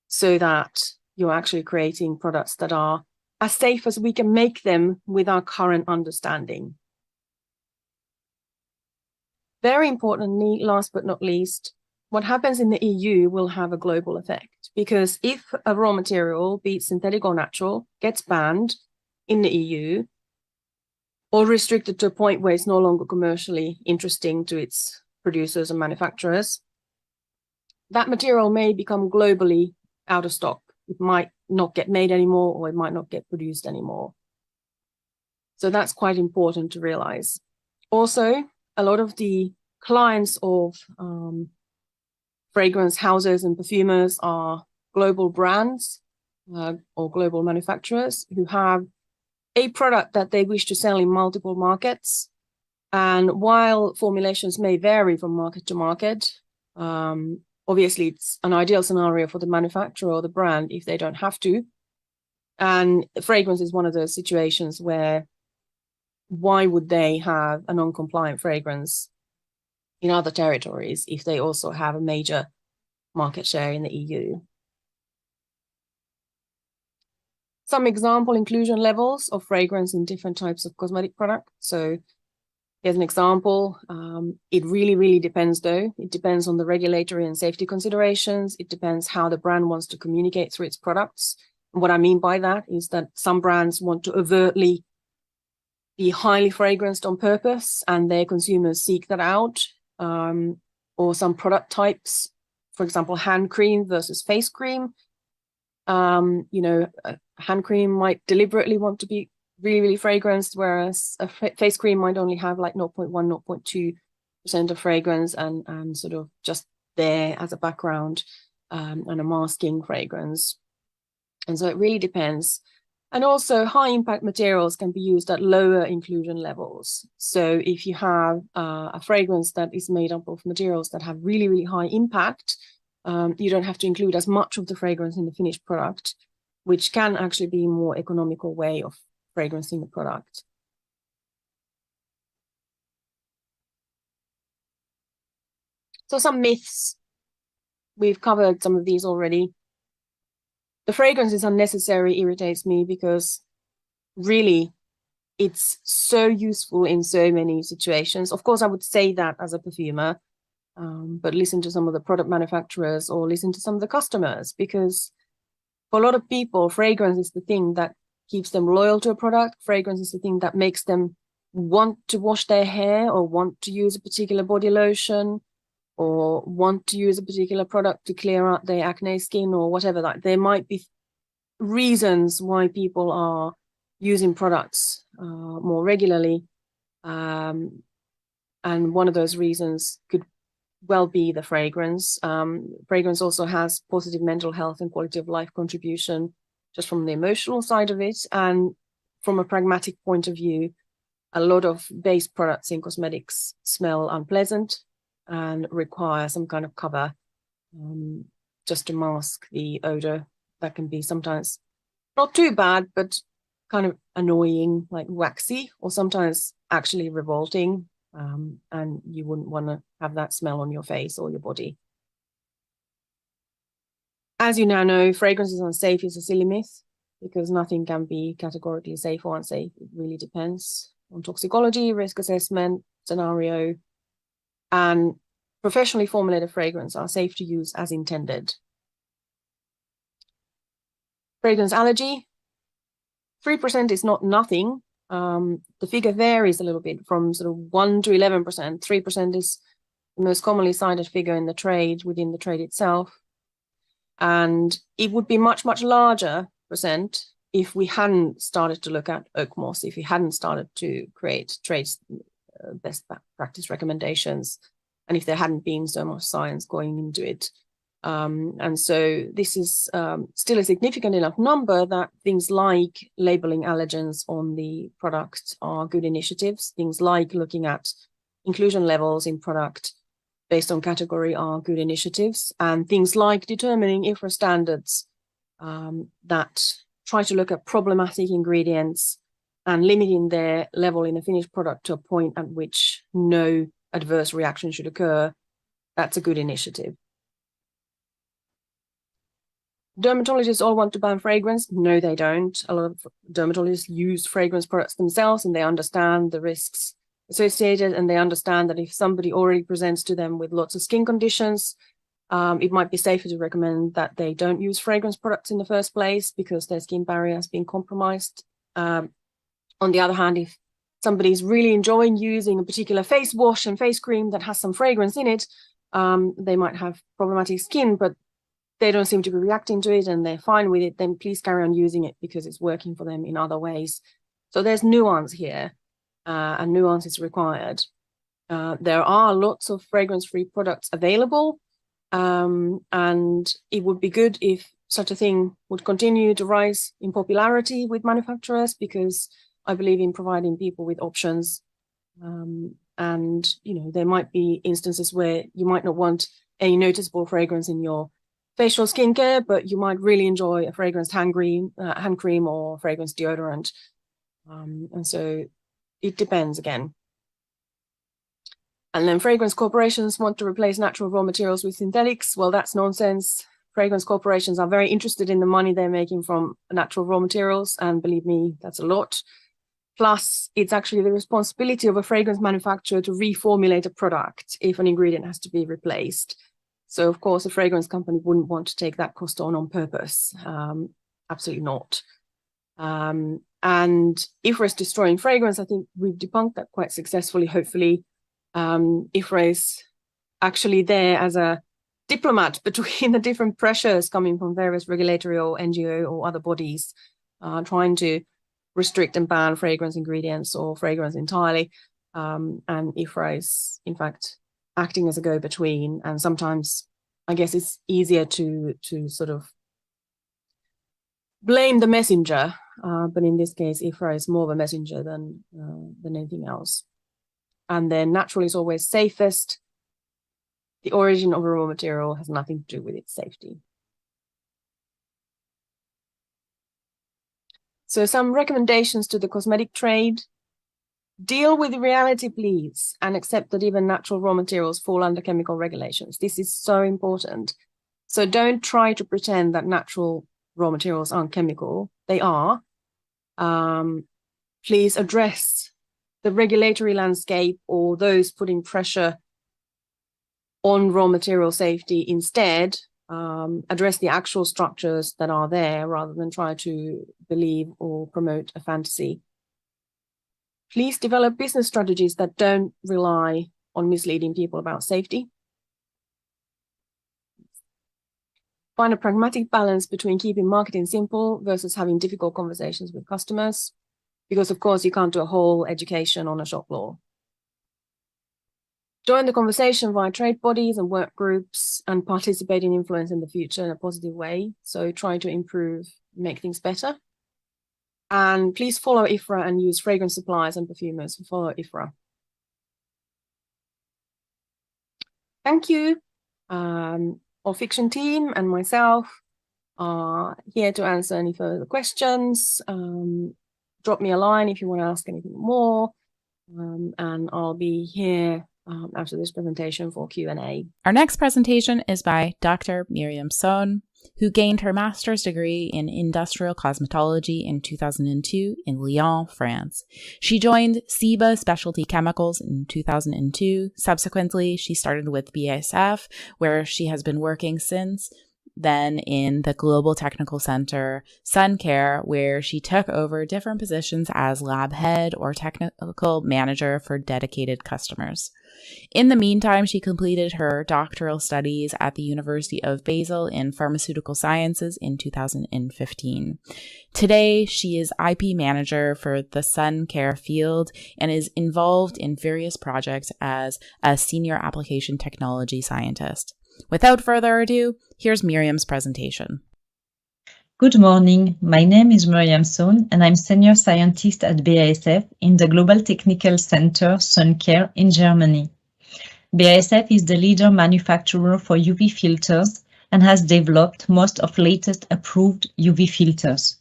so that you're actually creating products that are as safe as we can make them with our current understanding. Very importantly, last but not least, what happens in the EU will have a global effect, because if a raw material, be it synthetic or natural, gets banned in the EU or restricted to a point where it's no longer commercially interesting to its producers and manufacturers, that material may become globally out of stock. It might not get made anymore, or it might not get produced anymore. So that's quite important to realize. Also, a lot of the clients of fragrance houses and perfumers are global brands or global manufacturers who have a product that they wish to sell in multiple markets. And while formulations may vary from market to market, obviously it's an ideal scenario for the manufacturer or the brand if they don't have to. And fragrance is one of those situations where why would they have a non-compliant fragrance in other territories if they also have a major market share in the EU? Some example inclusion levels of fragrance in different types of cosmetic products. So here's an example. It really depends though. It depends on the regulatory and safety considerations. It depends how the brand wants to communicate through its products. And what I mean by that is that some brands want to overtly be highly fragranced on purpose and their consumers seek that out. Or some product types, for example, hand cream versus face cream. Hand cream might deliberately want to be really fragranced, whereas a face cream might only have like 0.1, 0.2% of fragrance and sort of just there as a background and a masking fragrance. And so it really depends. And also high impact materials can be used at lower inclusion levels. So if you have a fragrance that is made up of materials that have really high impact, you don't have to include as much of the fragrance in the finished product, which can actually be a more economical way of fragrancing the product. So some myths. We've covered some of these already. The fragrance is unnecessary irritates me because really it's so useful in so many situations. Of course, I would say that as a perfumer, but listen to some of the product manufacturers or listen to some of the customers, because for a lot of people, fragrance is the thing that keeps them loyal to a product. Fragrance is the thing that makes them want to wash their hair or want to use a particular body lotion or want to use a particular product to clear out their acne skin or whatever. That there might be reasons why people are using products more regularly. And one of those reasons could well be the fragrance. Fragrance also has positive mental health and quality of life contribution just from the emotional side of it. And from a pragmatic point of view, a lot of base products in cosmetics smell unpleasant and require some kind of cover just to mask the odor that can be sometimes not too bad, but kind of annoying, like waxy, or sometimes actually revolting. And you wouldn't want to have that smell on your face or your body. As you now know, fragrance is unsafe is a silly myth because nothing can be categorically safe or unsafe. It really depends on toxicology, risk assessment, scenario, and professionally formulated fragrance are safe to use as intended. Fragrance allergy, 3% is not nothing. The figure varies a little bit from sort of 1 to 11%. 3% is the most commonly cited figure in the trade, within the trade itself. And it would be much larger percent if we hadn't started to look at oak moss, if we hadn't started to create trade best practice recommendations, and if there hadn't been so much science going into it. And so this is still a significant enough number that things like labeling allergens on the product are good initiatives. Things like looking at inclusion levels in product based on category are good initiatives. And things like determining IFRA standards that try to look at problematic ingredients and limiting their level in a finished product to a point at which no adverse reaction should occur, that's a good initiative. Dermatologists all want to ban fragrance. No, they don't. A lot of dermatologists use fragrance products themselves and they understand the risks associated, and they understand that if somebody already presents to them with lots of skin conditions, it might be safer to recommend that they don't use fragrance products in the first place because their skin barrier has been compromised. On the other hand, if somebody's really enjoying using a particular face wash and face cream that has some fragrance in it, they might have problematic skin, but they don't seem to be reacting to it and they're fine with it, then please carry on using it because it's working for them in other ways. So there's nuance here, and nuance is required. There are lots of fragrance-free products available, and it would be good if such a thing would continue to rise in popularity with manufacturers, because I believe in providing people with options And, there might be instances where you might not want a noticeable fragrance in your facial skincare, but you might really enjoy a fragranced hand cream or fragrance deodorant. And so it depends again. And then fragrance corporations want to replace natural raw materials with synthetics. Well, that's nonsense. Fragrance corporations are very interested in the money they're making from natural raw materials. And believe me, that's a lot. Plus, it's actually the responsibility of a fragrance manufacturer to reformulate a product if an ingredient has to be replaced. So, of course, a fragrance company wouldn't want to take that cost on purpose. Absolutely not. And IFRA is destroying fragrance. I think we've debunked that quite successfully, hopefully. IFRA is actually there as a diplomat between the different pressures coming from various regulatory or NGO or other bodies trying to restrict and ban fragrance ingredients or fragrance entirely. And IFRA is, in fact, acting as a go-between. And sometimes, I guess, it's easier to sort of blame the messenger. But in this case, IFRA is more of a messenger than anything else. And then natural is always safest. The origin of a raw material has nothing to do with its safety. So some recommendations to the cosmetic trade. Deal with the reality, please, and accept that even natural raw materials fall under chemical regulations. This is so important. So don't try to pretend that natural raw materials aren't chemical. They are. Please address the regulatory landscape or those putting pressure on raw material safety instead. Address the actual structures that are there rather than try to believe or promote a fantasy. Please develop business strategies that don't rely on misleading people about safety. Find a pragmatic balance between keeping marketing simple versus having difficult conversations with customers, because of course you can't do a whole education on a shop floor. Join the conversation via trade bodies and work groups and participate in influence in the future in a positive way. So try to improve, make things better. And please follow IFRA and use fragrance suppliers and perfumers who follow IFRA. Thank you. Our fiction team and myself are here to answer any further questions. Drop me a line if you want to ask anything more. And I'll be here after this presentation for Q&A. Our next presentation is by Dr. Miriam Sohn, who gained her master's degree in industrial cosmetology in 2002 in Lyon, France. She joined Ciba Specialty Chemicals in 2002. Subsequently, she started with BASF, where she has been working since, then in the Global Technical Center, Sun Care, where she took over different positions as lab head or technical manager for dedicated customers. In the meantime, she completed her doctoral studies at the University of Basel in pharmaceutical sciences in 2015. Today, she is IP manager for the Sun Care field and is involved in various projects as a senior application technology scientist. Without further ado, here's Miriam's presentation. Good morning. My name is Miriam Sohn, and I'm senior scientist at BASF in the Global Technical Center Sun Care in Germany. BASF is the leader manufacturer for UV filters and has developed most of latest approved UV filters.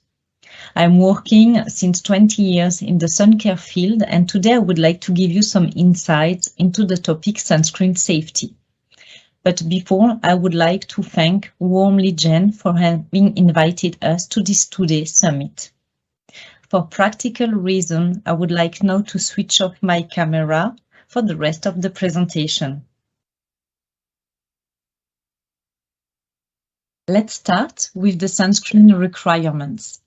I'm working since 20 years in the sun care field, and today I would like to give you some insights into the topic sunscreen safety. But before, I would like to thank warmly Jen for having invited us to this today's summit. For practical reasons, I would like now to switch off my camera for the rest of the presentation. Let's start with the sunscreen requirements.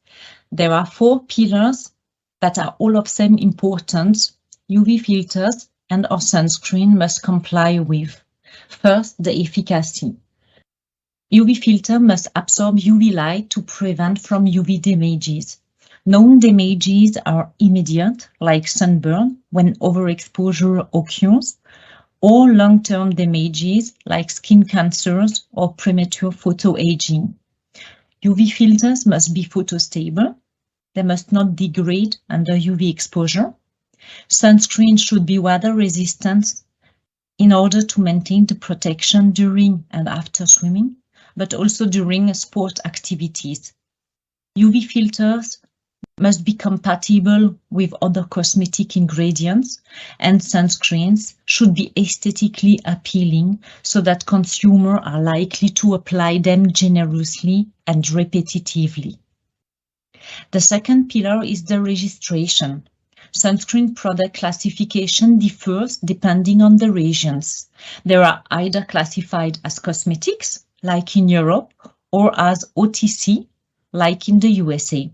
There are 4 pillars that are all of them important UV filters and our sunscreen must comply with. First, the efficacy. UV filter must absorb UV light to prevent from UV damages. Known damages are immediate, like sunburn when overexposure occurs, or long-term damages like skin cancers or premature photoaging. UV filters must be photostable. They must not degrade under UV exposure. Sunscreen should be water resistant in order to maintain the protection during and after swimming, but also during sport activities. UV filters must be compatible with other cosmetic ingredients, and sunscreens should be aesthetically appealing so that consumers are likely to apply them generously and repetitively. The second pillar is the registration. Sunscreen product classification differs depending on the regions. They are either classified as cosmetics, like in Europe, or as OTC, like in the USA.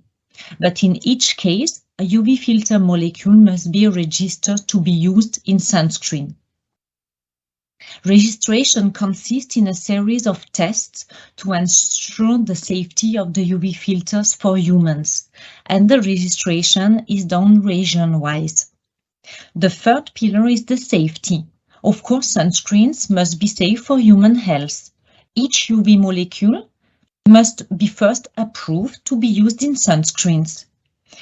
But in each case, a UV filter molecule must be registered to be used in sunscreen. Registration consists in a series of tests to ensure the safety of the UV filters for humans, and the registration is done region-wise. The third pillar is the safety. Of course, sunscreens must be safe for human health. Each UV molecule must be first approved to be used in sunscreens.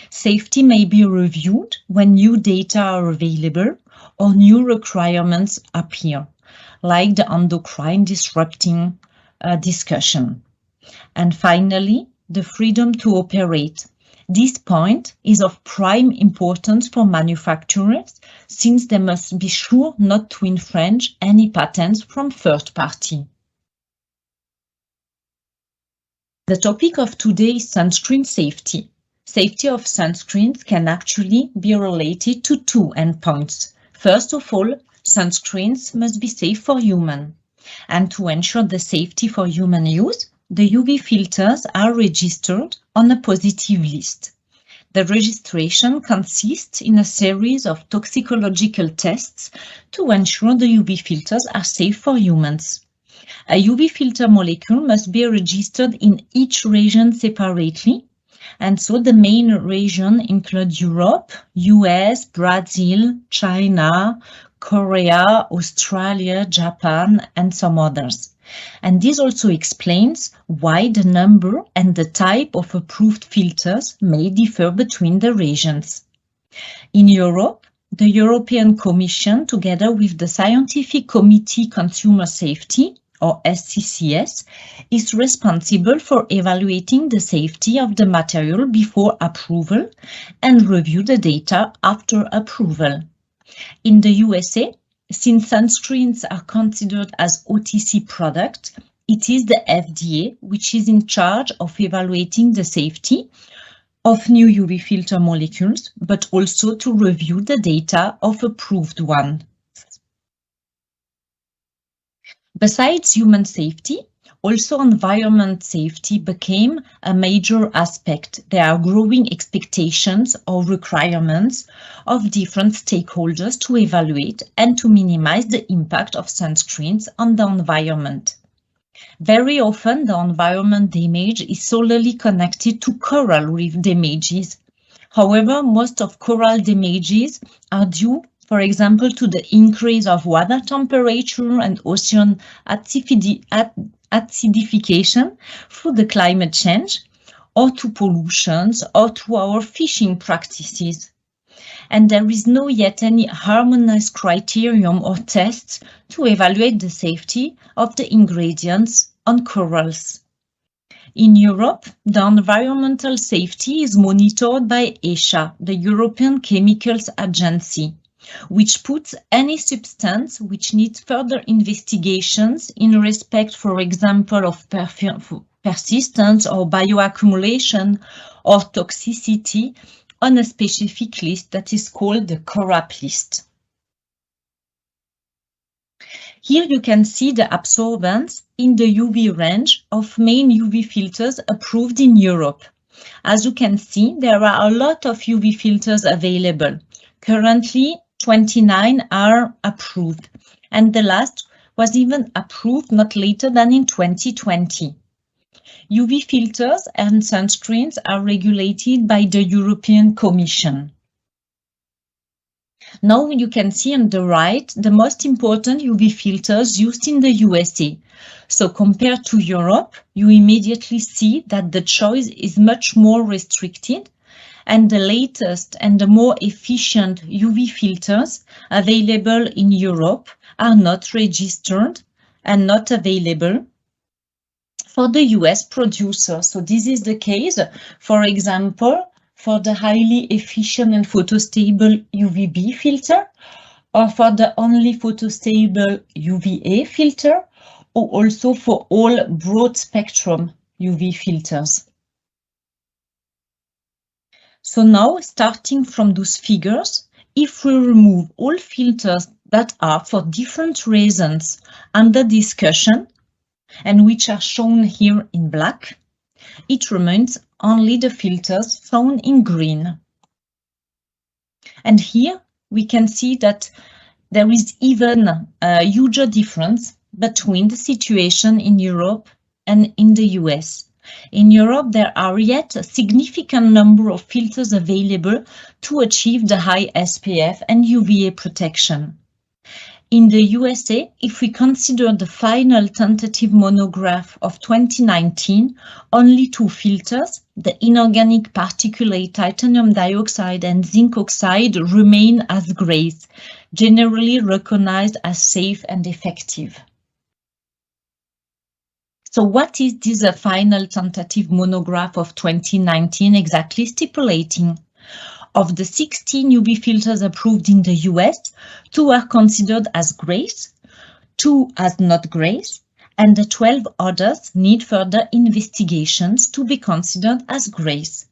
Safety may be reviewed when new data are available or new requirements appear, like the endocrine disrupting discussion. And finally, the freedom to operate. This point is of prime importance for manufacturers, since they must be sure not to infringe any patents from third party. The topic of today is sunscreen safety. Safety of sunscreens can actually be related to two endpoints. First of all, sunscreens must be safe for humans. And to ensure the safety for human use, the UV filters are registered on a positive list. The registration consists in a series of toxicological tests to ensure the UV filters are safe for humans. A UV filter molecule must be registered in each region separately, and so the main region include Europe, US, Brazil, China, Korea, Australia, Japan, and some others. And this also explains why the number and the type of approved filters may differ between the regions. In Europe, the European Commission, together with the Scientific Committee Consumer Safety, or SCCS, is responsible for evaluating the safety of the material before approval and review the data after approval. In the USA, since sunscreens are considered as OTC products, it is the FDA which is in charge of evaluating the safety of new UV filter molecules, but also to review the data of approved ones. Besides human safety, also environment safety became a major aspect. There are growing expectations or requirements of different stakeholders to evaluate and to minimize the impact of sunscreens on the environment. Very often, the environment damage is solely connected to coral reef damages. However, most of coral damages are due, for example, to the increase of water temperature and ocean acidification through the climate change, or to pollutions, or to our fishing practices. And there is no yet any harmonized criterion or tests to evaluate the safety of the ingredients on corals. In Europe, the environmental safety is monitored by ECHA, the European Chemicals Agency, which puts any substance which needs further investigations in respect, for example, of persistence or bioaccumulation or toxicity on a specific list that is called the CORAP list. Here you can see the absorbance in the UV range of main UV filters approved in Europe. As you can see, there are a lot of UV filters available. Currently, 29 are approved, and the last was even approved not later than in 2020. UV filters and sunscreens are regulated by the European Commission. Now you can see on the right the most important UV filters used in the USA. So compared to Europe, you immediately see that the choice is much more restricted, and the latest and the more efficient UV filters available in Europe are not registered and not available for the US producer. So this is the case, for example, for the highly efficient and photostable UVB filter, or for the only photostable UVA filter, or also for all broad spectrum UV filters. So now, starting from those figures, if we remove all filters that are for different reasons under discussion, and which are shown here in black, it remains only the filters found in green. And here we can see that there is even a huge difference between the situation in Europe and in the US. In Europe, there are yet a significant number of filters available to achieve the high SPF and UVA protection. In the USA, if we consider the final tentative monograph of 2019, only 2 filters, the inorganic particulate titanium dioxide and zinc oxide, remain as grays, generally recognized as safe and effective. So what is this final tentative monograph of 2019 exactly stipulating? Of the 16 UV filters approved in the US, 2 are considered as grays, 2 as not grays, and the 12 others need further investigations to be considered as grays.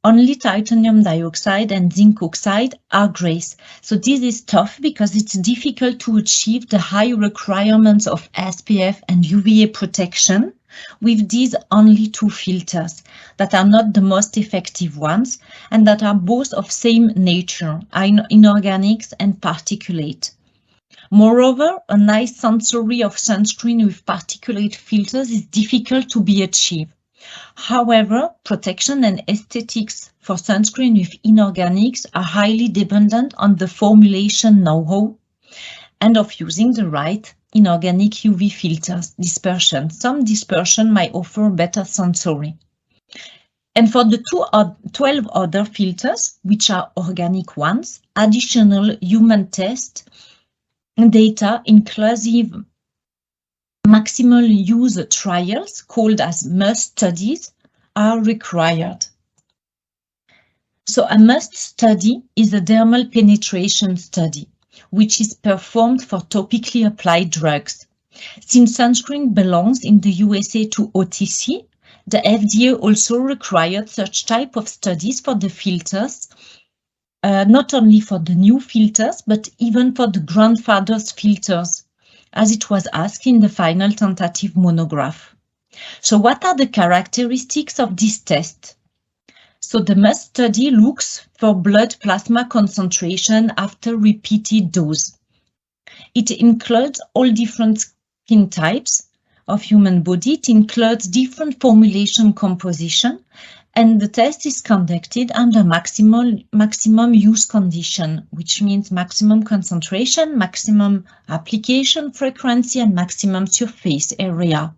Only titanium dioxide and zinc oxide are grays. So this is tough because it's difficult to achieve the high requirements of SPF and UVA protection with these only 2 filters that are not the most effective ones and that are both of same nature, inorganics and particulate. Moreover, a nice sensory of sunscreen with particulate filters is difficult to be achieved. However, protection and aesthetics for sunscreen with inorganics are highly dependent on the formulation know-how and of using the right inorganic UV filters dispersion. Some dispersion might offer better sensory. And for the 12 other filters, which are organic ones, additional human test data inclusive maximal use trials, called as must studies, are required. So a must study is a dermal penetration study, which is performed for topically applied drugs. Since sunscreen belongs in the USA to OTC, the FDA also required such type of studies for the filters, not only for the new filters, but even for the grandfather's filters, as it was asked in the final tentative monograph. So what are the characteristics of this test? So the must study looks for blood plasma concentration after repeated dose. It includes all different skin types of human body. It includes different formulation composition, and the test is conducted under maximum use condition, which means maximum concentration, maximum application frequency, and maximum surface area.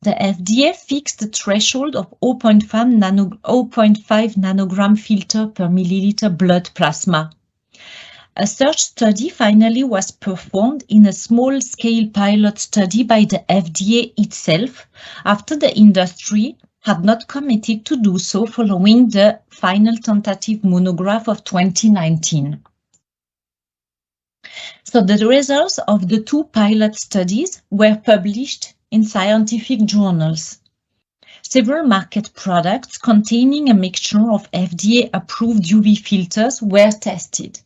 The FDA fixed the threshold of 0.5 nanogram filter per milliliter blood plasma. A such study finally was performed in a small-scale pilot study by the FDA itself, after the industry had not committed to do so following the final tentative monograph of 2019. So the results of the 2 pilot studies were published in scientific journals. Several market products containing a mixture of FDA-approved UV filters were tested.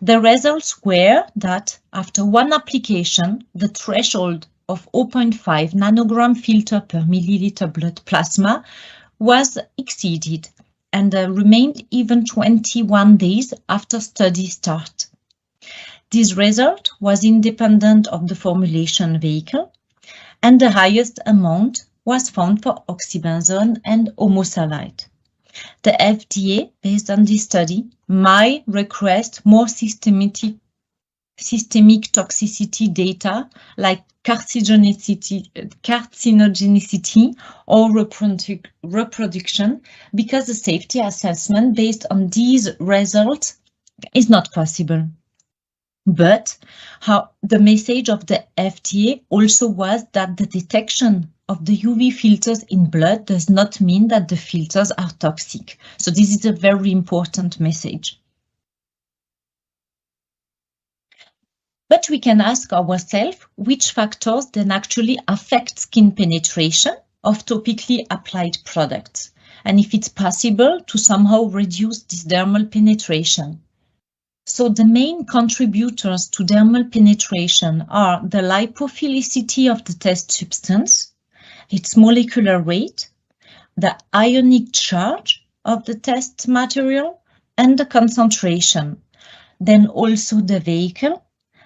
The results were that after 1 application, the threshold of 0.5 nanogram filter per milliliter blood plasma was exceeded and remained even 21 days after study start. This result was independent of the formulation vehicle, and the highest amount was found for oxybenzone and homosalite. The FDA, based on this study, might request more systematic systemic toxicity data like carcinogenicity or reproduction, because the safety assessment based on these results is not possible. But the message of the FDA also was that the detection of the UV filters in blood does not mean that the filters are toxic. So this is a very important message. But we can ask ourselves which factors then actually affect skin penetration of topically applied products, and if it's possible to somehow reduce this dermal penetration. So the main contributors to dermal penetration are the lipophilicity of the test substance, its molecular weight, the ionic charge of the test material, and the concentration. Then also the vehicle,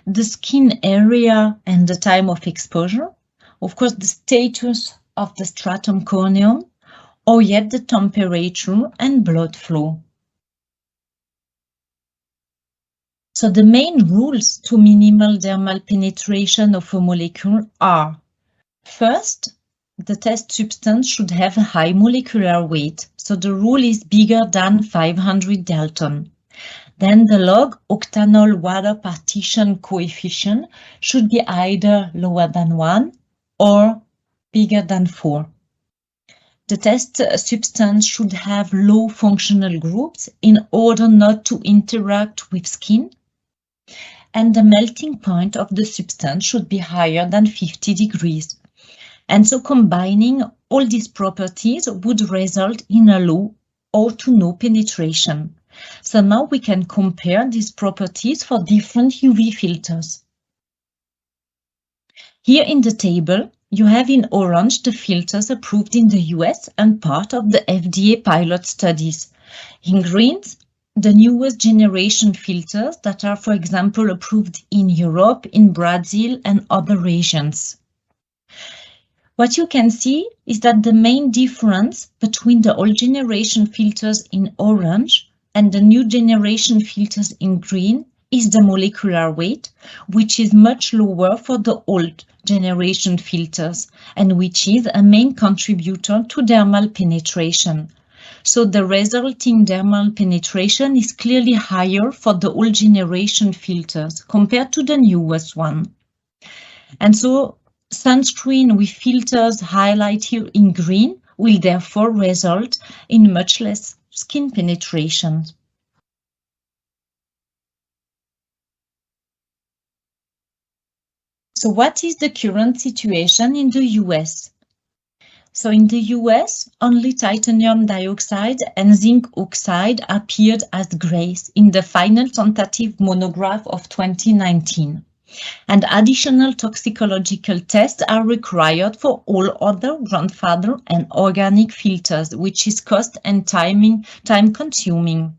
the skin area and the time of exposure, of course the status of the stratum corneum, or yet the temperature and blood flow. So the main rules to minimal dermal penetration of a molecule are: first, the test substance should have a high molecular weight. So the rule is bigger than 500 Dalton. Then the log octanol water partition coefficient should be either lower than 1 or bigger than 4. The test substance should have low functional groups in order not to interact with skin. And the melting point of the substance should be higher than 50 degrees. And so combining all these properties would result in a low or to no penetration. So now we can compare these properties for different UV filters. Here in the table, you have in orange the filters approved in the US and part of the FDA pilot studies. In green, the newest generation filters that are, for example, approved in Europe, in Brazil, and other regions. What you can see is that the main difference between the old generation filters in orange and the new generation filters in green is the molecular weight, which is much lower for the old generation filters and which is a main contributor to dermal penetration. So the resulting dermal penetration is clearly higher for the old generation filters compared to the newest one. And so sunscreen with filters highlighted here in green will therefore result in much less skin penetration. So what is the current situation in the US? So in the US, only titanium dioxide and zinc oxide appeared as grays in the final tentative monograph of 2019. And additional toxicological tests are required for all other grandfather and organic filters, which is cost and time consuming.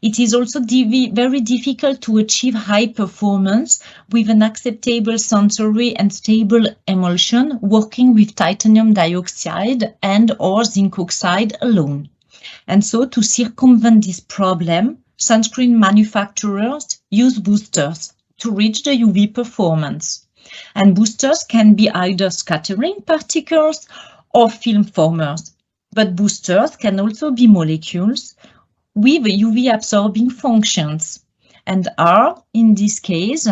It is also very difficult to achieve high performance with an acceptable sensory and stable emulsion working with titanium dioxide and or zinc oxide alone. And so to circumvent this problem, sunscreen manufacturers use boosters to reach the UV performance. And boosters can be either scattering particles or film formers, but boosters can also be molecules with UV absorbing functions and are, in this case,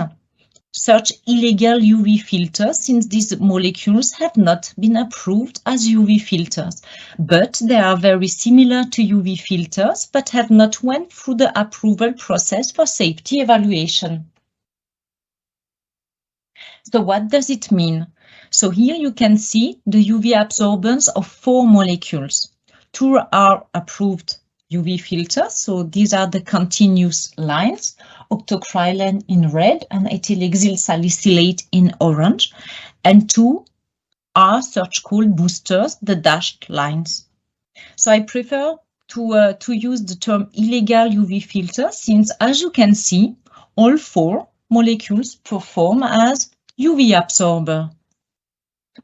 such illegal UV filters since these molecules have not been approved as UV filters, but they are very similar to UV filters but have not went through the approval process for safety evaluation. So what does it mean? So here you can see the UV absorbance of 4 molecules. 2 are approved UV filters, so these are the continuous lines, octocrylene in red and ethylhexyl salicylate in orange, and 2 are such called boosters, the dashed lines. So I prefer to use the term illegal UV filter since, as you can see, all 4 molecules perform as UV absorber.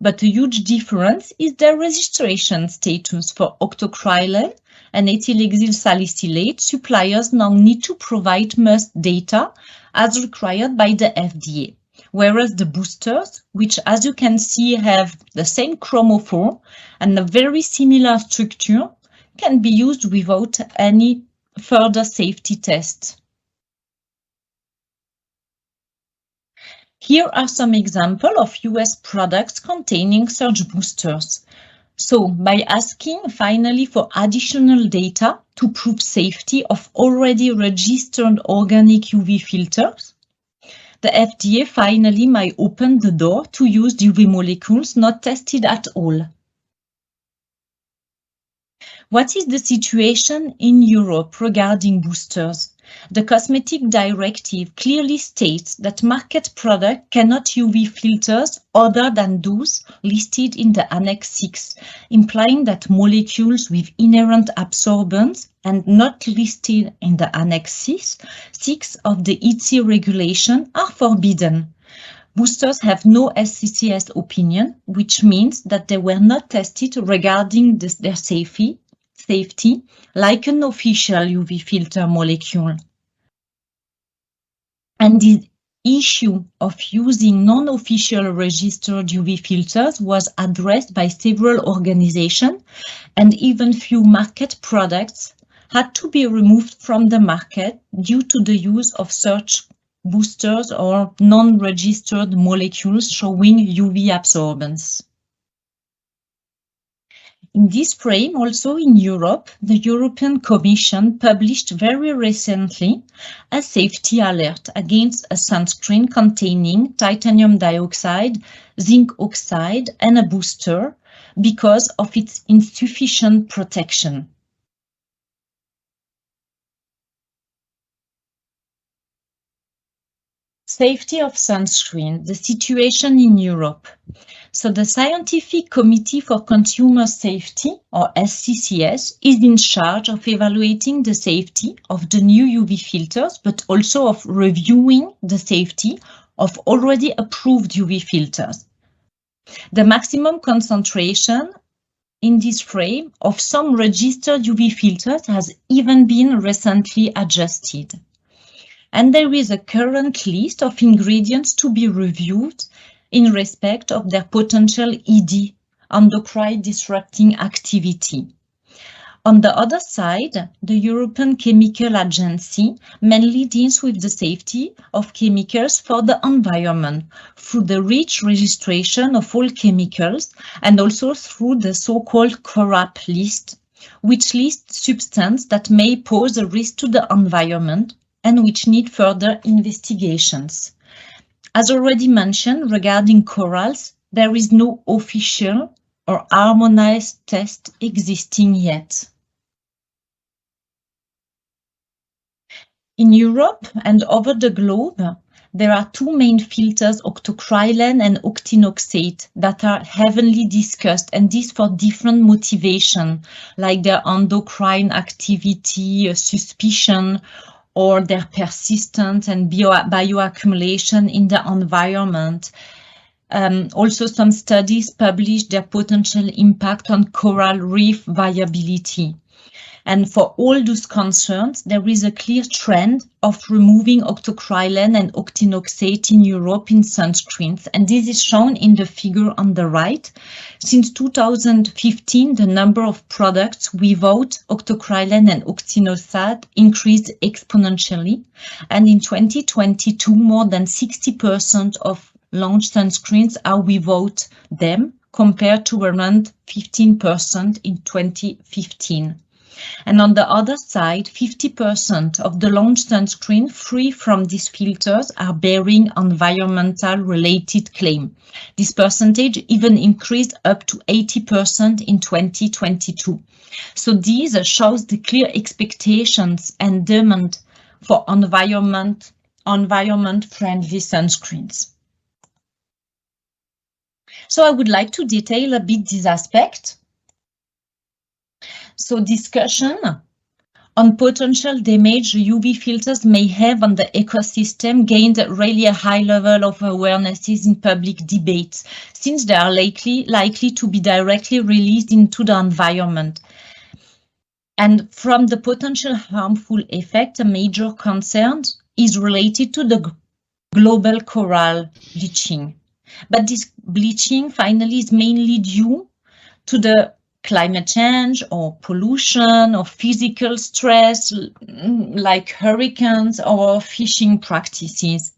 But a huge difference is their registration status. For octocrylene and ethylhexyl salicylate, suppliers now need to provide must data as required by the FDA, whereas the boosters, which as you can see have the same chromophore and a very similar structure, can be used without any further safety tests. Here are some examples of US products containing surge boosters. So, by asking finally for additional data to prove safety of already registered organic UV filters, the FDA finally might open the door to use UV molecules not tested at all. What is the situation in Europe regarding boosters? The Cosmetic Directive clearly states that market products cannot UV filters other than those listed in the Annex 6, implying that molecules with inherent absorbance and not listed in the Annex 6 of the EC regulation are forbidden. Boosters have no SCCS opinion, which means that they were not tested regarding their safety, like an official UV filter molecule. And the issue of using non-official registered UV filters was addressed by several organizations, and even few market products had to be removed from the market due to the use of such boosters or non-registered molecules showing UV absorbance. In this frame, also in Europe, the European Commission published very recently a safety alert against a sunscreen containing titanium dioxide, zinc oxide, and a booster because of its insufficient protection. Safety of sunscreen, the situation in Europe. So the Scientific Committee for Consumer Safety, or SCCS, is in charge of evaluating the safety of the new UV filters, but also of reviewing the safety of already approved UV filters. The maximum concentration in this frame of some registered UV filters has even been recently adjusted. And there is a current list of ingredients to be reviewed in respect of their potential ED, endocrine disrupting activity. On the other side, the European Chemical Agency mainly deals with the safety of chemicals for the environment through the rich registration of all chemicals and also through the so-called CORAP list, which lists substances that may pose a risk to the environment and which need further investigations. As already mentioned, regarding corals, there is no official or harmonized test existing yet. In Europe and over the globe, there are two main filters, octocrylene and octinoxate, that are heavily discussed, and this for different motivations, like their endocrine activity, suspicion, or their persistence and bioaccumulation in the environment. Also, some studies published their potential impact on coral reef viability. And for all those concerns, there is a clear trend of removing octocrylene and octinoxate in Europe in sunscreens. And this is shown in the figure on the right. Since 2015, the number of products without octocrylene and octinoxate increased exponentially. And in 2022, more than 60% of launched sunscreens are without them, compared to around 15% in 2015. And on the other side, 50% of the launched sunscreen free from these filters are bearing environmental related claim. This percentage even increased up to 80% in 2022. So these shows the clear expectations and demand for environment-friendly sunscreens. So I would like to detail a bit this aspect. So discussion on potential damage UV filters may have on the ecosystem gained really a high level of awarenesses in public debates, since they are likely to be directly released into the environment. And from the potential harmful effect, a major concern is related to the global coral bleaching. But this bleaching finally is mainly due to the climate change or pollution or physical stress like hurricanes or fishing practices.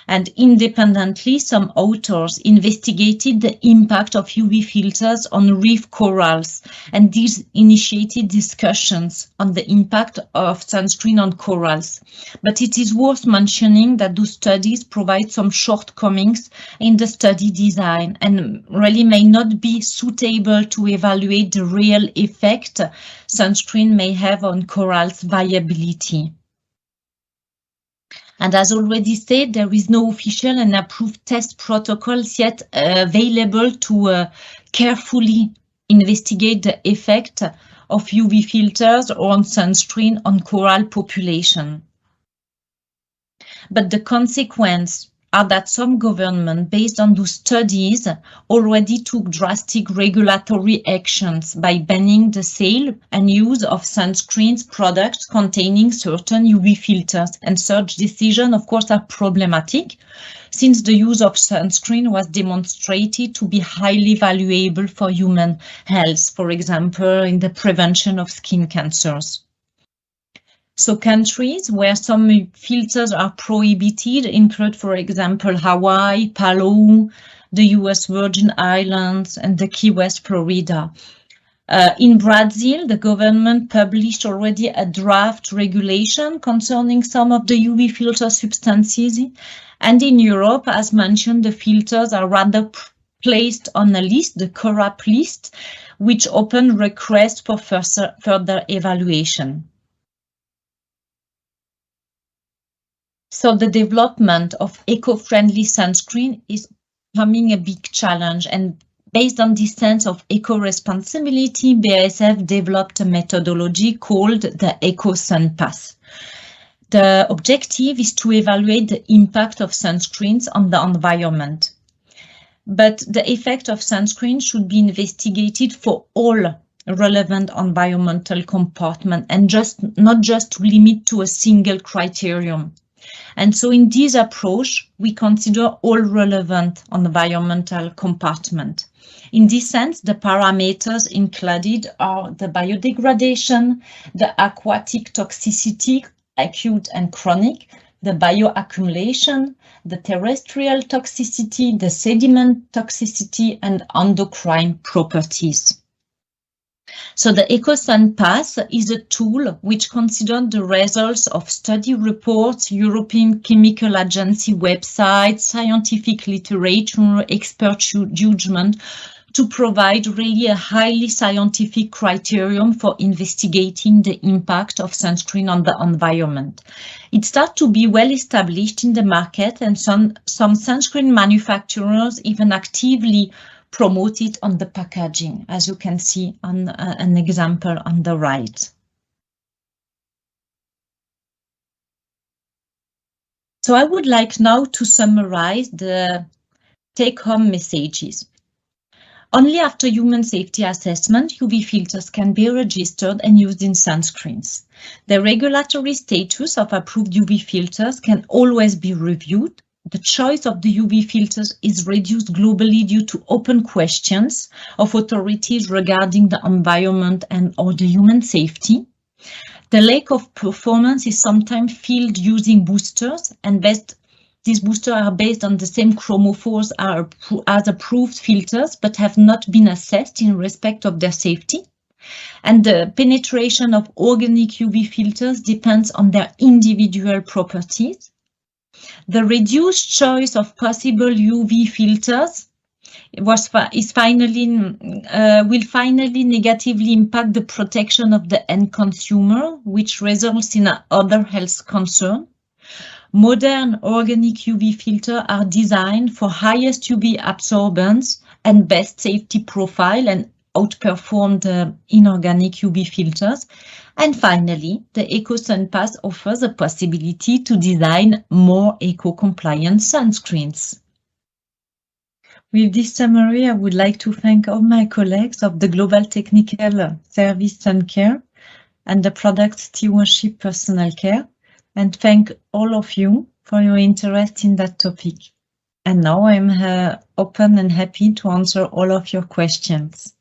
And independently, some authors investigated the impact of UV filters on reef corals, and these initiated discussions on the impact of sunscreen on corals. But it is worth mentioning that those studies provide some shortcomings in the study design and really may not be suitable to evaluate the real effect sunscreen may have on corals' viability. And as already said, there is no official and approved test protocols yet available to carefully investigate the effect of UV filters on sunscreen on coral population. But the consequence are that some governments, based on those studies, already took drastic regulatory actions by banning the sale and use of sunscreen products containing certain UV filters. And such decisions, of course, are problematic, since the use of sunscreen was demonstrated to be highly valuable for human health, for example, in the prevention of skin cancers. So countries where some filters are prohibited include, for example, Hawaii, Palau, the US Virgin Islands, and the Key West, Florida. In Brazil, the government published already a draft regulation concerning some of the UV filter substances. And in Europe, as mentioned, the filters are rather placed on a list, the CORAP list, which open requests for further evaluation. So the development of eco-friendly sunscreen is becoming a big challenge, and based on this sense of eco-responsibility, BASF developed a methodology called the Eco-Sun Path. The objective is to evaluate the impact of sunscreens on the environment. But the effect of sunscreen should be investigated for all relevant environmental compartments and not just to limit to a single criterion. And so in this approach, we consider all relevant environmental compartments. In this sense, the parameters included are the biodegradation, the aquatic toxicity, acute and chronic, the bioaccumulation, the terrestrial toxicity, the sediment toxicity, and endocrine properties. So the Eco-Sun Path is a tool which considers the results of study reports, European Chemical Agency websites, scientific literature, expert judgment, to provide really a highly scientific criterion for investigating the impact of sunscreen on the environment. It starts to be well established in the market, and some sunscreen manufacturers even actively promote it on the packaging, as you can see on an example on the right. So I would like now to summarize the take-home messages. Only after human safety assessment, UV filters can be registered and used in sunscreens. The regulatory status of approved UV filters can always be reviewed. The choice of the UV filters is reduced globally due to open questions of authorities regarding the environment and/or the human safety. The lack of performance is sometimes filled using boosters, and these boosters are based on the same chromophores as approved filters, but have not been assessed in respect of their safety. And the penetration of organic UV filters depends on their individual properties. The reduced choice of possible UV filters will finally negatively impact the protection of the end consumer, which results in other health concerns. Modern organic UV filters are designed for highest UV absorbance and best safety profile and outperform the inorganic UV filters. And finally, the Eco-Sun Path offers a possibility to design more eco-compliant sunscreens. With this summary, I would like to thank all my colleagues of the Global Technical Service Sun Care and the Product Stewardship Personal Care, and thank all of you for your interest in that topic. And now I'm open and happy to answer all of your questions.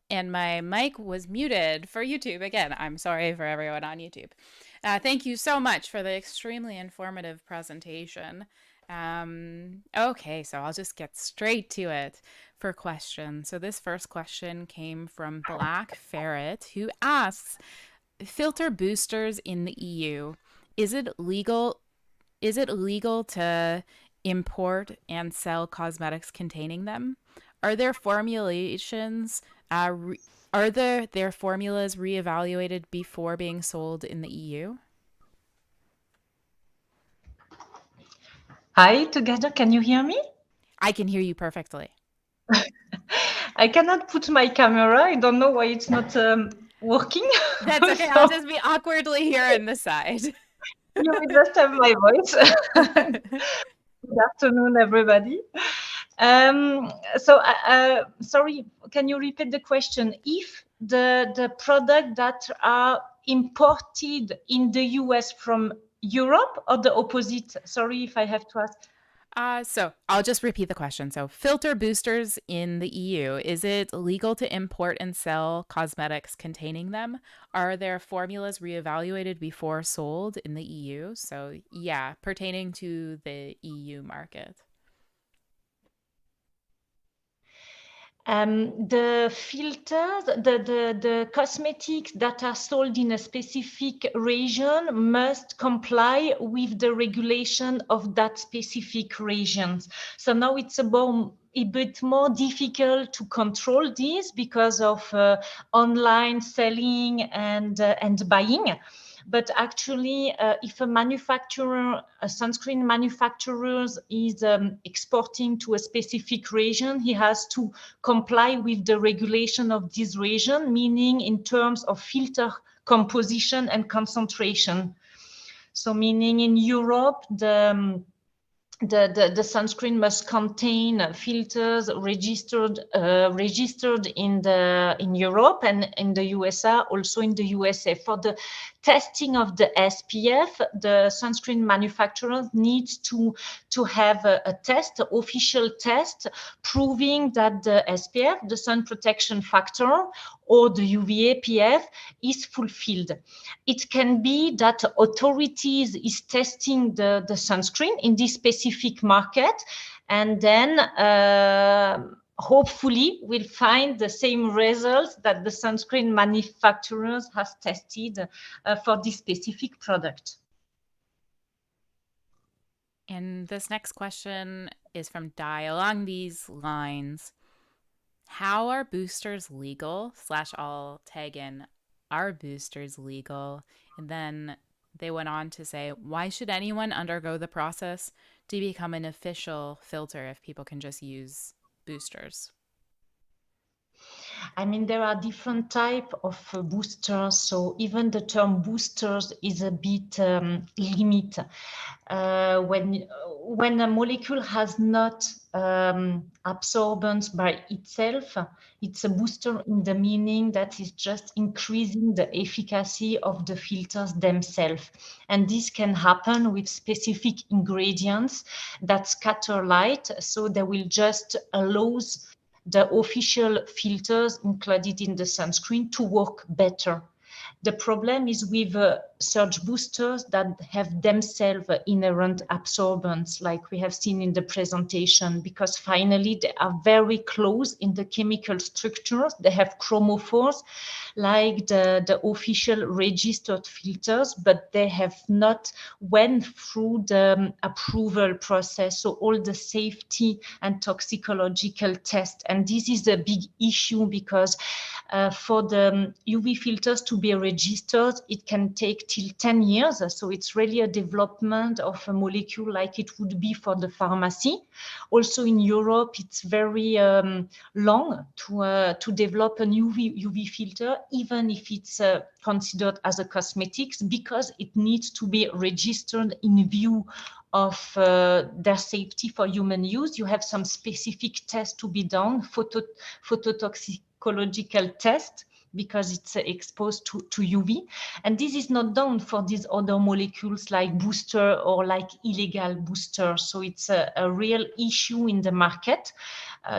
And my mic was muted for YouTube. Again, I'm sorry for everyone on YouTube. Thank you so much for the extremely informative presentation. Okay, so I'll just get straight to it for questions. So this first question came from Black Ferret, who asks, filter boosters in the EU, is it legal to import and sell cosmetics containing them? Are their formulations their formulas reevaluated before being sold in the EU? Hi together, can you hear me? I can hear you perfectly. I cannot put my camera. I don't know why it's not working. That's okay. I'll just be awkwardly here on the side. You will just have my voice. Good afternoon, everybody. Sorry, can you repeat the question? If the product that are imported in the US from Europe or the opposite? Sorry if I have to ask. So I'll just repeat the question. So filter boosters in the EU, is it legal to import and sell cosmetics containing them? Are their formulas reevaluated before sold in the EU? So yeah, pertaining to the EU market. The filters, the cosmetics that are sold in a specific region must comply with the regulation of that specific region. So now it's a bit more difficult to control this because of online selling and buying. But actually, if a sunscreen manufacturer is exporting to a specific region, he has to comply with the regulation of this region, meaning in terms of filter composition and concentration. So meaning in Europe, the sunscreen must contain filters registered in Europe, and in the USA, also in the USA. For the testing of the SPF, the sunscreen manufacturers need to have a test, an official test, proving that the SPF, the sun protection factor, or the UVA PF is fulfilled. It can be that authorities is testing the sunscreen in this specific market, and then hopefully we'll find the same results that the sunscreen manufacturers has tested for this specific product. And this next question is from Di along these lines. How are boosters legal? / I'll tag in, are boosters legal? And then they went on to say, why should anyone undergo the process to become an official filter if people can just use boosters? I mean, there are different types of boosters, so even the term boosters is a bit limited. When a molecule has not absorbance by itself, it's a booster in the meaning that is just increasing the efficacy of the filters themselves. And this can happen with specific ingredients that scatter light, so they will just allow the official filters included in the sunscreen to work better. The problem is with surge boosters that have themselves inherent absorbance, like we have seen in the presentation, because finally they are very close in the chemical structures. They have chromophores like the official registered filters, but they have not went through the approval process, so all the safety and toxicological tests. And this is a big issue because for the UV filters to be registered, it can take till 10 years. So it's really a development of a molecule like it would be for the pharmacy. Also in Europe, it's very long to develop a new UV filter, even if it's considered as a cosmetics, because it needs to be registered in view of their safety for human use. You have some specific tests to be done, phototoxicological test, because it's exposed to UV. And this is not done for these other molecules like booster or like illegal booster. So it's a real issue in the market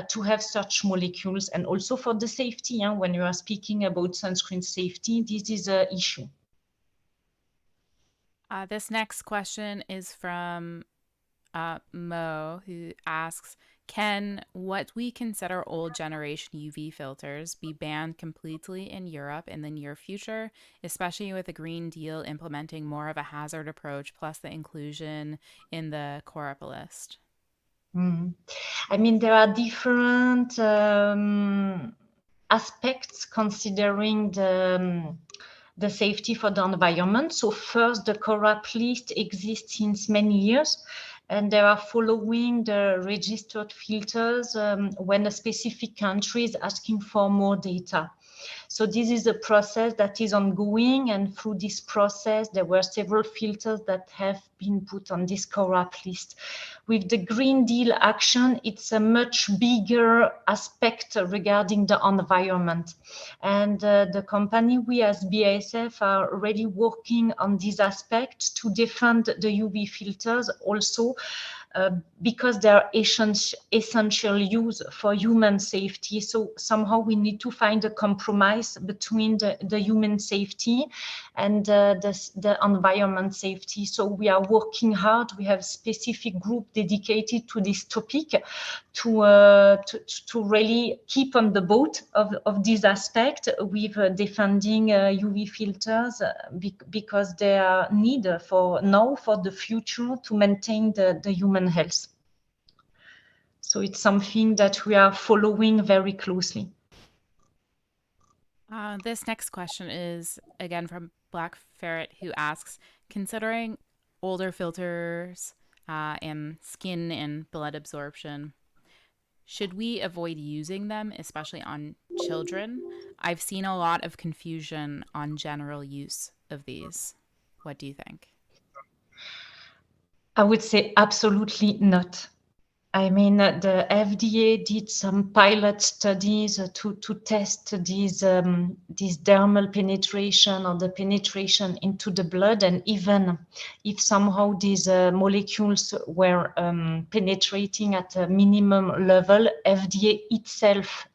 to have such molecules. And also for the safety, when you are speaking about sunscreen safety, this is an issue. This next question is from Mo, who asks, can what we consider old generation UV filters be banned completely in Europe in the near future, especially with the Green Deal implementing more of a hazard approach plus the inclusion in the CORP list? I mean, there are different aspects considering the safety for the environment. So first, the CORP list exists since many years, and they are following the registered filters when a specific country is asking for more data. So this is a process that is ongoing, and through this process, there were several filters that have been put on this CORP list. With the Green Deal action, it's a much bigger aspect regarding the environment. And the company, we as BASF, are already working on this aspect to defend the UV filters also, because they are essential use for human safety. So somehow we need to find a compromise between the human safety and the environment safety. So we are working hard. We have a specific group dedicated to this topic to really keep on the boat of this aspect with defending UV filters because they are needed for now, for the future, to maintain the human health. So it's something that we are following very closely. This next question is again from Black Ferret, who asks, considering older filters and skin and blood absorption, should we avoid using them, especially on children? I've seen a lot of confusion on general use of these. What do you think? I would say absolutely not. I mean, the FDA did some pilot studies to test these dermal penetration or the penetration into the blood, and even if somehow these molecules were penetrating at a minimum level, FDA itself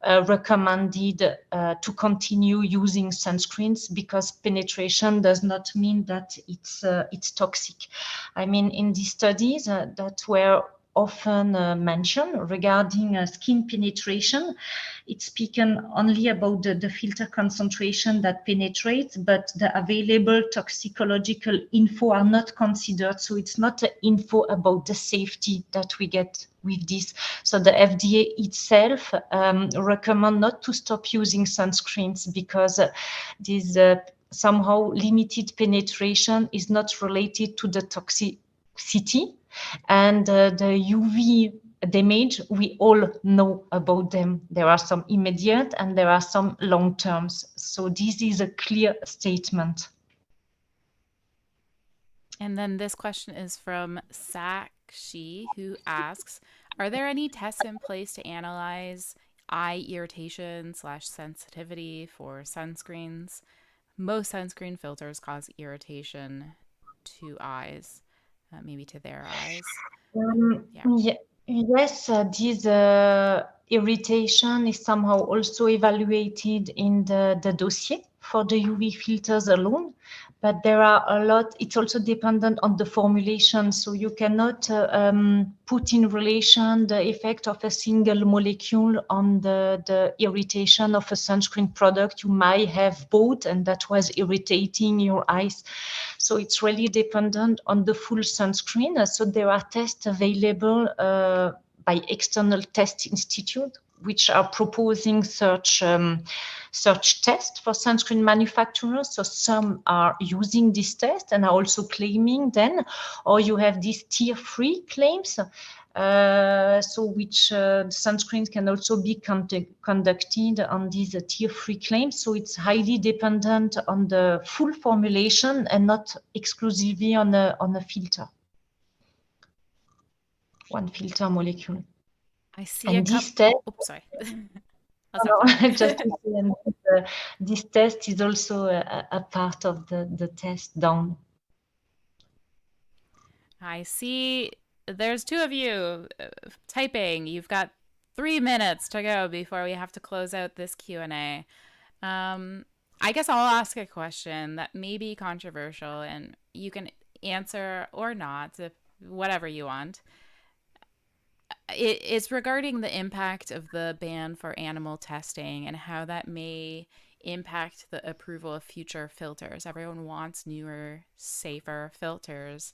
recommended to continue using sunscreens, because penetration does not mean that it's toxic. I mean, in these studies that were often mentioned regarding skin penetration, it's speaking only about the filter concentration that penetrates, but the available toxicological info are not considered. So it's not an info about the safety that we get with this. So the FDA itself recommend not to stop using sunscreens, because this somehow limited penetration is not related to the toxicity. And the UV damage, we all know about them. There are some immediate and there are some long terms. So this is a clear statement. And then this question is from Sakshi, who asks, are there any tests in place to analyze eye irritation / sensitivity for sunscreens? Most sunscreen filters cause irritation to eyes. Maybe to their eyes. Yes, this irritation is somehow also evaluated in the dossier for the UV filters alone, but there are a lot. It's also dependent on the formulation, so you cannot put in relation the effect of a single molecule on the irritation of a sunscreen product you might have bought and that was irritating your eyes. So it's really dependent on the full sunscreen. So there are tests available by external test institute which are proposing such tests for sunscreen manufacturers. So some are using this test and are also claiming then, or you have these tier-free claims. So which sunscreens can also be conducted on these tier-free claims. So it's highly dependent on the full formulation and not exclusively on a filter. One filter molecule. I see. And this test. Oops, sorry. Just to say, this test is also a part of the test done. I see. There's two of you typing. You've got 3 minutes to go before we have to close out this Q&A. I guess I'll ask a question that may be controversial, and you can answer or not, whatever you want. It's regarding the impact of the ban for animal testing and how that may impact the approval of future filters. Everyone wants newer, safer filters,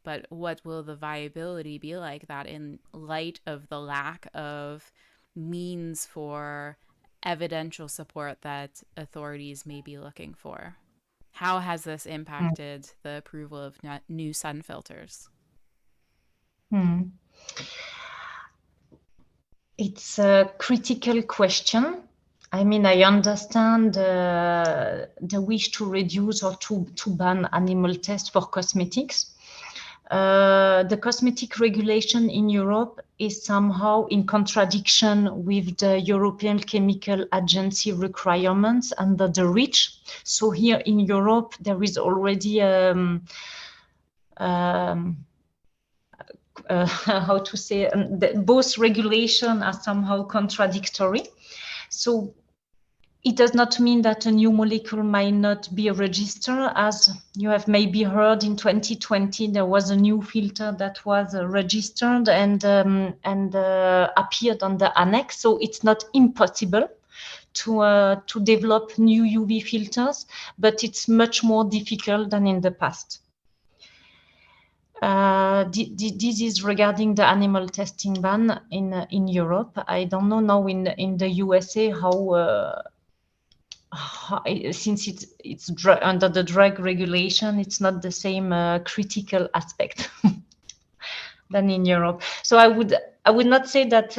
but what will the viability be like that in light of the lack of means for evidential support that authorities may be looking for? How has this impacted the approval of new sun filters? It's a critical question. I mean, I understand the wish to reduce or to ban animal tests for cosmetics. The cosmetic regulation in Europe is somehow in contradiction with the European Chemical Agency requirements under the REACH. So here in Europe, there is already how to say, both regulations are somehow contradictory. So it does not mean that a new molecule might not be registered. As you have maybe heard, in 2020, there was a new filter that was registered and appeared on the annex. So it's not impossible to develop new UV filters, but it's much more difficult than in the past. This is regarding the animal testing ban in Europe. I don't know now in the USA how since it's under the drug regulation, it's not the same critical aspect than in Europe. So I would not say that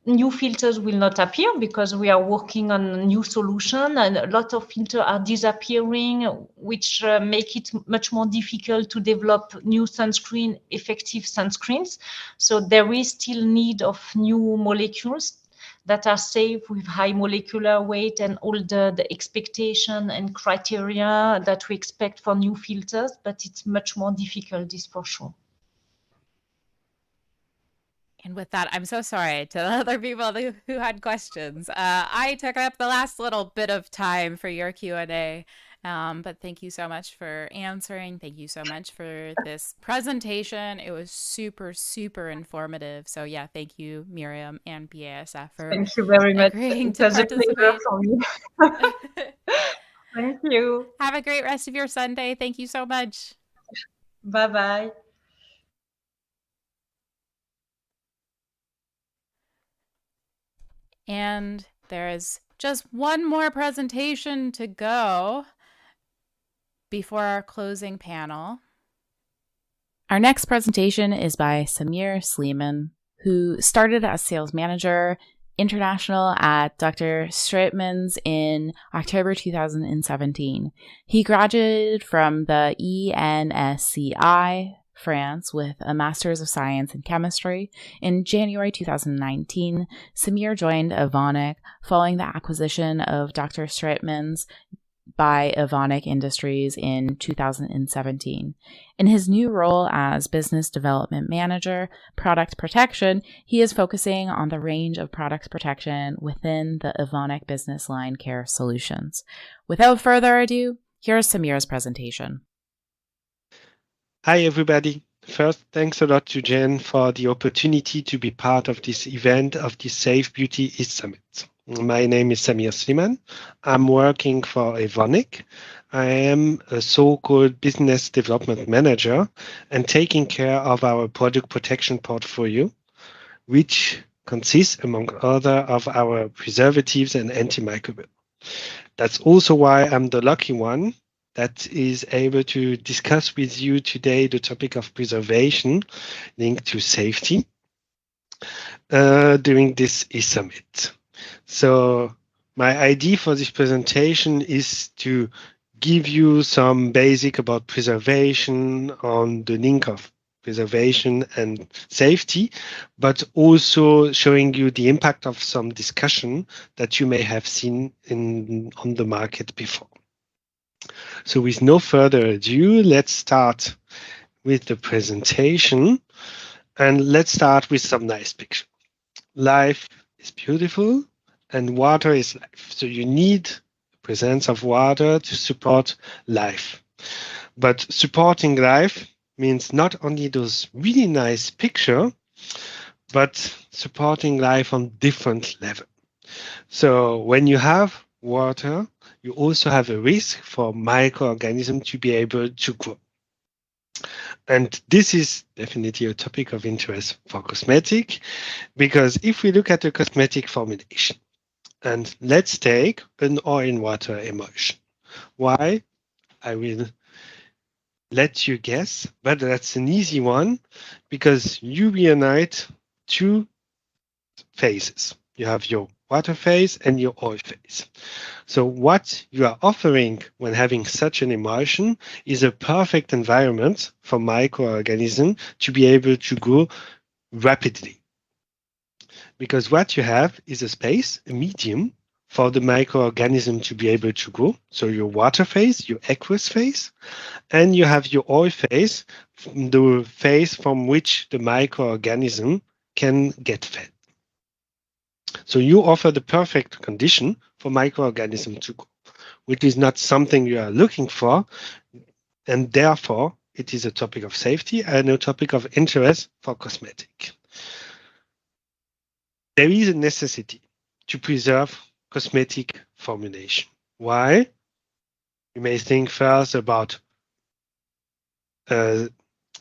new filters will not appear, because we are working on a new solution and a lot of filters are disappearing, which make it much more difficult to develop new effective sunscreens. So there is still need of new molecules that are safe with high molecular weight and all the expectation and criteria that we expect for new filters, but it's much more difficult, this for sure. And with that, I'm so sorry to the other people who had questions. I took up the last little bit of time for your Q&A, but thank you so much for answering. Thank you so much for this presentation. It was super, super informative. So yeah, thank you, Miriam and BASF, for thank you very much. agreeing to participate. Thank you. Have a great rest of your Sunday. Thank you so much. Bye-bye. And there is just one more presentation to go before our closing panel. Our next presentation is by Samir Sleeman, who started as sales manager international at Dr. Straetmans in October 2017. He graduated from the ENSCI, France, with a Master's of Science in Chemistry. In January 2019, Samir joined Evonik following the acquisition of Dr. Straetmans by Evonik Industries in 2017. In his new role as Business Development Manager, Product Protection, he is focusing on the range of product protection within the Evonik business line Care Solutions. Without further ado, here's Samir's presentation. Hi, everybody. First, thanks a lot to Jen for the opportunity to be part of this event of the Safe Beauty East Summit. My name is Samir Sleeman. I'm working for Evonik. I am a so-called business development manager and taking care of our product protection portfolio, which consists, among other, of our preservatives and antimicrobial. That's also why I'm the lucky one that is able to discuss with you today the topic of preservation linked to safety during this e-summit. So my idea for this presentation is to give you some basic about preservation on the link of preservation and safety, but also showing you the impact of some discussion that you may have seen on the market before. So with no further ado, let's start with the presentation, and let's start with some nice picture. Life is beautiful and water is life. So you need the presence of water to support life. But supporting life means not only those really nice pictures, but supporting life on different levels. So when you have water, you also have a risk for microorganisms to be able to grow. And this is definitely a topic of interest for cosmetic, because if we look at a cosmetic formulation, and let's take an oil and water emulsion. Why? I will let you guess, but that's an easy one, because you reunite two phases. You have your water phase and your oil phase. So what you are offering when having such an emulsion is a perfect environment for microorganisms to be able to grow rapidly. Because what you have is a space, a medium, for the microorganism to be able to grow. So your water phase, your aqueous phase, and you have your oil phase, the phase from which the microorganism can get fed. So you offer the perfect condition for microorganisms to grow, which is not something you are looking for, and therefore it is a topic of safety and a topic of interest for cosmetic. There is a necessity to preserve cosmetic formulation. Why? You may think first about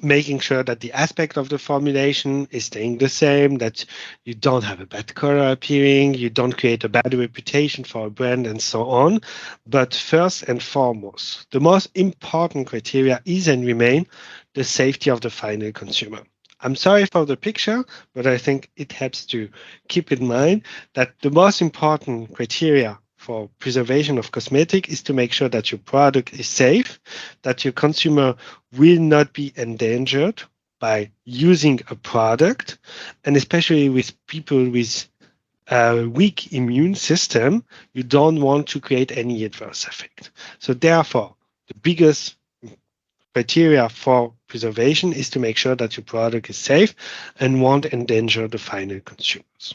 making sure that the aspect of the formulation is staying the same, that you don't have a bad color appearing, you don't create a bad reputation for a brand, and so on. But first and foremost, the most important criteria is and remain the safety of the final consumer. I'm sorry for the picture, but I think it helps to keep in mind that the most important criteria for preservation of cosmetic is to make sure that your product is safe, that your consumer will not be endangered by using a product, and especially with people with a weak immune system, you don't want to create any adverse effect. So therefore, the biggest criteria for preservation is to make sure that your product is safe and won't endanger the final consumers.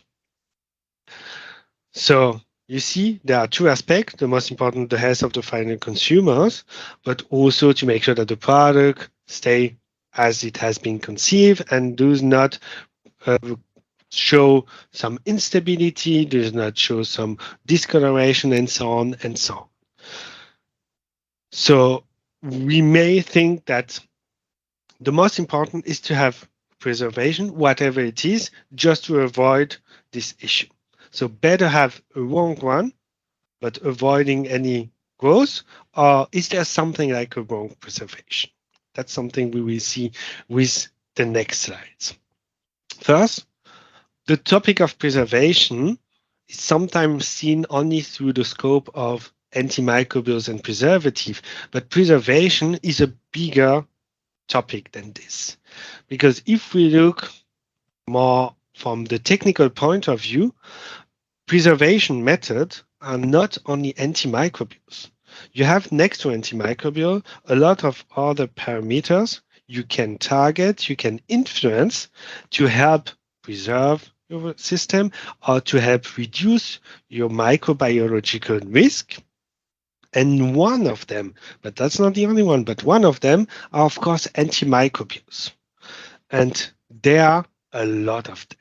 So you see, there are two aspects. The most important, the health of the final consumers, but also to make sure that the product stay as it has been conceived and does not show some instability, does not show some discoloration, and so on and so on. So we may think that the most important is to have preservation, whatever it is, just to avoid this issue. So better have a wrong one, but avoiding any growth, or is there something like a wrong preservation? That's something we will see with the next slides. First, the topic of preservation is sometimes seen only through the scope of antimicrobials and preservative, but preservation is a bigger topic than this. Because if we look more from the technical point of view, preservation methods are not only antimicrobials. You have next to antimicrobial a lot of other parameters you can target, you can influence to help preserve your system or to help reduce your microbiological risk. And one of them, but that's not the only one, but one of them are, of course, antimicrobials. And there are a lot of them.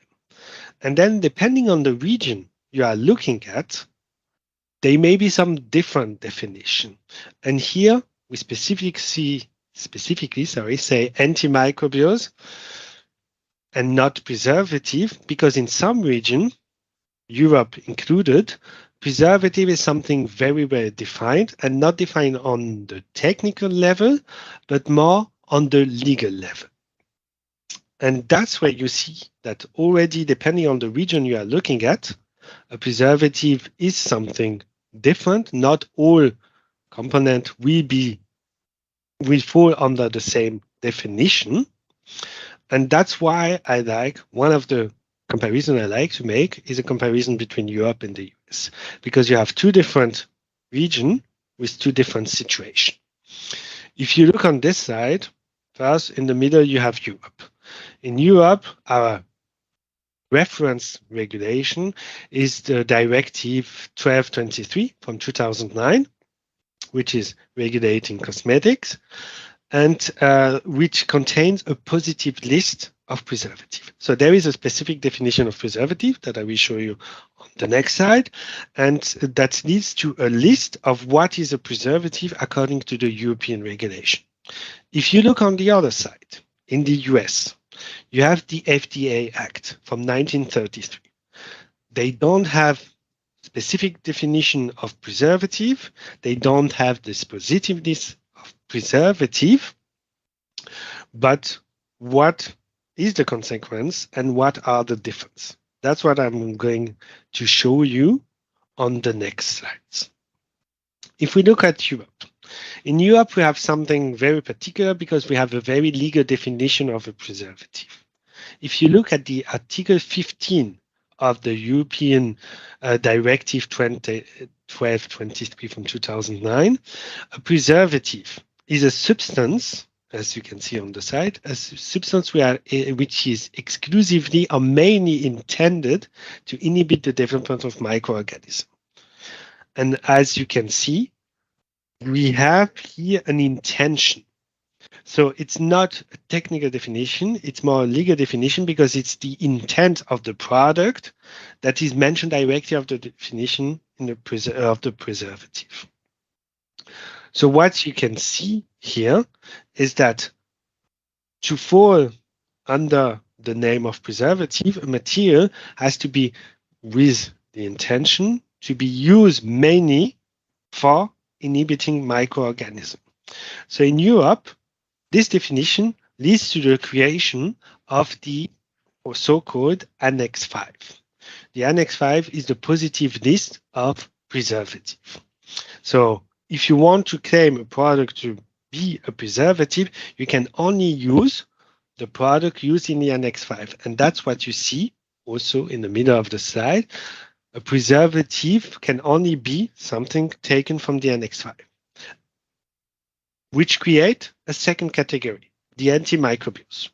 And then depending on the region you are looking at, there may be some different definition. And here we specifically say antimicrobials and not preservative, because in some region, Europe included, preservative is something very well defined, and not defined on the technical level, but more on the legal level. And that's where you see that already, depending on the region you are looking at, a preservative is something different. Not all components will fall under the same definition. And that's why I like, one of the comparisons I like to make is a comparison between Europe and the US, because you have two different regions with two different situations. If you look on this side, first in the middle you have Europe. In Europe, our reference regulation is the Directive 1223 from 2009, which is regulating cosmetics, and which contains a positive list of preservative. So there is a specific definition of preservative that I will show you on the next slide, and that leads to a list of what is a preservative according to the European regulation. If you look on the other side, in the US, you have the FDA Act from 1933. They don't have specific definition of preservative. They don't have this positiveness of preservative. But what is the consequence and what are the difference? That's what I'm going to show you on the next slides. If we look at Europe, in Europe, we have something very particular because we have a very legal definition of a preservative. If you look at the Article 15 of the European Directive 1223 from 2009, a preservative is a substance, as you can see on the side, a substance which is exclusively or mainly intended to inhibit the development of microorganisms. And as you can see, we have here an intention. So it's not a technical definition, it's more a legal definition because it's the intent of the product that is mentioned directly of the definition in the of the preservative. So what you can see here is that to fall under the name of preservative, a material has to be with the intention to be used mainly for inhibiting microorganisms. So in Europe, this definition leads to the creation of the so-called Annex 5. The Annex 5 is the positive list of preservative. So if you want to claim a product to be a preservative, you can only use the product used in the Annex 5. And that's what you see also in the middle of the slide. A preservative can only be something taken from the Annex 5, which create a second category, the antimicrobials,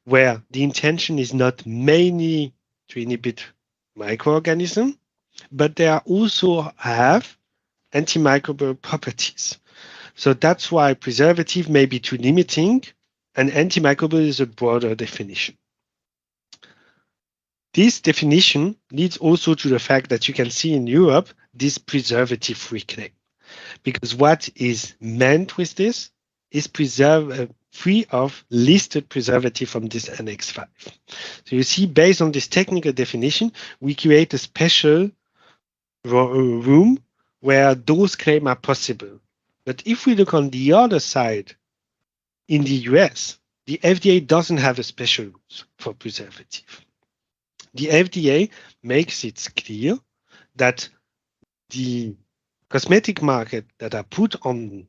where the intention is not mainly to inhibit microorganisms, but they also have antimicrobial properties. So that's why preservative may be too limiting, and antimicrobial is a broader definition. This definition leads also to the fact that you can see in Europe this preservative-free claim, because what is meant with this is free of listed preservative from this Annex 5. So you see, based on this technical definition, we create a special room where those claims are possible. But if we look on the other side, in the US, the FDA doesn't have a special rules for preservative. The FDA makes it clear that the cosmetic market that are put on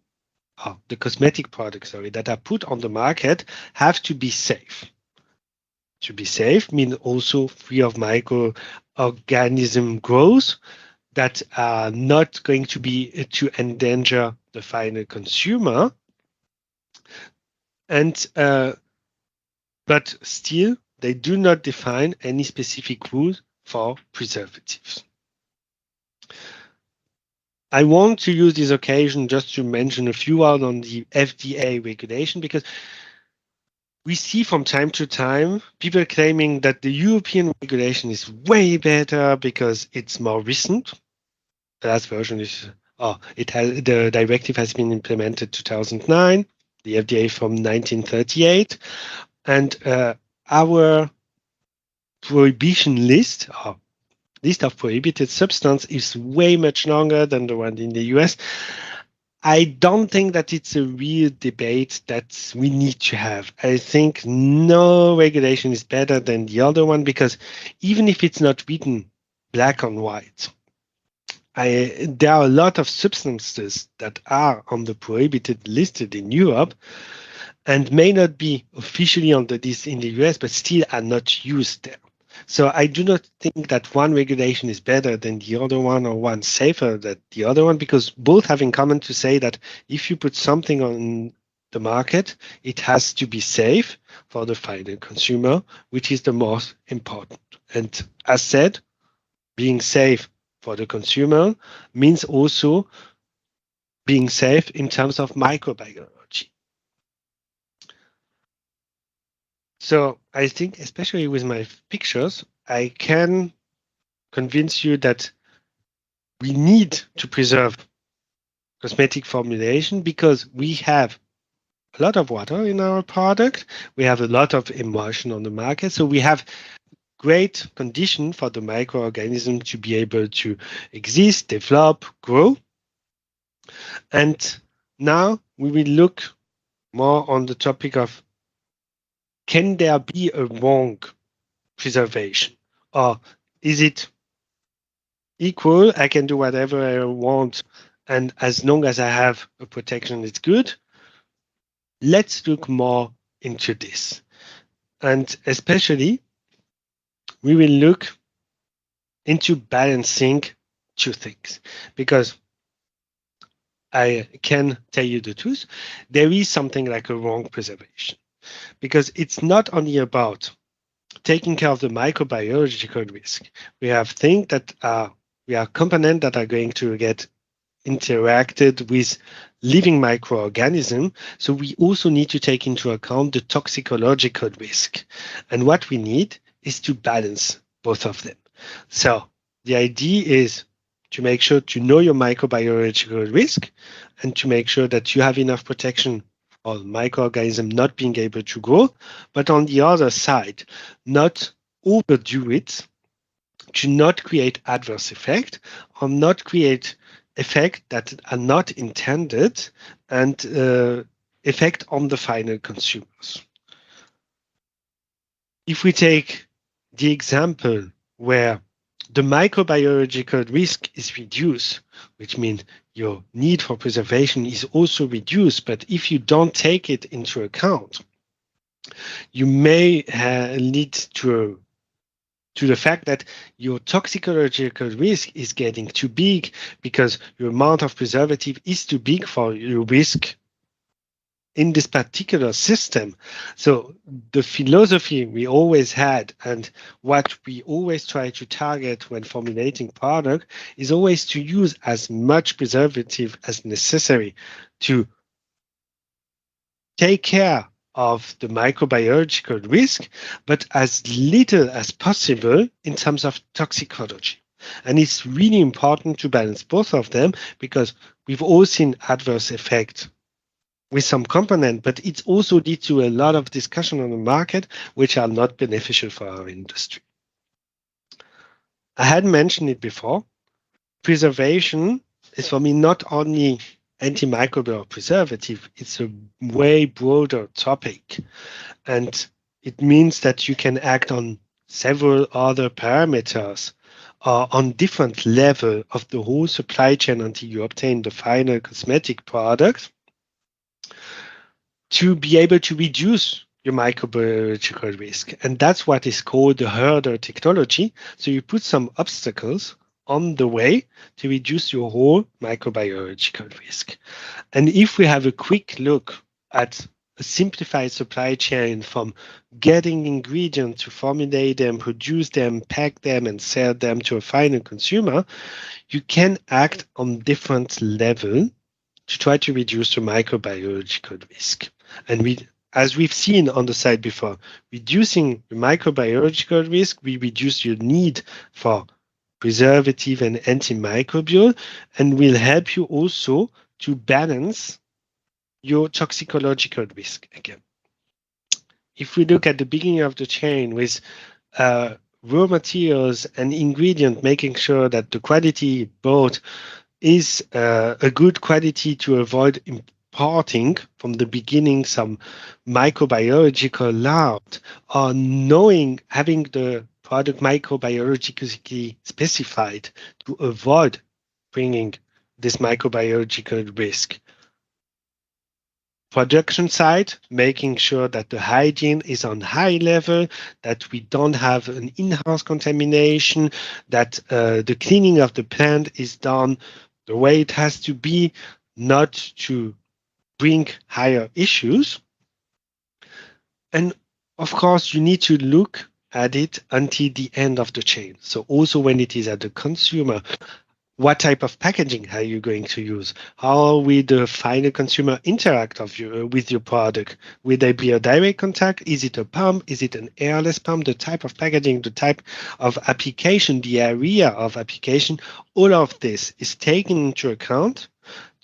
the cosmetic products, that are put on the market have to be safe. To be safe means also free of microorganism growth that are not going to be to endanger the final consumer. And but still, they do not define any specific rules for preservatives. I want to use this occasion just to mention a few words on the FDA regulation, because we see from time to time people claiming that the European regulation is way better because it's more recent. The last version is, the directive has been implemented 2009, the FDA from 1938, and our prohibition list or list of prohibited substance is way much longer than the one in the US. I don't think that it's a real debate that we need to have. I think no regulation is better than the other one, because even if it's not written black on white, there are a lot of substances that are on the prohibited listed in Europe and may not be officially under this in the US, but still are not used there. So I do not think that one regulation is better than the other one or one safer than the other one, because both have in common to say that if you put something on the market, it has to be safe for the final consumer, which is the most important. And as said, being safe for the consumer means also being safe in terms of microbiology. So I think, especially with my pictures, I can convince you that we need to preserve cosmetic formulation because we have a lot of water in our product. We have a lot of emulsion on the market. So we have great condition for the microorganism to be able to exist, develop, grow. And now we will look more on the topic of, can there be a wrong preservation? Or is it equal? I can do whatever I want, and as long as I have a protection, it's good. Let's look more into this. And especially, we will look into balancing two things, because I can tell you the truth, there is something like a wrong preservation, because it's not only about taking care of the microbiological risk. We have things that are, we have components that are going to get interacted with living microorganisms. So we also need to take into account the toxicological risk. And what we need is to balance both of them. So the idea is to make sure to know your microbiological risk and to make sure that you have enough protection for microorganism not being able to grow, but on the other side, not overdo it, to not create adverse effect or not create effect that are not intended and effect on the final consumers. If we take the example where the microbiological risk is reduced, which means your need for preservation is also reduced, but if you don't take it into account, you may lead to the fact that your toxicological risk is getting too big because your amount of preservative is too big for your risk in this particular system. So the philosophy we always had and what we always try to target when formulating product is always to use as much preservative as necessary to take care of the microbiological risk, but as little as possible in terms of toxicology. And it's really important to balance both of them, because we've all seen adverse effects with some component, but it also leads to a lot of discussion on the market, which are not beneficial for our industry. I had mentioned it before. Preservation is for me not only antimicrobial preservative, it's a way broader topic. And it means that you can act on several other parameters on different level of the whole supply chain until you obtain the final cosmetic product to be able to reduce your microbiological risk. And that's what is called the herder technology. So you put some obstacles on the way to reduce your whole microbiological risk. And if we have a quick look at a simplified supply chain from getting ingredients to formulate them, produce them, pack them, and sell them to a final consumer, you can act on different levels to try to reduce the microbiological risk. And as we've seen on the side before, reducing the microbiological risk, we reduce your need for preservative and antimicrobial, and will help you also to balance your toxicological risk again. If we look at the beginning of the chain with raw materials and ingredient, making sure that the quality bought is a good quality to avoid imparting from the beginning some microbiological load, or knowing, having the product microbiologically specified to avoid bringing this microbiological risk. Production side, making sure that the hygiene is on high level, that we don't have an in-house contamination, that the cleaning of the plant is done the way it has to be, not to bring higher issues. And of course, you need to look at it until the end of the chain. So also when it is at the consumer, what type of packaging are you going to use? How will the final consumer interact with your product? Will there be a direct contact? Is it a pump? Is it an airless pump? The type of packaging, the type of application, the area of application, all of this is taken into account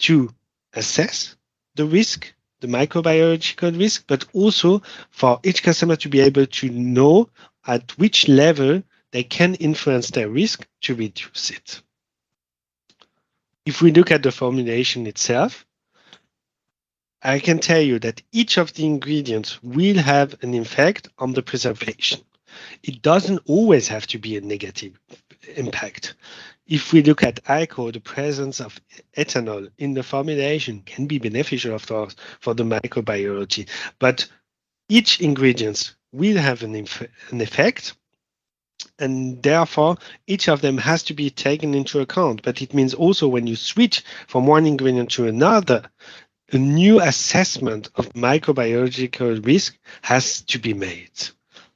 to assess the risk, the microbiological risk, but also for each customer to be able to know at which level they can influence their risk to reduce it. If we look at the formulation itself, I can tell you that each of the ingredients will have an effect on the preservation. It doesn't always have to be a negative impact. If we look at alcohol, the presence of ethanol in the formulation can be beneficial, of course, for the microbiology, but each ingredient will have an effect, and therefore each of them has to be taken into account. But it means also when you switch from one ingredient to another, a new assessment of microbiological risk has to be made.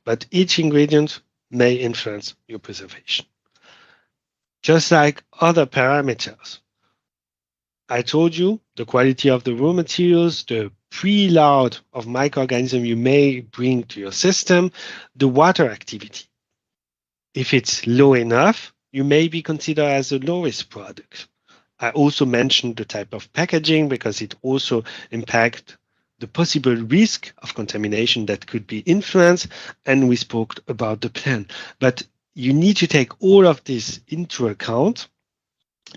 But each ingredient may influence your preservation. Just like other parameters, I told you the quality of the raw materials, the preload of microorganisms you may bring to your system, the water activity. If it's low enough, you may be considered as a low-risk product. I also mentioned the type of packaging because it also impacts the possible risk of contamination that could be influenced, and we spoke about the plan. But you need to take all of this into account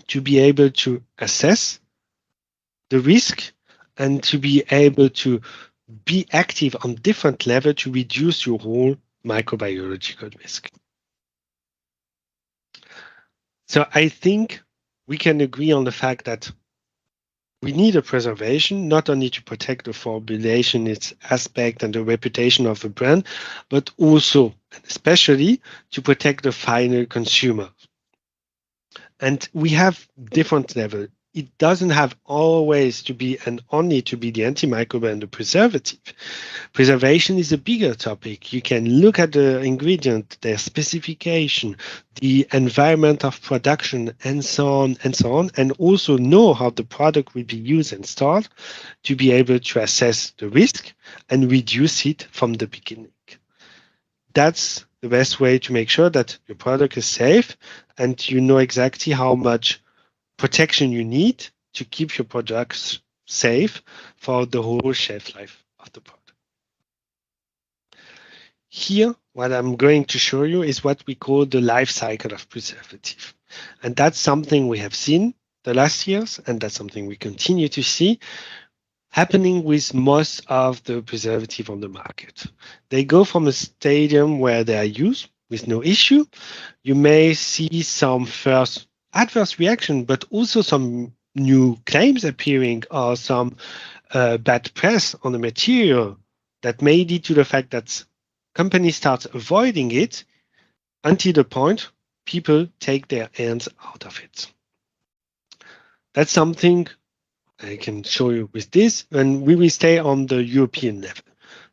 to be able to assess the risk and to be able to be active on different levels to reduce your whole microbiological risk. So I think we can agree on the fact that we need a preservation, not only to protect the formulation, its aspect and the reputation of the brand, but also, and especially, to protect the final consumer. And we have different levels. It doesn't have always to be and only to be the antimicrobial and the preservative. Preservation is a bigger topic. You can look at the ingredient, their specification, the environment of production, and so on, and also know how the product will be used and stored to be able to assess the risk and reduce it from the beginning. That's the best way to make sure that your product is safe and you know exactly how much protection you need to keep your products safe for the whole shelf life of the product. Here, what I'm going to show you is what we call the life cycle of preservative. And that's something we have seen the last years, and that's something we continue to see happening with most of the preservative on the market. They go from a stadium where they are used with no issue. You may see some first adverse reaction, but also some new claims appearing or some bad press on the material that may lead to the fact that companies start avoiding it until the point people take their hands out of it. That's something I can show you with this, and we will stay on the European level.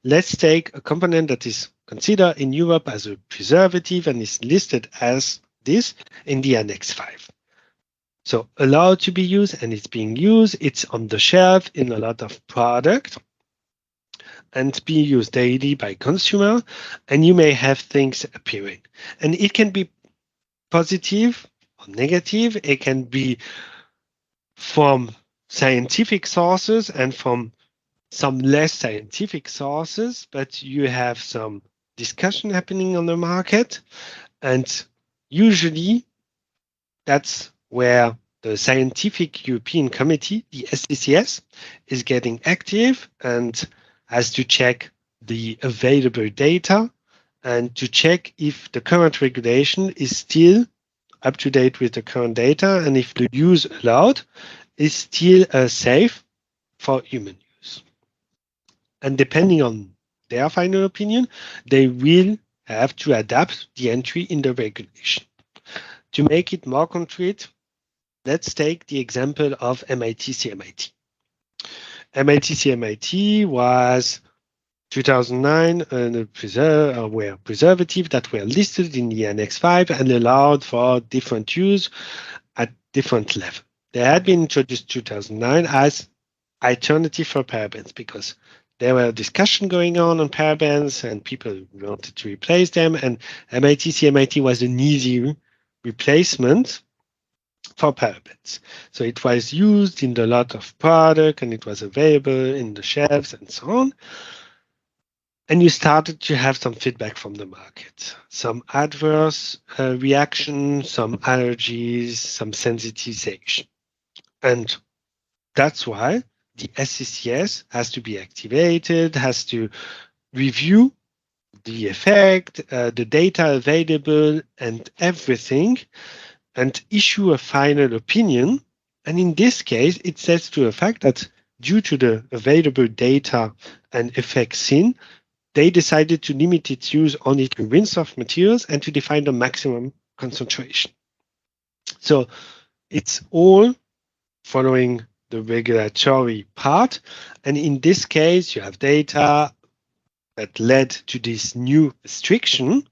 Let's take a component that is considered in Europe as a preservative and is listed as this in the Annex 5. So allowed to be used, and it's being used. It's on the shelf in a lot of product and being used daily by consumer, and you may have things appearing. And it can be positive or negative. It can be from scientific sources and from some less scientific sources, but you have some discussion happening on the market. And usually that's where the Scientific European Committee, the SCCS, is getting active and has to check the available data and to check if the current regulation is still up to date with the current data and if the use allowed is still safe for human use. And depending on their final opinion, they will have to adapt the entry in the regulation. To make it more concrete, let's take the example of MIT-CMIT. MIT-CMIT was 2009 were preservatives that were listed in the Annex 5 and allowed for different use at different levels. They had been introduced 2009 as alternative for parabens because there were discussion going on parabens and people wanted to replace them, and MIT-CMIT was an easy replacement for parabens. So it was used in a lot of product and it was available in the shelves and so on. And you started to have some feedback from the market, some adverse reactions, some allergies, some sensitization. And that's why the SCCS has to be activated, has to review the effect, the data available and everything, and issue a final opinion. And in this case, it says to the fact that due to the available data and effects seen, they decided to limit its use only to rinse-off materials and to define the maximum concentration. So it's all following the regulatory part. And in this case, you have data that led to this new restriction.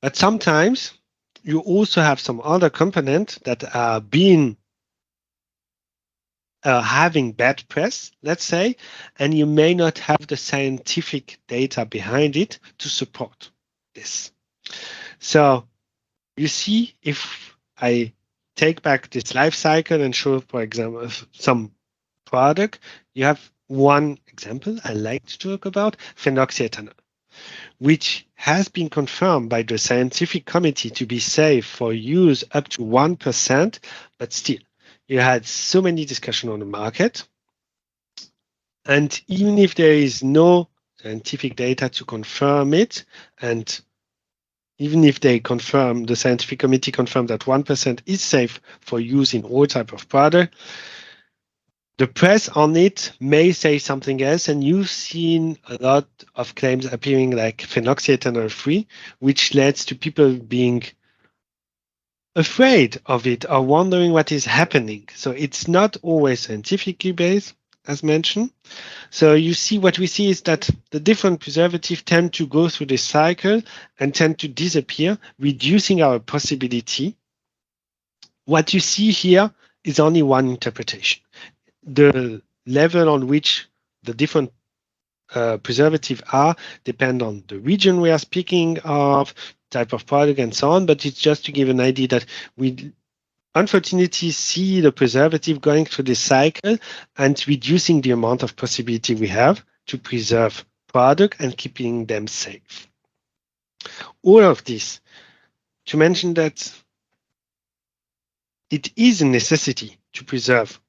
But sometimes you also have some other components that are being having bad press, let's say, and you may not have the scientific data behind it to support this. So you see, if I take back this life cycle and show, for example, some product, you have one example I like to talk about, phenoxyethanol, which has been confirmed by the scientific committee to be safe for use up to 1%, but still, you had so many discussions on the market. And even if there is no scientific data to confirm it, and even if they confirm, the scientific committee confirmed that 1% is safe for use in all type of product, the press on it may say something else, and you've seen a lot of claims appearing like phenoxyethanol free, which leads to people being afraid of it or wondering what is happening. So it's not always scientifically based, as mentioned. So you see, what we see is that the different preservatives tend to go through this cycle and tend to disappear, reducing our possibility. What you see here is only one interpretation. The level on which the different preservatives are depend on the region we are speaking of, type of product and so on, but it's just to give an idea that we unfortunately see the preservative going through this cycle and reducing the amount of possibility we have to preserve product and keeping them safe. All of this to mention that it is a necessity to preserve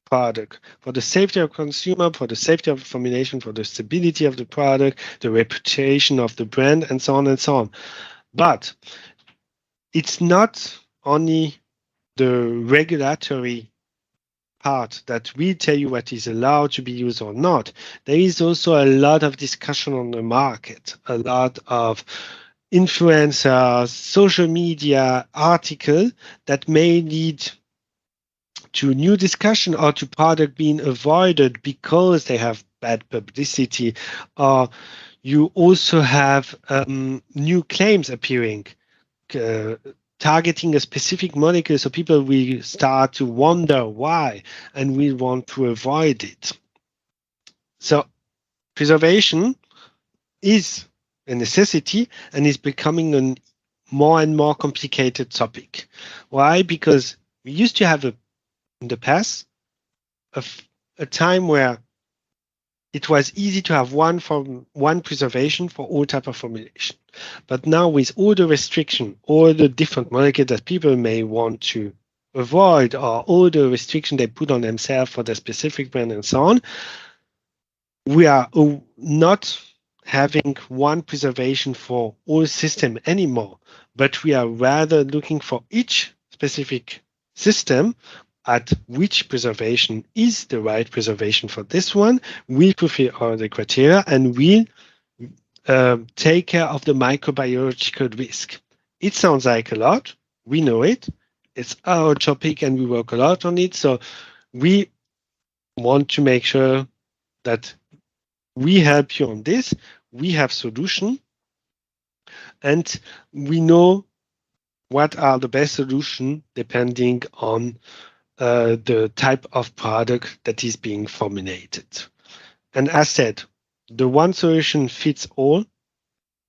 product for the safety of consumer, for the safety of formulation, for the stability of the product, the reputation of the brand, and so on and so on. But it's not only the regulatory part that will tell you what is allowed to be used or not. There is also a lot of discussion on the market, a lot of influencers, social media articles that may lead to new discussion or to product being avoided because they have bad publicity, or you also have new claims appearing targeting a specific molecule, so people will start to wonder why and will want to avoid it. So preservation is a necessity and is becoming a more and more complicated topic. Why? Because we used to have in the past a time where it was easy to have one preservation for all type of formulation. But now with all the restriction, all the different molecules that people may want to avoid, or all the restriction they put on themselves for their specific brand and so on, we are not having one preservation for all system anymore, but we are rather looking for each specific system at which preservation is the right preservation for this one. We fulfill all the criteria and we take care of the microbiological risk. It sounds like a lot. We know it. It's our topic and we work a lot on it. So we want to make sure that we help you on this. We have solution and we know what are the best solution depending on the type of product that is being formulated. And as said, the one solution fits all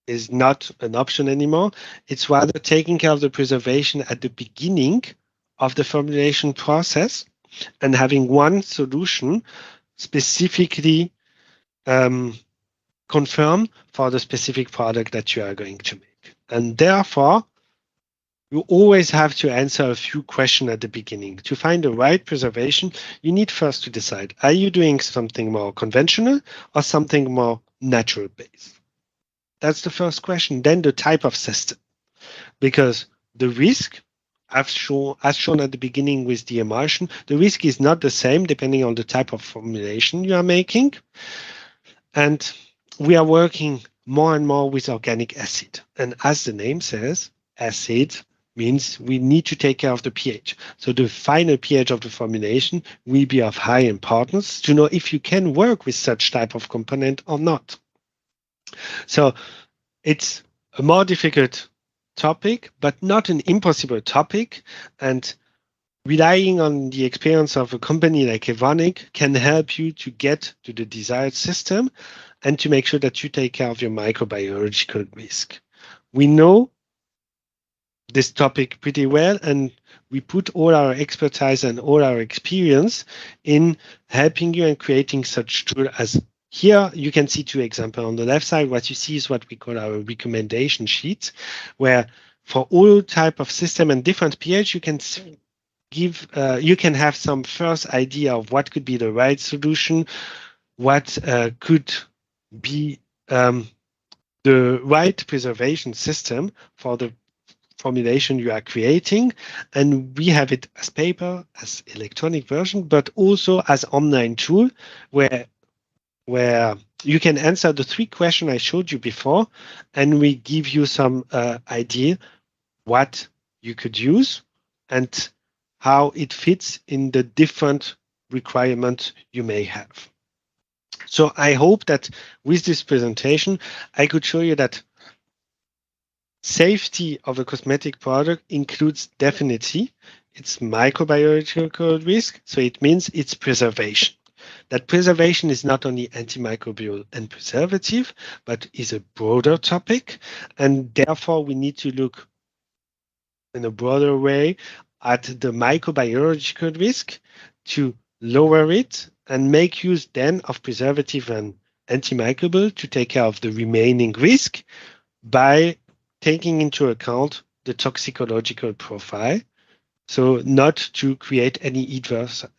is not an option anymore. It's rather taking care of the preservation at the beginning of the formulation process and having one solution specifically confirmed for the specific product that you are going to make. And therefore, you always have to answer a few questions at the beginning. To find the right preservation, you need first to decide, are you doing something more conventional or something more natural-based? That's the first question. Then the type of system. Because the risk, as shown at the beginning with the emulsion, the risk is not the same depending on the type of formulation you are making. And we are working more and more with organic acid. And as the name says, acid means we need to take care of the pH. So the final pH of the formulation will be of high importance to know if you can work with such type of component or not. So it's a more difficult topic, but not an impossible topic. And relying on the experience of a company like Evonik can help you to get to the desired system and to make sure that you take care of your microbiological risk. We know this topic pretty well, and we put all our expertise and all our experience in helping you and creating such tool as here. You can see two examples. On the left side, what you see is what we call our recommendation sheet, where for all type of system and different pH, you can you can have some first idea of what could be the right solution, what could be the right preservation system for the formulation you are creating. And we have it as paper, as electronic version, but also as online tool where you can answer the 3 questions I showed you before, and we give you some idea what you could use and how it fits in the different requirements you may have. So I hope that with this presentation, I could show you that safety of a cosmetic product includes definitely its microbiological risk. So it means its preservation. That preservation is not only antimicrobial and preservative, but is a broader topic. And therefore, we need to look in a broader way at the microbiological risk to lower it and make use then of preservative and antimicrobial to take care of the remaining risk by taking into account the toxicological profile. So not to create any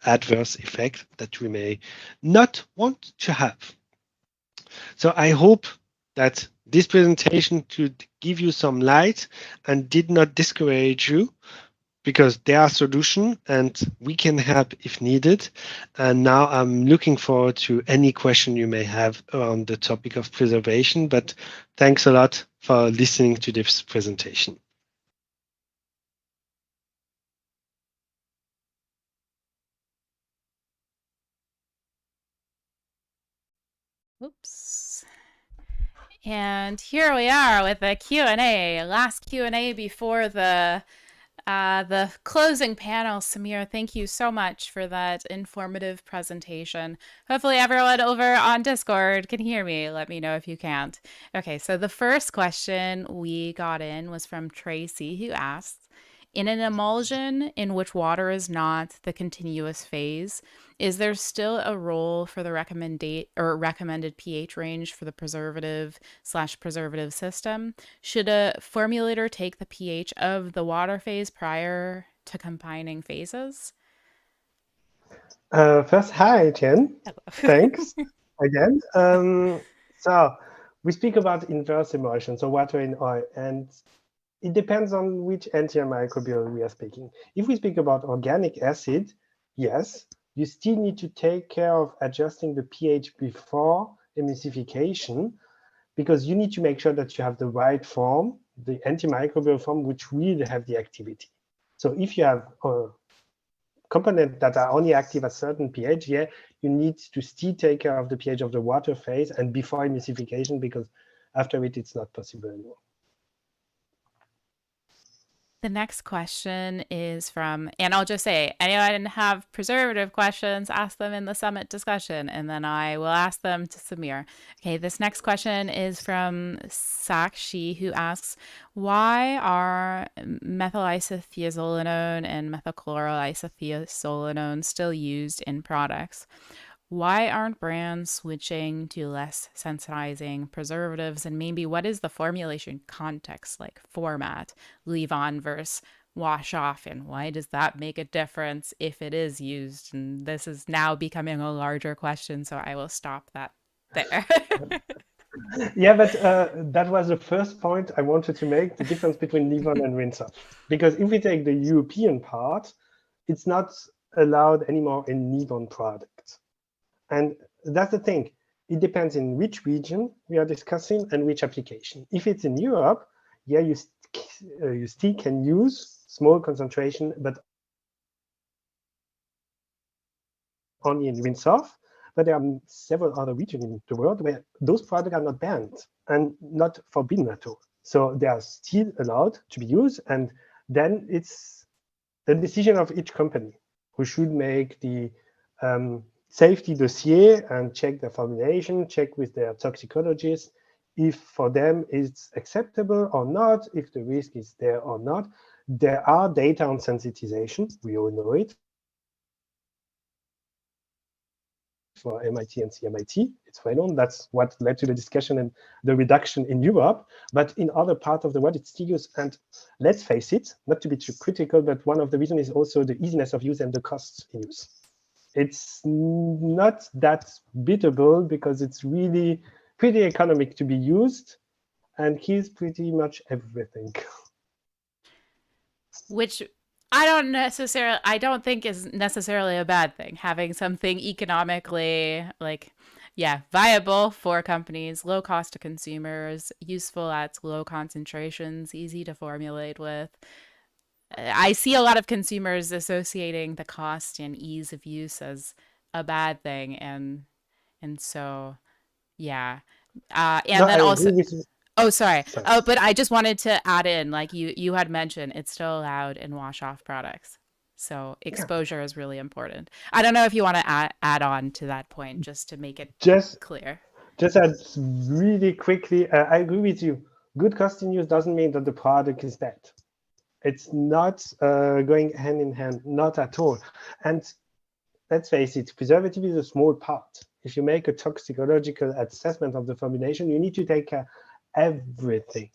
adverse effect that we may not want to have. So I hope that this presentation could give you some light and did not discourage you, because there are solutions and we can help if needed. And now I'm looking forward to any question you may have around the topic of preservation. But thanks a lot for listening to this presentation. Oops. And here we are with the Q&A, last Q&A before the closing panel. Samir, thank you so much for that informative presentation. Hopefully everyone over on Discord can hear me. Let me know if you can't. Okay, so the first question we got in was from Tracy, who asked, In an emulsion in which water is not the continuous phase, is there still a role for the recommended pH range for the preservative/preservative system? Should a formulator take the pH of the water phase prior to combining phases? First, hi, Jen. Thanks again. So we speak about inverse emulsion, so water in oil, and it depends on which antimicrobial we are speaking. If we speak about organic acid, yes, you still need to take care of adjusting the pH before emulsification, because you need to make sure that you have the right form, the antimicrobial form, which will have the activity. So if you have components that are only active at certain pH, yeah, you need to still take care of the pH of the water phase and before emulsification, because after it, it's not possible anymore. The next question is from, and I'll just say, anyone have preservative questions, ask them in the summit discussion, and then I will ask them to Samir. Okay, this next question is from Sakshi, who asks, why are methylisothiazolinone and methylchloroisothiazolinone still used in products? Why aren't brands switching to less sensitizing preservatives? And maybe what is the formulation context, like format, leave on versus wash off? And why does that make a difference if it is used? And this is now becoming a larger question, so I will stop that there. Yeah, but that was the first point I wanted to make, the difference between leave on and rinse off. Because if we take the European part, it's not allowed anymore in leave on products. And that's the thing. It depends in which region we are discussing and which application. If it's in Europe, yeah, you still can use small concentration, but only in rinse off. But there are several other regions in the world where those products are not banned and not forbidden at all. So they are still allowed to be used. And then it's the decision of each company who should make the safety dossier and check the formulation, check with their toxicologist if for them it's acceptable or not, if the risk is there or not. There are data on sensitization, we all know it, for MIT and CMIT, it's well known. That's what led to the discussion and the reduction in Europe. But in other parts of the world, it's still used. And let's face it, not to be too critical, but one of the reasons is also the easiness of use and the cost in use. It's not that biddable because it's really pretty economic to be used and here's pretty much everything. Which I don't think is necessarily a bad thing, having something economically viable for companies, low cost to consumers, useful at low concentrations, easy to formulate with. I see a lot of consumers associating the cost and ease of use as a bad thing, and so yeah, and no, then also. Oh, sorry. Oh, but I just wanted to add in, like you had mentioned, it's still allowed in wash-off products. So exposure is really important. I don't know if you want to add on to that point, just to make it clear. Just add really quickly, I agree with you. Good cost in use doesn't mean that the product is bad. It's not going hand in hand, not at all. And let's face it, preservative is a small part. If you make a toxicological assessment of the formulation, you need to take care of everything.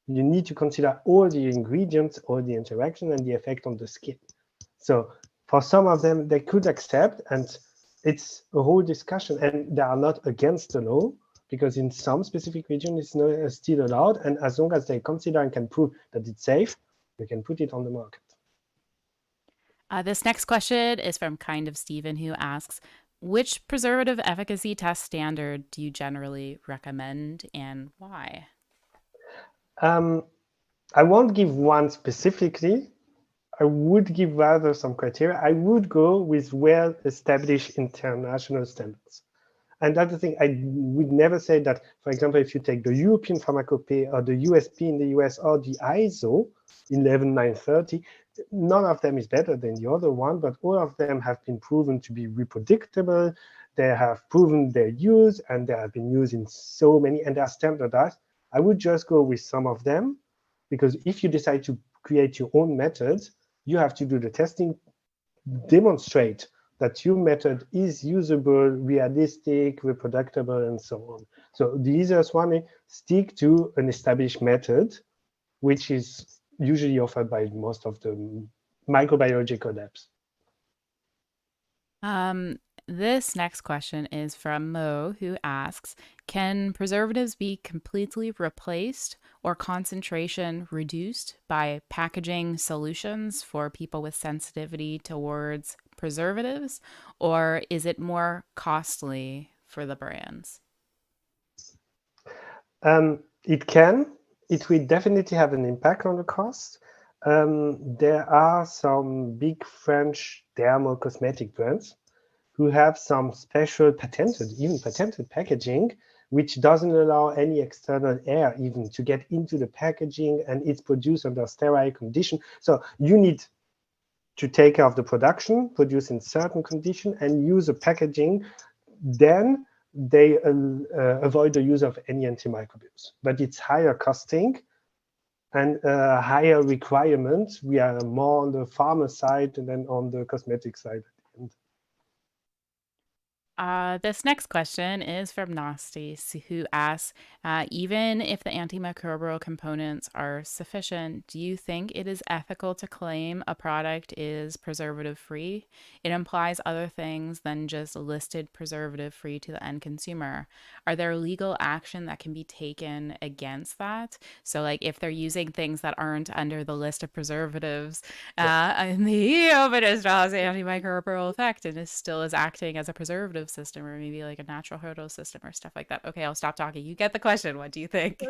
You need to consider all the ingredients, all the interaction, and the effect on the skin. So for some of them, they could accept, and it's a whole discussion, and they are not against the law, because in some specific regions, it's still allowed, and as long as they consider and can prove that it's safe, we can put it on the market. This next question is from Kind of Steven, who asks, which preservative efficacy test standard do you generally recommend and why? I won't give one specifically. I would give rather some criteria. I would go with well-established international standards. And that's the thing, I would never say that, for example, if you take the European Pharmacopoeia or the USP in the US or the ISO 11930, none of them is better than the other one, but all of them have been proven to be reproducible. They have proven their use, and they have been used in so many, and they are standardized. I would just go with some of them, because if you decide to create your own method, you have to do the testing, demonstrate that your method is usable, realistic, reproducible, and so on. So the easiest one is stick to an established method, which is usually offered by most of the microbiological labs. This next question is from Mo, who asks, can preservatives be completely replaced or concentration reduced by packaging solutions for people with sensitivity towards preservatives, or is it more costly for the brands? It can. It will definitely have an impact on the cost. There are some big French dermal cosmetic brands who have some special even patented packaging, which doesn't allow any external air even to get into the packaging, and it's produced under sterile condition. So you need to take care of the production, produce in certain condition, and use a packaging. Then they avoid the use of any antimicrobials. But it's higher costing and higher requirements. We are more on the pharma side than on the cosmetic side. This next question is from Nastis, who asks, even if the antimicrobial components are sufficient, do you think it is ethical to claim a product is preservative-free? It implies other things than just listed preservative-free to the end consumer. Are there legal action that can be taken against that? So, like, if they're using things that aren't under the list of preservatives, and but it still has an antimicrobial effect and it still is acting as a preservative system, or maybe like a natural hurdle system or stuff like that. Okay, I'll stop talking. You get the question. What do you think?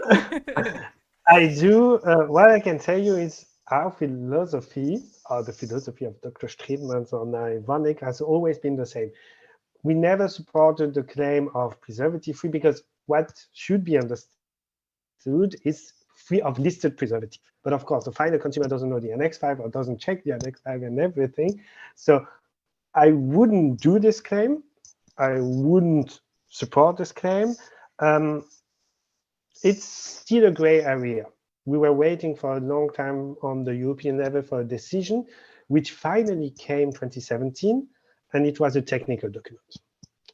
I do. What I can tell you is our philosophy, or the philosophy of Dr. Strebmans or Vanek, has always been the same. We never supported the claim of preservative-free because what should be understood is free of listed preservative. But of course, the final consumer doesn't know the Annex 5 or doesn't check the Annex 5 and everything. So I wouldn't do this claim. I wouldn't support this claim. It's still a gray area. We were waiting for a long time on the European level for a decision, which finally came 2017, and it was a technical document.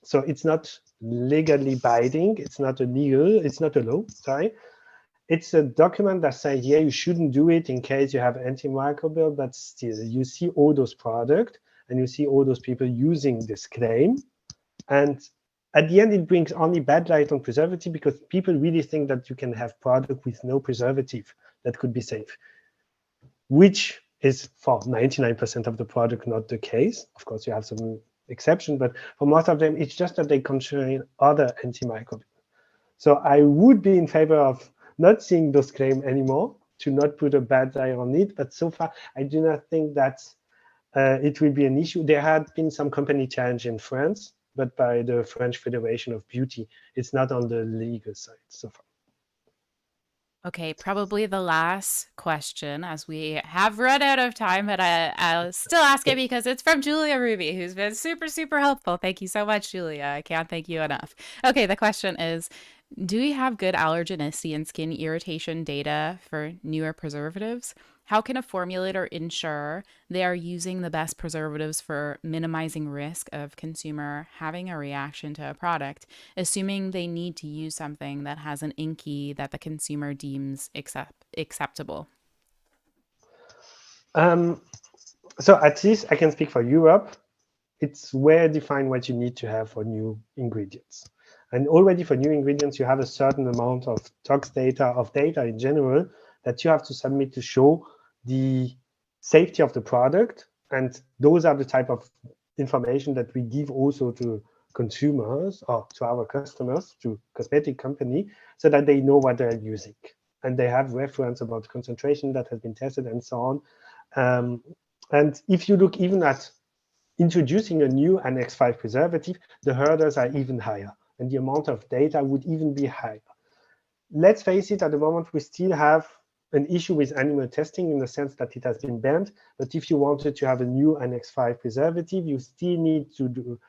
So it's not legally binding. It's not a law, sorry. It's a document that says, yeah, you shouldn't do it in case you have antimicrobial, but still you see all those products and you see all those people using this claim. And at the end, it brings only bad light on preservative because people really think that you can have product with no preservative that could be safe, which is for 99% of the product not the case. Of course, you have some exception, but for most of them, it's just that they contain other antimicrobials. So I would be in favor of not seeing those claims anymore, to not put a bad light on it. But so far, I do not think that it will be an issue. There had been some company challenge in France, but by the French Federation of Beauty. It's not on the legal side so far. Okay, probably the last question, as we have run out of time, but I'll still ask it because it's from Julia Ruby, who's been super, super helpful. Thank you so much, Julia. I can't thank you enough. Okay, the question is, do we have good allergenicity and skin irritation data for newer preservatives? How can a formulator ensure they are using the best preservatives for minimizing risk of consumer having a reaction to a product, assuming they need to use something that has an INCI that the consumer deems acceptable? So at least I can speak for Europe. It's well defined what you need to have for new ingredients. And already for new ingredients, you have a certain amount of tox data, of data in general, that you have to submit to show the safety of the product. And those are the type of information that we give also to consumers or to our customers, to cosmetic company, so that they know what they're using. And they have reference about concentration that has been tested and so on. And if you look even at introducing a new Annex 5 preservative, the hurdles are even higher, and the amount of data would even be higher. Let's face it, at the moment, we still have an issue with animal testing in the sense that it has been banned. But if you wanted to have a new Annex 5 preservative, you still need to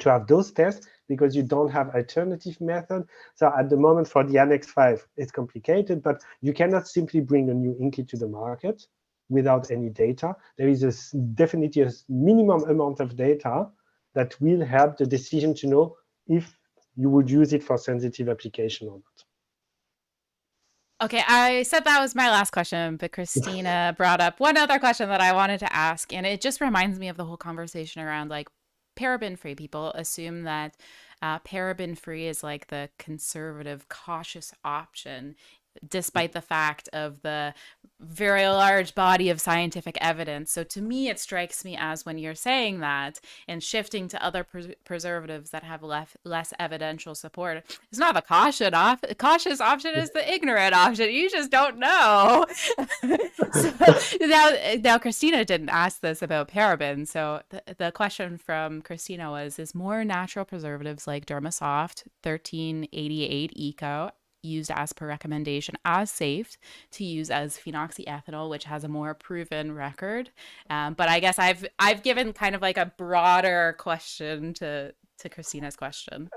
have those tests because you don't have alternative method. So at the moment for the Annex 5, it's complicated, but you cannot simply bring a new INCI to the market. without any data. There is definitely a minimum amount of data that will help the decision to know if you would use it for sensitive application or not. Okay, I said that was my last question, but Christina brought up one other question that I wanted to ask, and it just reminds me of the whole conversation around like paraben-free. People assume that paraben-free is like the conservative, cautious option, despite the fact of the very large body of scientific evidence. So to me, it strikes me as when you're saying that and shifting to other preservatives that have less evidential support, it's not the cautious option, is the ignorant option. You just don't know. So now Christina didn't ask this about parabens. So the question from Christina was, is more natural preservatives like Dermasoft 1388 Eco used as per recommendation as safe to use as phenoxyethanol, which has a more proven record? But I guess I've given kind of like a broader question to Christina's question.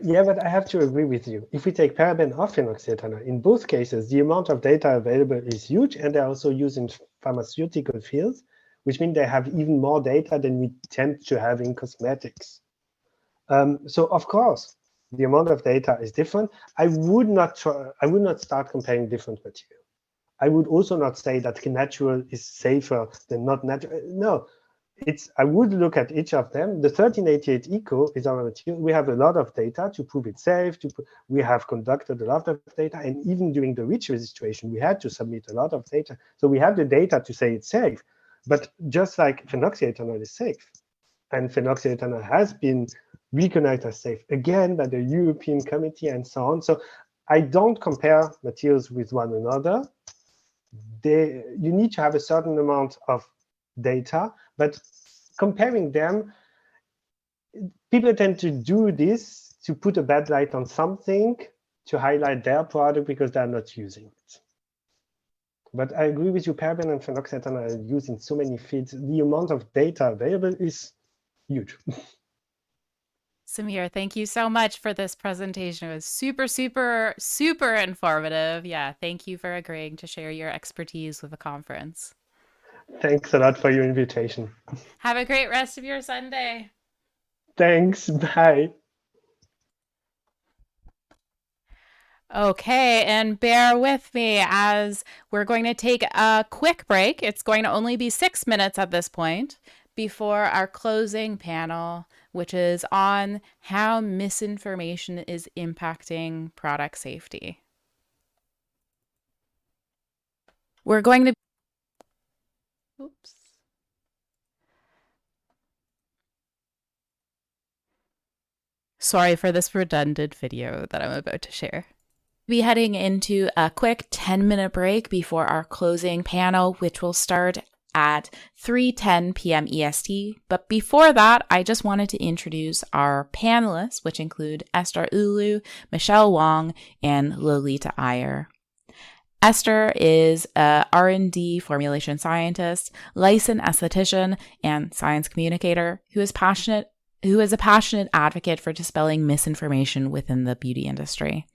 Yeah, but I have to agree with you. If we take paraben or phenoxyethanol, in both cases, the amount of data available is huge, and they're also used in pharmaceutical fields, which means they have even more data than we tend to have in cosmetics. So of course, the amount of data is different. I would not start comparing different materials. I would also not say that natural is safer than not natural. No, I would look at each of them. The 1388 Eco is our material. We have a lot of data to prove it's safe. We have conducted a lot of data, and even during the REACH registration, we had to submit a lot of data. So we have the data to say it's safe. But just like phenoxyethanol is safe, and phenoxyethanol has been recognized as safe again by the European Committee and so on. So I don't compare materials with one another. You need to have a certain amount of data, but comparing them, people tend to do this to put a bad light on something, to highlight their product because they're not using it. But I agree with you, paraben and phenoxyethanol are used in so many fields. The amount of data available is huge. Samir, thank you so much for this presentation. It was super, super, super informative. Yeah, thank you for agreeing to share your expertise with the conference. Thanks a lot for your invitation. Have a great rest of your Sunday. Thanks, bye. Okay, and bear with me as we're going to take a quick break. It's going to only be 6 minutes at this point before our closing panel, which is on how misinformation is impacting product safety. We're going to... Oops. Sorry for this redundant video that I'm about to share. We'll be heading into a quick 10-minute break before our closing panel, which will start at 3:10 p.m. EST. But before that, I just wanted to introduce our panelists, which include Esther Ulu, Michelle Wong, and Lolita Iyer. Esther is a R&D formulation scientist, licensed esthetician, and science communicator who is a passionate advocate for dispelling misinformation within the beauty industry.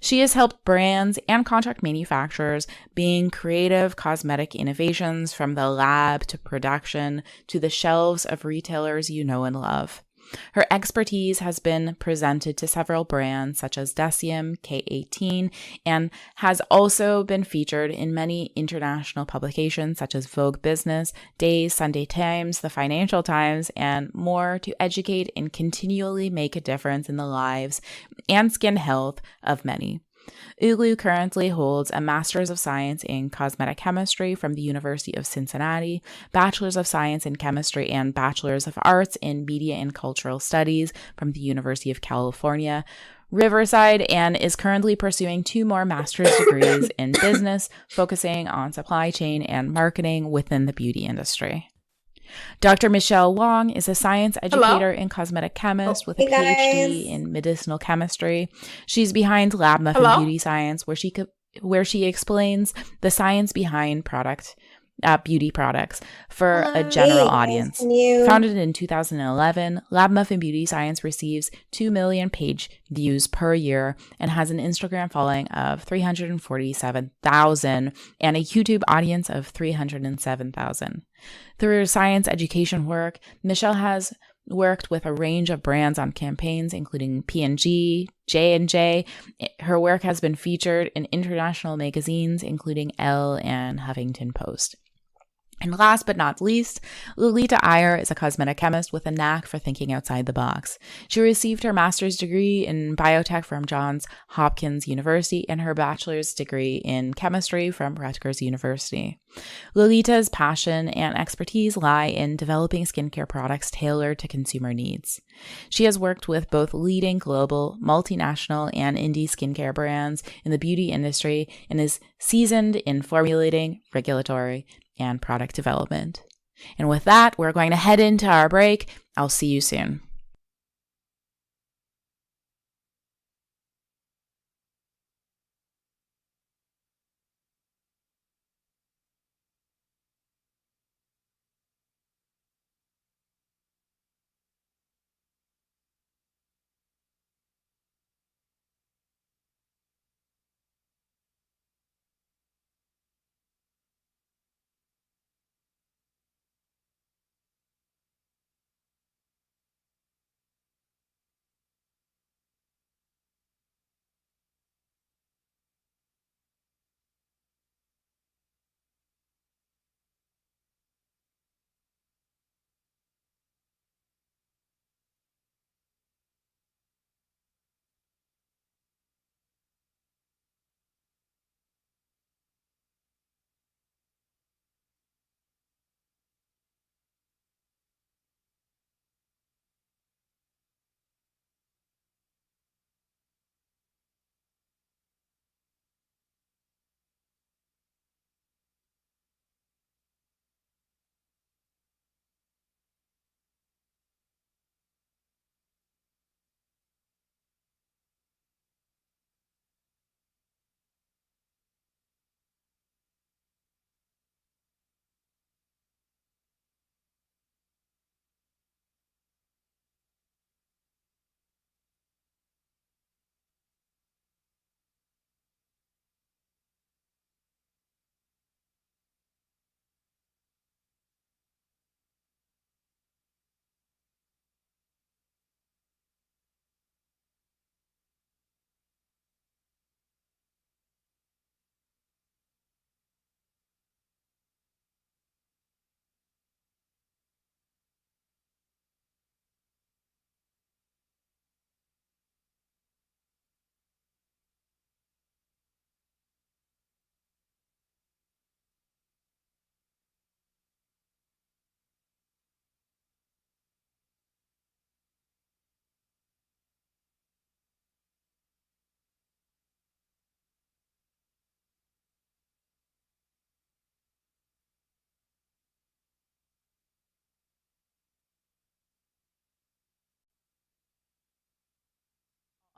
She has helped brands and contract manufacturers bring creative cosmetic innovations from the lab to production to the shelves of retailers you know and love. Her expertise has been presented to several brands such as Decium, K18, and has also been featured in many international publications such as Vogue Business, Days, Sunday Times, The Financial Times, and more to educate and continually make a difference in the lives and skin health of many. Ulu currently holds a Master's of Science in Cosmetic Chemistry from the University of Cincinnati, Bachelor's of Science in Chemistry and Bachelor's of Arts in Media and Cultural Studies from the University of California, Riverside, and is currently pursuing 2 more master's degrees in business, focusing on supply chain and marketing within the beauty industry. Dr. Michelle Wong is a science educator and cosmetic chemist with a PhD in medicinal chemistry. She's behind Lab Muffin Beauty Science, where she explains the science behind product beauty products for a general audience. Founded in 2011, Lab Muffin Beauty Science receives 2 million page views per year and has an Instagram following of 347,000 and a YouTube audience of 307,000. Through her science education work, Michelle has worked with a range of brands on campaigns, including P&G, J&J. Her work has been featured in international magazines, including Elle and Huffington Post. And last but not least, Lolita Iyer is a cosmetic chemist with a knack for thinking outside the box. She received her master's degree in biotech from Johns Hopkins University and her bachelor's degree in chemistry from Rutgers University. Lolita's passion and expertise lie in developing skincare products tailored to consumer needs. She has worked with both leading global, multinational, and indie skincare brands in the beauty industry and is seasoned in formulating, regulatory, and product development. And with that, we're going to head into our break. I'll see you soon.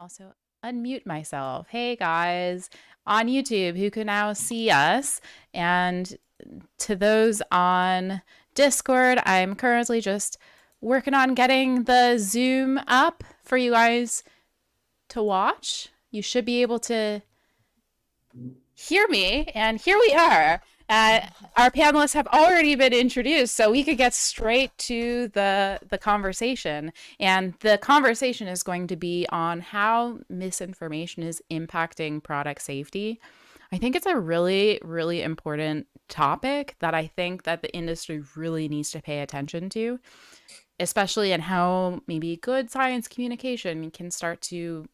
Also, unmute myself. Hey guys on YouTube who can now see us, and to those on Discord, I'm currently just working on getting the Zoom up for you guys to watch. You should be able to hear me, and here we are. Our panelists have already been introduced, so we could get straight to the conversation. And the conversation is going to be on how misinformation is impacting product safety. I think it's a really, really important topic that I think that the industry really needs to pay attention to, especially in how maybe good science communication can start to,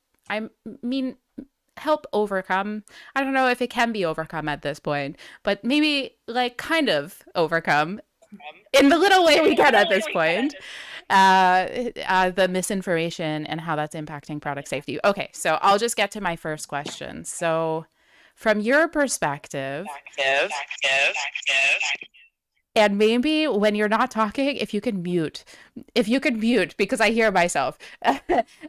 help overcome. I don't know if it can be overcome at this point, but maybe like kind of overcome in the little way we can at this point, the misinformation and how that's impacting product safety. Okay, so I'll just get to my first question. So from your perspective, and maybe when you're not talking, if you could mute, because I hear myself.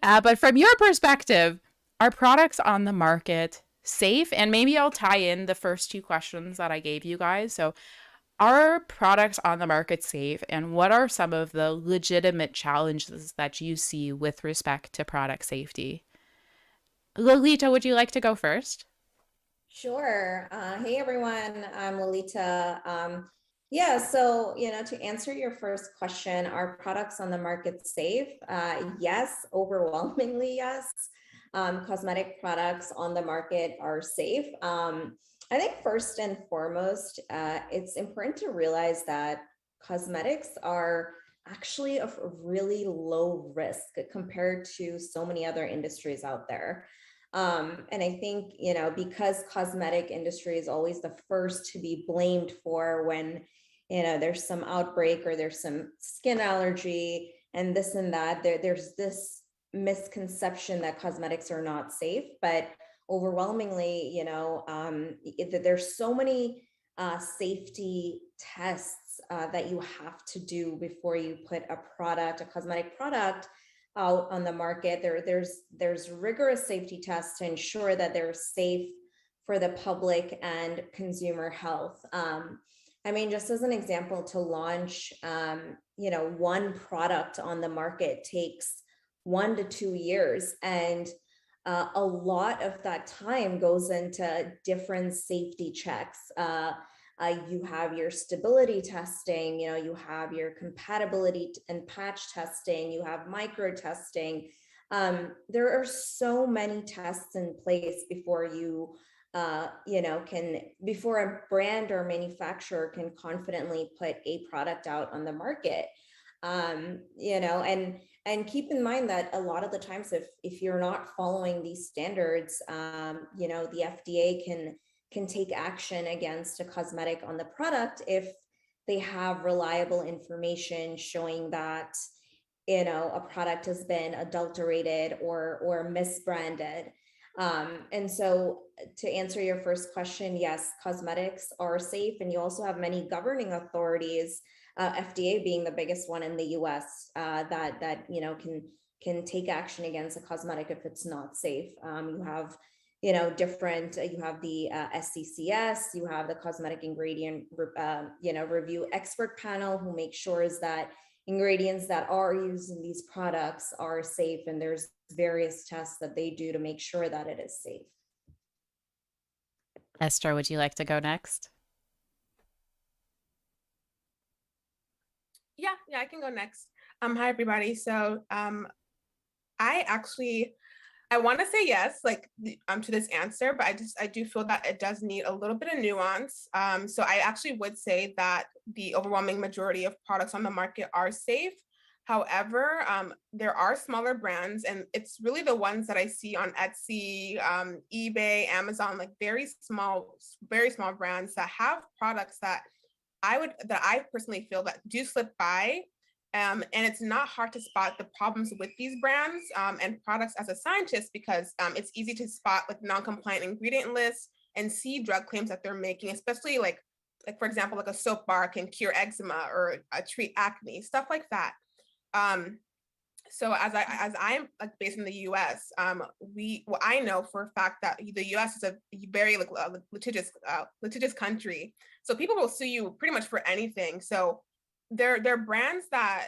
But from your perspective, are products on the market safe? And maybe I'll tie in the first two questions that I gave you guys. So Are products on the market safe, and what are some of the legitimate challenges that you see with respect to product safety? Lolita, would you like to go first? Sure. Hey, everyone. I'm Lolita. Yeah, so, to answer your first question, are products on the market safe? Yes, overwhelmingly yes. Cosmetic products on the market are safe. I think first and foremost, it's important to realize that cosmetics are actually of really low risk compared to so many other industries out there. And I think, because cosmetic industry is always the first to be blamed for when, there's some outbreak or there's some skin allergy and this and that, there's this misconception that cosmetics are not safe, but overwhelmingly, there's so many safety tests that you have to do before you put a cosmetic product out on the market. There's rigorous safety tests to ensure that they're safe for the public and consumer health. Just as an example, to launch, one product on the market takes 1 to 2 years, and a lot of that time goes into different safety checks. You have your stability testing, you have your compatibility and patch testing, you have micro testing. There are so many tests in place before before a brand or manufacturer can confidently put a product out on the market. And keep in mind that a lot of the times, if you're not following these standards, the FDA can take action against a cosmetic on the product if they have reliable information showing that, a product has been adulterated or misbranded. And so to answer your first question, yes, cosmetics are safe. And you also have many governing authorities, FDA being the biggest one in the US, that can take action against a cosmetic if it's not safe. You have you have the SCCS, you have the cosmetic ingredient review expert panel who make sure that ingredients that are used in these products are safe, and there's various tests that they do to make sure that it is safe. Esther, would you like to go next? Yeah, I can go next. Hi everybody. So I want to say yes, to this answer, but I do feel that it does need a little bit of nuance. So I actually would say that the overwhelming majority of products on the market are safe. However, there are smaller brands, and it's really the ones that I see on Etsy, eBay, Amazon, very small brands that have products that I personally feel that do slip by. And it's not hard to spot the problems with these brands and products as a scientist, because it's easy to spot non-compliant ingredient lists and see drug claims that they're making, especially like for example, a soap bar can cure eczema or treat acne, stuff like that. So as I'm based in the U.S., I know for a fact that the U.S. is a very litigious country, so people will sue you pretty much for anything. So there are brands that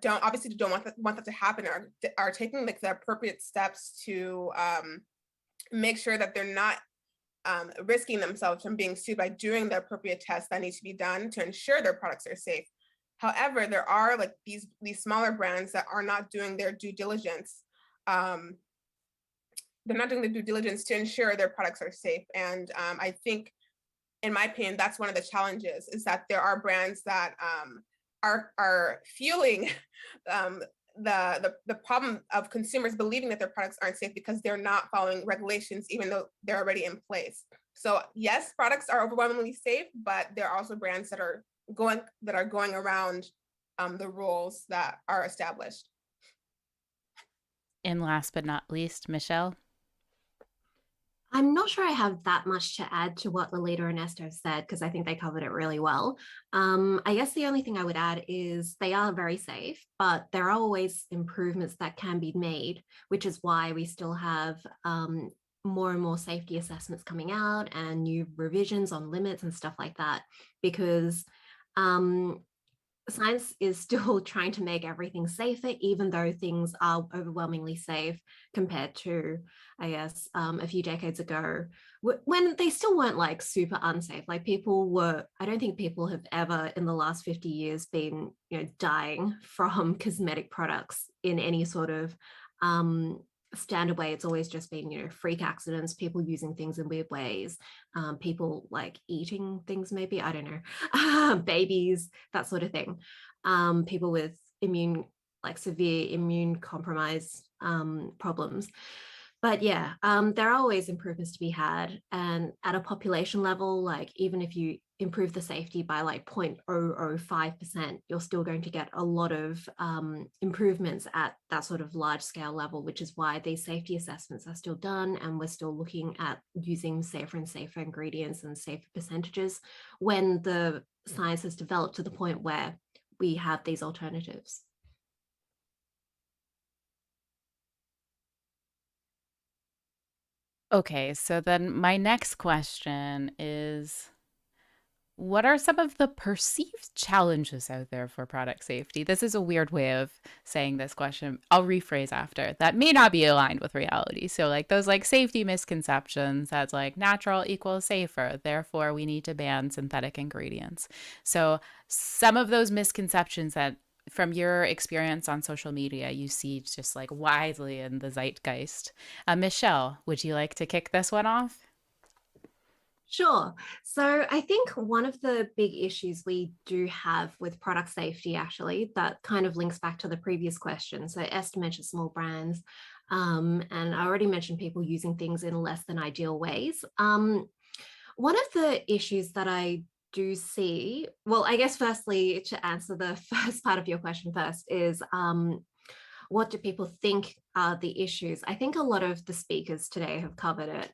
don't want that to happen, or are taking the appropriate steps to make sure that they're not risking themselves from being sued by doing the appropriate tests that need to be done to ensure their products are safe. However, there are these smaller brands that are not doing their due diligence. They're not doing the due diligence to ensure their products are safe. And I think, in my opinion, that's one of the challenges, is that there are brands that are fueling the problem of consumers believing that their products aren't safe because they're not following regulations, even though they're already in place. So yes, products are overwhelmingly safe, but there are also brands that are going around the rules that are established. And last but not least, Michelle. I'm not sure I have that much to add to what Lolita and Esther said, because I think they covered it really well. I guess the only thing I would add is they are very safe, but there are always improvements that can be made, which is why we still have more and more safety assessments coming out and new revisions on limits and stuff like that, because science is still trying to make everything safer, even though things are overwhelmingly safe compared to, I guess, a few decades ago, when they still weren't like super unsafe. Like people were, I don't think people have ever in the last 50 years been, dying from cosmetic products in any sort of standard way. It's always just been, freak accidents, people using things in weird ways, people like eating things, maybe, I don't know, babies, that sort of thing, people with severe immune compromise problems. But yeah, there are always improvements to be had. And at a population level, like even if you improve the safety by like 0.005%, you're still going to get a lot of improvements at that sort of large scale level, which is why these safety assessments are still done. And we're still looking at using safer and safer ingredients and safer percentages when the science has developed to the point where we have these alternatives. Okay, so then my next question is, what are some of the perceived challenges out there for product safety? This is a weird way of saying this question. I'll rephrase after. That may not be aligned with reality. So like those like safety misconceptions that's like natural equals safer, therefore we need to ban synthetic ingredients. So some of those misconceptions that from your experience on social media, you see just like widely in the zeitgeist. Michelle, would you like to kick this one off? Sure. So I think one of the big issues we do have with product safety, actually, that kind of links back to the previous question. So Esther mentioned small brands, and I already mentioned people using things in less than ideal ways. One of the issues that I do see, well, I guess firstly, to answer the first part of your question first is, what do people think are the issues? I think a lot of the speakers today have covered it.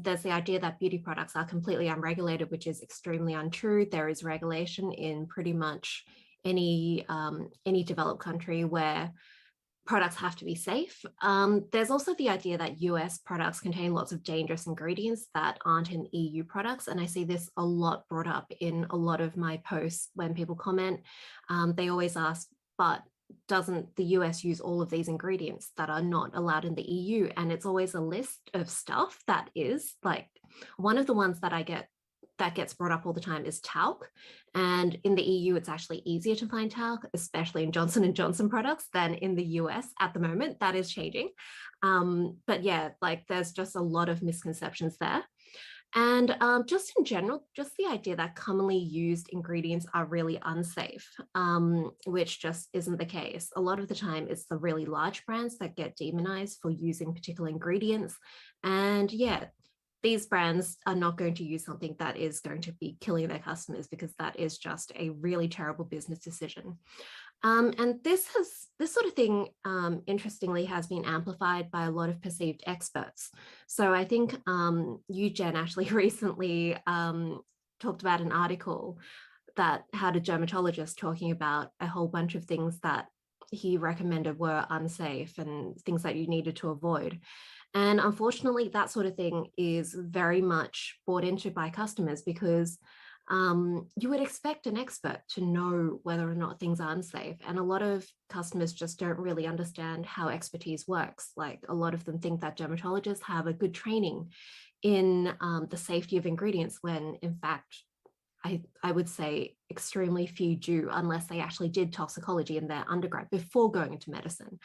There's the idea that beauty products are completely unregulated, which is extremely untrue. There is regulation in pretty much any developed country where products have to be safe. There's also the idea that US products contain lots of dangerous ingredients that aren't in EU products. And I see this a lot brought up in a lot of my posts when people comment. They always ask, but doesn't the US use all of these ingredients that are not allowed in the EU? And it's always a list of stuff that is like, one of the ones that I get that gets brought up all the time is talc. And in the EU, it's actually easier to find talc, especially in Johnson & Johnson products than in the US at the moment. That is changing. But yeah, like there's just a lot of misconceptions there. And just in general, just the idea that commonly used ingredients are really unsafe, which just isn't the case. A lot of the time, it's the really large brands that get demonized for using particular ingredients. And yeah, these brands are not going to use something that is going to be killing their customers, because that is just a really terrible business decision. And this sort of thing, interestingly, has been amplified by a lot of perceived experts. So I think you, Jen, actually recently talked about an article that had a dermatologist talking about a whole bunch of things that he recommended were unsafe and things that you needed to avoid. And unfortunately, that sort of thing is very much bought into by customers, because you would expect an expert to know whether or not things are unsafe. And a lot of customers just don't really understand how expertise works. Like a lot of them think that dermatologists have a good training in the safety of ingredients, when in fact, I would say extremely few do, unless they actually did toxicology in their undergrad before going into medicine.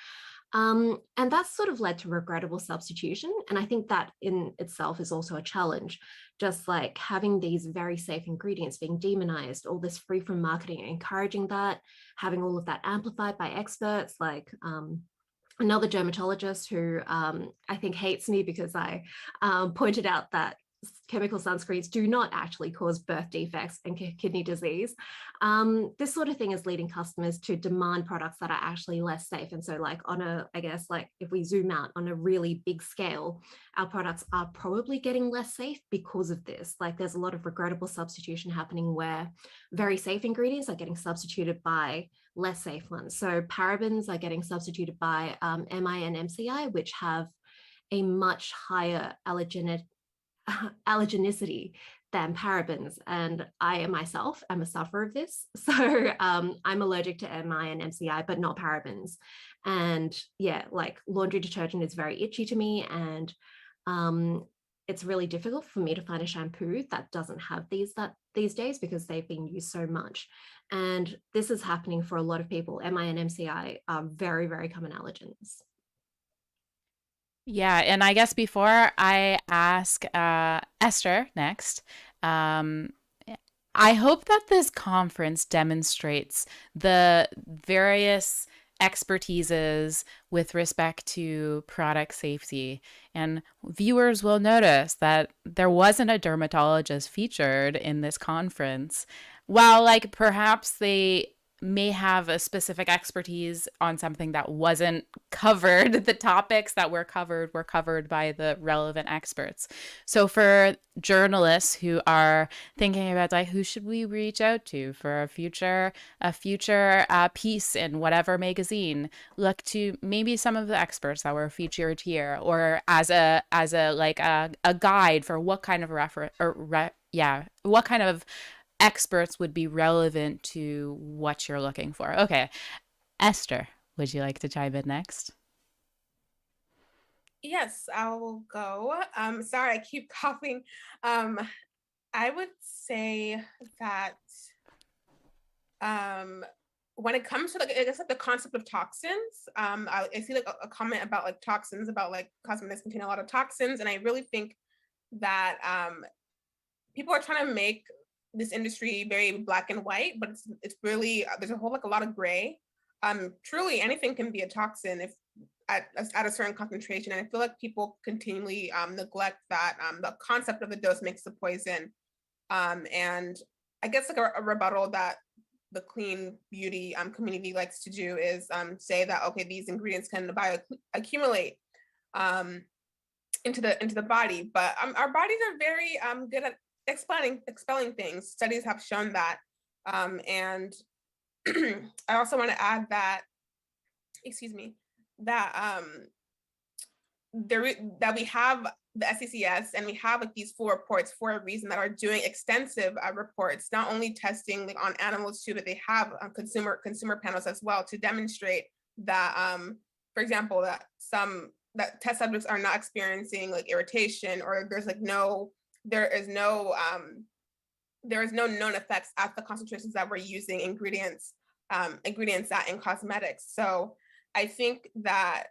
And that's sort of led to regrettable substitution. And I think that in itself is also a challenge, just like having these very safe ingredients being demonized, all this free from marketing, encouraging that, having all of that amplified by experts like another dermatologist who I think hates me because I pointed out that chemical sunscreens do not actually cause birth defects and kidney disease. This sort of thing is leading customers to demand products that are actually less safe. And so like on a, I guess, like if we zoom out on a really big scale, our products are probably getting less safe because of this. Like there's a lot of regrettable substitution happening where very safe ingredients are getting substituted by less safe ones. So parabens are getting substituted by MI and MCI, which have a much higher allergenicity than parabens. And I myself am a sufferer of this. So I'm allergic to MI and MCI, but not parabens. And yeah, like laundry detergent is very itchy to me. And it's really difficult for me to find a shampoo that doesn't have these days because they've been used so much. And this is happening for a lot of people. MI and MCI are very, very common allergens. Yeah, and I guess before I ask Esther next, I hope that this conference demonstrates the various expertises with respect to product safety. And viewers will notice that there wasn't a dermatologist featured in this conference. While, like, perhaps they may have a specific expertise on something that wasn't covered, the topics that were covered by the relevant experts. So for journalists who are thinking about, like, who should we reach out to for a future piece in whatever magazine, look to maybe some of the experts that were featured here, or as a guide for what kind of what kind of experts would be relevant to what you're looking for. Okay, Esther, would you like to chime in next? Yes, I will go. Sorry, I keep coughing. I would say that when it comes to, like, I guess, like the concept of toxins, I see like a comment about like toxins, about like cosmetics contain a lot of toxins, and I really think that people are trying to make this industry very black and white, but it's really, there's a lot of gray. Truly anything can be a toxin if at a certain concentration. And I feel like people continually neglect that the concept of the dose makes the poison. And I guess like a rebuttal that the clean beauty community likes to do is say that, okay, these ingredients can bioaccumulate into the body, but our bodies are very good at expelling things. Studies have shown that. And I also want to add that, that we have the SCCS and we have like these 4 reports for a reason, that are doing extensive reports, not only testing like on animals too, but they have consumer panels as well to demonstrate that, for example, that test subjects are not experiencing like irritation, or there is no known effects at the concentrations that we're using ingredients at in cosmetics. So I think that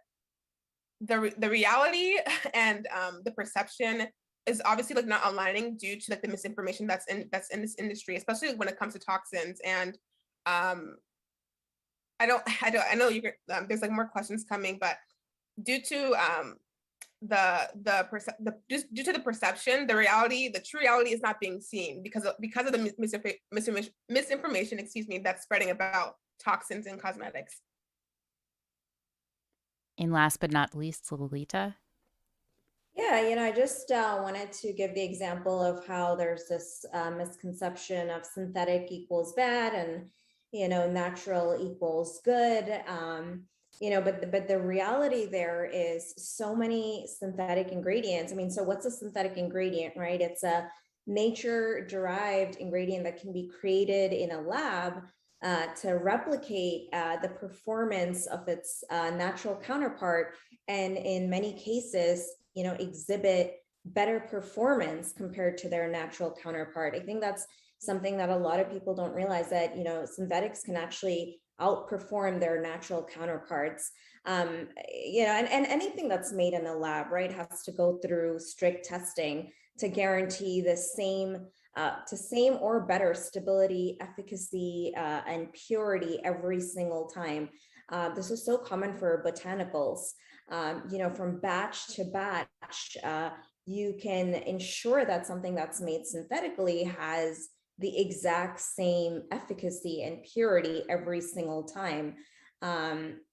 the reality and the perception is obviously like not aligning due to like the misinformation that's in this industry, especially when it comes to toxins. And I know there's like more questions coming, but due to due to the perception, the true reality is not being seen because of the misinformation, that's spreading about toxins in cosmetics. And last but not least, Lolita. Yeah, I just wanted to give the example of how there's this misconception of synthetic equals bad and, natural equals good. But the reality there is so many synthetic ingredients. I mean, so what's a synthetic ingredient, right? It's a nature-derived ingredient that can be created in a lab to replicate the performance of its natural counterpart, and in many cases, exhibit better performance compared to their natural counterpart. I think that's something that a lot of people don't realize, that synthetics can actually outperform their natural counterparts. And anything that's made in the lab, right, has to go through strict testing to guarantee the same or better stability, efficacy, and purity every single time. This is so common for botanicals. From batch to batch, you can ensure that something that's made synthetically has the exact same efficacy and purity every single time.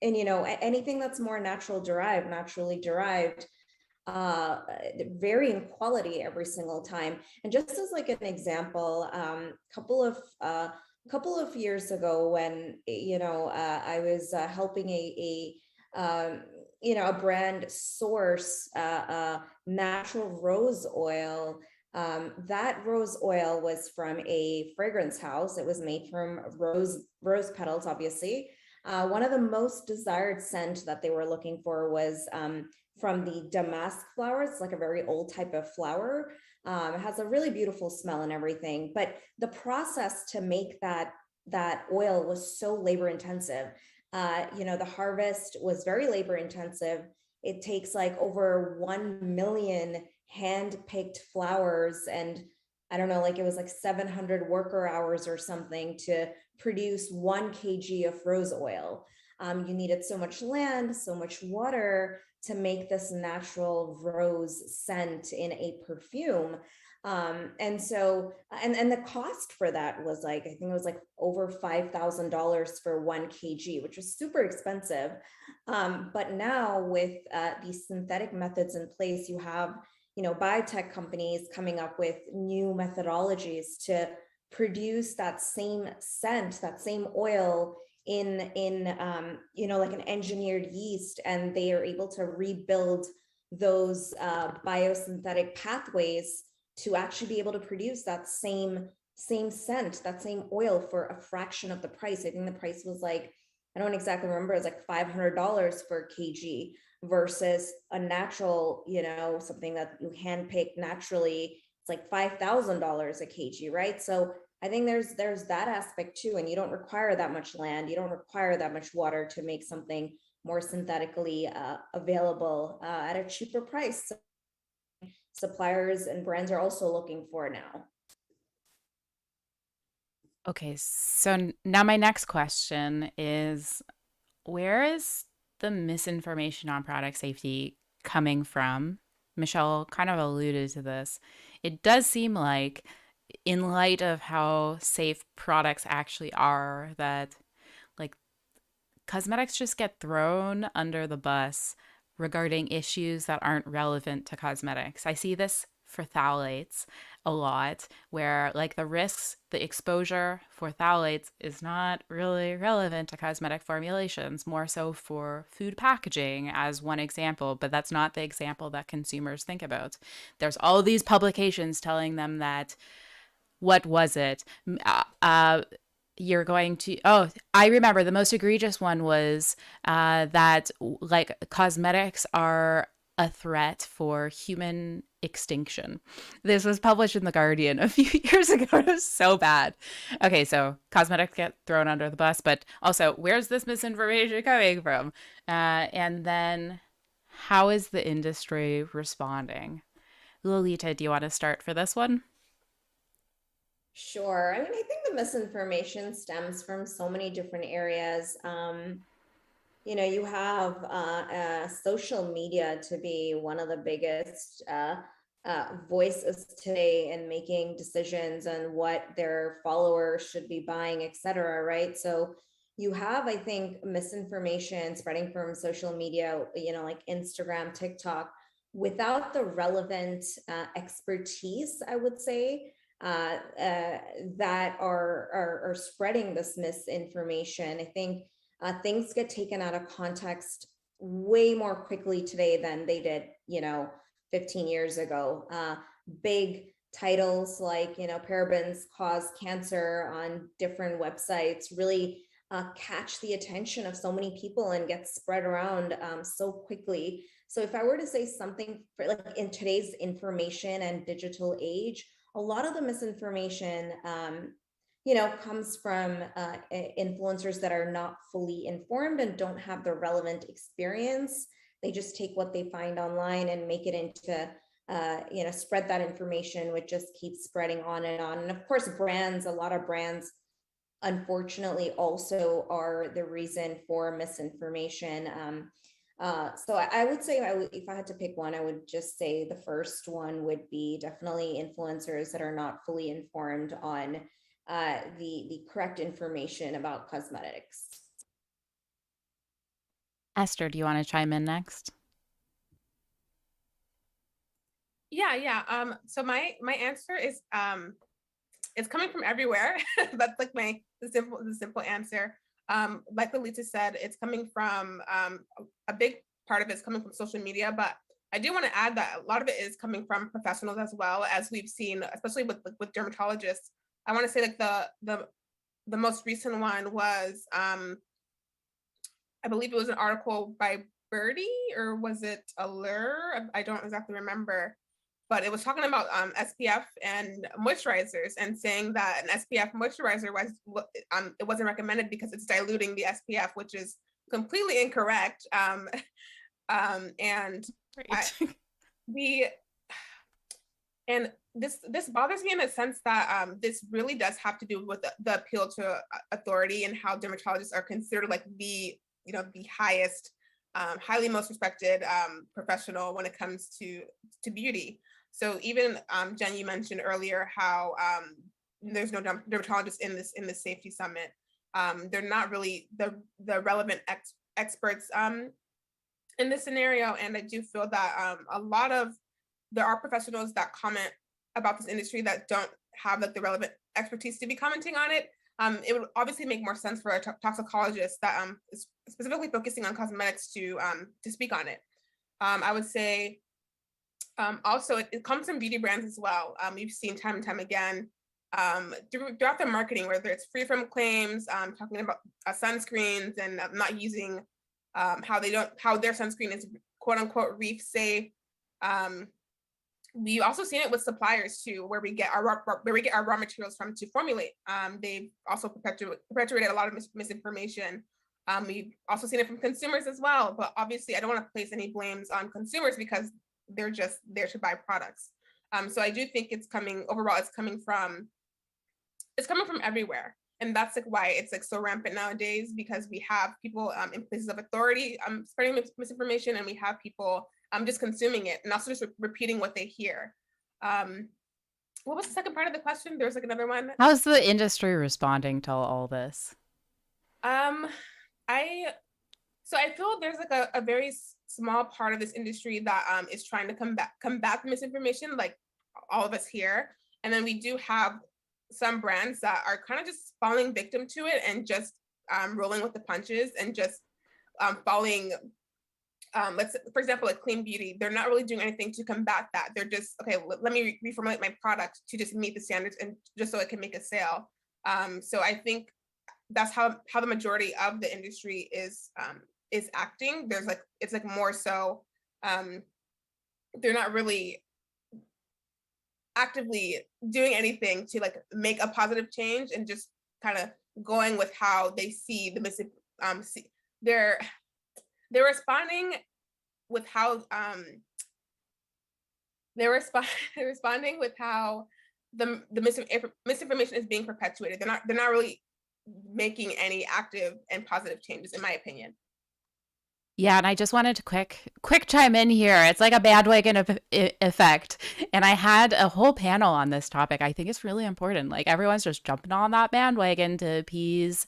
Anything that's more naturally derived, vary in quality every single time. And just as like an example, a couple of years ago, when I was helping a brand source natural rose oil. That rose oil was from a fragrance house. It was made from rose petals, obviously. One of the most desired scent that they were looking for was from the damask flower. It's like a very old type of flower. It has a really beautiful smell and everything, but the process to make that oil was so labor intensive. The harvest was very labor intensive. It takes like over 1 million hand-picked flowers, and I don't know, like it was like 700 worker hours or something to produce 1 kg of rose oil. You needed so much land, so much water to make this natural rose scent in a perfume. And the cost for that was like, I think it was like over $5,000 for 1 kg, which was super expensive. But now with these synthetic methods in place, you have, biotech companies coming up with new methodologies to produce that same scent, that same oil in like an engineered yeast, and they are able to rebuild those biosynthetic pathways to actually be able to produce that same scent, that same oil for a fraction of the price. I think the price was like, I don't exactly remember, it was like $500 for a kg versus a natural, something that you handpick naturally. It's like $5,000 a kg, right? So I think there's that aspect too, and you don't require that much land, you don't require that much water to make something more synthetically available at a cheaper price. So suppliers and brands are also looking for now. Okay, so now my next question is, where is the misinformation on product safety coming from? Michelle kind of alluded to this. It does seem like, in light of how safe products actually are, that like cosmetics just get thrown under the bus regarding issues that aren't relevant to cosmetics. I see this for phthalates a lot, where like the risks, the exposure for phthalates is not really relevant to cosmetic formulations, more so for food packaging as one example, but that's not the example that consumers think about. There's all these publications telling them that, what was it? You're going to, I remember the most egregious one was that like cosmetics are a threat for human extinction. This was published in The Guardian a few years ago. It was so bad. Okay, so cosmetics get thrown under the bus, but also, where's this misinformation coming from? And then how is the industry responding? Lolita, do you want to start for this one? Sure. I mean, I think the misinformation stems from so many different areas. You have social media to be one of the biggest voices today in making decisions on what their followers should be buying, et cetera, right? So you have, I think, misinformation spreading from social media, like Instagram, TikTok, without the relevant expertise, I would say, that are spreading this misinformation. I think things get taken out of context way more quickly today than they did, 15 years ago. Big titles like, parabens cause cancer on different websites really catch the attention of so many people and get spread around so quickly. So if I were to say something for like in today's information and digital age, a lot of the misinformation, comes from influencers that are not fully informed and don't have the relevant experience. They just take what they find online and make it into, spread that information, which just keeps spreading on. And of course, a lot of brands, unfortunately, also are the reason for misinformation. So I would say, if I had to pick one, I would just say the first one would be definitely influencers that are not fully informed on the correct information about cosmetics. Esther, do you want to chime in next? Yeah. So my answer is it's coming from everywhere. That's like the simple answer. Like Lolita said, it's coming from a big part of it is coming from social media, but I do want to add that a lot of it is coming from professionals as well, as we've seen, especially with dermatologists. I want to say like the most recent one was, I believe it was an article by Birdie, or was it Allure? I don't exactly remember, but it was talking about SPF and moisturizers, and saying that an SPF moisturizer it wasn't recommended because it's diluting the SPF, which is completely incorrect. And this bothers me in the sense that this really does have to do with the appeal to authority, and how dermatologists are considered like the highest, highly most respected professional when it comes to beauty. So even Jen, you mentioned earlier how there's no dermatologists in this safety summit. They're not really the relevant experts in this scenario, and I do feel that there are professionals that comment about this industry that don't have like the relevant expertise to be commenting on it. It would obviously make more sense for a toxicologist that is specifically focusing on cosmetics to speak on it. I would say also it comes from beauty brands as well. We've seen time and time again throughout the marketing, whether it's free from claims, talking about sunscreens and not using how their sunscreen is quote unquote reef safe. We've also seen it with suppliers too, where we get our raw materials from to formulate. They've also perpetuated a lot of misinformation. We've also seen it from consumers as well, but obviously I don't want to place any blames on consumers because they're just there to buy products. So I do think it's coming from everywhere. And that's like why it's like so rampant nowadays, because we have people in places of authority spreading misinformation, and we have people just consuming it and also just repeating what they hear. What was the second part of the question? There was like another one. How's the industry responding to all this? I feel there's like a very small part of this industry that is trying to combat the misinformation, like all of us here. And then we do have some brands that are kind of just falling victim to it and just rolling with the punches and just following, for example, like clean beauty. They're not really doing anything to combat that. They're just, okay, let me reformulate my product to just meet the standards and just so it can make a sale. So I think that's how the majority of the industry is acting. It's like more so, they're not really actively doing anything to like make a positive change, and just kind of going with how they see the they're responding with how they're responding with how the misinformation is being perpetuated. They're not really making any active and positive changes, in my opinion. Yeah, and I just wanted to quick chime in here. It's like a bandwagon effect. And I had a whole panel on this topic. I think it's really important. Like everyone's just jumping on that bandwagon to appease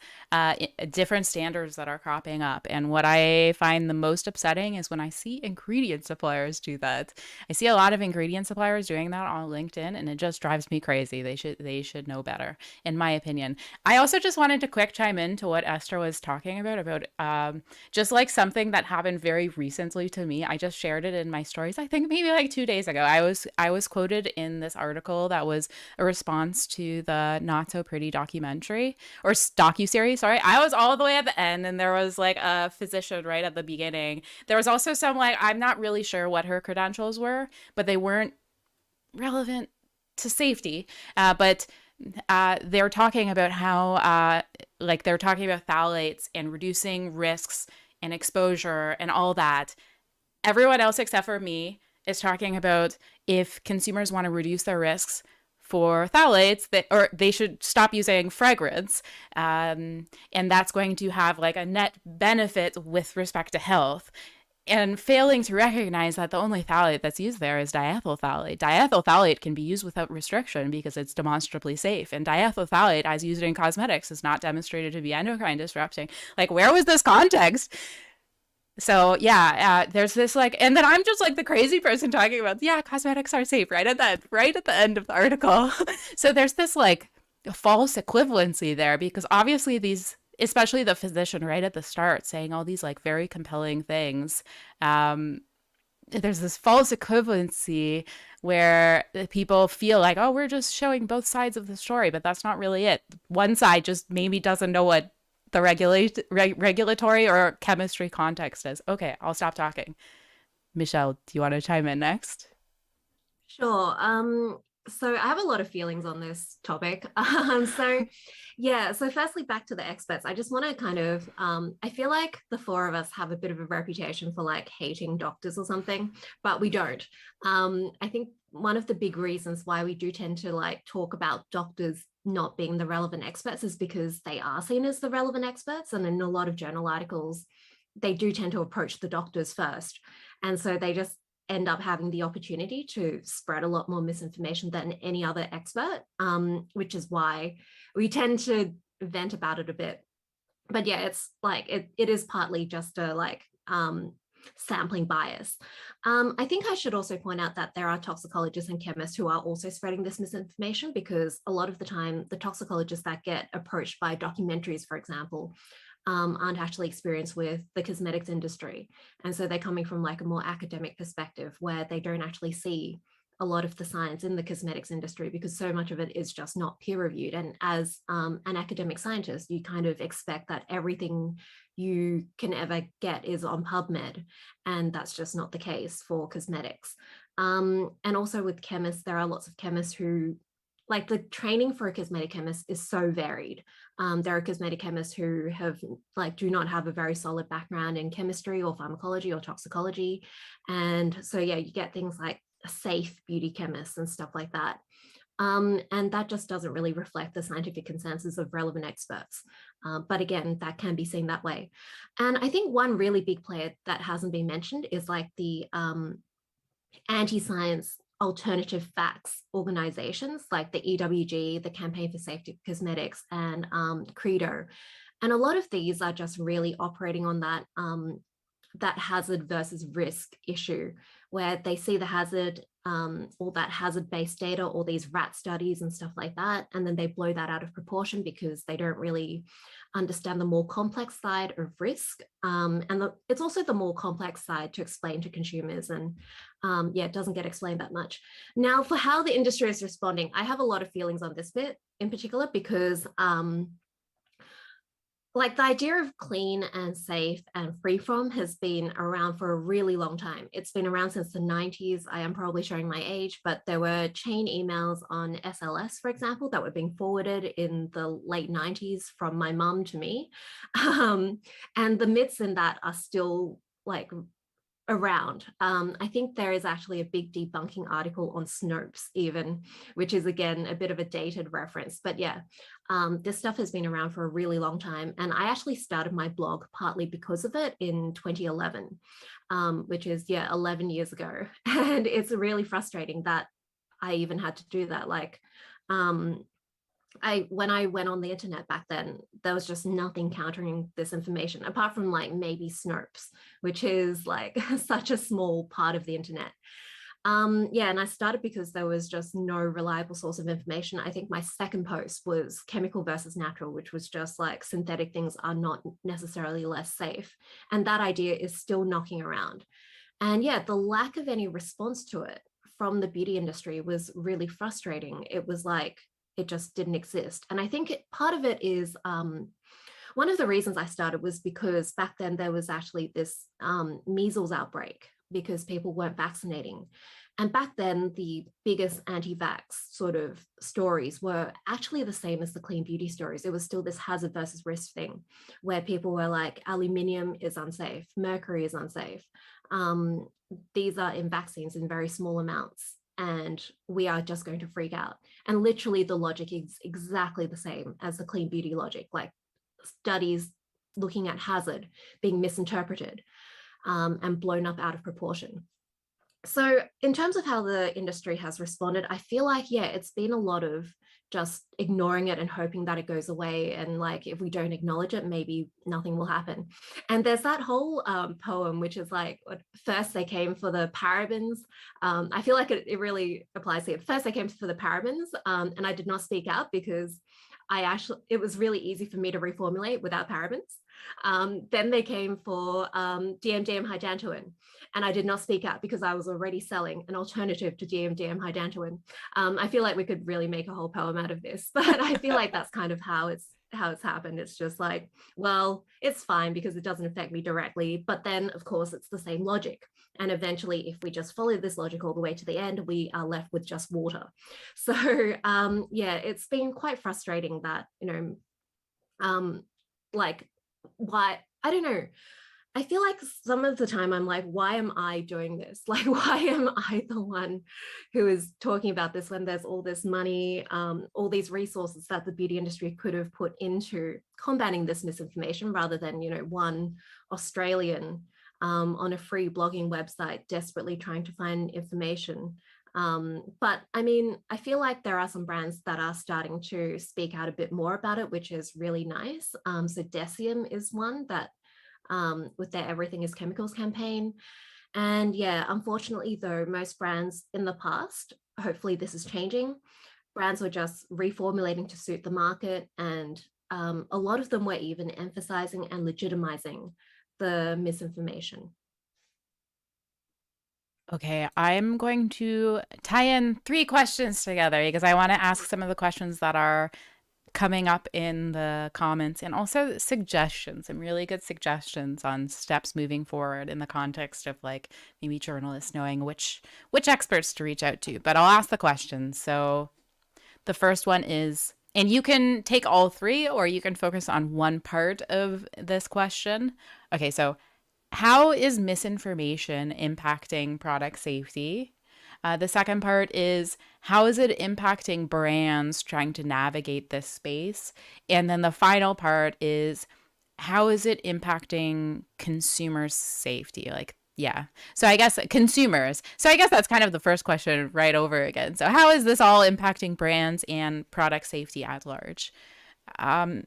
different standards that are cropping up. And what I find the most upsetting is when I see ingredient suppliers do that. I see a lot of ingredient suppliers doing that on LinkedIn, and it just drives me crazy. They should know better, in my opinion. I also just wanted to quick chime in to what Esther was talking about just like something that happened very recently to me. I just shared it in my stories, I think maybe like 2 days ago. I was quoted in this article that was a response to the Not So Pretty documentary, or docuseries, sorry. I was all the way at the end, and there was like a physician right at the beginning. There was also some, like, I'm not really sure what her credentials were, but they weren't relevant to safety. But they're talking about how they're talking about phthalates and reducing risks and exposure and all that. Everyone else except for me is talking about if consumers want to reduce their risks for phthalates, they should stop using fragrance, and that's going to have like a net benefit with respect to health. And failing to recognize that the only phthalate that's used there is diethyl phthalate. Diethyl phthalate can be used without restriction because it's demonstrably safe. And diethyl phthalate, as used in cosmetics, is not demonstrated to be endocrine disrupting. Like, where was this context? So yeah, there's this like, and then I'm just like the crazy person talking about, yeah, cosmetics are safe right at the end of the article. So there's this like false equivalency there, because obviously these especially the physician right at the start saying all these like very compelling things. There's this false equivalency where people feel like, oh, we're just showing both sides of the story, but that's not really it. One side just maybe doesn't know what the regulatory or chemistry context is. Okay, I'll stop talking. Michelle, do you want to chime in next? Sure. So I have a lot of feelings on this topic. So firstly, back to the experts. I just want to kind of, I feel like the four of us have a bit of a reputation for like hating doctors or something, but we don't. I think one of the big reasons why we do tend to like talk about doctors not being the relevant experts is because they are seen as the relevant experts. And in a lot of journal articles, they do tend to approach the doctors first. And so they just end up having the opportunity to spread a lot more misinformation than any other expert, which is why we tend to vent about it a bit. But yeah, it's like it is partly just a like sampling bias. I think I should also point out that there are toxicologists and chemists who are also spreading this misinformation, because a lot of the time the toxicologists that get approached by documentaries, for example, aren't actually experienced with the cosmetics industry. And so they're coming from like a more academic perspective where they don't actually see a lot of the science in the cosmetics industry, because so much of it is just not peer reviewed. And as an academic scientist, you kind of expect that everything you can ever get is on PubMed. And that's just not the case for cosmetics. And also with chemists, there are lots of chemists who, like, the training for a cosmetic chemist is so varied. There are cosmetic chemists who do not have a very solid background in chemistry or pharmacology or toxicology. And so, yeah, you get things like safe beauty chemists and stuff like that. And that just doesn't really reflect the scientific consensus of relevant experts. But again, that can be seen that way. And I think one really big player that hasn't been mentioned is like the anti-science alternative facts organizations like the EWG, the Campaign for Safety Cosmetics, and Credo. And a lot of these are just really operating on that that hazard versus risk issue, where they see the hazard, all that hazard-based data, all these rat studies and stuff like that, and then they blow that out of proportion because they don't really understand the more complex side of risk. It's also the more complex side to explain to consumers, and it doesn't get explained that much. Now, for how the industry is responding, I have a lot of feelings on this bit in particular, because like the idea of clean and safe and free from has been around for a really long time. It's been around since the 90s. I am probably showing my age, but there were chain emails on SLS, for example, that were being forwarded in the late 90s from my mum to me. And the myths in that are still like around. I think there is actually a big debunking article on Snopes even, which is again a bit of a dated reference, but yeah, this stuff has been around for a really long time. And I actually started my blog partly because of it in 2011, which is 11 years ago. And it's really frustrating that I even had to do that. Like, when I went on the internet back then, there was just nothing countering this information apart from like maybe Snopes, which is like such a small part of the internet. And I started because there was just no reliable source of information. I think my second post was chemical versus natural, which was just like synthetic things are not necessarily less safe. And that idea is still knocking around. And the lack of any response to it from the beauty industry was really frustrating. It was like, it just didn't exist. And I think part of it is one of the reasons I started was because back then there was actually this measles outbreak because people weren't vaccinating. And back then the biggest anti-vax sort of stories were actually the same as the clean beauty stories. It was still this hazard versus risk thing where people were like, aluminium is unsafe, mercury is unsafe. These are in vaccines in very small amounts, and we are just going to freak out. And literally the logic is exactly the same as the clean beauty logic, like studies looking at hazard being misinterpreted and blown up out of proportion. So in terms of how the industry has responded, I feel like, it's been a lot of just ignoring it and hoping that it goes away. And like, if we don't acknowledge it, maybe nothing will happen. And there's that whole poem, which is like, first they came for the parabens. I feel like it really applies here. First they came for the parabens, and I did not speak out because it was really easy for me to reformulate without parabens. Then they came for DMDM hydantoin, and I did not speak out because I was already selling an alternative to DMDM hydantoin. I feel like we could really make a whole poem out of this, but I feel like that's kind of how it's happened. It's just like, well, it's fine because it doesn't affect me directly, but then of course it's the same logic. And eventually, if we just follow this logic all the way to the end, we are left with just water. So yeah, it's been quite frustrating that, like, why, I don't know. I feel like some of the time I'm like, why am I doing this? Like, why am I the one who is talking about this when there's all this money, all these resources that the beauty industry could have put into combating this misinformation rather than, one Australian on a free blogging website desperately trying to find information. But I mean, I feel like there are some brands that are starting to speak out a bit more about it, which is really nice. So Decium is one that with their Everything is Chemicals campaign. And yeah, unfortunately though, most brands in the past, hopefully this is changing, brands were just reformulating to suit the market. And a lot of them were even emphasizing and legitimizing the misinformation. Okay, I'm going to tie in 3 questions together because I want to ask some of the questions that are coming up in the comments, and also suggestions, some really good suggestions on steps moving forward in the context of like maybe journalists knowing which experts to reach out to. But I'll ask the questions. So the first one is, and you can take all 3 or you can focus on one part of this question. Okay, so how is misinformation impacting product safety? The second part is, how is it impacting brands trying to navigate this space? And then the final part is, how is it impacting consumer safety? Like, yeah. So I guess consumers. So I guess that's kind of the first question right over again. So how is this all impacting brands and product safety at large?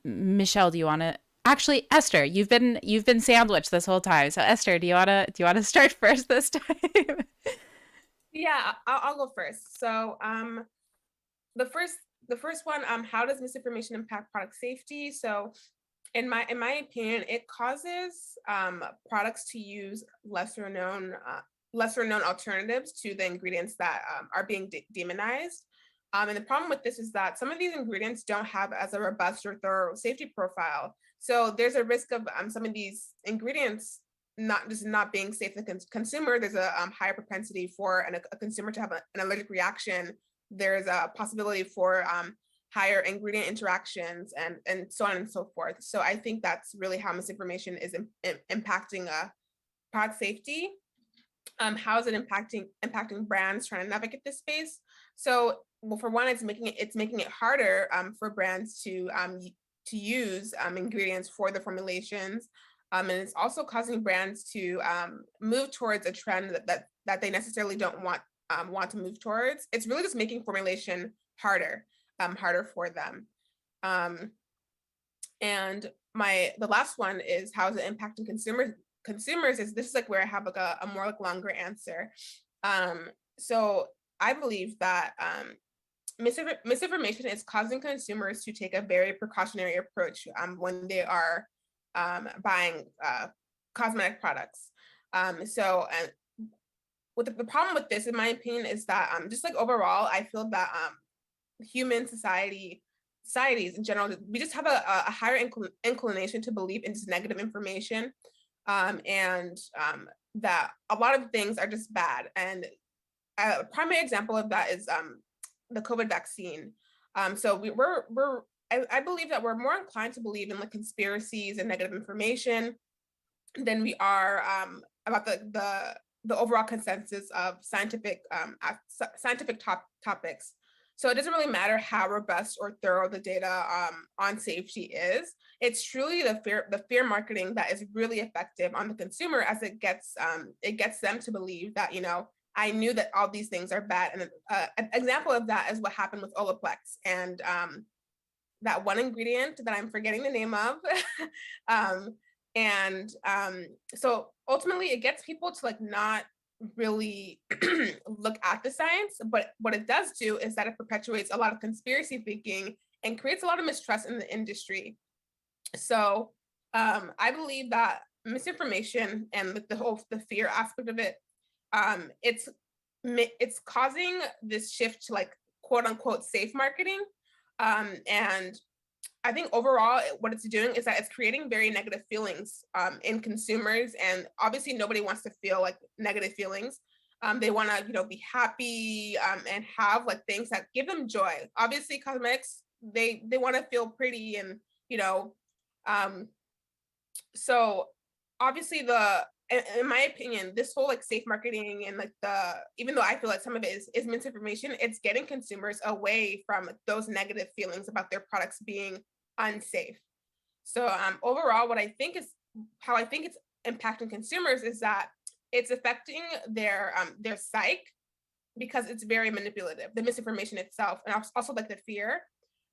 Michelle, do you want to? Actually, Esther, you've been sandwiched this whole time. So Esther, do you wanna start first this time? Yeah, I'll go first. So the first one, how does misinformation impact product safety? So in my opinion, it causes products to use lesser known alternatives to the ingredients that are being demonized. And the problem with this is that some of these ingredients don't have as a robust or thorough safety profile. So there's a risk of some of these ingredients not being safe to the consumer. There's a higher propensity for a consumer to have an allergic reaction. There's a possibility for higher ingredient interactions and so on and so forth. So I think that's really how misinformation is impacting product safety. How is it impacting brands trying to navigate this space? So, well, for one, it's making it harder for brands to use ingredients for the formulations. And it's also causing brands to move towards a trend that they necessarily don't want to move towards. It's really just making formulation harder for them. And the last one is, how is it impacting consumers? This is like where I have like a more like longer answer. So I believe that misinformation is causing consumers to take a very precautionary approach when they are buying cosmetic products. So with the problem with this, in my opinion, is that just like overall, I feel that human societies in general, we just have a higher inclination to believe in this negative information, and that a lot of things are just bad. And a primary example of that is the COVID vaccine. So I believe that we're more inclined to believe in like conspiracies and negative information than we are about the overall consensus of scientific topics. So it doesn't really matter how robust or thorough the data on safety is. It's truly the fear marketing that is really effective on the consumer, as it gets them to believe that, I knew that all these things are bad. And an example of that is what happened with Olaplex and that one ingredient that I'm forgetting the name of. So ultimately it gets people to like not really look at the science, but what it does do is that it perpetuates a lot of conspiracy thinking and creates a lot of mistrust in the industry. So I believe that misinformation and the fear aspect of it, it's causing this shift to like quote unquote safe marketing. And I think overall what it's doing is that it's creating very negative feelings in consumers. And obviously nobody wants to feel like negative feelings. They want to, be happy and have like things that give them joy. Obviously cosmetics, they want to feel pretty and, so obviously in my opinion, this whole like safe marketing and like even though I feel like some of it is misinformation, it's getting consumers away from those negative feelings about their products being unsafe. So overall, how I think it's impacting consumers is that it's affecting their psyche because it's very manipulative, the misinformation itself, and also like the fear.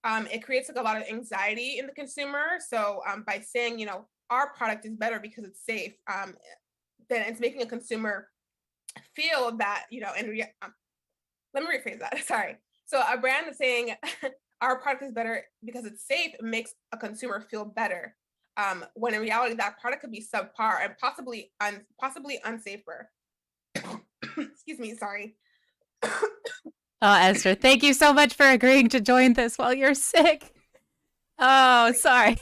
It creates like a lot of anxiety in the consumer. So by saying, our product is better because it's safe, then it's making a consumer feel that, let me rephrase that, sorry. So a brand is saying our product is better because it's safe makes a consumer feel better, when in reality that product could be subpar and possibly unsafer. Excuse me, sorry. Oh, Esther, thank you so much for agreeing to join this while you're sick. Oh, sorry.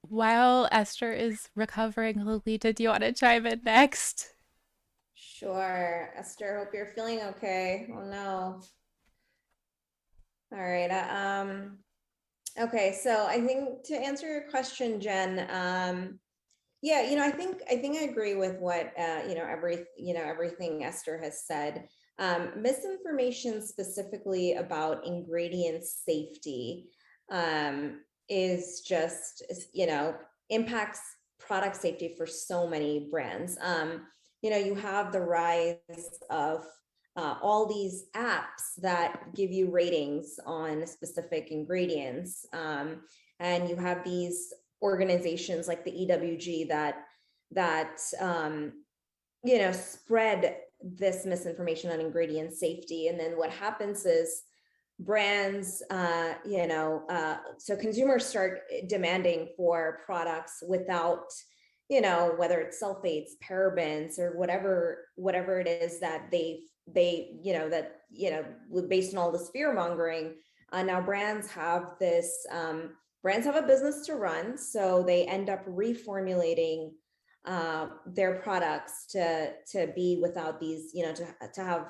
While Esther is recovering, Lolita, do you want to chime in next? Sure. Esther, hope you're feeling okay. Oh no. All right. Okay, so I think to answer your question, Jen, yeah, I think I agree with what everything Esther has said. Misinformation specifically about ingredient safety is just, impacts product safety for so many brands. You have the rise of all these apps that give you ratings on specific ingredients. And you have these organizations like the EWG that spread this misinformation on ingredient safety. And then what happens is brands, so consumers start demanding for products without, whether it's sulfates, parabens, or whatever it is that based on all this fear mongering, now brands have this, brands have a business to run, so they end up reformulating their products to be without these, to have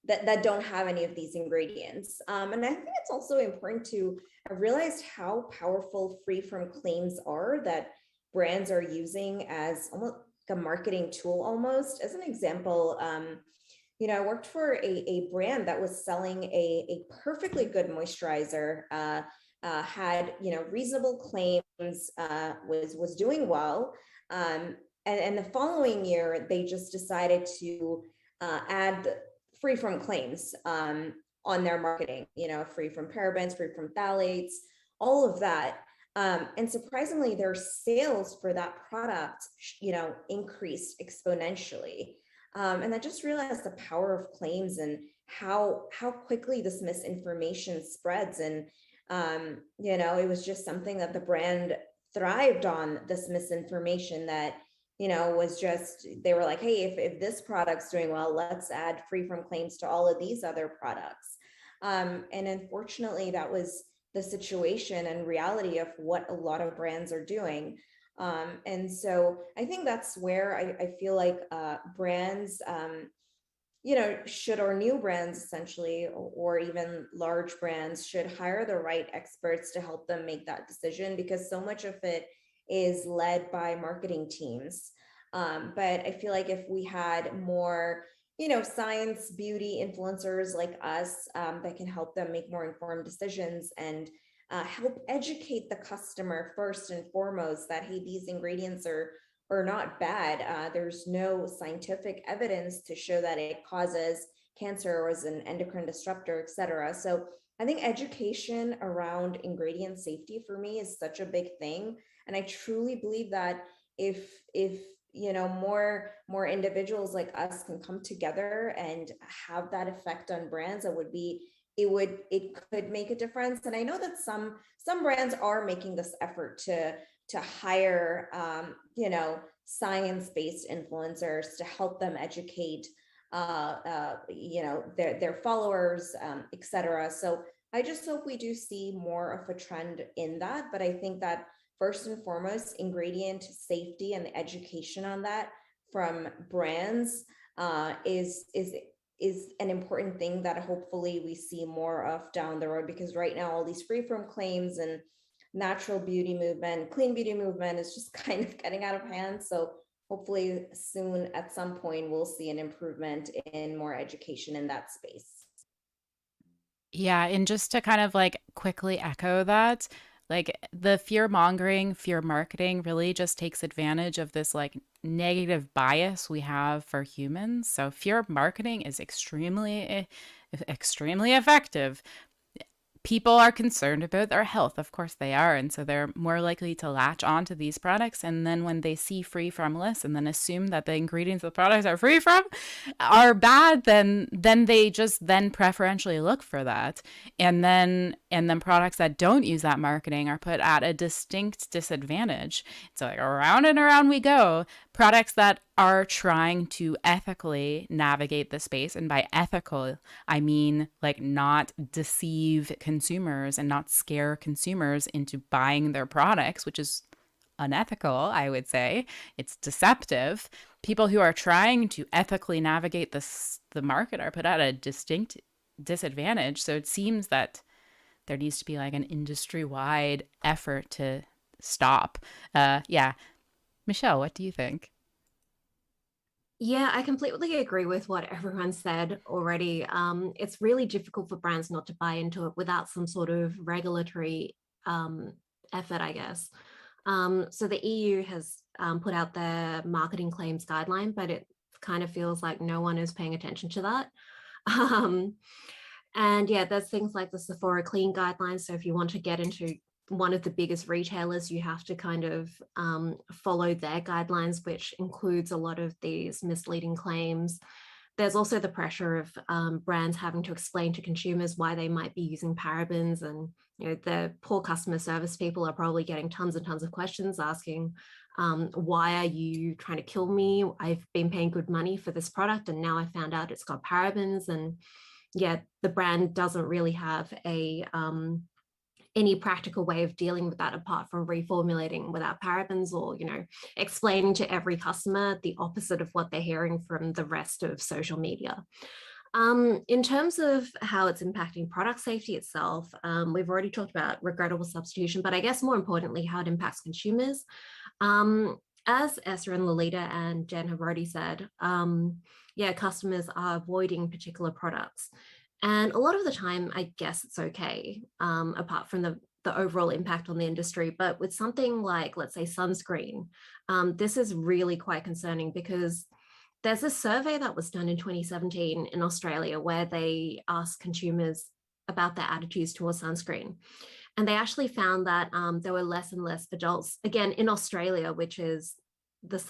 that don't have any of these ingredients. And I think it's also important to realize how powerful free from claims are that brands are using as almost like a marketing tool almost. As an example, I worked for a brand that was selling a perfectly good moisturizer, had, reasonable claims, was doing well. And the following year, they just decided to add free from claims on their marketing, free from parabens, free from phthalates, all of that. And surprisingly, their sales for that product, increased exponentially. And I just realized the power of claims and how quickly this misinformation spreads. And, it was just something that the brand thrived on, this misinformation that, was just, they were like, hey, if this product's doing well, let's add free from claims to all of these other products. And unfortunately, that was the situation and reality of what a lot of brands are doing. And so I think that's where I feel like brands, should, or new brands essentially, or even large brands should hire the right experts to help them make that decision, because so much of it is led by marketing teams. But I feel like if we had more, science, beauty influencers like us that can help them make more informed decisions and help educate the customer first and foremost that, hey, these ingredients are not bad. There's no scientific evidence to show that it causes cancer or is an endocrine disruptor, et cetera. So I think education around ingredient safety for me is such a big thing. And I truly believe that if more individuals like us can come together and have that effect on brands, it would be it could make a difference. And I know that some brands are making this effort to hire science-based influencers to help them educate their followers, etc. So I just hope we do see more of a trend in that. But I think that first and foremost, ingredient safety and the education on that from brands is an important thing that hopefully we see more of down the road, because right now all these free from claims and natural beauty movement, clean beauty movement is just kind of getting out of hand. So hopefully soon at some point we'll see an improvement in more education in that space. Yeah, and just to kind of like quickly echo that, like the fear mongering, fear marketing really just takes advantage of this like negative bias we have for humans. So fear marketing is extremely effective. People are concerned about their health. Of course they are. And so they're more likely to latch onto these products. And then when they see free from lists and then assume that the ingredients of the products are free from are bad, then they just then preferentially look for that. And then products that don't use that marketing are put at a distinct disadvantage. So like around and around we go. Products that are trying to ethically navigate the space, and by ethical, I mean like not deceive consumers and not scare consumers into buying their products, which is unethical, I would say. It's deceptive. People who are trying to ethically navigate the market are put at a distinct disadvantage. So it seems that there needs to be like an industry-wide effort to stop. Yeah. Michelle, what do you think? Yeah, I completely agree with what everyone said already. It's really difficult for brands not to buy into it without some sort of regulatory effort, I guess. So the EU has put out their marketing claims guideline, but it kind of feels like no one is paying attention to that. And yeah, there's things like the Sephora Clean guidelines. So if you want to get into one of the biggest retailers, you have to kind of follow their guidelines, which includes a lot of these misleading claims. There's also the pressure of brands having to explain to consumers why they might be using parabens, and the poor customer service people are probably getting tons and tons of questions asking, why are you trying to kill me? I've been paying good money for this product and now I found out it's got parabens. And yeah, the brand doesn't really have any practical way of dealing with that apart from reformulating without parabens, or explaining to every customer the opposite of what they're hearing from the rest of social media. In terms of how it's impacting product safety itself, we've already talked about regrettable substitution, but I guess more importantly, how it impacts consumers. As Esther and Lolita and Jen have already said, yeah, customers are avoiding particular products. And a lot of the time, I guess it's okay, apart from the overall impact on the industry. But with something like, let's say, sunscreen, this is really quite concerning, because there's a survey that was done in 2017 in Australia where they asked consumers about their attitudes towards sunscreen. And they actually found that there were less and less adults, again, in Australia, which is the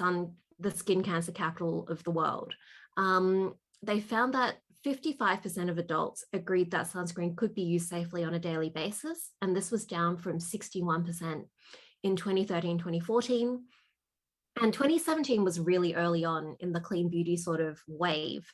skin cancer capital of the world. They found that 55% of adults agreed that sunscreen could be used safely on a daily basis. And this was down from 61% in 2013, 2014. And 2017 was really early on in the clean beauty sort of wave.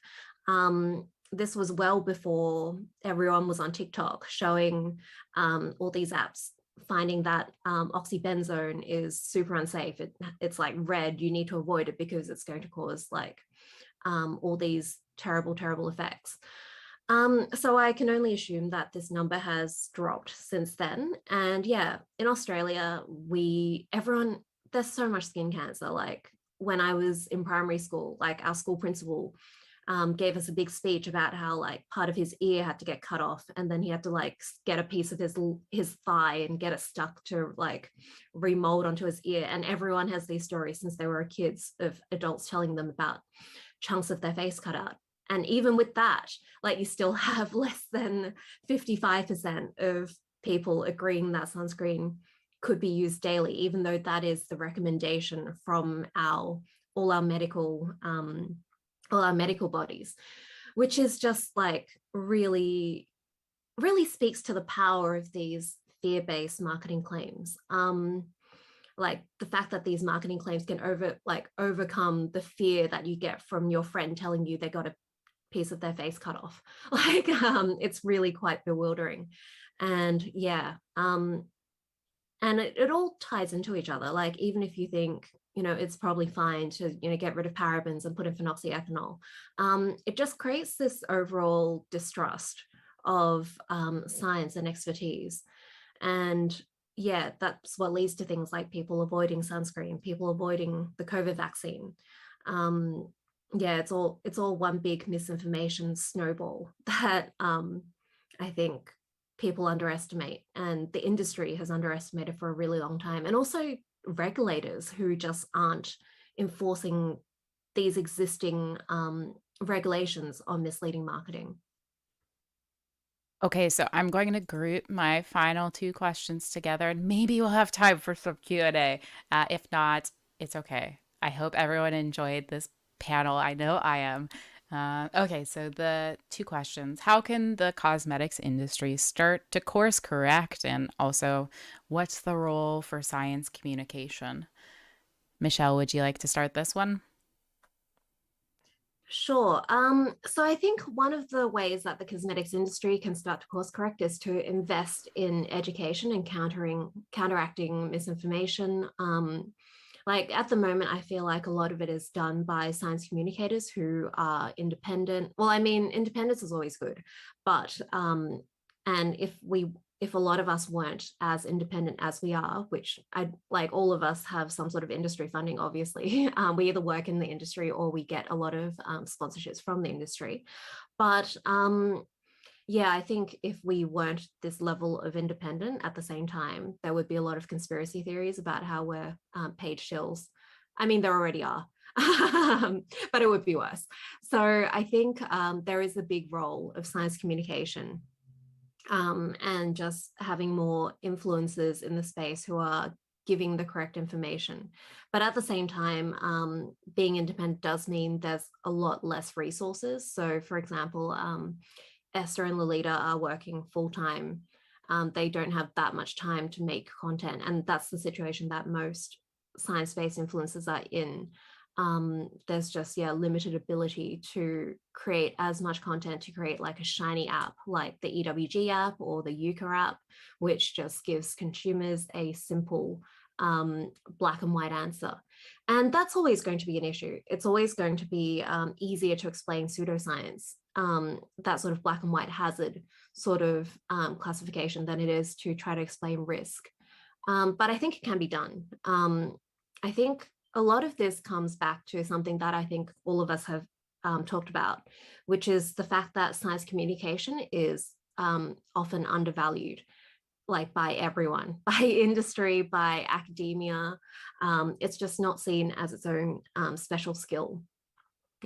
This was well before everyone was on TikTok showing all these apps, finding that oxybenzone is super unsafe. It's like red, you need to avoid it because it's going to cause like all these terrible, terrible effects. So I can only assume that this number has dropped since then. And yeah, in Australia, there's so much skin cancer. Like when I was in primary school, like our school principal gave us a big speech about how like part of his ear had to get cut off, and then he had to like get a piece of his thigh and get it stuck to like remold onto his ear. And everyone has these stories since they were kids of adults telling them about chunks of their face cut out. And even with that, like you still have less than 55% of people agreeing that sunscreen could be used daily, even though that is the recommendation from all our medical bodies, which is just like really really speaks to the power of these fear-based marketing claims. Like the fact that these marketing claims can overcome the fear that you get from your friend telling you they got a piece of their face cut off. Like it's really quite bewildering. And yeah, and it all ties into each other. Like even if you think, it's probably fine to, get rid of parabens and put in phenoxyethanol, it just creates this overall distrust of science and expertise. And yeah, that's what leads to things like people avoiding sunscreen, people avoiding the COVID vaccine. Yeah, it's all one big misinformation snowball that I think people underestimate, and the industry has underestimated for a really long time, and also regulators who just aren't enforcing these existing regulations on misleading marketing. Okay, so I'm going to group my final two questions together, and maybe we'll have time for some Q&A. If not, it's okay. I hope everyone enjoyed this panel. I know I am. Okay, so the two questions. How can the cosmetics industry start to course correct? And also, what's the role for science communication? Michelle, would you like to start this one? Sure. So I think one of the ways that the cosmetics industry can start to course correct is to invest in education and counteracting misinformation. Like at the moment, I feel like a lot of it is done by science communicators who are independent. Well, I mean, independence is always good, but and if a lot of us weren't as independent as we are, which I like, all of us have some sort of industry funding, obviously. We either work in the industry or we get a lot of sponsorships from the industry. But yeah, I think if we weren't this level of independent at the same time, there would be a lot of conspiracy theories about how we're paid shills. I mean, there already are, but it would be worse. So I think there is a big role of science communication and just having more influencers in the space who are giving the correct information. But at the same time, being independent does mean there's a lot less resources. So for example, Esther and Lolita are working full-time. They don't have that much time to make content. And that's the situation that most science-based influencers are in. There's just, limited ability to create as much content to create like a shiny app, like the EWG app or the Yucca app, which just gives consumers a simple black and white answer. And that's always going to be an issue. It's always going to be easier to explain pseudoscience, that sort of black and white hazard sort of classification, than it is to try to explain risk. But I think it can be done. I think a lot of this comes back to something that I think all of us have talked about, which is the fact that science communication is often undervalued, like by everyone, by industry, by academia. It's just not seen as its own special skill.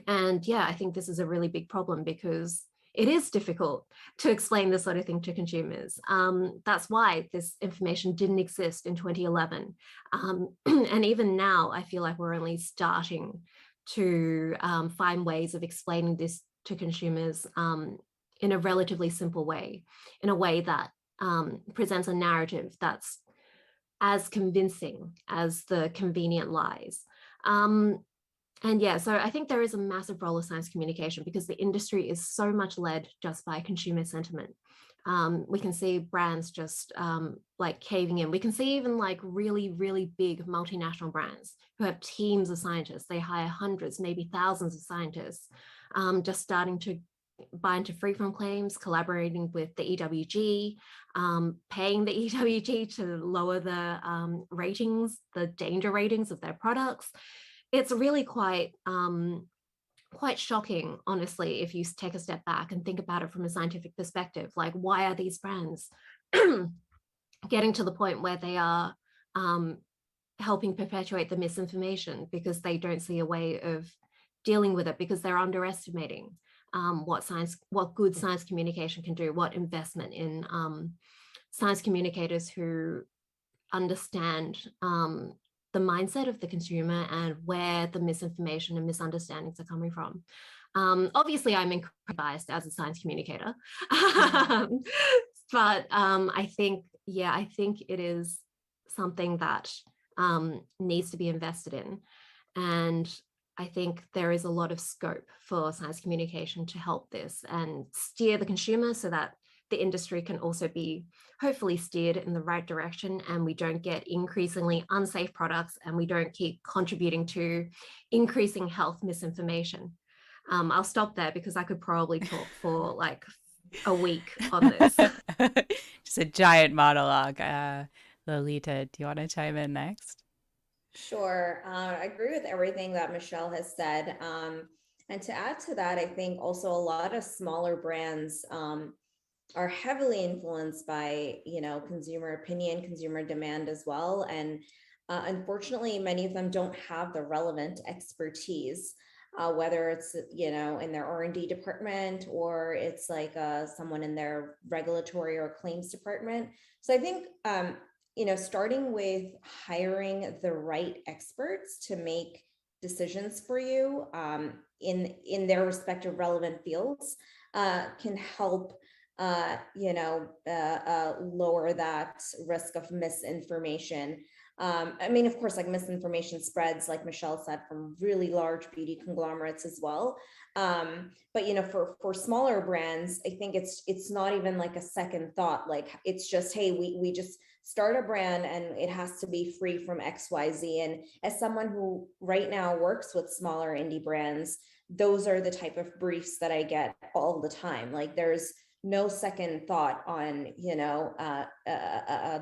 And yeah, I think this is a really big problem because it is difficult to explain this sort of thing to consumers. That's why this information didn't exist in 2011. And even now, I feel like we're only starting to find ways of explaining this to consumers in a relatively simple way, in a way that presents a narrative that's as convincing as the convenient lies. And yeah, so I think there is a massive role of science communication because the industry is so much led just by consumer sentiment. We can see brands just like caving in. We can see even like really, really big multinational brands who have teams of scientists. They hire hundreds, maybe thousands of scientists, just starting to buy into freeform claims, collaborating with the EWG, paying the EWG to lower the ratings, the danger ratings of their products. It's really quite shocking, honestly, if you take a step back and think about it from a scientific perspective. Like, why are these brands getting to the point where they are helping perpetuate the misinformation because they don't see a way of dealing with it, because they're underestimating what good science communication can do, what investment in science communicators who understand the mindset of the consumer and where the misinformation and misunderstandings are coming from. Obviously, I'm incredibly biased as a science communicator, but I think it is something that needs to be invested in. And I think there is a lot of scope for science communication to help this and steer the consumer so that the industry can also be hopefully steered in the right direction, and we don't get increasingly unsafe products, and we don't keep contributing to increasing health misinformation. I'll stop there because I could probably talk for like a week on this. Just a giant monologue. Lolita, do you want to chime in next? Sure. I agree with everything that Michelle has said. And to add to that, I think also a lot of smaller brands are heavily influenced by, consumer opinion, consumer demand as well. And unfortunately, many of them don't have the relevant expertise, whether it's, in their R&D department or it's like someone in their regulatory or claims department. So I think, starting with hiring the right experts to make decisions for you in their respective relevant fields can help lower that risk of misinformation. Of course, like misinformation spreads, like Michelle said, from really large beauty conglomerates as well. But for smaller brands, I think it's not even like a second thought. Like it's just, hey, we just start a brand and it has to be free from XYZ. And as someone who right now works with smaller indie brands, those are the type of briefs that I get all the time. Like there's no second thought on,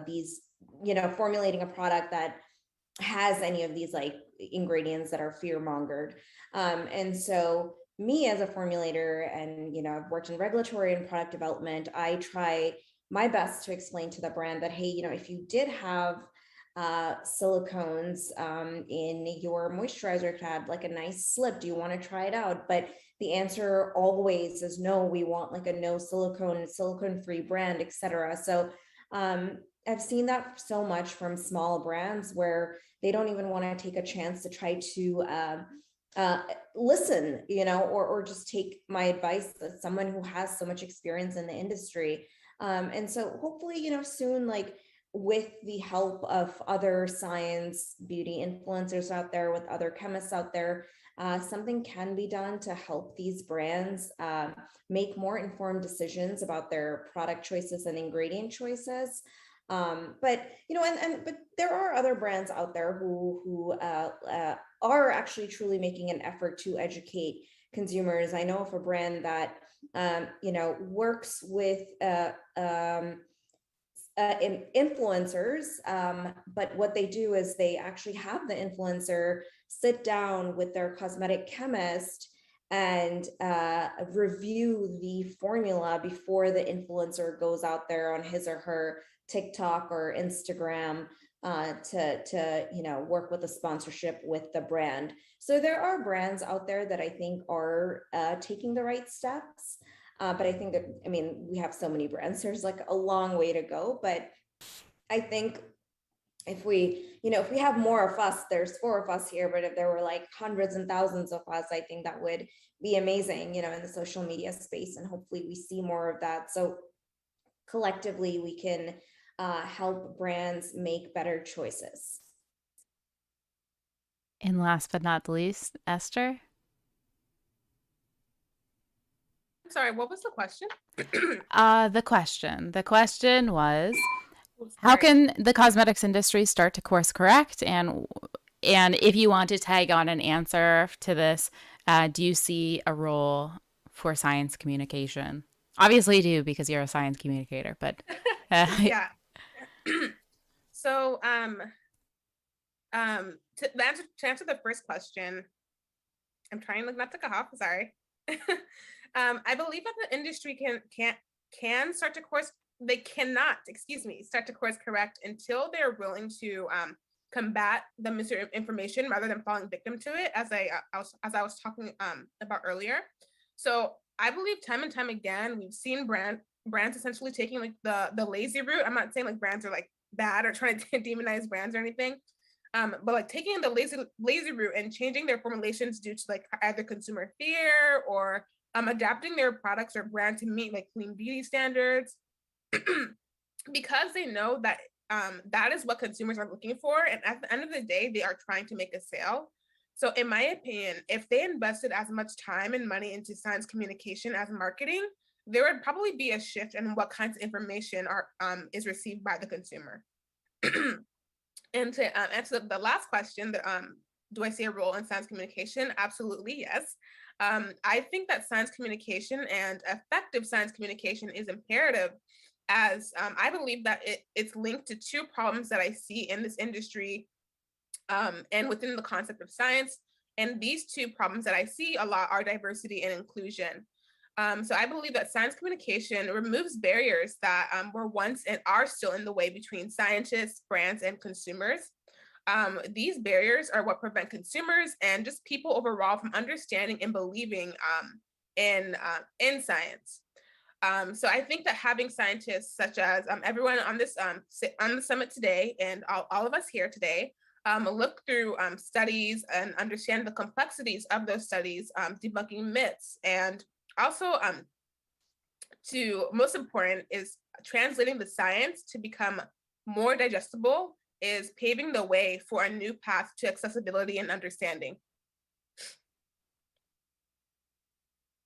these, formulating a product that has any of these like ingredients that are fear mongered. And so me as a formulator and, I've worked in regulatory and product development, I try my best to explain to the brand that, hey, if you did have silicones in your moisturizer, it had like a nice slip, do you want to try it out? But the answer always is no, we want like a no silicone free brand, etc. So I've seen that so much from small brands where they don't even want to take a chance to try to listen, or just take my advice as someone who has so much experience in the industry. And so hopefully, soon, like with the help of other science beauty influencers out there, with other chemists out there, something can be done to help these brands make more informed decisions about their product choices and ingredient choices. But but there are other brands out there who are actually truly making an effort to educate consumers. I know of a brand that works with influencers, but what they do is they actually have the influencer sit down with their cosmetic chemist and review the formula before the influencer goes out there on his or her TikTok or Instagram to work with a sponsorship with the brand. So there are brands out there that I think are taking the right steps. But I think that, we have so many brands, there's like a long way to go. But I think if we have more of us, there's 4 of us here, but if there were like hundreds and thousands of us, I think that would be amazing, in the social media space. And hopefully we see more of that. So collectively we can help brands make better choices. And last but not the least, Esther. Sorry, what was the question? The question was, how can the cosmetics industry start to course correct? And if you want to tag on an answer to this, do you see a role for science communication? Obviously you do, because you're a science communicator, but yeah. So to answer the first question, I'm trying not to cough, sorry. I believe that the industry can start to course. They cannot, start to course correct until they're willing to combat the misinformation rather than falling victim to it, as I was talking about earlier. So I believe time and time again we've seen brands essentially taking like the lazy route. I'm not saying like brands are like bad or trying to demonize brands or anything, But like taking the lazy route and changing their formulations due to like either consumer fear or adapting their products or brand to meet like clean beauty standards, because they know that that is what consumers are looking for. And at the end of the day, they are trying to make a sale. So in my opinion, if they invested as much time and money into science communication as marketing, there would probably be a shift in what kinds of information are is received by the consumer. And to answer the last question, do I see a role in science communication? Absolutely, yes. I think that science communication and effective science communication is imperative, as I believe that it's linked to two problems that I see in this industry and within the concept of science. And these two problems that I see a lot are diversity and inclusion. So I believe that science communication removes barriers that were once and are still in the way between scientists, brands, and consumers. These barriers are what prevent consumers and just people overall from understanding and believing in science. So I think that having scientists such as everyone on this on the summit today and all of us here today look through studies and understand the complexities of those studies, debunking myths, and also most important is translating the science to become more digestible, is paving the way for a new path to accessibility and understanding.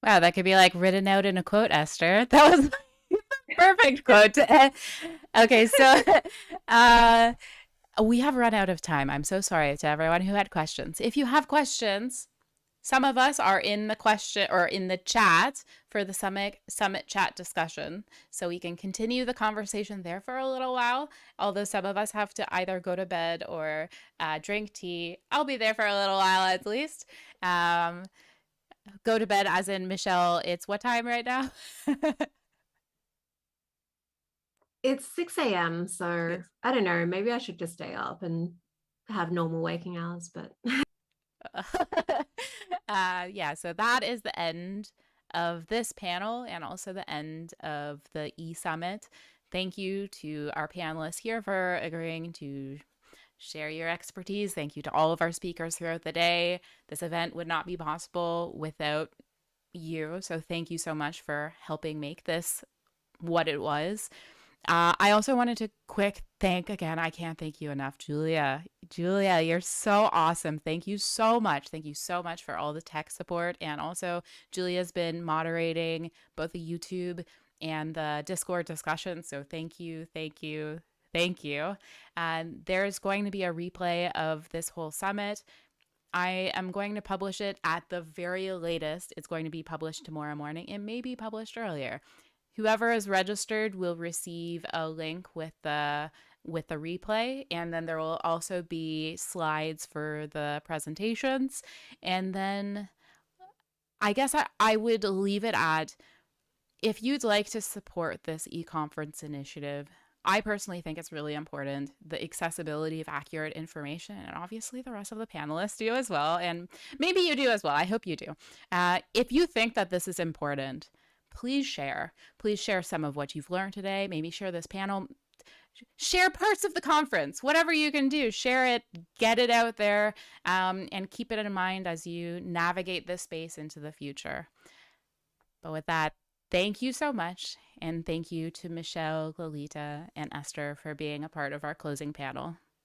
Wow, that could be like written out in a quote, Esther. That was a perfect quote to end. Okay, so we have run out of time. I'm so sorry to everyone who had questions. If you have questions, some of us are in the question or in the chat for the summit chat discussion, so we can continue the conversation there for a little while. Although some of us have to either go to bed or drink tea. I'll be there for a little while at least. Go to bed as in Michelle. It's what time right now? It's 6 a.m. So I don't know. Maybe I should just stay up and have normal waking hours, but yeah, so that is the end of this panel and also the end of the e-summit. Thank you to our panelists here for agreeing to share your expertise. Thank you to all of our speakers throughout the day. This event would not be possible without you, so thank you so much for helping make this what it was. I also wanted to thank again. I can't thank you enough, Julia. Julia, you're so awesome. Thank you so much. Thank you so much for all the tech support. And also, Julia's been moderating both the YouTube and the Discord discussion. So thank you, thank you, thank you. And there's going to be a replay of this whole summit. I am going to publish it at the very latest. It's going to be published tomorrow morning. It may be published earlier. Whoever is registered will receive a link with the replay, and then there will also be slides for the presentations. And then I guess I would leave it at, if you'd like to support this e-conference initiative, I personally think it's really important, the accessibility of accurate information, and obviously the rest of the panelists do as well, and maybe you do as well. I hope you do. If you think that this is important, please share. Please share some of what you've learned today. Maybe share this panel. Share parts of the conference. Whatever you can do, share it, get it out there, and keep it in mind as you navigate this space into the future. But with that, thank you so much, and thank you to Michelle, Lolita, and Esther for being a part of our closing panel.